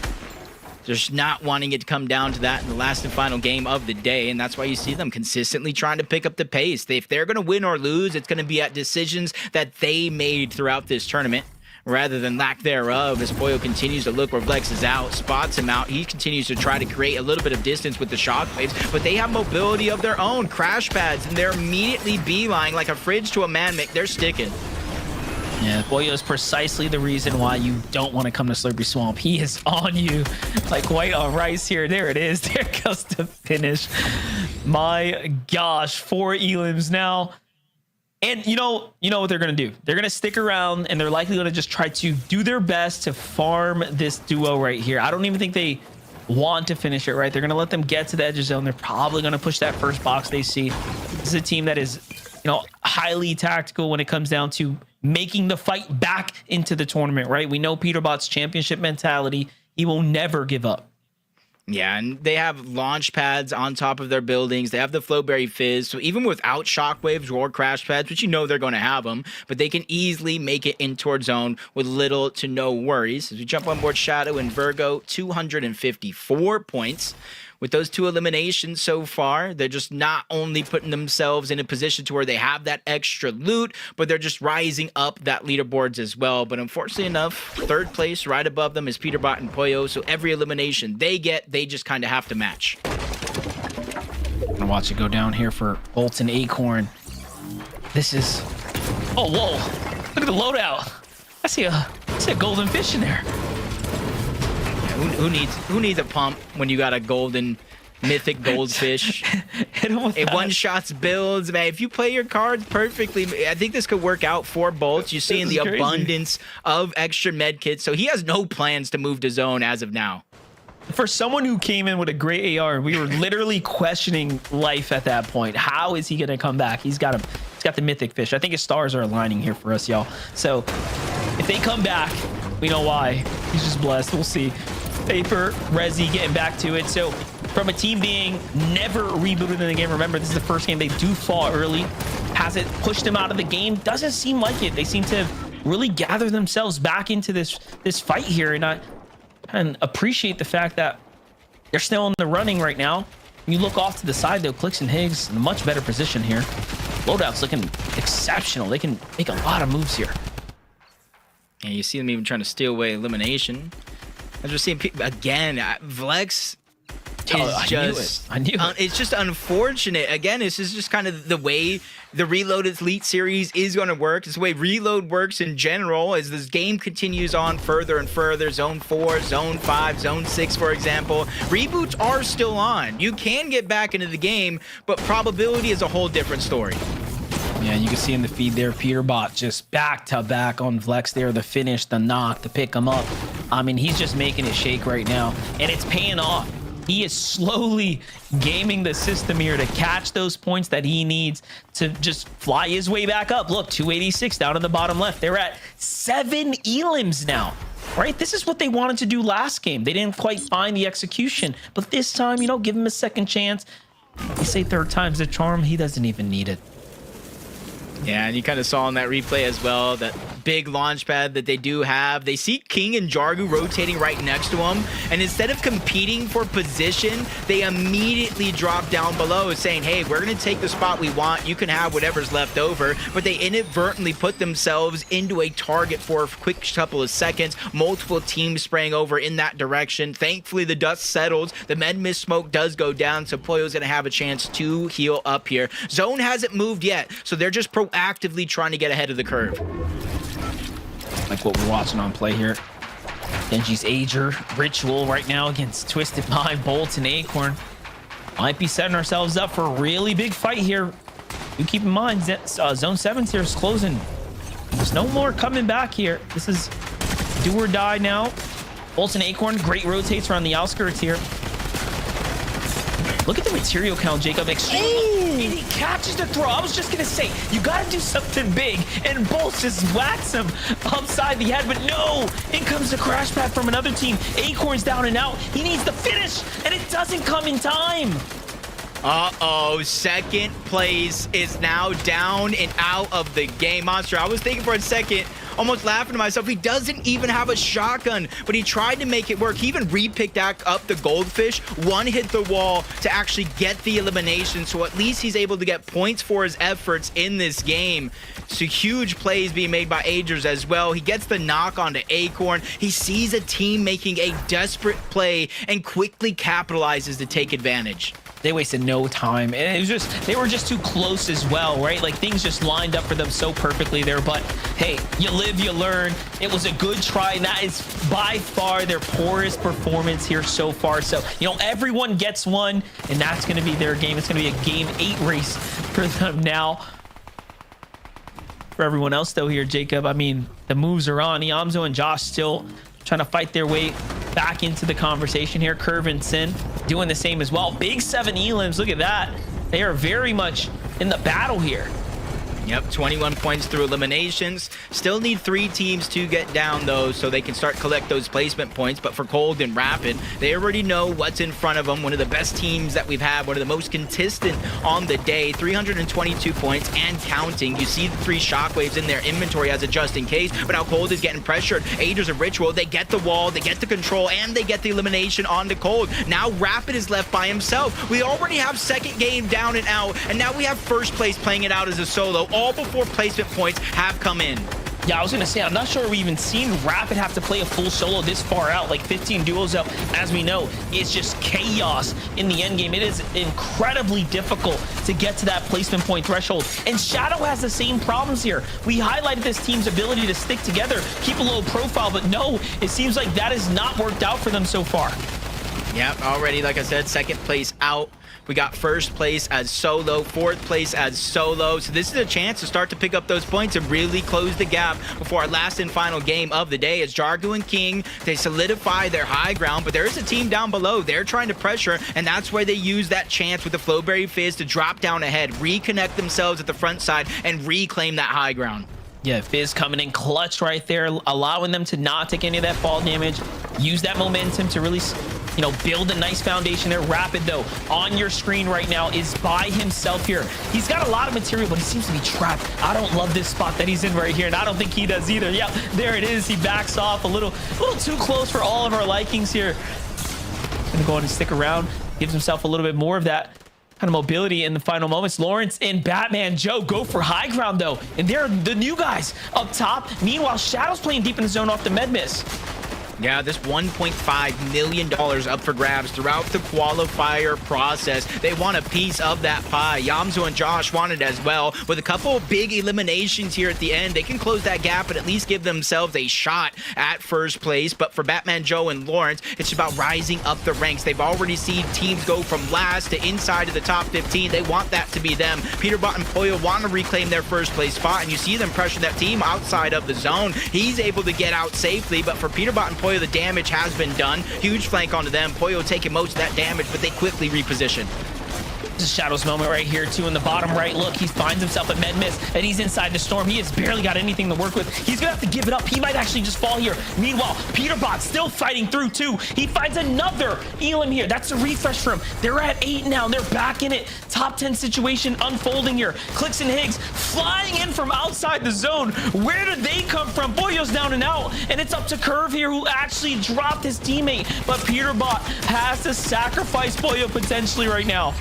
Just not wanting it to come down to that in the last and final game of the day, and that's why you see them consistently trying to pick up the pace. If they're going to win or lose, it's going to be at decisions that they made throughout this tournament, rather than lack thereof. As Boyo continues to look where Vlex is out, spots him out, he continues to try to create a little bit of distance with the shockwaves, but they have mobility of their own, crash pads, and they're immediately beeline like a fridge to a man. They're sticking. Yeah, Boyo is precisely the reason why you don't want to come to Slurpy Swamp. He is on you like white on rice here. There it is. There goes the finish. My gosh, 4 elims now. And you know what they're going to do? They're going to stick around, and they're likely going to just try to do their best to farm this duo right here. I don't even think they want to finish it, right? They're going to let them get to the edge of zone. They're probably going to push that first box they see. This is a team that is, highly tactical when it comes down to making the fight back into the tournament, right? We know Peterbot's championship mentality. He will never give up. Yeah, and they have launch pads on top of their buildings. They have the Flowberry Fizz. So even without shockwaves or crash pads, which they're going to have them, but they can easily make it in towards zone with little to no worries. As we jump on board Shadow and Virgo, 254 points. With those 2 eliminations so far, they're just not only putting themselves in a position to where they have that extra loot, but they're just rising up that leaderboards as well. But unfortunately enough, 3rd place right above them is Peterbot and Pollo. So every elimination they get, they just kind of have to match. I'm gonna watch it go down here for Bolts and Acorn. This is... Oh, whoa. Look at the loadout. I see a golden fish in there. Who needs a pump when you got a golden mythic goldfish? It one-shots builds, man. If you play your cards perfectly, I think this could work out for Bolts. You see in the abundance of extra med kits, so he has no plans to move to zone as of now. For someone who came in with a great AR, we were literally questioning life at that point. How is he going to come back? He's got the mythic fish. I think his stars are aligning here for us, y'all. So if they come back, we know why. He's just blessed. We'll see. Paper, Resi getting back to it. So from a team being never rebooted in the game, remember, this is the first game they do fall early. Has it pushed them out of the game? Doesn't seem like it. They seem to really gather themselves back into this fight here. And I appreciate the fact that they're still in the running right now. When you look off to the side, though, Clicks and Higgs in a much better position here. Loadout's looking exceptional. They can make a lot of moves here. And you see them even trying to steal away elimination. I'm just seeing people again. Vlex is I knew it. It's just unfortunate. Again, this is just kind of the way the Reloaded Elite series is going to work. It's the way Reload works in general. As this game continues on further and further, Zone 4, Zone 5, Zone 6, for example, reboots are still on. You can get back into the game, but probability is a whole different story. Yeah, you can see in the feed there, Peterbot just back to back on Vlex there, the finish, the knock, to pick him up. I mean, he's just making it shake right now, and it's paying off. He is slowly gaming the system here to catch those points that he needs to just fly his way back up. Look, 286 down in the bottom left. They're at 7 elims now, right? This is what they wanted to do last game. They didn't quite find the execution, but this time, give him a second chance. They say 3rd time's a charm. He doesn't even need it. Yeah, and you kind of saw in that replay as well, that big launch pad that they do have. They see King and Jargu rotating right next to him, and instead of competing for position, they immediately drop down below saying, hey, we're going to take the spot we want. You can have whatever's left over. But they inadvertently put themselves into a target for a quick couple of seconds. Multiple teams spraying over in that direction. Thankfully, the dust settles. The med mist smoke does go down, so Pollo's going to have a chance to heal up here. Zone hasn't moved yet, so they're just proactively trying to get ahead of the curve. Like what we're watching on play here. Genji's Ager Ritual right now against Twisted Mind, Bolt, and Acorn. Might be setting ourselves up for a really big fight here. Do keep in mind that Zone 7's here is closing. There's no more coming back here. This is do or die now. Bolt and Acorn, great rotates around the outskirts here. Look at the material count, Jacob. Extreme. And he catches the throw. I was just going to say, you got to do something big. And Bolt just whacks him upside the head. But no, in comes the crash pad from another team. Acorn's down and out. He needs the finish, and it doesn't come in time. Uh-oh, 2nd place is now down and out of the game. Monster, I was thinking for a second, almost laughing to myself, he doesn't even have a shotgun, but he tried to make it work. He even re-picked up the goldfish. One hit the wall to actually get the elimination, so at least he's able to get points for his efforts in this game. So huge plays being made by Agers as well. He gets the knock onto Acorn. He sees a team making a desperate play and quickly capitalizes to take advantage. They wasted no time, and it was just, they were just too close as well, right? Like, things just lined up for them so perfectly there. But hey, you live, you learn. It was a good try, and that is by far their poorest performance here so far. So, everyone gets one, and that's going to be their game. It's going to be a game 8 race for them now. for everyone else though here, Jacob. I mean, the moves are on. Yamzo and Josh still trying to fight their way back into the conversation here. Curve and Sin doing the same as well. Big 7 elims. Look at that. They are very much in the battle here. Yep, 21 points through eliminations. Still need 3 teams to get down, though, so they can start collect those placement points. But for Cold and Rapid, they already know what's in front of them. One of the best teams that we've had, one of the most consistent on the day. 322 points and counting. You see the 3 shockwaves in their inventory as a just in case, but now Cold is getting pressured. Aegis of Ritual, they get the wall, they get the control, and they get the elimination onto Cold. Now Rapid is left by himself. We already have second game down and out, and now we have first place playing it out as a solo, all before placement points have come in. Yeah, I was gonna say, I'm not sure we've even seen Rapid have to play a full solo this far out, like 15 duos up. As we know, it's just chaos in the end game. It is incredibly difficult to get to that placement point threshold. And Shadow has the same problems here. We highlighted this team's ability to stick together, keep a low profile, but no, it seems like that has not worked out for them so far. Yep, already, like I said, second place out. We got first place as solo, fourth place as solo. So this is a chance to start to pick up those points and really close the gap before our last and final game of the day. As Jargu and King, they solidify their high ground, but there is a team down below. They're trying to pressure, and that's where they use that chance with the Flowberry Fizz to drop down ahead, reconnect themselves at the front side, and reclaim that high ground. Yeah, Fizz coming in clutch right there, allowing them to not take any of that fall damage. Use that momentum to really, you know, build a nice foundation there. Rapid, though, on your screen right now is by himself here. He's got a lot of material, but he seems to be trapped. I don't love this spot that he's in right here, and I don't think he does either. Yep, there it is. He backs off a little too close for all of our likings here. Gonna go ahead and stick around. Gives himself a little bit more of that kind of mobility in the final moments. Lawrence and Batman Joe go for high ground though, and they're the new guys up top. Meanwhile, Shadow's playing deep in the zone off the med miss. Yeah, this $1.5 million up for grabs throughout the qualifier process. They want a piece of that pie. Yamzo and Josh want it as well. With a couple of big eliminations here at the end, they can close that gap and at least give themselves a shot at first place. But for Batman Joe and Lawrence, it's about rising up the ranks. They've already seen teams go from last to inside of the top 15. They want that to be them. Peterbot and Poyo want to reclaim their first place spot, and you see them pressure that team outside of the zone. He's able to get out safely, but for Peterbot and Poyo, the damage has been done. Huge flank onto them. Poyo taking most of that damage, but they quickly reposition. This is Shadow's moment right here, too. In the bottom right, look, he finds himself at med miss, and he's inside the storm. He has barely got anything to work with. He's gonna have to give it up. He might actually just fall here. Meanwhile, Peterbot still fighting through, too. He finds another Elam here. That's a refresh for him. They're at 8 now. They're back in it. Top 10 situation unfolding here. Clicks and Higgs flying in from outside the zone. Where did they come from? Boyo's down and out, and it's up to Curve here, who actually dropped his teammate. But Peterbot has to sacrifice Boyo potentially right now.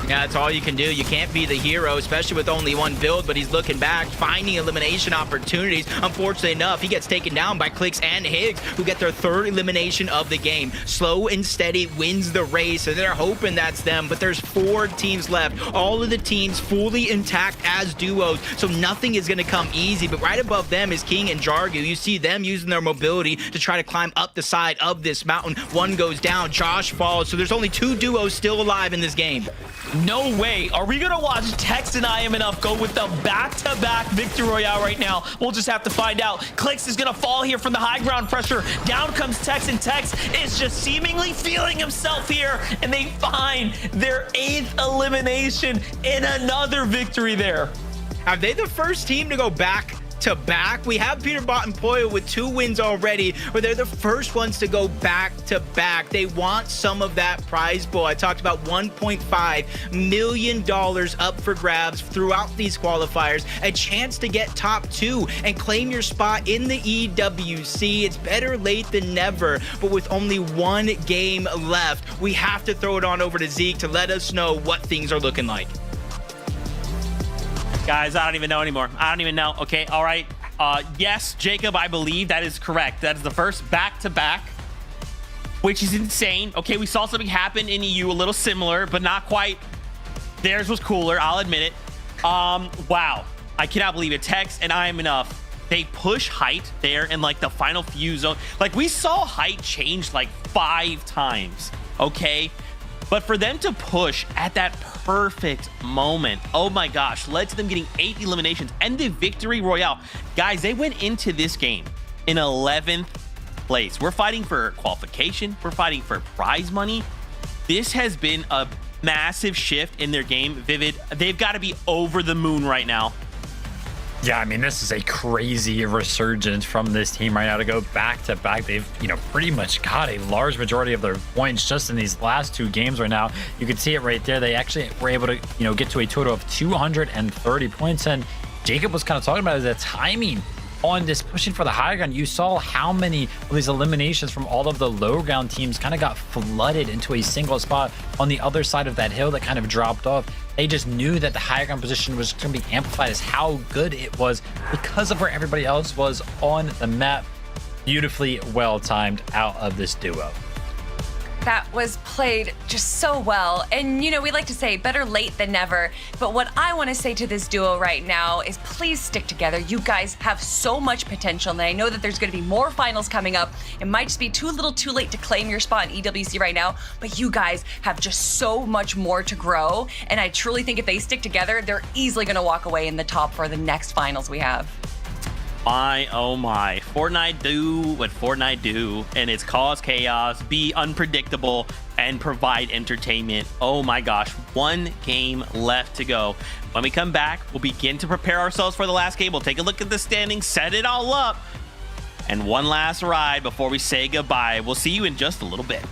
Yeah, that's all you can do. You can't be the hero, especially with only one build, but he's looking back, finding elimination opportunities. Unfortunately enough, he gets taken down by Clicks and Higgs, who get their third elimination of the game. Slow and steady wins the race, and they're hoping that's them, but there's 4 teams left. All of the teams fully intact as duos, so nothing is going to come easy, but right above them is King and Jargu. You see them using their mobility to try to climb up the side of this mountain. One goes down, Josh falls, so there's only 2 duos still alive in this game. No way. Are we going to watch Tex and I Am Enough go with the back-to-back victory royale right now? We'll just have to find out. Clicks is going to fall here from the high ground pressure. Down comes Tex, and Tex is just seemingly feeling himself here, and they find their 8th elimination in another victory there. Are they the first team to go back to back? We have Peterbot and Poyo with 2 wins already, but they're the first ones to go back to back. They want some of that prize pool. I talked about $1.5 million up for grabs throughout these qualifiers, a chance to get top 2 and claim your spot in the EWC. It's better late than never, but with only 1 game left, we have to throw it on over to Zeke to let us know what things are looking like. Guys, I don't even know anymore. I don't even know. Okay, all right. Yes, Jacob, I believe that is correct. That is the first back-to-back, which is insane. Okay, we saw something happen in EU a little similar, but not quite. Theirs was cooler, I'll admit it. Wow. I cannot believe it. Tex and I Am Enough. They push height there in like the final few zone. Like we saw height change like 5 times, okay? But for them to push at that perfect moment. Oh my gosh, led to them getting 8 eliminations and the victory royale. Guys, they went into this game in 11th place. We're fighting for qualification. We're fighting for prize money. This has been a massive shift in their game. Vivid, they've got to be over the moon right now. Yeah, I mean, this is a crazy resurgence from this team right now to go back to back. They've, pretty much got a large majority of their points just in these last 2 games right now. You can see it right there. They actually were able to, get to a total of 230 points. And Jacob was kind of talking about the timing on this pushing for the high ground. You saw how many of these eliminations from all of the low ground teams kind of got flooded into a single spot on the other side of that hill that kind of dropped off. They just knew that the high ground position was going to be amplified as how good it was because of where everybody else was on the map. Beautifully well timed out of this duo. That was played just so well. And, we like to say better late than never. But what I want to say to this duo right now is please stick together. You guys have so much potential. And I know that there's going to be more finals coming up. It might just be too late to claim your spot in EWC right now. But you guys have just so much more to grow. And I truly think if they stick together, they're easily going to walk away in the top for the next finals we have. My, oh my. Fortnite do what Fortnite do, and it's cause chaos, be unpredictable, and provide entertainment. Oh my gosh, 1 game left to go. When we come back, we'll begin to prepare ourselves for the last game. We'll take a look at the standings, set it all up, and one last ride before we say goodbye. We'll see you in just a little bit.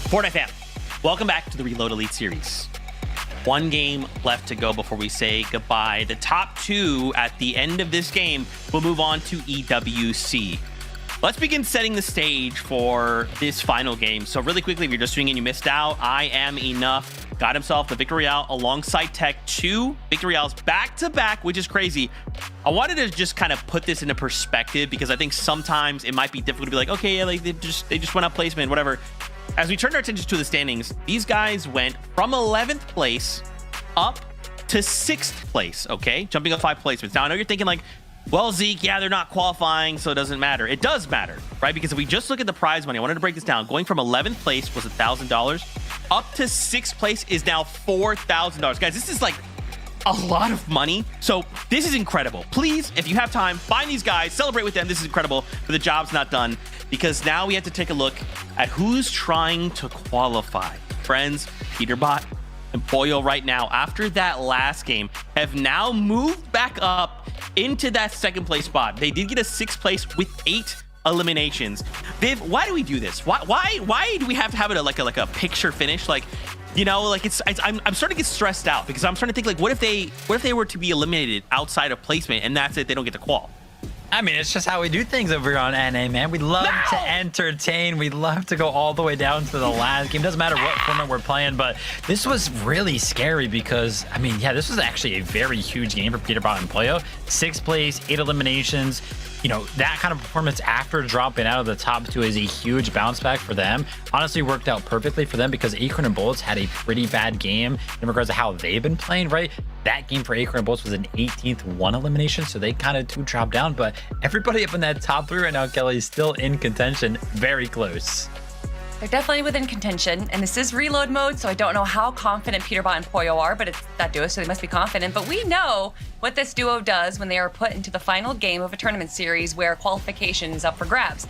Fortnite fam, welcome back to the Reload Elite Series. One game left to go before we say goodbye. The top two at the end of this game will move on to EWC. Let's begin setting the stage for this final game. So really quickly, if you're just tuning in, you missed out. I Am Enough got himself the Victory Royale alongside Tech. 2 Victory Royales back to back, which is crazy. I wanted to just kind of put this into perspective because I think sometimes it might be difficult to be like, okay, yeah, like they just went up placement, whatever. As we turned our attention to the standings, these guys went from 11th place up to 6th place, okay? Jumping up 5 placements. Now, I know you're thinking like, well, Zeke, yeah, they're not qualifying, so it doesn't matter. It does matter, right? Because if we just look at the prize money, I wanted to break this down. Going from 11th place was $1,000. Up to 6th place is now $4,000. Guys, this is like a lot of money. So this is incredible. Please, if you have time, find these guys, celebrate with them. This is incredible, but the job's not done because now we have to take a look at who's trying to qualify. Friends, Peterbot and Pollo right now, after that last game, have now moved back up into that 2nd place spot. They did get a 6th place with 8 eliminations. Viv, why do we do this? Why do we have to have it like a picture finish? Like, you know, like I'm starting to get stressed out because I'm starting to think like, what if they were to be eliminated outside of placement and that's it, they don't get to qual? I mean, it's just how we do things over here on NA, man. We love to entertain. We love to go all the way down to the last game. Doesn't matter what format we're playing, but this was really scary because, I mean, yeah, this was actually a very huge game for Peterbot and Pollo. 6th place, 8 eliminations. You know, that kind of performance after dropping out of the top 2 is a huge bounce back for them. Honestly, worked out perfectly for them because Acorn and Bullets had a pretty bad game in regards to how they've been playing, right? That game for Acorn and Bullets was an 18th 1 elimination, so they kind of 2 dropped down. But everybody up in that top 3 right now, Kelly, is still in contention, very close. They're definitely within contention, and this is reload mode, so I don't know how confident Peterbot and Pollo are, but it's that duo, so they must be confident. But we know what this duo does when they are put into the final game of a tournament series where qualification is up for grabs.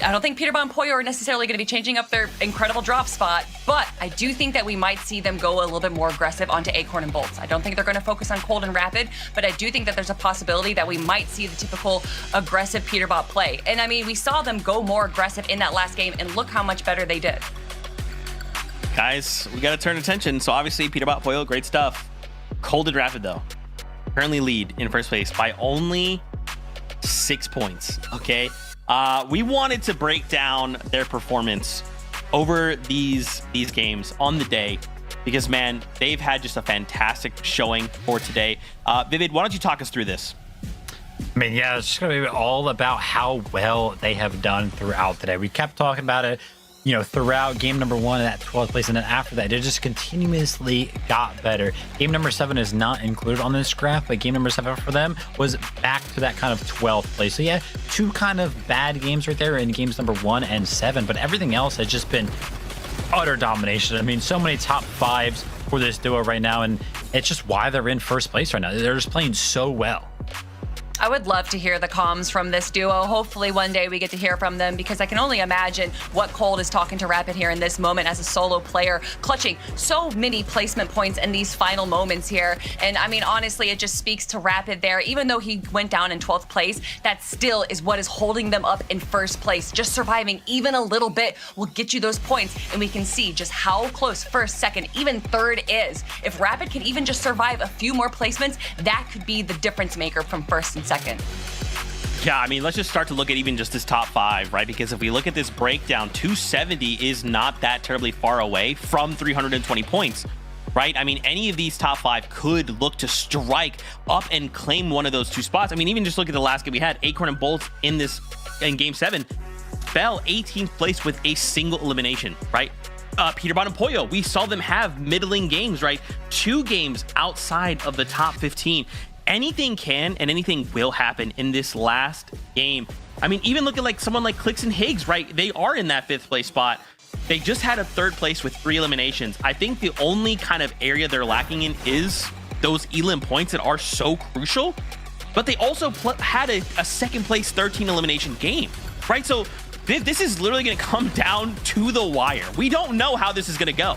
I don't think Peterbot and Pollo are necessarily going to be changing up their incredible drop spot, but I do think that we might see them go a little bit more aggressive onto Acorn and Bolts. I don't think they're going to focus on Cold and Rapid, but I do think that there's a possibility that we might see the typical aggressive Peterbot play. And I mean, we saw them go more aggressive in that last game, and look how much better they did. Guys, we got to turn attention. So obviously, Peterbot, Pollo, great stuff. Cold and Rapid, though, currently lead in 1st place by only 6 points, okay? We wanted to break down their performance over these games on the day because, man, they've had just a fantastic showing for today. Vivid, why don't you talk us through this? I mean, yeah, it's just going to be all about how well they have done throughout today. We kept talking about it, you know, throughout game number 1 at 12th place, and then after that, it just continuously got better. Game number 7 is not included on this graph, but game number 7 for them was back to that kind of 12th place. So yeah, 2 kind of bad games right there in games number 1 and 7, but everything else has just been utter domination. I mean, so many top 5s for this duo right now, and it's just why they're in 1st place right now. They're just playing so well. I would love to hear the comms from this duo. Hopefully one day we get to hear from them because I can only imagine what Cold is talking to Rapid here in this moment as a solo player, clutching so many placement points in these final moments here. And I mean, honestly, it just speaks to Rapid there. Even though he went down in 12th place, that still is what is holding them up in 1st place. Just surviving even a little bit will get you those points, and we can see just how close 1st, 2nd, even 3rd is. If Rapid can even just survive a few more placements, that could be the difference maker from 1st and 2nd. Yeah, I mean, let's just start to look at even just this top 5, right? Because if we look at this breakdown, 270 is not that terribly far away from 320 points, right? I mean, any of these top 5 could look to strike up and claim one of those 2 spots. I mean, even just look at the last game we had, Acorn and Bolts in game 7 fell 18th place with a single elimination, right? Peterbot and Pollo, we saw them have middling games, right? 2 games outside of the top 15. Anything can and anything will happen in this last game. I mean, even look at like someone like Clicks and Higgs, right? They are in that 5th place spot. They just had a 3rd place with 3 eliminations. I think the only kind of area they're lacking in is those elim points that are so crucial. But they also had a 2nd place 13 elimination game, right? So this is literally going to come down to the wire. We don't know how this is going to go.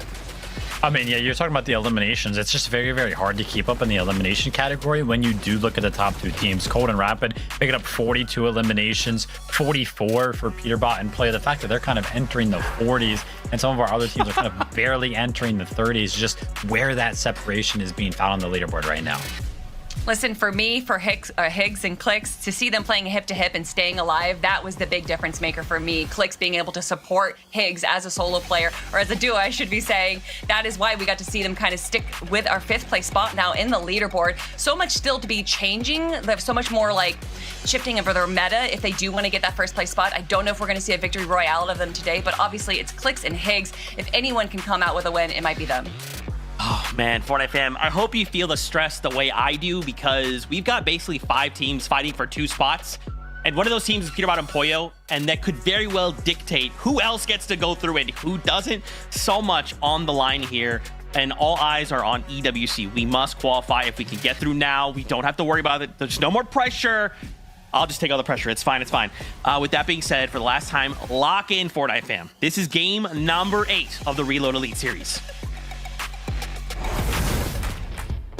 I mean, yeah, you're talking about the eliminations. It's just very, very hard to keep up in the elimination category when you do look at the top two teams. Cold and Rapid picking up 42 eliminations, 44 for Peterbot and Play. The fact that they're kind of entering the 40s and some of our other teams are kind of barely entering the 30s, just where that separation is being found on the leaderboard right now. Listen, for me, for Higgs and Clicks, to see them playing hip-to-hip and staying alive, that was the big difference maker for me. Clicks being able to support Higgs as a solo player, or as a duo, I should be saying. That is why we got to see them kind of stick with our 5th place spot now in the leaderboard. So much still to be changing. They have so much more like shifting over their meta if they do want to get that 1st place spot. I don't know if we're going to see a victory royale out of them today, but obviously it's Clicks and Higgs. If anyone can come out with a win, it might be them. Oh, man, Fortnite fam, I hope you feel the stress the way I do, because we've got basically 5 teams fighting for 2 spots. And one of those teams is Peterbot and Pollo, and that could very well dictate who else gets to go through and who doesn't. So much on the line here, and all eyes are on EWC. We must qualify. If we can get through now, we don't have to worry about it. There's no more pressure. I'll just take all the pressure. It's fine. It's fine. With that being said, for the last time, lock in, Fortnite fam. This is game number 8 of the Reload Elite Series.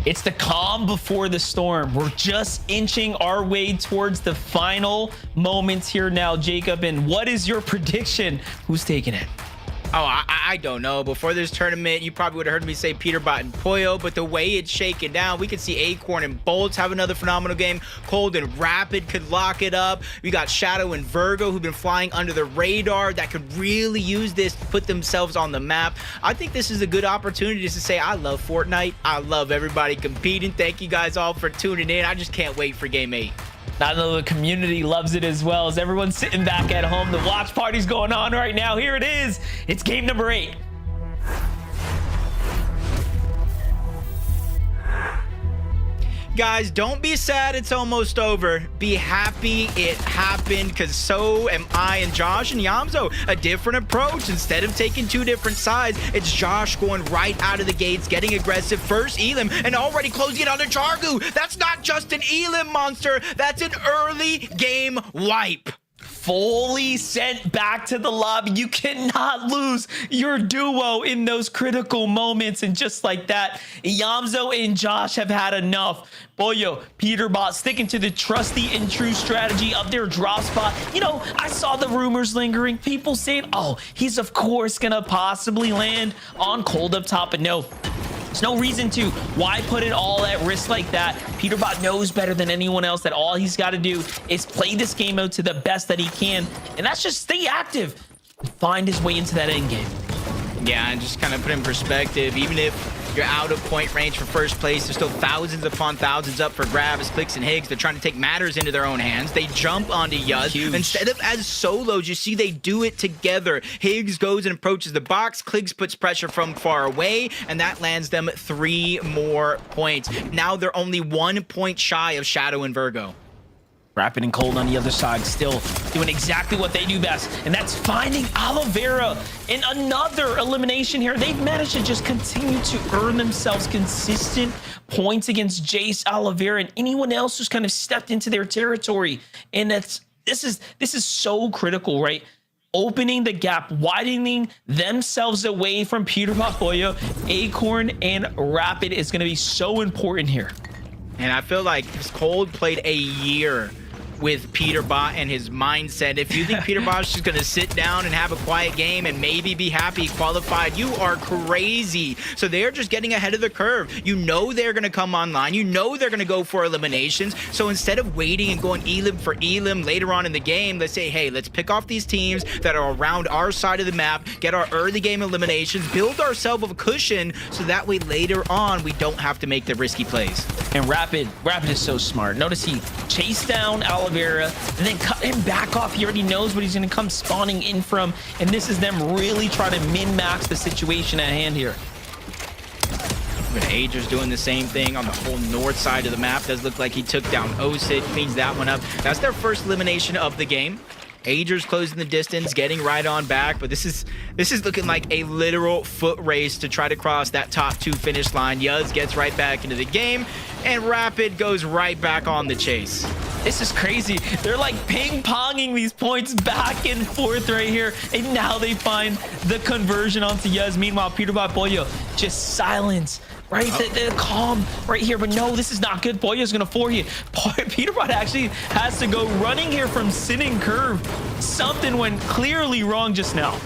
It's the calm before the storm. We're just inching our way towards the final moments here now, Jacob. And what is your prediction? Who's taking it? Oh, I don't know. Before this tournament, you probably would have heard me say Peterbot and Pollo, but the way it's shaken down, we could see Acorn and Bolts have another phenomenal game. Cold and Rapid could lock it up. We got Shadow and Virgo, who've been flying under the radar, that could really use this to put themselves on the map. I think this is a good opportunity just to say, I love Fortnite. I love everybody competing. Thank you guys all for tuning in. I just can't wait for Game 8. I know the community loves it as well, as everyone's sitting back at home. The watch party's going on right now. Here it is. It's game number 8. Guys, don't be sad it's almost over. Be happy it happened, because so am I and Josh and Yamzo. A different approach. Instead of taking 2 different sides, it's Josh going right out of the gates, getting aggressive. First Elim, and already closing it on the Chargu. That's not just an Elim monster. That's an early game wipe. Fully sent back to the lobby. You cannot lose your duo in those critical moments. And just like that, Yamzo and Josh have had enough. Pollo, Peterbot sticking to the trusty and true strategy of their drop spot. You know, I saw the rumors lingering. People saying, oh, he's of course gonna possibly land on Cold up top. But no, there's no reason to. Why put it all at risk like that? Peterbot knows better than anyone else that all he's got to do is play this game out to the best that he can. And that's just stay active and find his way into that end game. Yeah, and just kind of put in perspective, even if you're out of point range for first place, there's still thousands upon thousands up for grabs. Clicks and Higgs, they're trying to take matters into their own hands. They jump onto Yuz. Huge. Instead of as solos, you see they do it together. Higgs goes and approaches the box. Clicks puts pressure from far away, and that lands them 3 more points. Now they're only 1 point shy of Shadow and Virgo. Rapid and Cold on the other side, still doing exactly what they do best, and that's finding Aloe Vera in another elimination here. They've managed to just continue to earn themselves consistent points against Jace, Aloe Vera, and anyone else who's kind of stepped into their territory. And this is so critical, right? Opening the gap, widening themselves away from Peterbot, Pollo, Acorn, and Rapid is going to be so important here. And I feel like Cold played a year with Peterbot and his mindset. If you think Peterbot's just going to sit down and have a quiet game and maybe be happy he qualified, you are crazy. So they're just getting ahead of the curve. You know they're going to come online. You know they're going to go for eliminations. So instead of waiting and going Elim for Elim later on in the game, let's say, hey, let's pick off these teams that are around our side of the map, get our early game eliminations, build ourselves a cushion so that way later on we don't have to make the risky plays. And Rapid is so smart. Notice he chased down Aloe Vera and then cut him back off. He already knows what he's going to come spawning in from. And this is them really trying to min-max the situation at hand here. But Ager's doing the same thing on the whole north side of the map. Does look like he took down Osid, cleans that one up. That's their first elimination of the game. Ager's closing the distance, getting right on back, but this is looking like a literal foot race to try to cross that top 2 finish line. Yuz gets right back into the game, and Rapid goes right back on the chase. This is crazy. They're like ping-ponging these points back and forth right here, and now they find the conversion onto Yuz. Meanwhile, Peterbot Boyo just silence. Right, the calm right here, but no, this is not good. Boya's gonna for you. Peterbot actually has to go running here from sitting curve. Something went clearly wrong just now.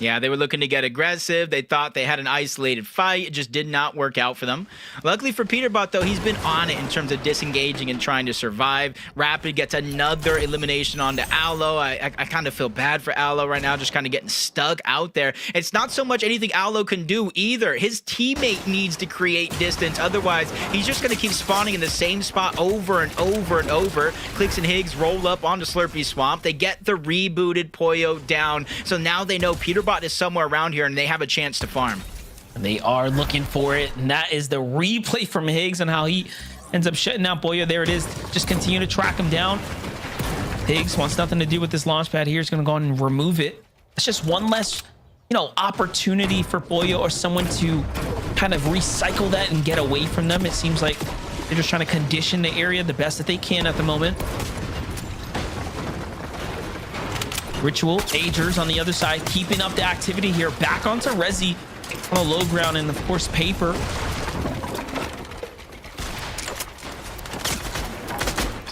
Yeah, they were looking to get aggressive. They thought they had an isolated fight. It just did not work out for them. Luckily for Peterbot, though, he's been on it in terms of disengaging and trying to survive. Rapid gets another elimination onto Aloe. I kind of feel bad for Aloe right now, just kind of getting stuck out there. It's not so much anything Aloe can do either. His teammate needs to create distance. Otherwise, he's just going to keep spawning in the same spot over and over and over. Clicks and Higgs roll up onto Slurpy Swamp. They get the rebooted Poyo down. So now they know Peterbot is somewhere around here and they have a chance to farm. They are looking for it, and that is the replay from Higgs on how he ends up shutting down Boyo. There it is. Just continue to track him down. Higgs wants nothing to do with this launch pad here. He's going to go on and remove it. It's just one less, opportunity for Boyo or someone to kind of recycle that and get away from them. It seems like they're just trying to condition the area the best that they can at the moment. Ritual, Agers on the other side, keeping up the activity here. Back onto Rezi on the low ground, and of course, Paper.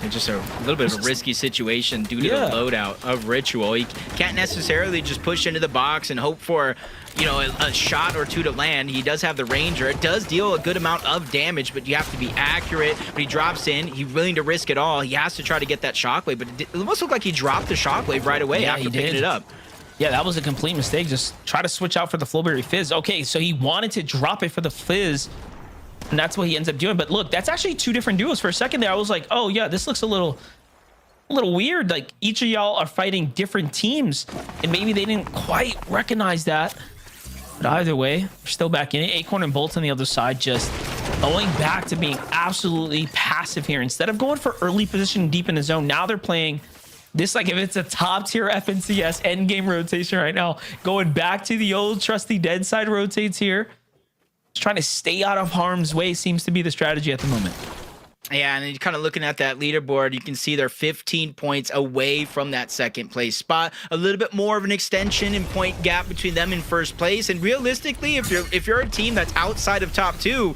It's just a little bit of a risky situation due to the loadout of Ritual. He can't necessarily just push into the box and hope for, a shot or two to land. He does have the Ranger. It does deal a good amount of damage, but you have to be accurate. When he drops in, he's willing to risk it all. He has to try to get that Shockwave, but it almost looked like he dropped the Shockwave right away after picking it up. Yeah, that was a complete mistake. Just try to switch out for the Flowberry Fizz. Okay, so he wanted to drop it for the Fizz, and that's what he ends up doing. But look, that's actually 2 different duos. For a second there, I was like, oh yeah, this looks a little weird. Like each of y'all are fighting different teams, and maybe they didn't quite recognize that. But either way, we're still back in it. Acorn and Bolt on the other side, just going back to being absolutely passive here. Instead of going for early position deep in the zone, now they're playing this like if it's a top tier FNCS end game rotation right now. Going back to the old trusty dead side rotates here. Just trying to stay out of harm's way seems to be the strategy at the moment. Yeah, and then you're kind of looking at that leaderboard, you can see they're 15 points away from that second place spot. A little bit more of an extension in point gap between them in first place. And realistically, if you're a team that's outside of top 2,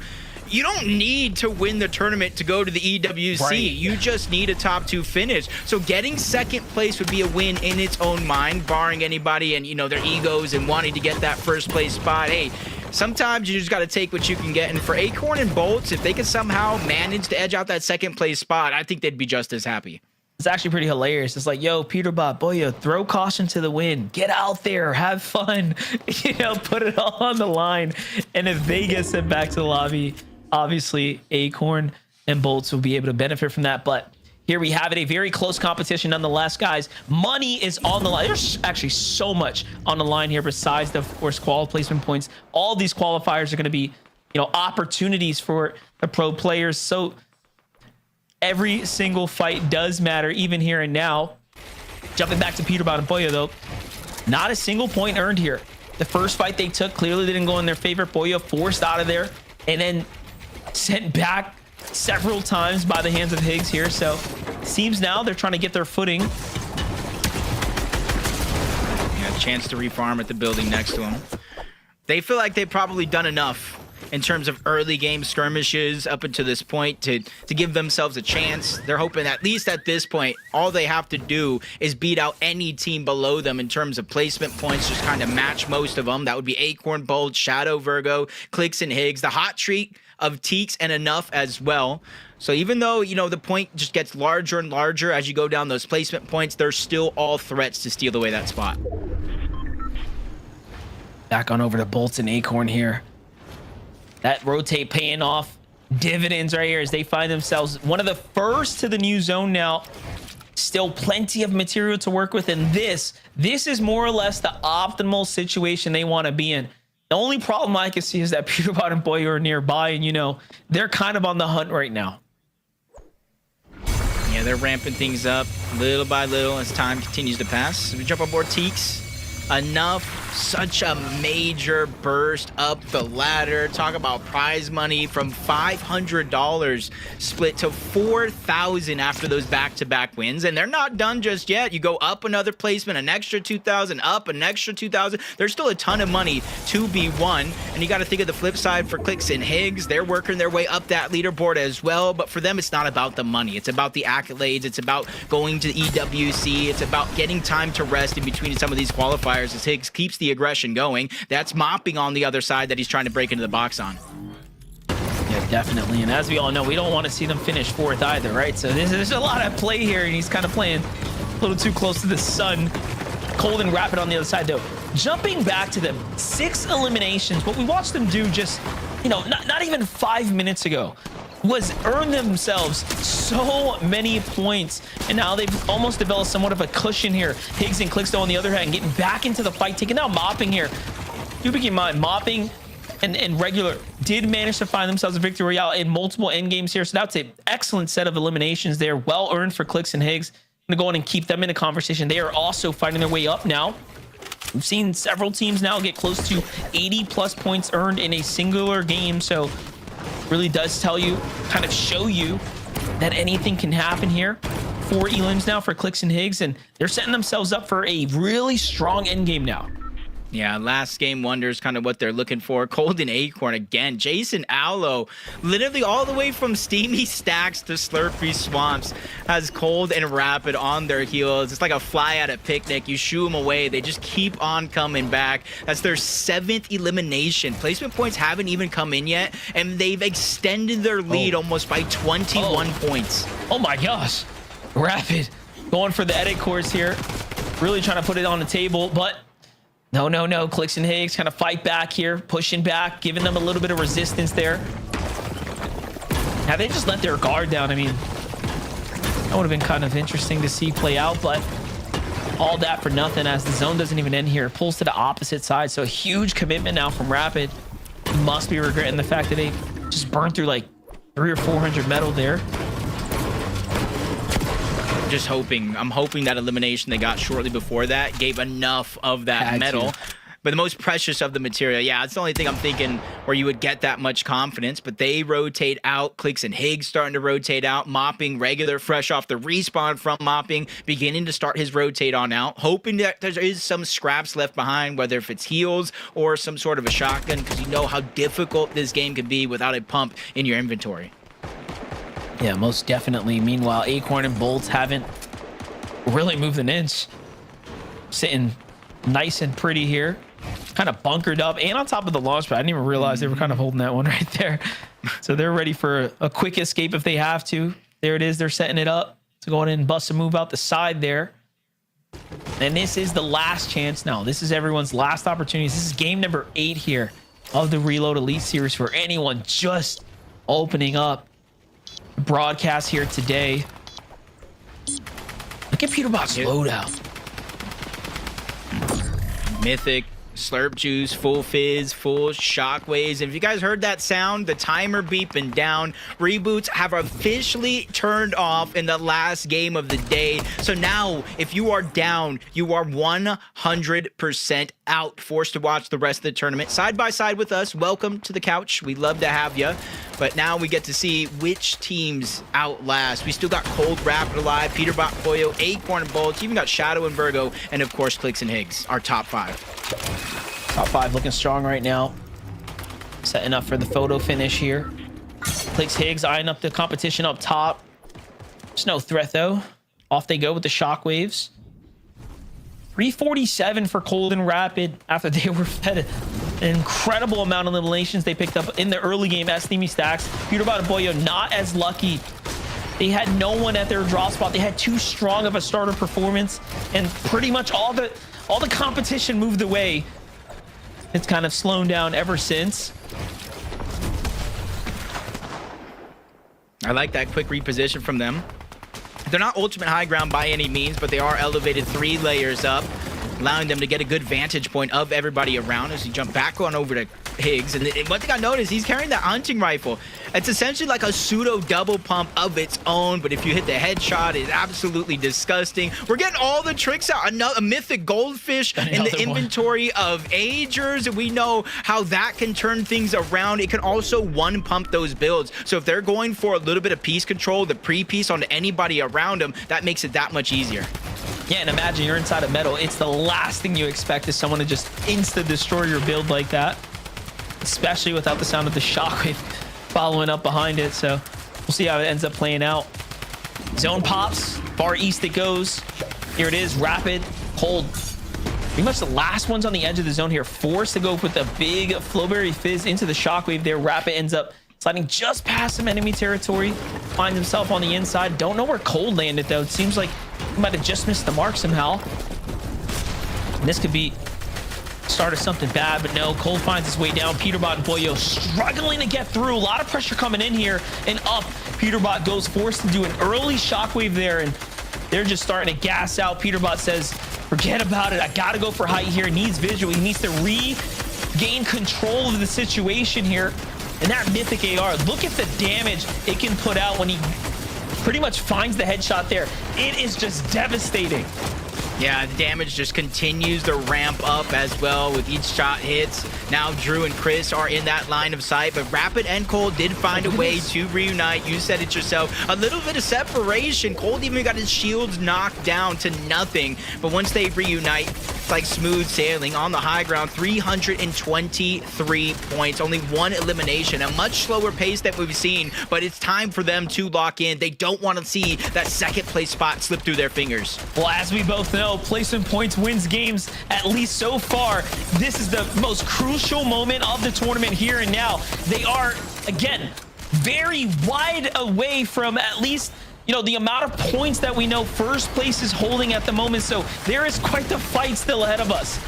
you don't need to win the tournament to go to the EWC. Right. You just need a top 2 finish. So getting second place would be a win in its own mind, barring anybody and their egos and wanting to get that first place spot. Hey, sometimes you just got to take what you can get. And for Acorn and Bolts, if they could somehow manage to edge out that second place spot, I think they'd be just as happy. It's actually pretty hilarious. It's like, yo, Peterbot, Boyo, throw caution to the wind. Get out there, have fun. Put it all on the line. And if they get sent back to the lobby, obviously Acorn and Bolts will be able to benefit from that. But here we have it, a very close competition nonetheless, guys. Money is on the line. There's actually so much on the line here besides the, of course, qual placement points. All these qualifiers are going to be, opportunities for the pro players. So every single fight does matter, even here and now. Jumping back to Peterbot and Boyo, though, not a single point earned here. The first fight they took clearly didn't go in their favor. Boyo forced out of there and then sent back several times by the hands of Higgs here. So seems now they're trying to get their footing. Yeah, chance to refarm at the building next to them. They feel like they've probably done enough in terms of early game skirmishes up until this point to give themselves a chance. They're hoping at least at this point, all they have to do is beat out any team below them in terms of placement points, just kind of match most of them. That would be Acorn, Bolt, Shadow, Virgo, Clicks, and Higgs. The hot streak of Teaks and Enough as well. So even though, the point just gets larger and larger as you go down those placement points, they're still all threats to steal away that spot. Back on over to Bolts and Acorn here. That rotate paying off dividends right here as they find themselves one of the first to the new zone now. Still plenty of material to work with, and this is more or less the optimal situation they want to be in. The only problem I can see is that Peterbot and Boyo are nearby, and they're kind of on the hunt right now. Yeah, Yeah, they're ramping things up little by little as time continues to pass. So we jump on board Teeks. Enough. Such a major burst up the ladder. Talk about prize money from $500 split to $4,000 after those back-to-back wins. And they're not done just yet. You go up another placement, an extra $2,000, up an extra $2,000. There's still a ton of money to be won. And you got to think of the flip side for Clix and Higgs. They're working their way up that leaderboard as well. But for them, it's not about the money. It's about the accolades. It's about going to EWC. It's about getting time to rest in between some of these qualifiers as Higgs keeps the aggression going. That's mopping on the other side that he's trying to break into the box on. Yeah, definitely. And as we all know, we don't want to see them finish fourth either, right? So there's a lot of play here, and he's kind of playing a little too close to the sun. Cold and Rapid on the other side, though. Jumping back to them, 6 eliminations. What we watched them do just, you know, not even 5 minutes ago was earn themselves so many points, and now they've almost developed somewhat of a cushion here. Higgs and Clixto on the other hand getting back into the fight, taking out Mopping here. Do keep in mind, Mopping and Regular did manage to find themselves a victory royale in multiple end games here, so that's an excellent set of eliminations there, well earned for Clix and Higgs. I'm gonna go on and keep them in a conversation. They are also fighting their way up now. We've seen several teams now get close to 80+ points earned in a singular game, so really does tell you, kind of show you that anything can happen here. 4 elims now for Clix and Higgs, and they're setting themselves up for a really strong end game now. Yeah, last game wonders kind of what they're looking for. Cold and Acorn again. Jason Allo, literally all the way from Steamy Stacks to Slurpy Swamps, has Cold and Rapid on their heels. It's like a fly at a picnic. You shoo them away. They just keep on coming back. That's their 7th elimination. Placement points haven't even come in yet, and they've extended their lead almost by 21 points. Oh my gosh. Rapid going for the edit course here. Really trying to put it on the table, but no. Clix and Higgs kind of fight back here, pushing back, giving them a little bit of resistance there. Have they just let their guard down? I mean, that would have been kind of interesting to see play out, but all that for nothing as the zone doesn't even end here. It pulls to the opposite side, so a huge commitment now from Rapid. Must be regretting the fact that they just burned through like 300 or 400 metal there. Just hoping. I'm hoping that elimination they got shortly before that gave enough of that metal. But the most precious of the material, yeah, it's the only thing I'm thinking where you would get that much confidence. But they rotate out. Clix and Higgs starting to rotate out. Mopping Regular fresh off the respawn from Mopping, beginning to start his rotate on out. Hoping that there is some scraps left behind, whether if it's heals or some sort of a shotgun, because you know how difficult this game can be without a pump in your inventory. Yeah, most definitely. Meanwhile, Acorn and Bolts haven't really moved an inch. Sitting nice and pretty here. Kind of bunkered up and on top of the launch pad. I didn't even realize they were kind of holding that one right there. So they're ready for a quick escape if they have to. There it is. They're setting it up to go in and bust a move out the side there. And this is the last chance now. This is everyone's last opportunity. This is game number 8 here of the Reload Elite Series for anyone just opening up broadcast here today. Look at Peterbot's loadout. Mythic, Slurp Juice, full fizz, full shockwaves. And if you guys heard that sound, the timer beeping down, reboots have officially turned off in the last game of the day. So now, if you are down, you are 100% out, forced to watch the rest of the tournament side by side with us. Welcome to the couch. We love to have you. But now we get to see which teams outlast. We still got Cold, Rapid alive, Peterbot, Pollo, Acorn, and Bolts. Even got Shadow and Virgo, and of course Clix and Higgs, our top 5. Top 5 looking strong right now. Setting up for the photo finish here. Clix Higgs eyeing up the competition up top. There's no threat though. Off they go with the shockwaves. 347 for Cold and Rapid after they were fed an incredible amount of eliminations they picked up in the early game as Steamy Stacks. Peterbot and Boyo not as lucky. They had no one at their draw spot. They had too strong of a starter performance, and pretty much all the competition moved away. It's kind of slowed down ever since. I like that quick reposition from them. They're not ultimate high ground by any means, but they are elevated 3 layers up. allowing them to get a good vantage point of everybody around as you jump back on over to Higgs. And one thing I noticed, he's carrying that hunting rifle. It's essentially like a pseudo double pump of its own, but if you hit the headshot, it's absolutely disgusting. We're getting all the tricks out. A mythic goldfish in the inventory of Agers, and we know how that can turn things around. It can also one pump those builds. So if they're going for a little bit of piece control, the pre-piece onto anybody around them, that makes it that much easier. Yeah, and imagine you're inside a metal. It's the last thing you expect is someone to just insta-destroy your build like that, especially without the sound of the shockwave following up behind it. So we'll see how it ends up playing out. Zone pops, far east it goes. Here it is, Rapid, Cold. Pretty much the last ones on the edge of the zone here, forced to go with a big Flowberry Fizz into the shockwave there. Rapid ends up sliding just past some enemy territory, finds himself on the inside. Don't know where Cold landed though. It seems like he might have just missed the mark somehow. And this could be start of something bad, but no, Cold finds his way down. Peterbot and Boyo struggling to get through. A lot of pressure coming in here and up. Peterbot goes forced to do an early shockwave there, and they're just starting to gas out. Peterbot says, forget about it. I gotta go for height here. He needs visual. He needs to regain control of the situation here. And that mythic AR, look at the damage it can put out when he pretty much finds the headshot there. It is just devastating. Yeah, the damage just continues to ramp up as well with each shot hits. Now Drew and Chris are in that line of sight, but Rapid and Cold did find a way to reunite. You said it yourself, a little bit of separation. Cold even got his shields knocked down to nothing, but once they reunite, it's like smooth sailing on the high ground. 323 points, only one elimination, a much slower pace that we've seen, but it's time for them to lock in. They don't want to see that second place spot slip through their fingers. Well, as we both know, placement points wins games, at least so far. This is the most crucial moment of the tournament here and now. They are, again, very wide away from at least, you know, the amount of points that we know first place is holding at the moment. So there is quite the fight still ahead of us.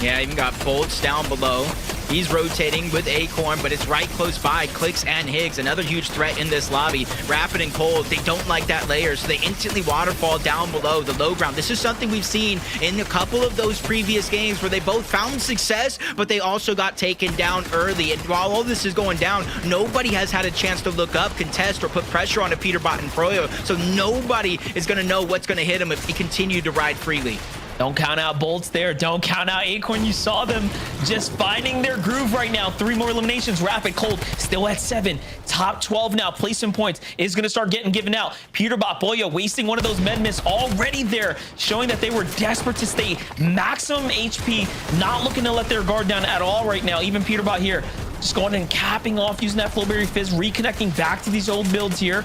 Yeah, even got Bolts down below. He's rotating with Acorn, but it's right close by. Clicks and Higgs, another huge threat in this lobby. Rapid and Cold, they don't like that layer, so they instantly waterfall down below the low ground. This is something we've seen in a couple of those previous games where they both found success, but they also got taken down early. And while all this is going down, nobody has had a chance to look up, contest, or put pressure on a Peterbot and Froyo, so nobody is going to know what's going to hit him if he continued to ride freely. Don't count out Bolts there. Don't count out Acorn. You saw them just finding their groove right now. 3 more eliminations. Rapid, Cold, still at 7. Top 12 now. Placing points is going to start getting given out. Peterbot, Boyo wasting one of those med miss already there, showing that they were desperate to stay maximum HP, not looking to let their guard down at all right now. Even Peterbot here, just going and capping off, using that Flowberry Fizz, reconnecting back to these old builds here.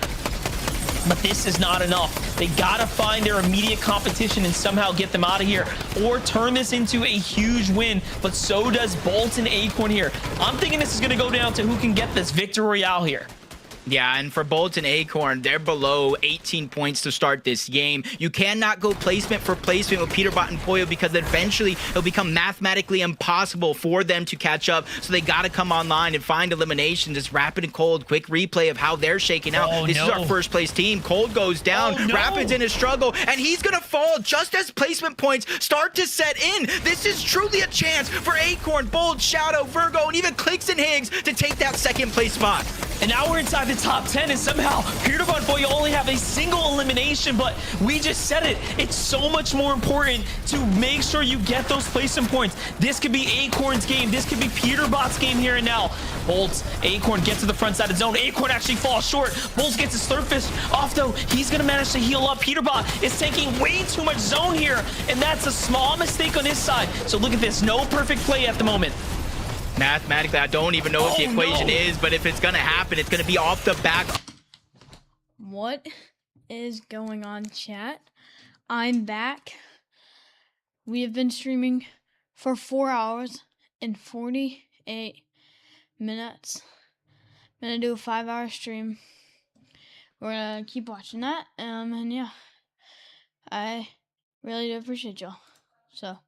But this is not enough. They gotta find their immediate competition and somehow get them out of here, or turn this into a huge win. But so does Bolt and Acorn here. I'm thinking this is gonna go down to who can get this victory royale here. Yeah, and for Bolt and Acorn, they're below 18 points to start this game. You cannot go placement for placement with Peterbot and Poyo because eventually it'll become mathematically impossible for them to catch up. So they got to come online and find eliminations. It's Rapid and Cold. Quick replay of how they're shaking out. This is our first place team. Cold goes down. Rapid's in a struggle, and he's going to fall just as placement points start to set in. This is truly a chance for Acorn, Bolt, Shadow, Virgo, and even Clicks and Higgs to take that second place spot. And now we're inside the top 10, and somehow Peterbot and Boyo only have a single elimination, but we just said it. It's so much more important to make sure you get those placement points. This could be Acorn's game. This could be Peterbot's game here and now. Bolts, Acorn gets to the front side of the zone. Acorn actually falls short. Bolts gets his third fist off, though. He's going to manage to heal up. Peterbot is taking way too much zone here, and that's a small mistake on his side. So look at this. No perfect play at the moment. Mathematically, I don't even know what the equation is, but if it's going to happen, it's going to be off the back. What is going on, chat? I'm back. We have been streaming for 4 hours and 48 minutes. I'm going to do a 5-hour stream. We're going to keep watching that. And yeah, I really do appreciate y'all. So,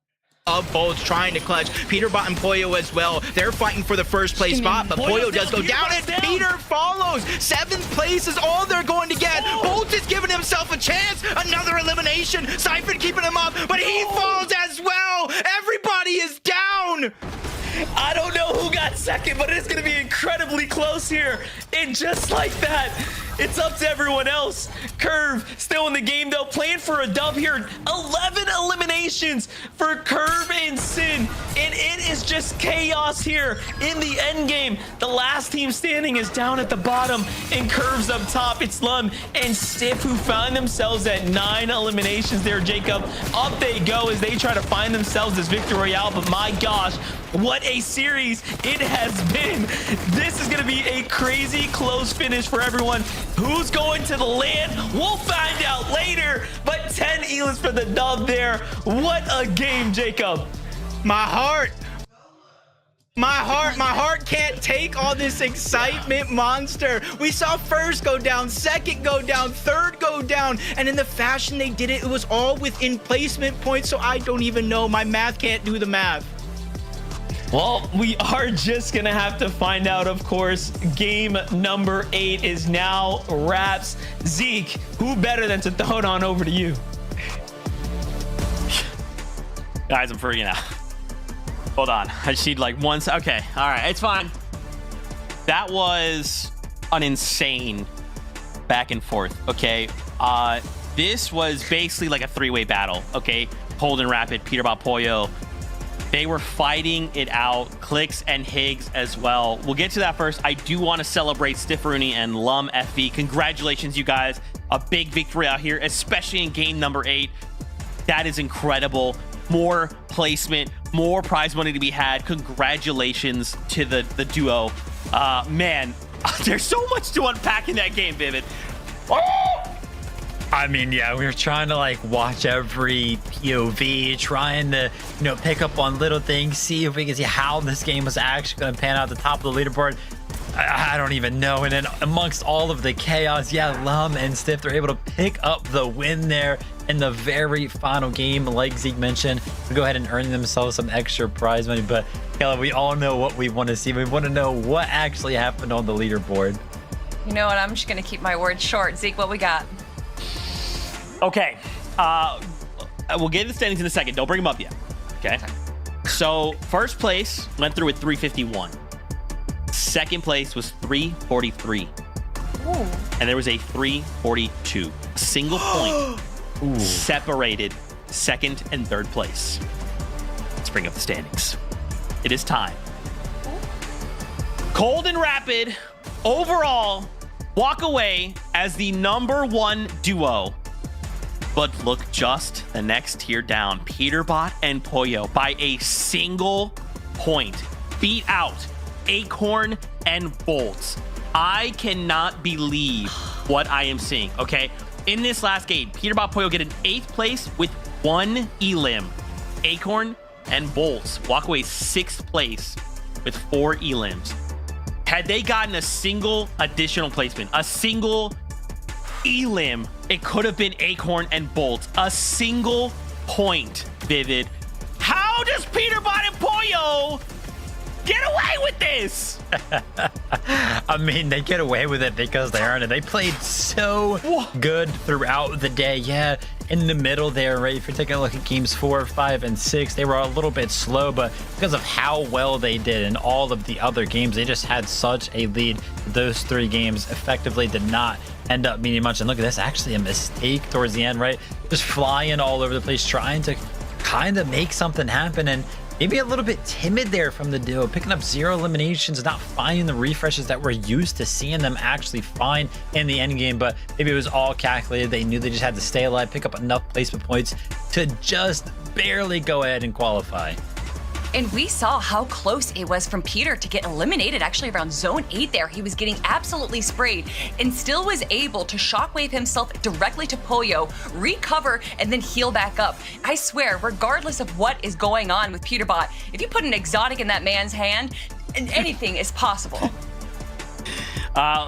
of both trying to clutch. Peterbot and Pollo as well. They're fighting for the first place spot, but Pollo does go down, and Peter follows. 7th place is all they're going to get. Bolt is giving himself a chance. Another elimination. Siphon keeping him up, but he falls as well. Everybody is down. I don't know who got second, but it's going to be incredibly close here. And just like that, it's up to everyone else. Curve still in the game, though, playing for a dub here. 11 eliminations for Curve and Sin. And it is just chaos here in the end game. The last team standing is down at the bottom, and Curve's up top. It's Lum and Stiff who find themselves at 9 eliminations there, Jacob. Up they go as they try to find themselves this Victory Royale. But my gosh, what a series it has been. This is going to be a crazy close finish for everyone. Who's going to the land? We'll find out later. But 10 Elis for the dub there. What a game, Jacob. My heart can't take all this excitement, Monster. We saw first go down, second go down, third go down, and in the fashion they did it, it was all within placement points, so I don't even know. My math can't do the math. Well, we are just going to have to find out, of course. Game number 8 is now wraps. Zeke, who better than to throw it on over to you? Guys, I'm freaking out. Hold on. I just need like once. Okay. All right. It's fine. That was an insane back and forth. Okay. This was basically like a 3-way battle. Okay. Holden Rapid, Peterbot Pollo. They were fighting it out. Clicks and Higgs as well. We'll get to that first. I do want to celebrate Stifferoony and Lum FV. Congratulations, you guys. A big victory out here, especially in game number 8. That is incredible. More placement, more prize money to be had. Congratulations to the duo. Man, there's so much to unpack in that game, Vivid. I mean, yeah, we were trying to like watch every POV, trying to, pick up on little things, see if we can see how this game was actually going to pan out at the top of the leaderboard. I don't even know. And then amongst all of the chaos, yeah, Lum and Stiff, they're able to pick up the win there in the very final game, like Zeke mentioned, to go ahead and earn themselves some extra prize money. But Kayla, we all know what we want to see. We want to know what actually happened on the leaderboard. You know what? I'm just going to keep my words short. Zeke, what we got? Okay. We'll get to the standings in a second. Don't bring them up yet. Okay. So first place went through with 351. Second place was 343. Ooh. And there was a 342. A single point separated second and third place. Let's bring up the standings. It is time. Cold and Rapid overall walk away as the #1 duo. But look just the next tier down. Peterbot and Pollo by a single point beat out Acorn and Bolts. I cannot believe what I am seeing, okay? In this last game, Peterbot Pollo get an 8th place with 1 elim. Acorn and Bolts walk away 6th place with 4 elims. Had they gotten a single additional placement, a single elim, it could have been Acorn and Bolts. A single point, Vivid. How does Peterbot and Pollo get away with this? I mean, they get away with it because they earned it. They played so good throughout the day. Yeah, in the middle there, right? If you're taking a look at games 4, 5, and 6, they were a little bit slow, but because of how well they did in all of the other games, they just had such a lead. Those 3 games effectively did not end up meaning much. And look at this, actually a mistake towards the end, right? Just flying all over the place, trying to kind of make something happen, and maybe a little bit timid there from the duo, picking up 0 eliminations, not finding the refreshes that we're used to seeing them actually find in the end game. But maybe it was all calculated. They knew they just had to stay alive, pick up enough placement points to just barely go ahead and qualify. And we saw how close it was from Peter to get eliminated actually around zone 8 there. He was getting absolutely sprayed and still was able to shockwave himself directly to Pollo, recover, and then heal back up. I swear, regardless of what is going on with Peterbot, if you put an exotic in that man's hand, anything is possible.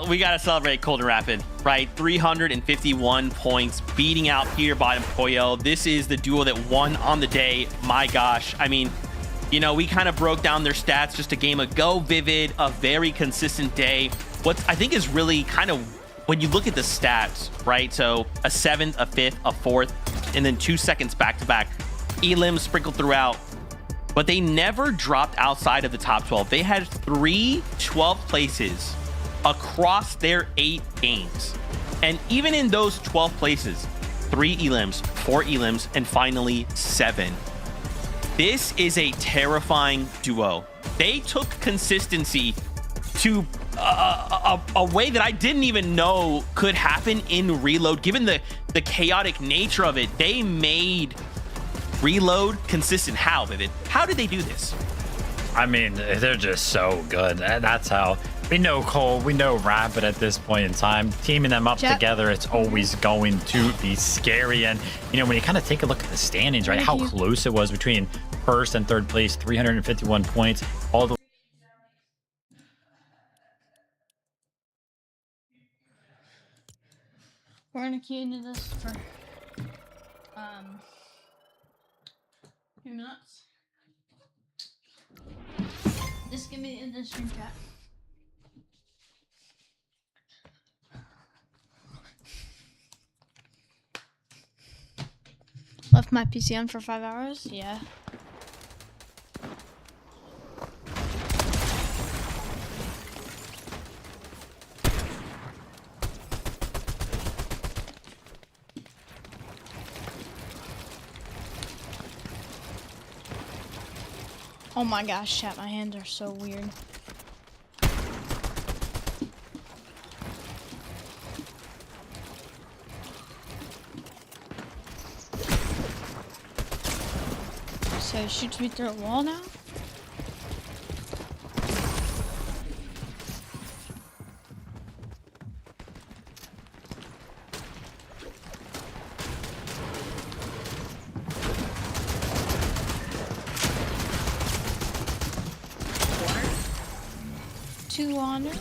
We got to celebrate Colden Rapid, right? 351 points, beating out Peterbot and Poyo. This is the duo that won on the day. My gosh. I mean, you know, we kind of broke down their stats just a game ago. Vivid, a very consistent day. What I think is really kind of, when you look at the stats, right? So a 7th, a 5th, a 4th, and then 2 seconds back to back. Elims sprinkled throughout, but they never dropped outside of the top 12. They had 3 12th places across their 8 games. And even in those 12 places, 3 elims, 4 elims, and finally 7. This is a terrifying duo. They took consistency to a way that I didn't even know could happen in Reload. Given the chaotic nature of it, they made Reload consistent. How, Vivid? How did they do this? I mean, they're just so good. That's how we know Cole, we know Rapid at this point in time. Teaming them up together, it's always going to be scary. And, you know, when you kind of take a look at the standings, right, how close it was between first and third place, 351 points, all the We're gonna key into this for few minutes. Just give me in the stream chat. Left my PC on for 5 hours? Yeah. Oh my gosh, chat, my hands are so weird. So it shoots me through a wall now? Two on it.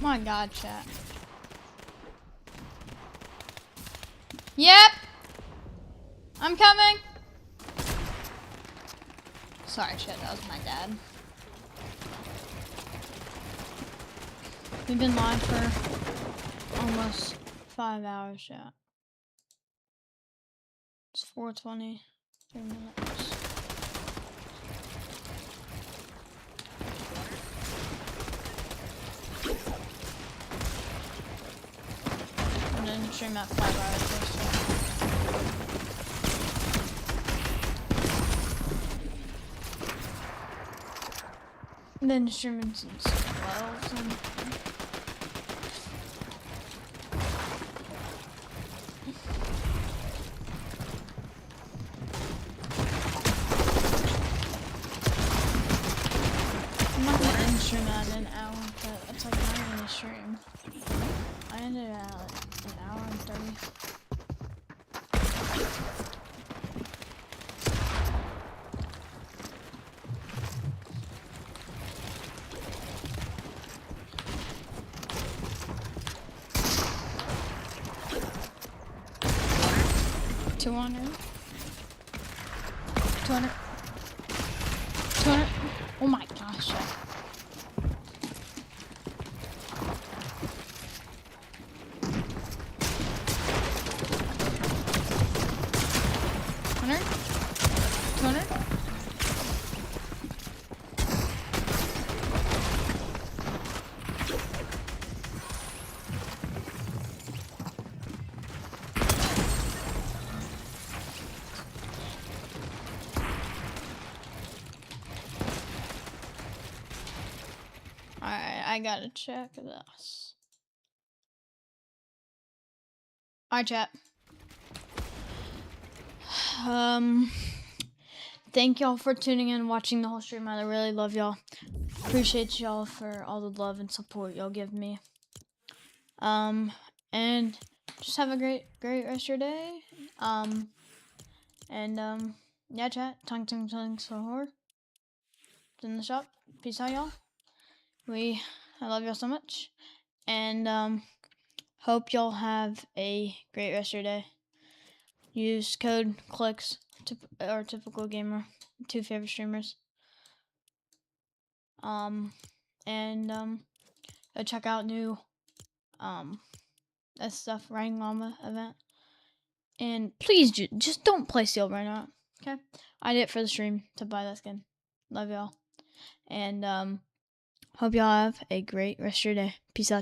My god, chat. Yep! I'm coming! Sorry, chat, that was my dad. We've been live for almost 5 hours, chat. It's 4:20, 3 minutes. I'm gonna stream at 5 hours first. And then streaming since 12 something. I'm not gonna end stream at an hour, but it's like not even a stream. I ended at like an hour and 30. $200. 200. 200. Oh my gosh. 200. 200. Alright, I gotta check this. Alright, chat. Thank y'all for tuning in and watching the whole stream. I really love y'all. Appreciate y'all for all the love and support y'all give me. And just have a great rest of your day. Yeah, chat. Tung SAHUR. It's in the shop. Peace out, y'all. I love y'all so much. And hope y'all have a great rest of your day. Use code CLICKS or Typical Gamer, 2 favorite streamers. Go check out new that stuff, Riding Llama event. And please just don't play Steel BRAINROT, okay? I did it for the stream to buy that skin. Love y'all. And hope y'all have a great rest of your day. Peace out.